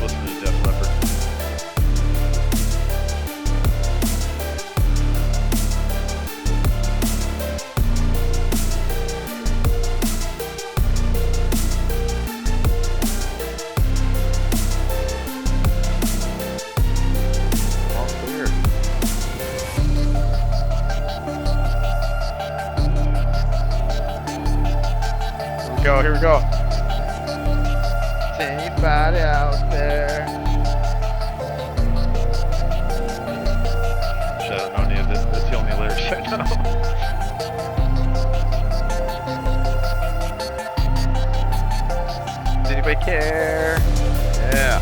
Listen to Def Leppard. Here we go. Is anybody out there? Shit, I don't know any of this. That's the only lyrics I know. Does anybody care? Yeah.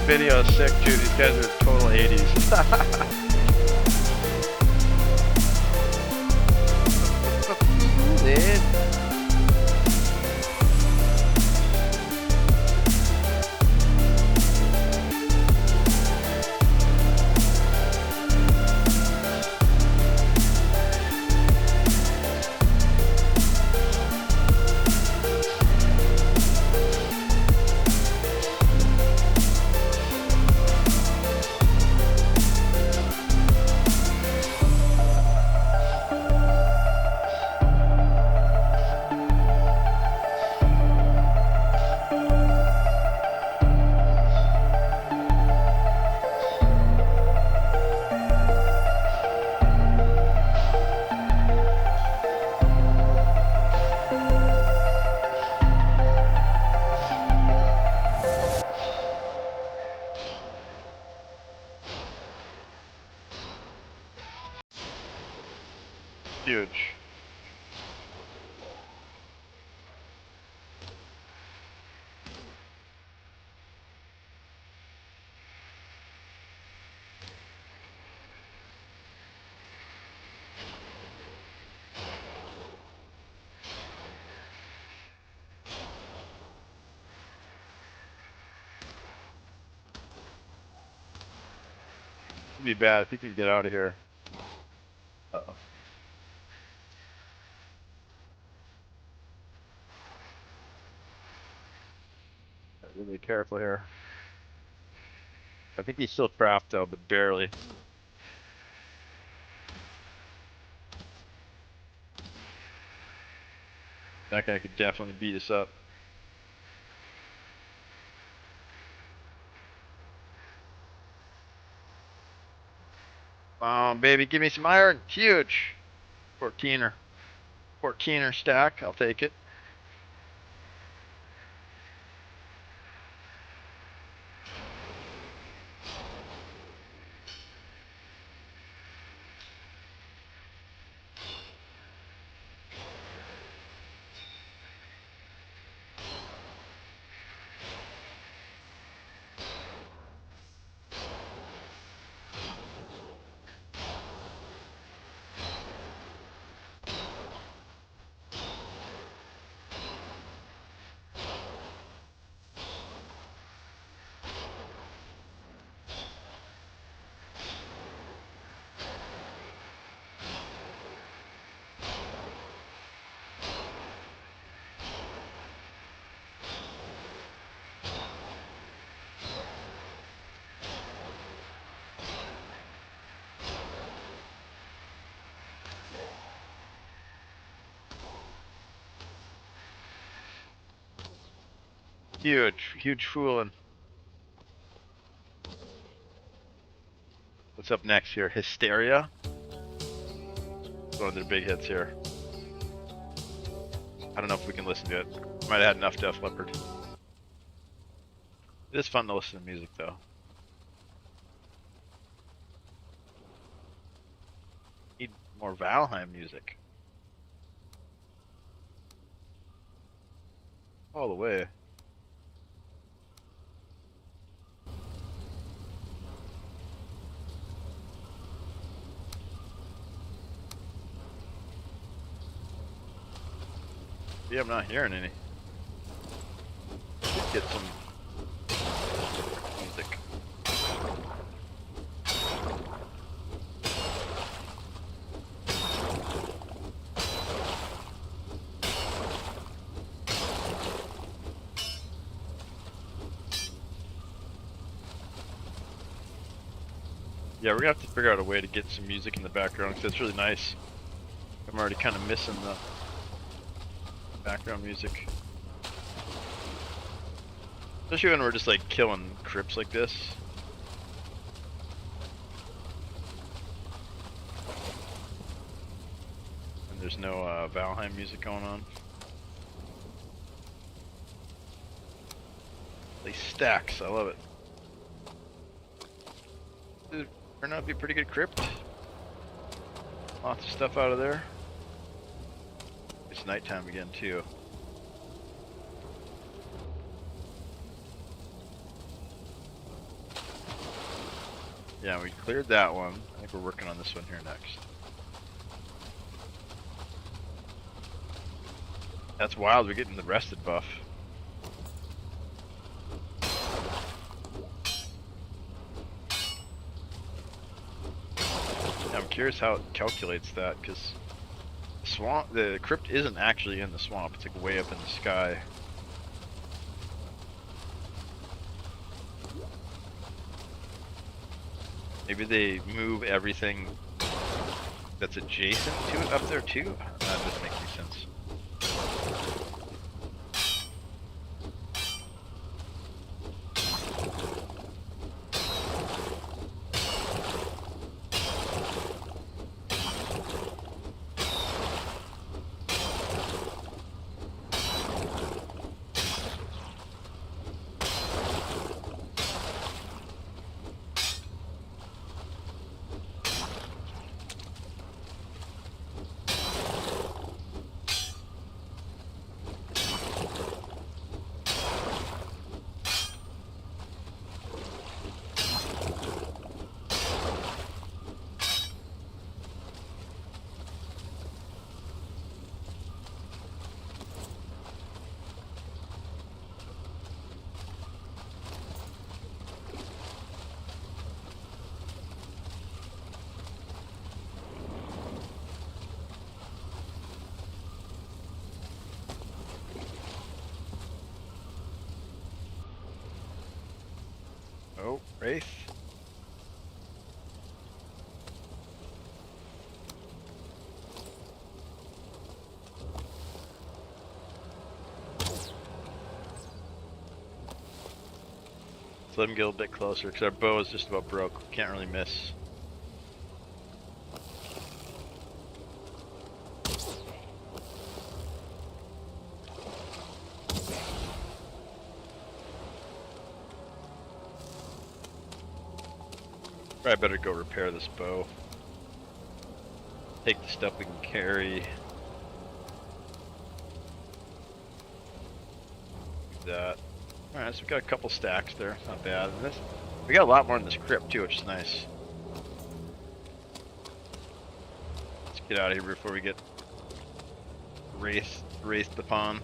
Video is sick too. These guys are total 80s. Huge. It'd be bad if he could get out of here. Uh-oh. Really careful here. I think he's still trapped though, but barely. That guy could definitely beat us up. Baby, give me some iron. Huge. 14er. 14er stack. I'll take it. Huge fooling. What's up next here? Hysteria? One of their big hits here. I don't know if we can listen to it. Might have had enough Def Leppard. It is fun to listen to music though. Need more Valheim music. All the way. Yeah, I'm not hearing any. Let's get some music. Yeah, we're gonna have to figure out a way to get some music in the background because it's really nice. I'm already kind of missing the background music. Especially when we're just like killing crypts like this. And there's no Valheim music going on. These stacks, I love it. Dude, turned out to be a pretty good crypt. Lots of stuff out of there. It's nighttime again too. Yeah, we cleared that one. I think we're working on this one here next. That's wild, we're getting the rested buff. I'm curious how it calculates that, because the crypt isn't actually in the swamp, it's like way up in the sky. Maybe they move everything that's adjacent to it up there too? That doesn't make any sense. Wraith. Let's let him get a little bit closer, because our bow is just about broke. Can't really miss. Probably better go repair this bow. Take the stuff we can carry. Do that. Alright, so we got a couple stacks there. Not bad. And this, we got a lot more in this crypt too, which is nice. Let's get out of here before we get wraithed upon.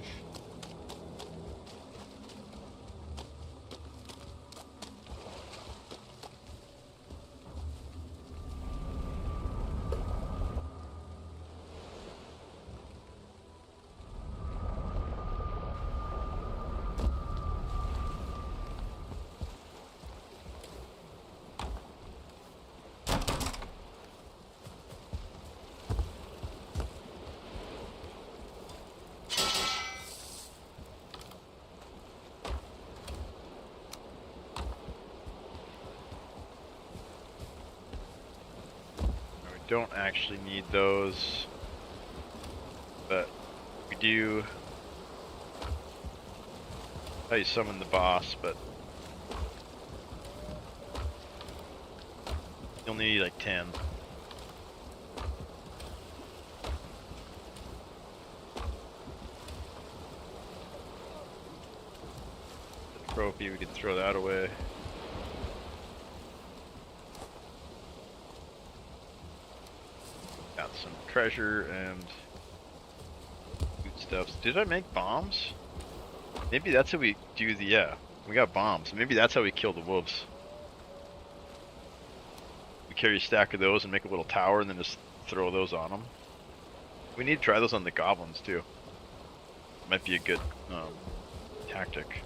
Don't actually need those, but we do. How you summon the boss, but you'll need like 10. The trophy, we can throw that away. Got some treasure and food stuffs. Did I make bombs? Maybe that's how we do the, yeah, we got bombs. Maybe that's how we kill the wolves. We carry a stack of those and make a little tower and then just throw those on them. We need to try those on the goblins too. Might be a good tactic.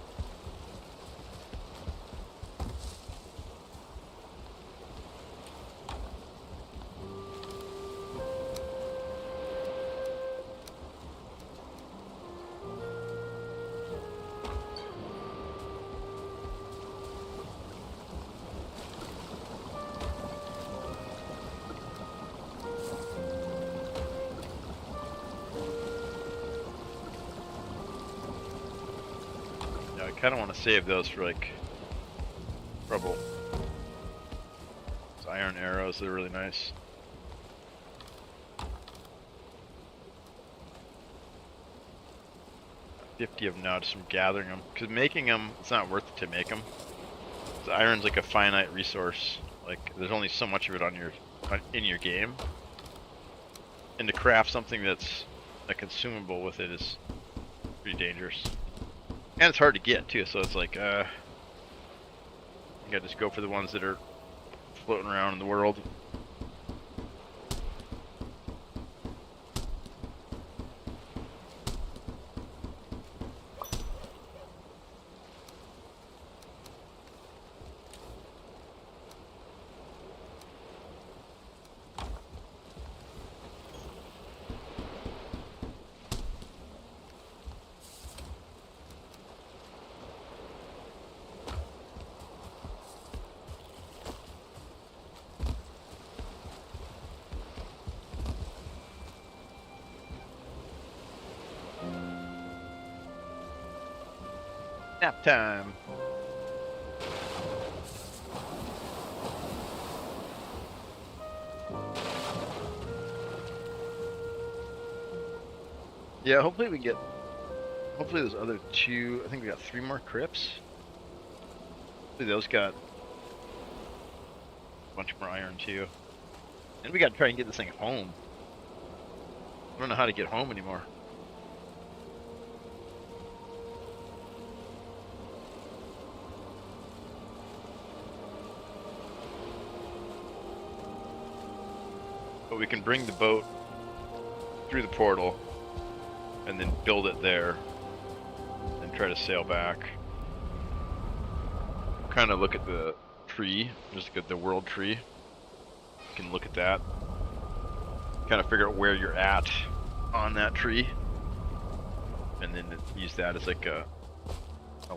I kind of want to save those for like rubble. Those iron arrows, they're really nice. Got 50 of them now just from gathering them. Because making them, it's not worth it to make them. The iron's like a finite resource. Like there's only so much of it on in your game. And to craft something that's a consumable with it is pretty dangerous. And it's hard to get too, so it's like, you gotta just go for the ones that are floating around in the world. Nap time. Yeah, hopefully we get. Hopefully those other two. I think we got 3 more crypts. Hopefully those got a bunch more iron too. And we gotta try and get this thing home. I don't know how to get home anymore. But we can bring the boat through the portal and then build it there and try to sail back. Kind of look at the tree. Just get the world tree. You can look at that. Kind of figure out where you're at on that tree. And then use that as like a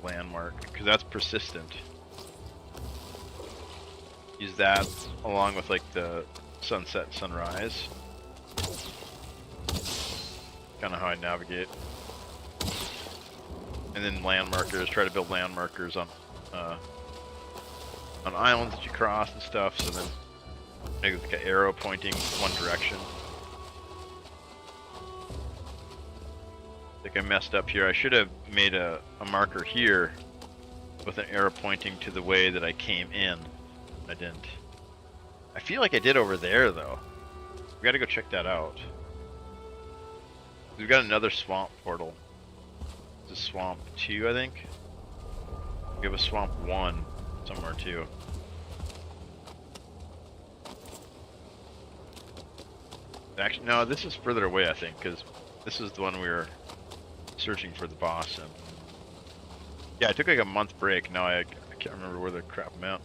landmark, because that's persistent. Use that along with like the sunset and sunrise. Kind of how I navigate. And then land markers, try to build land markers on islands that you cross and stuff, so then maybe like an arrow pointing one direction. I think I messed up here. I should have made a marker here with an arrow pointing to the way that I came in. I didn't. I feel like I did over there though. We gotta go check that out. We've got another swamp portal. This is swamp 2, I think. We have a swamp 1 somewhere too. Actually, no, this is further away, I think, because this is the one we were searching for the boss in. Yeah, I took like a month break. Now I can't remember where the crap I'm at.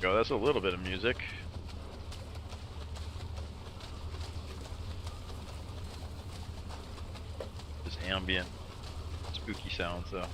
Go, that's a little bit of music. Just ambient, spooky sounds though.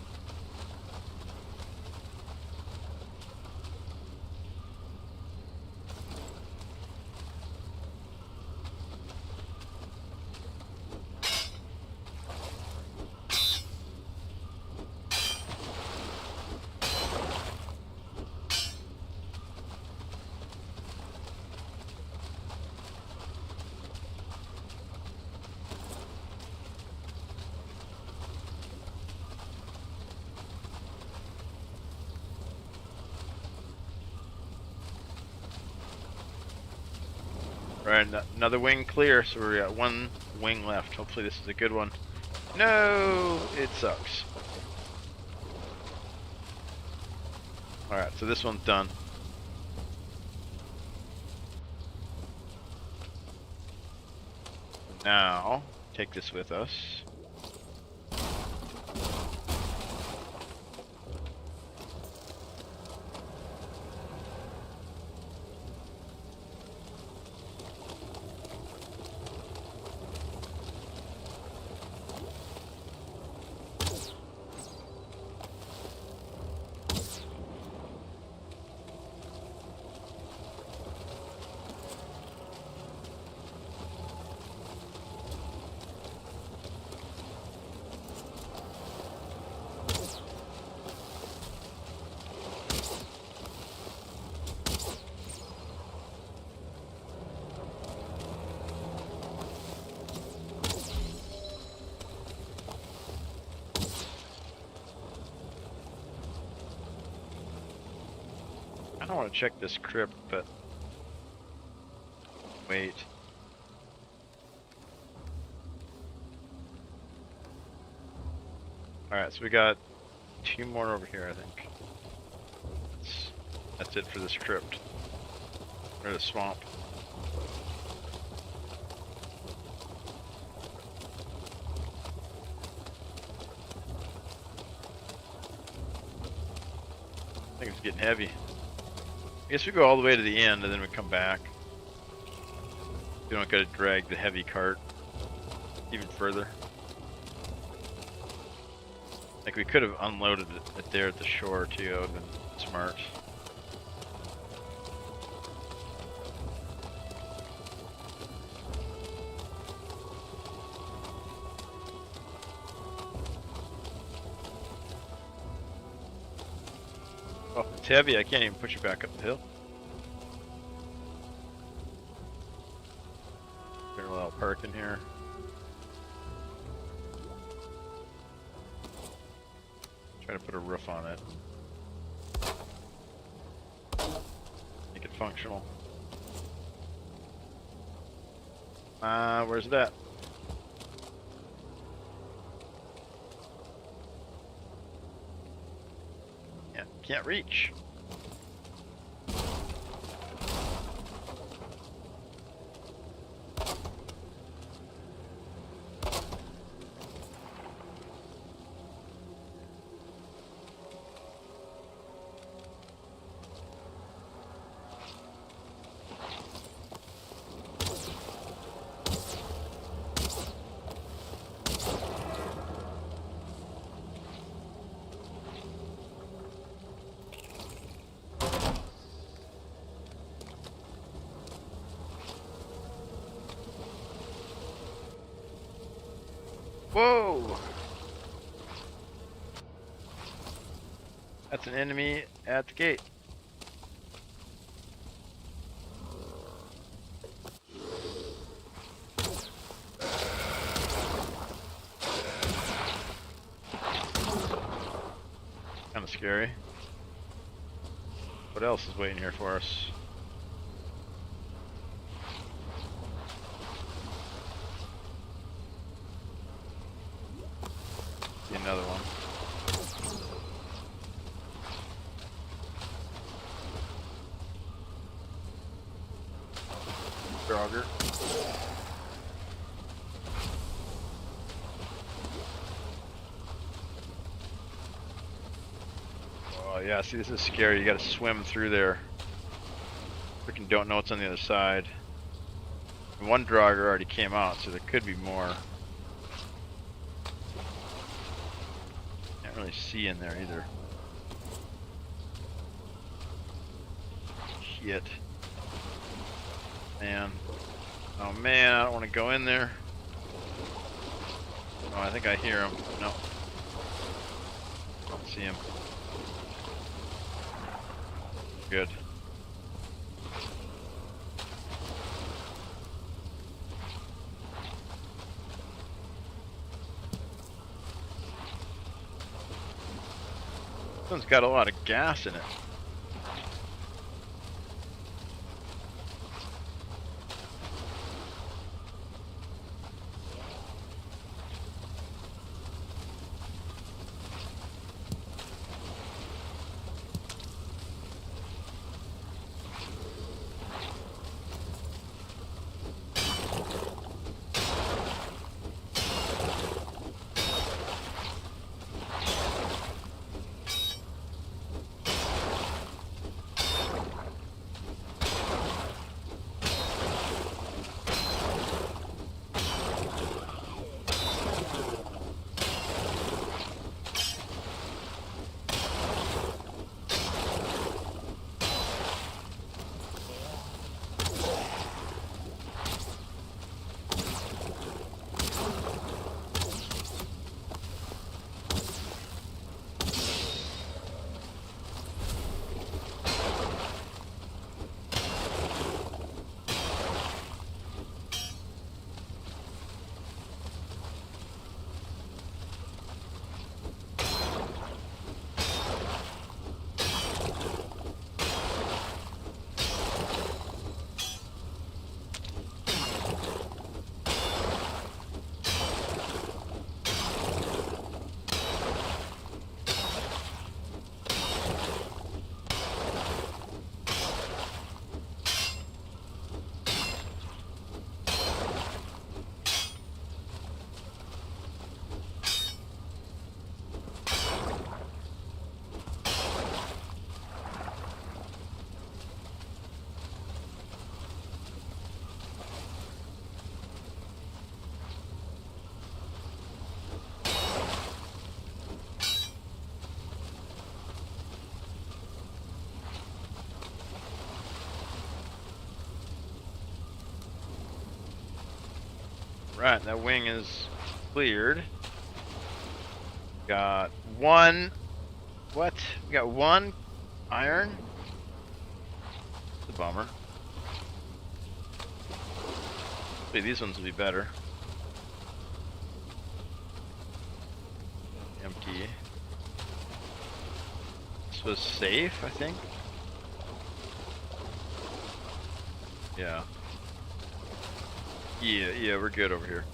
Right, another wing clear, so we got one wing left. Hopefully this is a good one. No, it sucks. Alright, so this one's done. Now, take this with us. I want to check this crypt, but wait. Alright, so we got 2 more over here, I think. That's it for this crypt. Or the swamp. I think it's getting heavy. I guess we go all the way to the end and then we come back. We don't gotta drag the heavy cart even further. Like we could have unloaded it there at the shore too, that would have been smart. Oh, it's heavy, I can't even push it back up the hill. Parallel park in here. Try to put a roof on it. Make it functional. Where's that? Yeah, Can't reach. Whoa! That's an enemy at the gate. Kind of scary. What else is waiting here for us? See another one. Draugr. Oh yeah, see this is scary. You gotta swim through there. Freaking don't know what's on the other side. And one Draugr already came out, so there could be more. Can't really see in there either. Shit. Man. Oh man, I don't want to go in there. Oh, I think I hear him. No. Don't see him. Good. This one's got a lot of gas in it. Right, that wing is cleared. Got one. What? We got one iron. It's a bummer. Hopefully these ones will be better. Empty. This was safe, I think. Yeah. Yeah, we're good over here.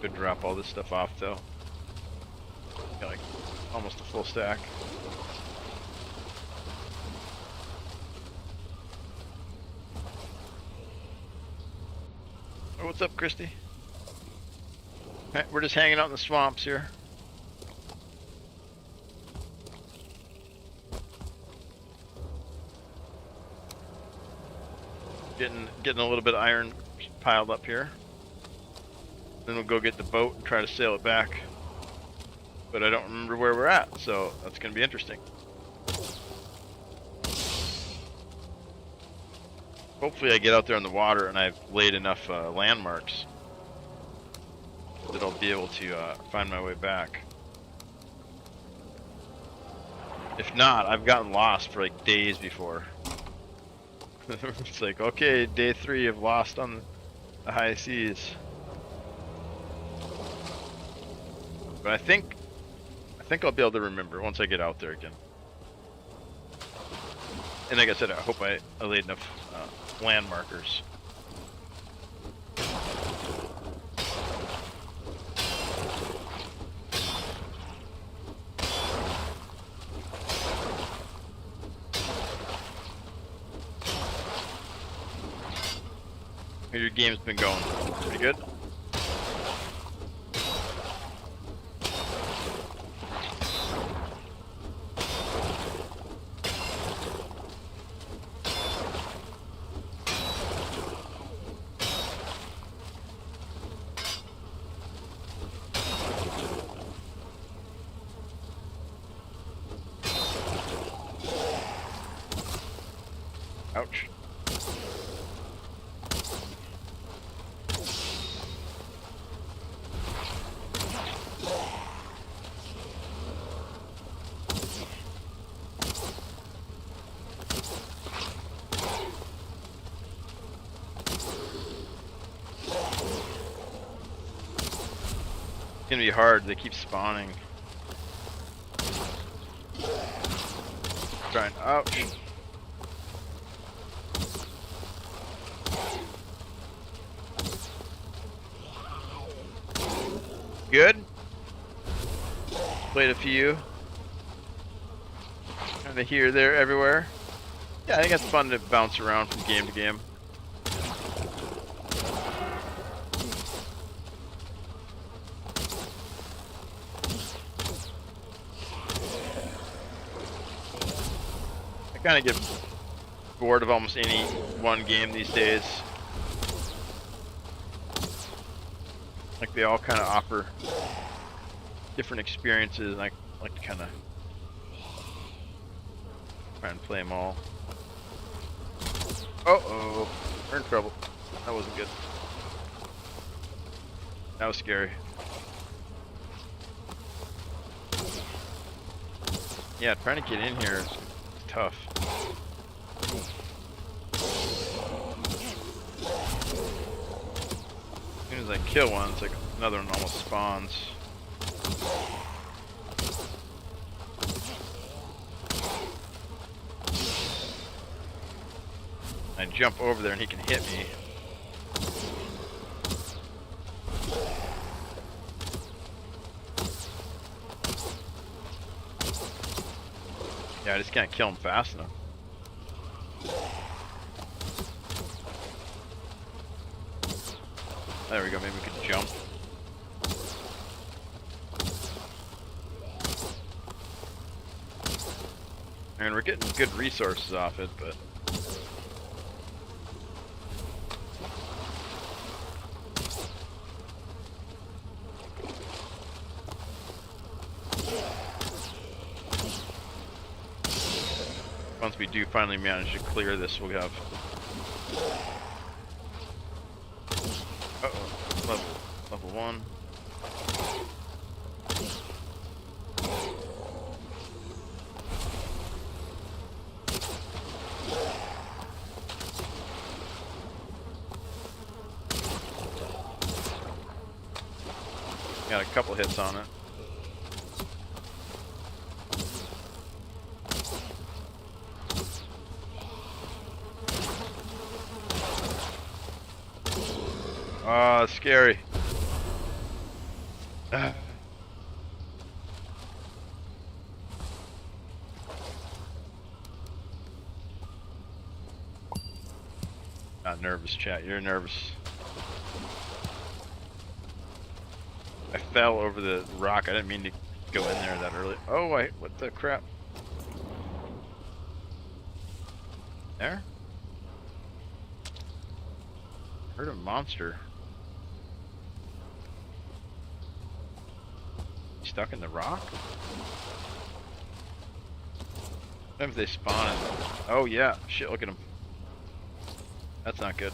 Could drop all this stuff off though. Got like almost a full stack. Oh, what's up, Christy? We're just hanging out in the swamps here. Getting a little bit of iron piled up here. Then we'll go get the boat and try to sail it back. But I don't remember where we're at, so that's going to be interesting. Hopefully I get out there in the water and I've laid enough landmarks that I'll be able to find my way back. If not, I've gotten lost for like days before. It's like, okay, day 3 of lost on the high seas. But I think I'll be able to remember once I get out there again. And like I said, I hope I laid enough landmarkers. How your game's been going? Pretty good? Ouch. It's gonna be hard, they keep spawning. Trying, ouch. Good. Played a few. Kind of here, there, everywhere. Yeah, I think it's fun to bounce around from game to game. I kind of get bored of almost any one game these days. Like they all kind of offer different experiences, and I like to kind of try and play them all. Uh-oh, we're in trouble. That wasn't good. That was scary. Yeah, trying to get in here is tough. As soon as I kill one, it's like another one almost spawns. I jump over there and he can hit me. Yeah, I just can't kill him fast enough. There we go, maybe we could jump. And we're getting good resources off it, but once we do finally manage to clear this, we'll have level 1. Got a couple hits on it. Oh, it's scary. Not nervous, chat. You're nervous. I fell over the rock. I didn't mean to go in there that early. Oh, wait. What the crap? There? Heard a monster. Stuck in the rock? What if they spawn? Oh, yeah. Shit, look at him. That's not good.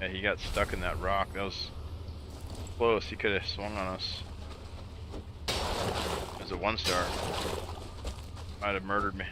Yeah, he got stuck in that rock. That was close. He could have swung on us. It was a 1-star. Might have murdered me.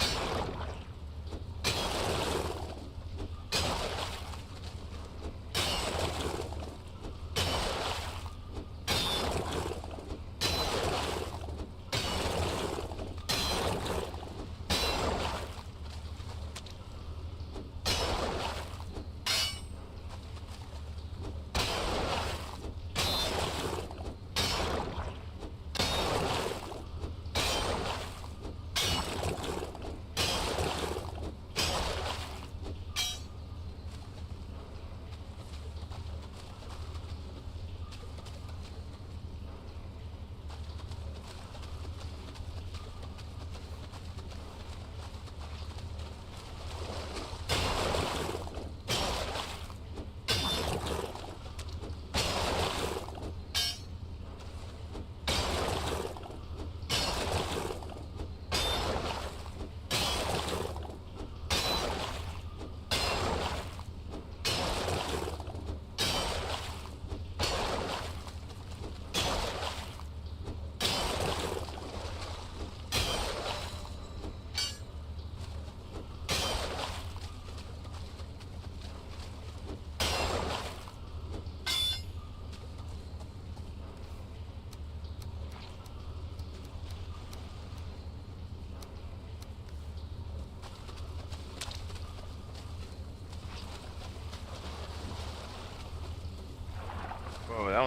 Whoa, that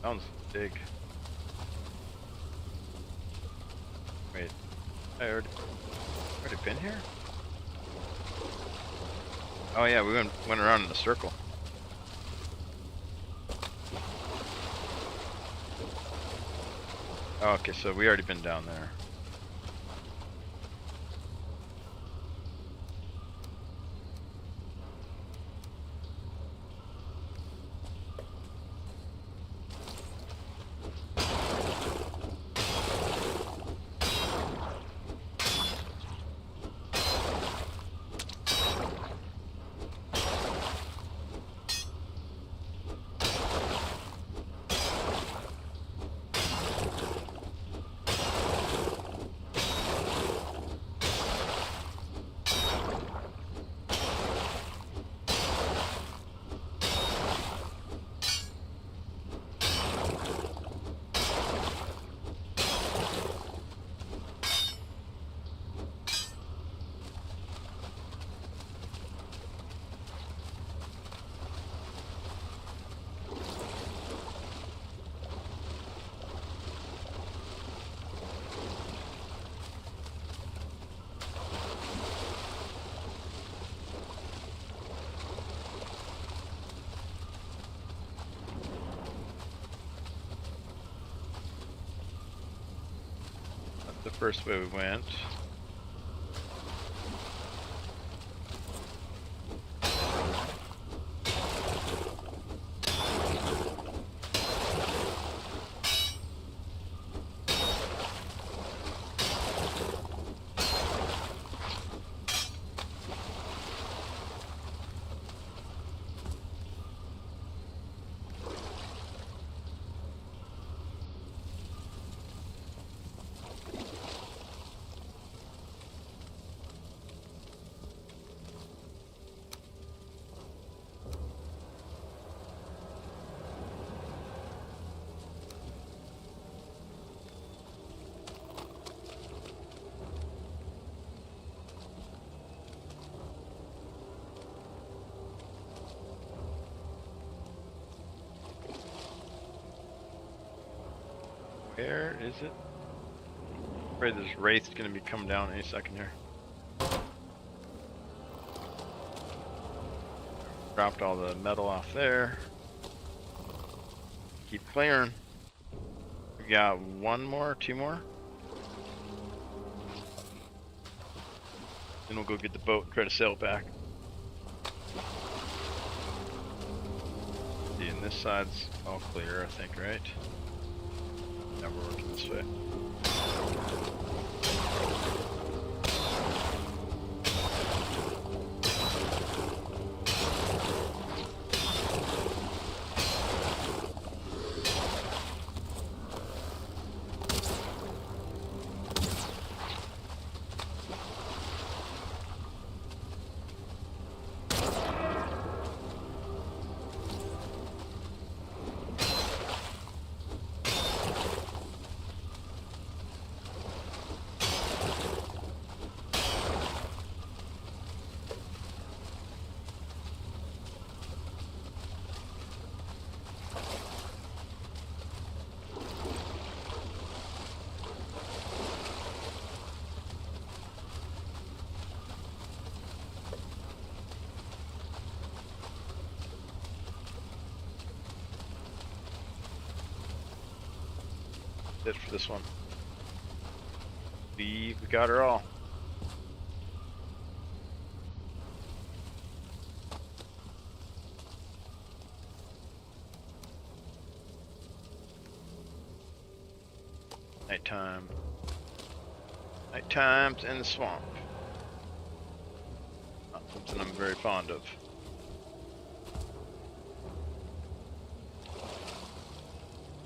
one's big. Wait, I already been here? Oh yeah, we went around in a circle. Oh, okay, so we already been down there. The first way we went. Where is it? Afraid this wraith's gonna be coming down any second here. Dropped all the metal off there. Keep clearing. We got one more, two more. Then we'll go get the boat and try to sail it back. See, and this side's all clear, I think, right? Yeah, we're working this way. It for this one. We got her all. Nighttime. Nighttime's in the swamp. Not something I'm very fond of.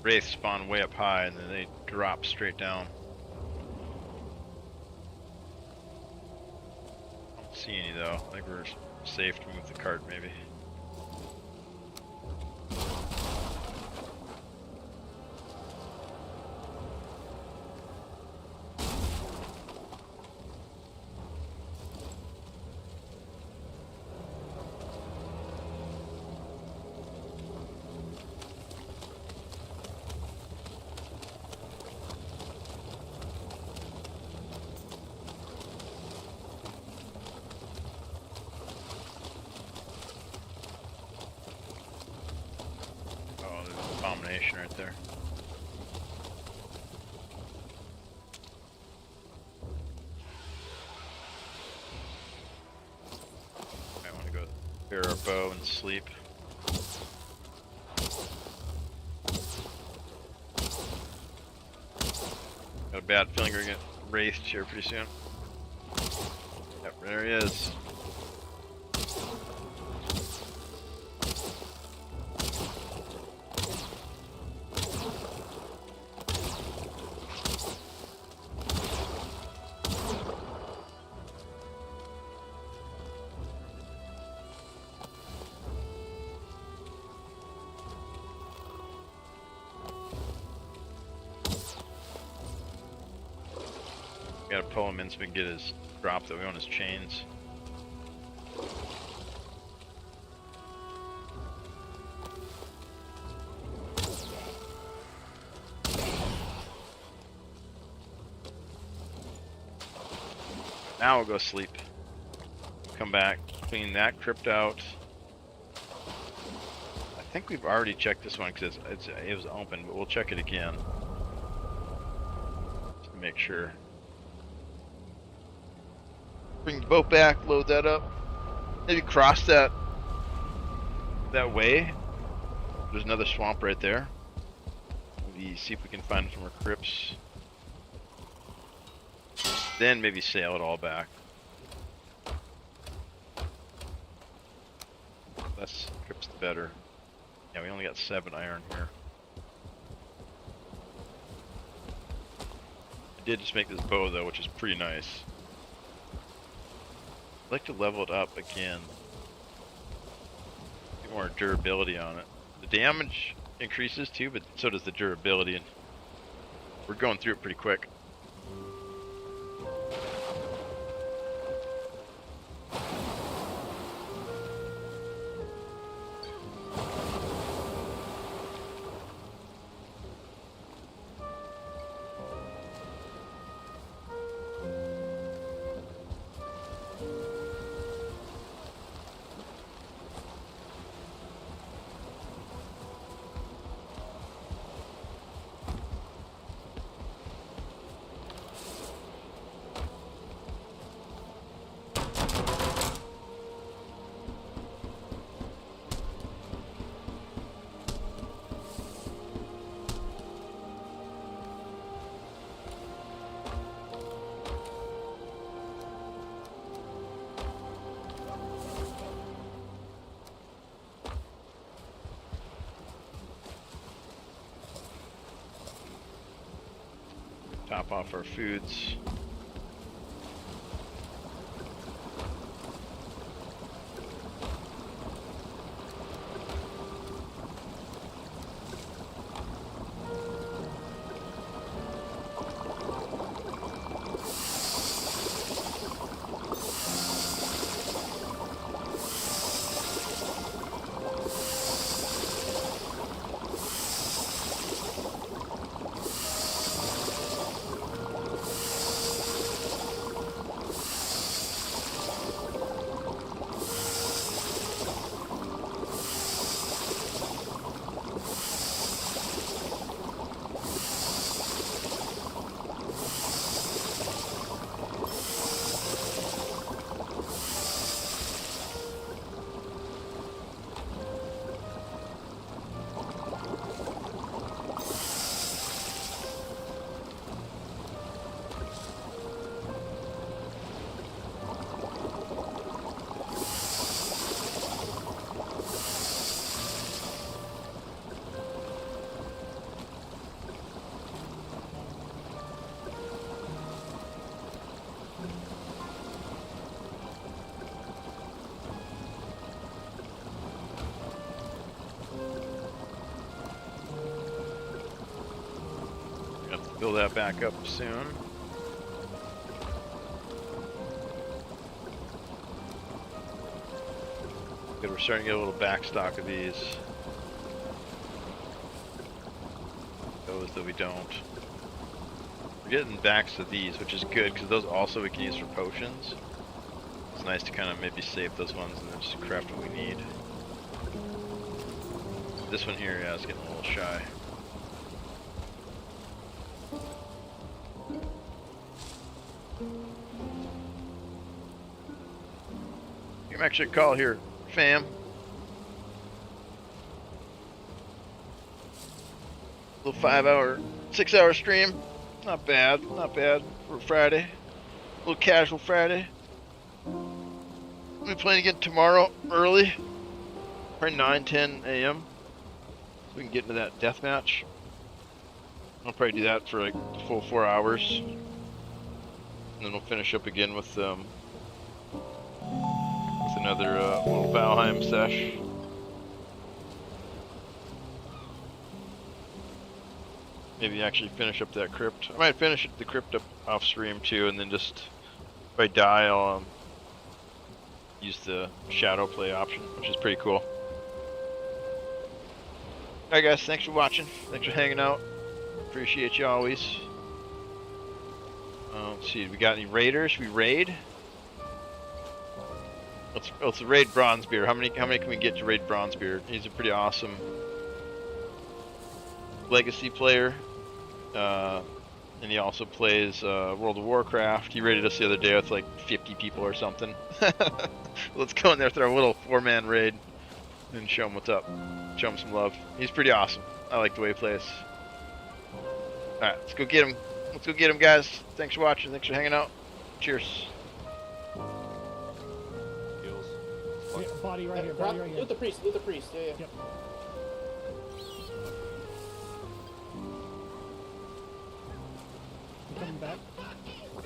Wraiths spawn way up high and then they drop straight down. Don't see any though. I think we're safe to move the cart maybe. Abomination right there. I want to go pair our bow and sleep. Got a bad feeling we're gonna get wraithed here pretty soon. Yep, there he is. Gotta pull him in so we can get his drop that we want his chains. Now we'll go sleep. Come back, clean that crypt out. I think we've already checked this one because it was open, but we'll check it again. Just to make sure. Bring the boat back, load that up. Maybe cross that way. There's another swamp right there. Maybe see if we can find some more crypts. Then maybe sail it all back. Less crypts the better. Yeah, we only got 7 iron here. I did just make this bow though, which is pretty nice. I'd like to level it up again. Get more durability on it. The damage increases too, but so does the durability, and we're going through it pretty quick. Top off our foods. Build that back up soon. Good, we're starting to get a little back stock of these. Those that we don't. We're getting backs of these, which is good, because those also we can use for potions. It's nice to kind of maybe save those ones and then just craft what we need. This one here, yeah, is getting a little shy. Give me actually a call here, fam. Little 6-hour stream. Not bad, not bad for Friday. A little casual Friday. We'll be playing again tomorrow early. Probably 9-10 a.m. So we can get into that death match. I'll probably do that for like the full 4 hours. And then we'll finish up again with another little Valheim sesh. Maybe actually finish up that crypt. I might finish the crypt up off stream too, and then just if I die, I'll use the shadow play option, which is pretty cool. Alright guys, thanks for watching. Thanks for hanging out. Appreciate you always. Let's see, we got any raiders? We raid? Let's raid Bronzebeard. How many can we get to raid Bronzebeard? He's a pretty awesome legacy player. And he also plays World of Warcraft. He raided us the other day with like 50 people or something. Let's go in there, throw a little 4-man raid, and show him what's up. Show him some love. He's pretty awesome. I like the way he plays. Alright, let's go get him. Let's go get him, guys. Thanks for watching. Thanks for hanging out. Cheers.
Yeah, body right here, body right here.
Loot the priest, yeah, yeah.
Yep. You coming back?